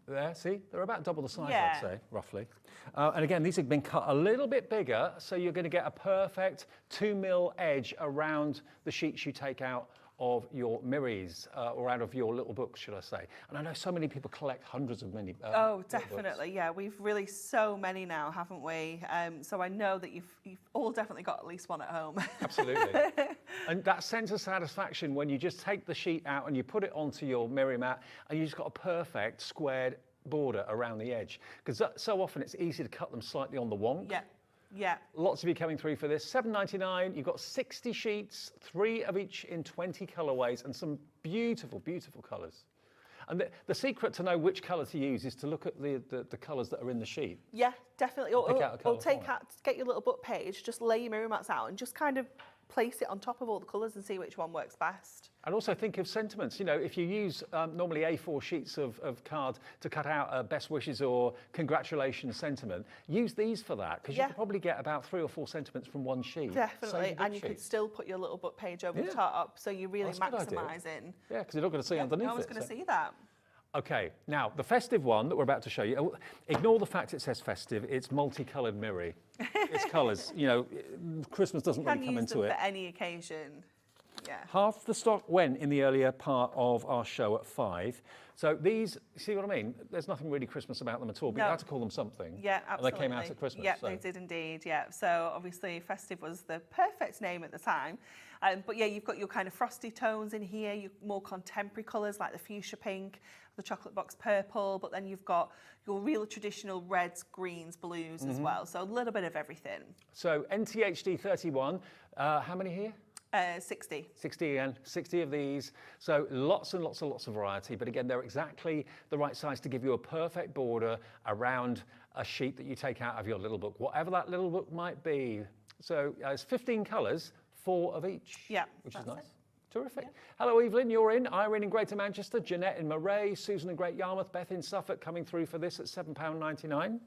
There, see? They're about double the size, I'd say, roughly. And again, these have been cut a little bit bigger, so you're going to get a perfect 2mm edge around the sheets you take out of your Mirris, or out of your little books, should I say. And I know so many people collect hundreds of mini oh, definitely, yeah. We've released so many now, haven't we? So I know that you've all definitely got at least one at home. Absolutely. And that sense of satisfaction when you just take the sheet out and you put it onto your Mirri mat and you just got a perfect squared border around the edge. Because so often it's easy to cut them slightly on the wonk. Yeah. Yeah. Lots of you coming through for this. $7.99. You've got 60 sheets, 3 of each in 20 colourways, and some beautiful, beautiful colours. And the secret to know which colour to use is to look at the colours that are in the sheet. Yeah, definitely. Or get your little book page, just lay your Mirri mats out, and just kind of place it on top of all the colours and see which one works best. And also think of sentiments. You know, if you use normally A4 sheets of card to cut out a best wishes or congratulations sentiment, use these for that, because you can probably get about 3 or 4 sentiments from one sheet. Definitely, and you could still put your little book page over the top, so you're really maximising. Yeah, because you're not going to see underneath it. No one's going to see that. Okay, now the festive one that we're about to show you, ignore the fact it says festive, it's multicoloured Mirri. It's colours, you know, Christmas doesn't really come into it. For any occasion. Yeah. Half the stock went in the earlier part of our show at 5. So these, see what I mean? There's nothing really Christmas about them at all, but you had to call them something. Yeah, absolutely. And they came out at Christmas. Yeah, they did indeed, yeah. So obviously festive was the perfect name at the time. But yeah, you've got your kind of frosty tones in here, your more contemporary colours like the fuchsia pink, the chocolate box purple, but then you've got your real traditional reds, greens, blues as well. So a little bit of everything. So NTHD 31, how many here? 60. 60 again, 60 of these. So lots and lots and lots of variety, but again, they're exactly the right size to give you a perfect border around a sheet that you take out of your little book, whatever that little book might be. So it's 15 colours, 4 of each, which is nice. Terrific. Yeah. Hello, Evelyn, you're in. Irene in Greater Manchester, Jeanette in Moray, Susan in Great Yarmouth, Beth in Suffolk coming through for this at £7.99.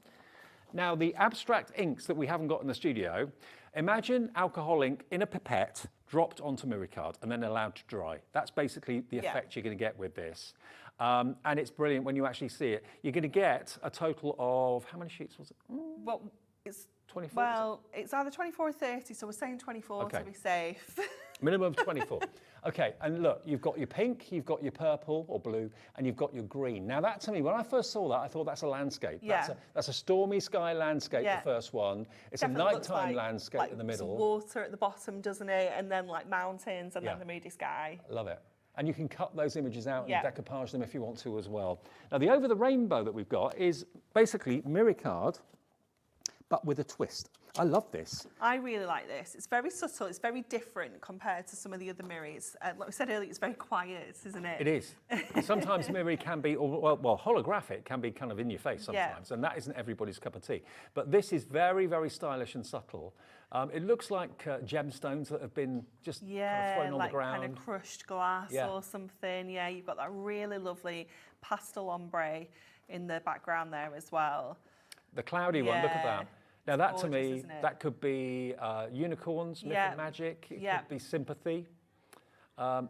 Now, the abstract inks that we haven't got in the studio, imagine alcohol ink in a pipette dropped onto Mirri card and then allowed to dry. That's basically the effect you're going to get with this. And it's brilliant when you actually see it. You're going to get a total of, how many sheets was it? Well, it's 24. Well, it's either 24 or 30, so we're saying 24 to be safe. Minimum of 24. Okay, and look, you've got your pink, you've got your purple or blue, and you've got your green. Now that to me, when I first saw that, I thought that's a landscape. Yeah. That's a stormy sky landscape, the first one. It's definitely a nighttime landscape in the middle. Some water at the bottom, doesn't it? And then like mountains and then the moody sky. Love it. And you can cut those images out and decoupage them if you want to as well. Now the over the rainbow that we've got is basically Mirri card, but with a twist. I love this. I really like this. It's very subtle. It's very different compared to some of the other Mirris. Like we said earlier, it's very quiet, isn't it? It is. Sometimes Mirri can be, well, holographic can be kind of in your face sometimes, and that isn't everybody's cup of tea. But this is very, very stylish and subtle. It looks like gemstones that have been just kind of thrown on the ground. Kind of crushed glass or something. Yeah, you've got that really lovely pastel ombre in the background there as well. The cloudy one, look at that. Now that to me, that could be unicorns, myth and magic, it could be sympathy.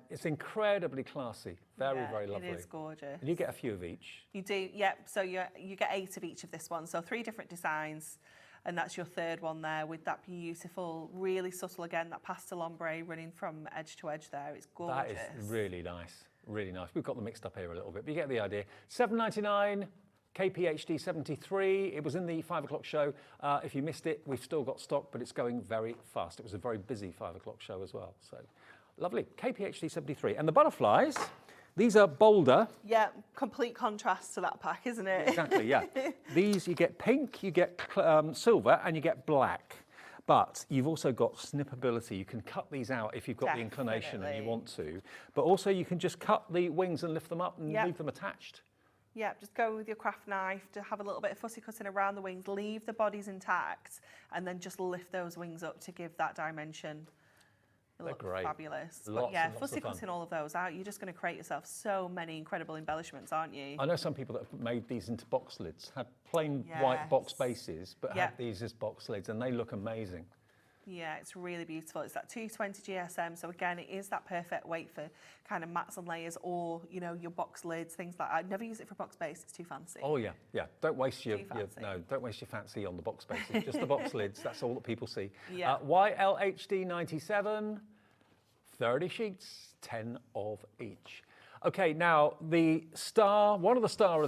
It's incredibly classy, very, very lovely. It is gorgeous. And you get a few of each. You do, so you get 8 of each of this one, so 3 different designs, and that's your third one there with that beautiful, really subtle, again, that pastel ombre running from edge to edge there. It's gorgeous. That is really nice, really nice. We've got them mixed up here a little bit, but you get the idea. $7.99. KPHD 73, it was in the 5 o'clock show. If you missed it, we've still got stock, but it's going very fast. It was a very busy 5 o'clock show as well. So lovely, KPHD 73. And the butterflies, these are bolder. Yeah, complete contrast to that pack, isn't it? Exactly, yeah. These, you get pink, you get silver, and you get black. But you've also got snippability. You can cut these out if you've got the inclination and you want to. But also you can just cut the wings and lift them up and leave them attached. Yeah, just go with your craft knife to have a little bit of fussy cutting around the wings, leave the bodies intact, and then just lift those wings up to give that dimension. They look great. Fabulous. Lots but yeah, and lots fussy of fun. cutting all of those out, you're just going to create yourself so many incredible embellishments, aren't you? I know some people that have made these into box lids, had plain white box bases, but had these as box lids, and they look amazing. Yeah, it's really beautiful. It's that 220 GSM, so again, it is that perfect weight for kind of mats and layers, or you know, your box lids, things like that. I'd never use it for box base; it's too fancy. Oh yeah, yeah. Don't waste your don't waste your fancy on the box bases. Just the box lids. That's all that people see. Yeah. YLHD 97, 30 sheets, 10 of each. Okay, now the star, one of the stars of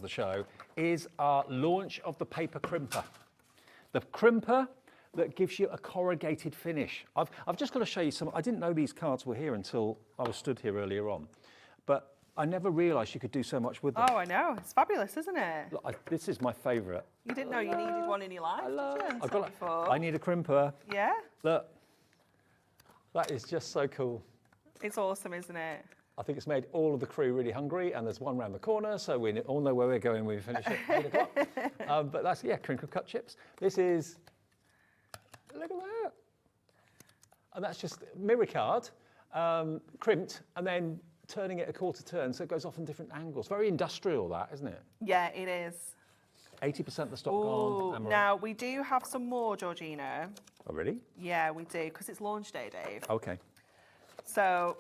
the show is our launch of the Paper Crimper. The crimper that gives you a corrugated finish. I've just got to show you some. I didn't know these cards were here until I was stood here earlier on, but I never realised you could do so much with them. Oh, I know. It's fabulous, isn't it? Look, this is my favourite. You didn't know you needed one in your life, did you? I need a crimper. Yeah? Look, that is just so cool. It's awesome, isn't it? I think it's made all of the crew really hungry, and there's one round the corner, so we all know where we're going when we finish at 8 o'clock. But that's, crinkle cut chips. This is, look at that. And that's just Mirri card, crimped, and then turning it a quarter turn, so it goes off in different angles. Very industrial, that, isn't it? Yeah, it is. 80% of the stock gone. Now, we do have some more, Georgina. Oh, really? Yeah, we do, because it's launch day, Dave. Okay. So,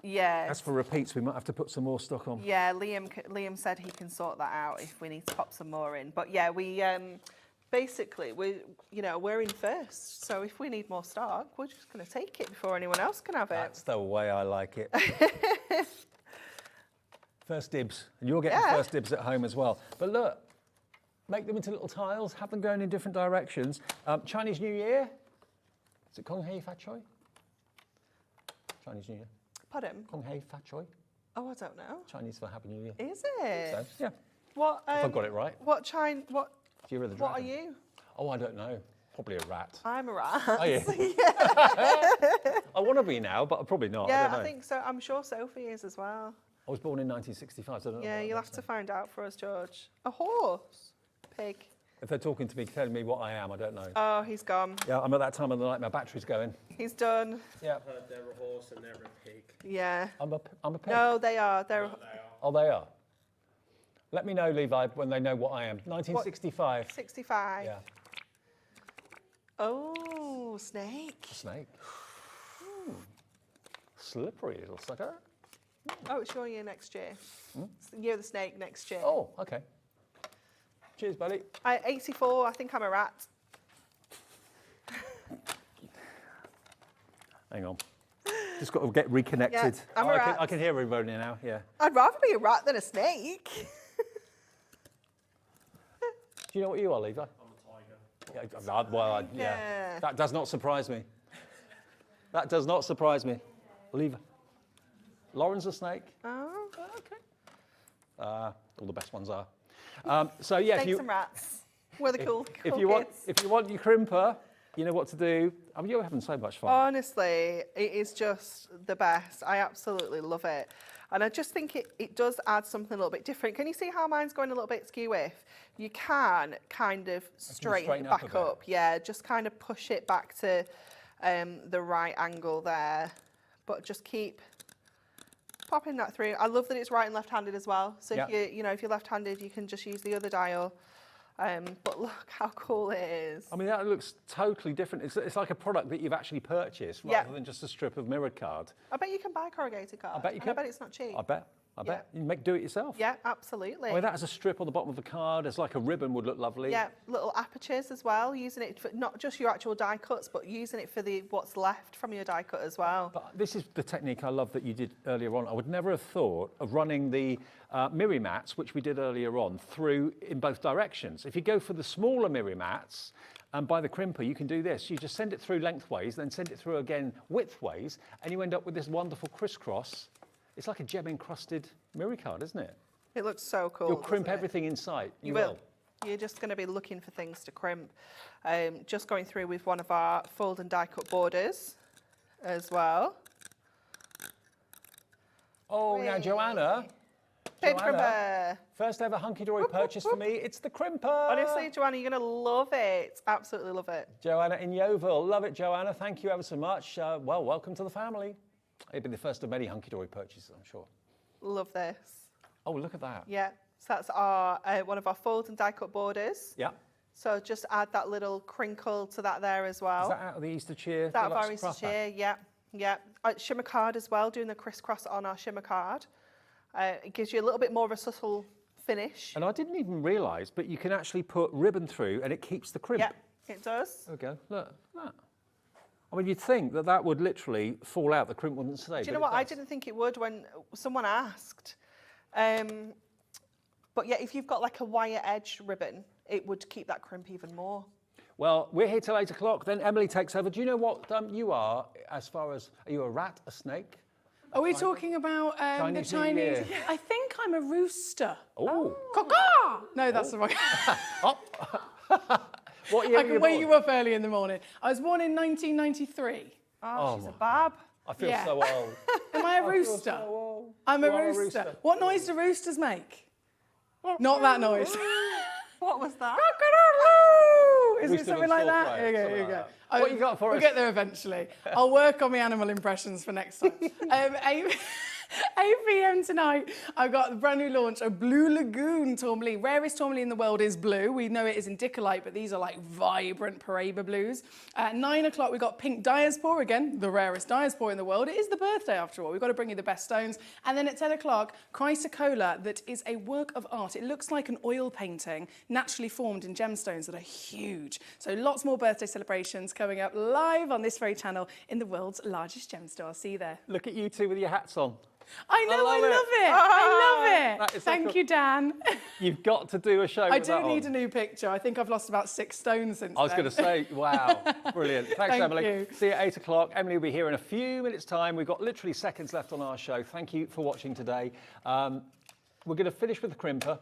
yeah. As for repeats, we might have to put some more stock on. Yeah, Liam said he can sort that out if we need to pop some more in. But yeah, we basically we're in first. So if we need more stock, we're just going to take it before anyone else can have it. That's the way I like it. First dibs, and you're getting first dibs at home as well. But look, make them into little tiles, have them going in different directions. Chinese New Year, is it Kong Hei Fat Choi? Chinese New Year. Pardon? Kong Hei Fat Choi. Oh, I don't know. Chinese for Happy New Year. Is it? So, yeah. What? If I've got it right. What China? What? Year of the What are Dragon. you? Oh, I don't know. Probably a rat. I'm a rat. Are you? I want to be now, but probably not. I Yeah, don't know. I think so. I'm sure Sophie is as well. I was born in 1965, so I don't know. Yeah, what you'll that have is. to find out for us, George. A horse? Pig? If they're talking to me, telling me what I am, I don't know. Oh, he's gone. Yeah, I'm at that time of the night, my battery's going. He's done. Yeah. I've heard they're a horse and they're a pig. Yeah. I'm a pig. No, they are. They're Oh, they are. Let me know, Levi, when they know what I am. 1965. 65. Yeah. Oh, snake. A snake. Slippery little sucker. Oh, it's your year next year. It's the year of the snake next year. Oh, okay. Cheers, buddy. 84, I think I'm a rat. Hang on. Just got to get reconnected. Yeah, I'm a rat. I can hear everybody now, yeah. I'd rather be a rat than a snake. Do you know what you are, Levi? I'm a tiger. Yeah. That does not surprise me. That does not surprise me. Levi. Lauren's a snake. Oh. Okay. All the best ones are. So yeah, Snakes and rats. We're the cool if you kids. want your crimper, you know what to do. I mean, you're having so much fun. Honestly, it is just the best. I absolutely love it. And I just think it does add something a little bit different. Can you see how mine's going a little bit skew-if? You can kind of straighten it back up. Yeah, just kind of push it back to the right angle there. But just keep popping that through. I love that it's right and left-handed as well. So if if you're left-handed, you can just use the other dial. But look how cool it is. I mean, that looks totally different. It's like a product that you've actually purchased rather than just a strip of mirrored card. I bet you can buy corrugated card. I bet you can. I bet it's not cheap. I bet. You can do it yourself. Yeah, absolutely. I mean, that as a strip on the bottom of the card, as like a ribbon would look lovely. Yeah, little apertures as well, using it for not just your actual die cuts, but using it for what's left from your die cut as well. But this is the technique I love that you did earlier on. I would never have thought of running the Mirri mats, which we did earlier on, through in both directions. If you go for the smaller Mirri mats, and by the crimper, you can do this. You just send it through lengthways, then send it through again widthways, and you end up with this wonderful crisscross. It's like a gem-encrusted Mirri card, isn't it? It looks so cool. You'll crimp everything in sight. You will. You're just going to be looking for things to crimp. Just going through with one of our fold and die cut borders as well. Oh, now Joanna. Paper Joanna, Crimper. first ever hunky-dory purchase for me. It's the crimper. Honestly, Joanna, you're going to love it. Absolutely love it. Joanna in Yeovil. Love it, Joanna. Thank you ever so much. Well, welcome to the family. It'll be the first of many hunky-dory purchases, I'm sure. Love this. Oh, look at that. Yeah, so that's our one of our fold and die cut borders. Yeah. So just add that little crinkle to that there as well. Is that out of the Easter cheer? That of Deluxe our Easter Craft Pack? cheer, yeah, yeah. Shimmer card as well, doing the crisscross on our shimmer card. It gives you a little bit more of a subtle finish. And I didn't even realise, but you can actually put ribbon through and it keeps the crimp. Yeah, it does. There we go. Look at that. I mean, you'd think that that would literally fall out, the crimp wouldn't stay. Do you know what? I didn't think it would when someone asked. But yeah, if you've got like a wire edge ribbon, it would keep that crimp even more. Well, we're here till 8 o'clock, then Emily takes over. Do you know what you are as far as, are you a rat, a snake? Are we talking about the Chinese New Chinese? Year. I think I'm a rooster. Oh. Caw-caw! No, that's the wrong. What year I were can you wake born? you up early in the morning. I was born in 1993. Oh, she's a bab. I feel Yeah. so old. Am I a rooster? I'm a You are a rooster. rooster. What noise do roosters make? Not that noise. What was that? Is We it stood something in like store that? for it, Here you go, something here you like go. that. What you got for we'll us? get there eventually. I'll work on my animal impressions for next time. 8 p.m. tonight, I've got the brand new launch of Blue Lagoon tourmaline. Rarest tourmaline in the world is blue. We know it is in Dicolite, but these are like vibrant Paraiba blues. At 9 o'clock, we've got pink diaspora, again, the rarest diaspora in the world. It is the birthday, after all. We've got to bring you the best stones. And then at 10 o'clock, chrysocolla, that is a work of art. It looks like an oil painting, naturally formed in gemstones that are huge. So lots more birthday celebrations coming up live on this very channel in the world's largest gem store. I'll see you there. Look at you two with your hats on. I know, I love it. love it. I love That it. is so Thank cool. you, Dan. You've got to do a show I with that do need on. a new picture. I think I've lost about 6 stones since I was then. going to say, wow, brilliant. Thanks, Thank Emily. you. See you at 8 o'clock. Emily will be here in a few minutes' time. We've got literally seconds left on our show. Thank you for watching today. We're going to finish with the crimper.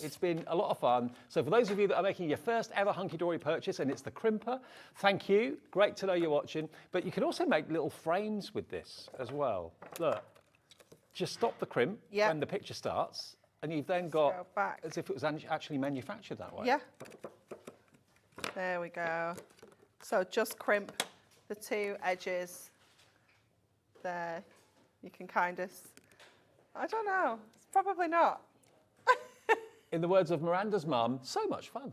It's been a lot of fun. So for those of you that are making your first ever hunky-dory purchase, and it's the crimper, thank you. Great to know you're watching. But you can also make little frames with this as well. Look, just stop the crimp when the picture starts, and you've then got, go back. as if it was actually manufactured that way. Yeah. There we go. So just crimp the 2 edges there. You can kind of, I don't know, it's probably not. In the words of Miranda's mum, so much fun,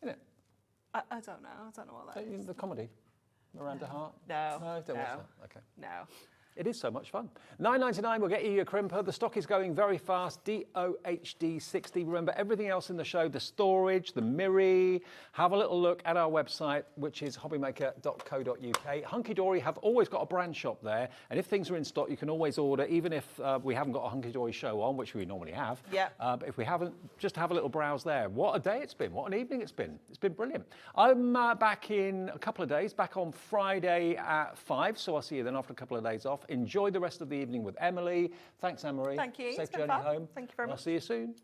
isn't it? I don't know. I don't know what that is. The comedy, Miranda Hart? No. No, don't watch that. Okay. No. It is so much fun. $9.99 will get you your crimper. The stock is going very fast. DOHD 60. Remember everything else in the show, the storage, the Mirri. Have a little look at our website, which is hobbymaker.co.uk. Hunkydory have always got a brand shop there, and if things are in stock, you can always order, even if we haven't got a Hunkydory show on, which we normally have. Yeah. But if we haven't, just have a little browse there. What a day it's been. What an evening it's been. It's been brilliant. I'm back in a couple of days, back on Friday at 5, so I'll see you then after a couple of days off. Enjoy the rest of the evening with Emily. Thanks, Anne-Marie. Thank you. Safe It's been journey fun. home. Thank you very And much. I'll see you soon.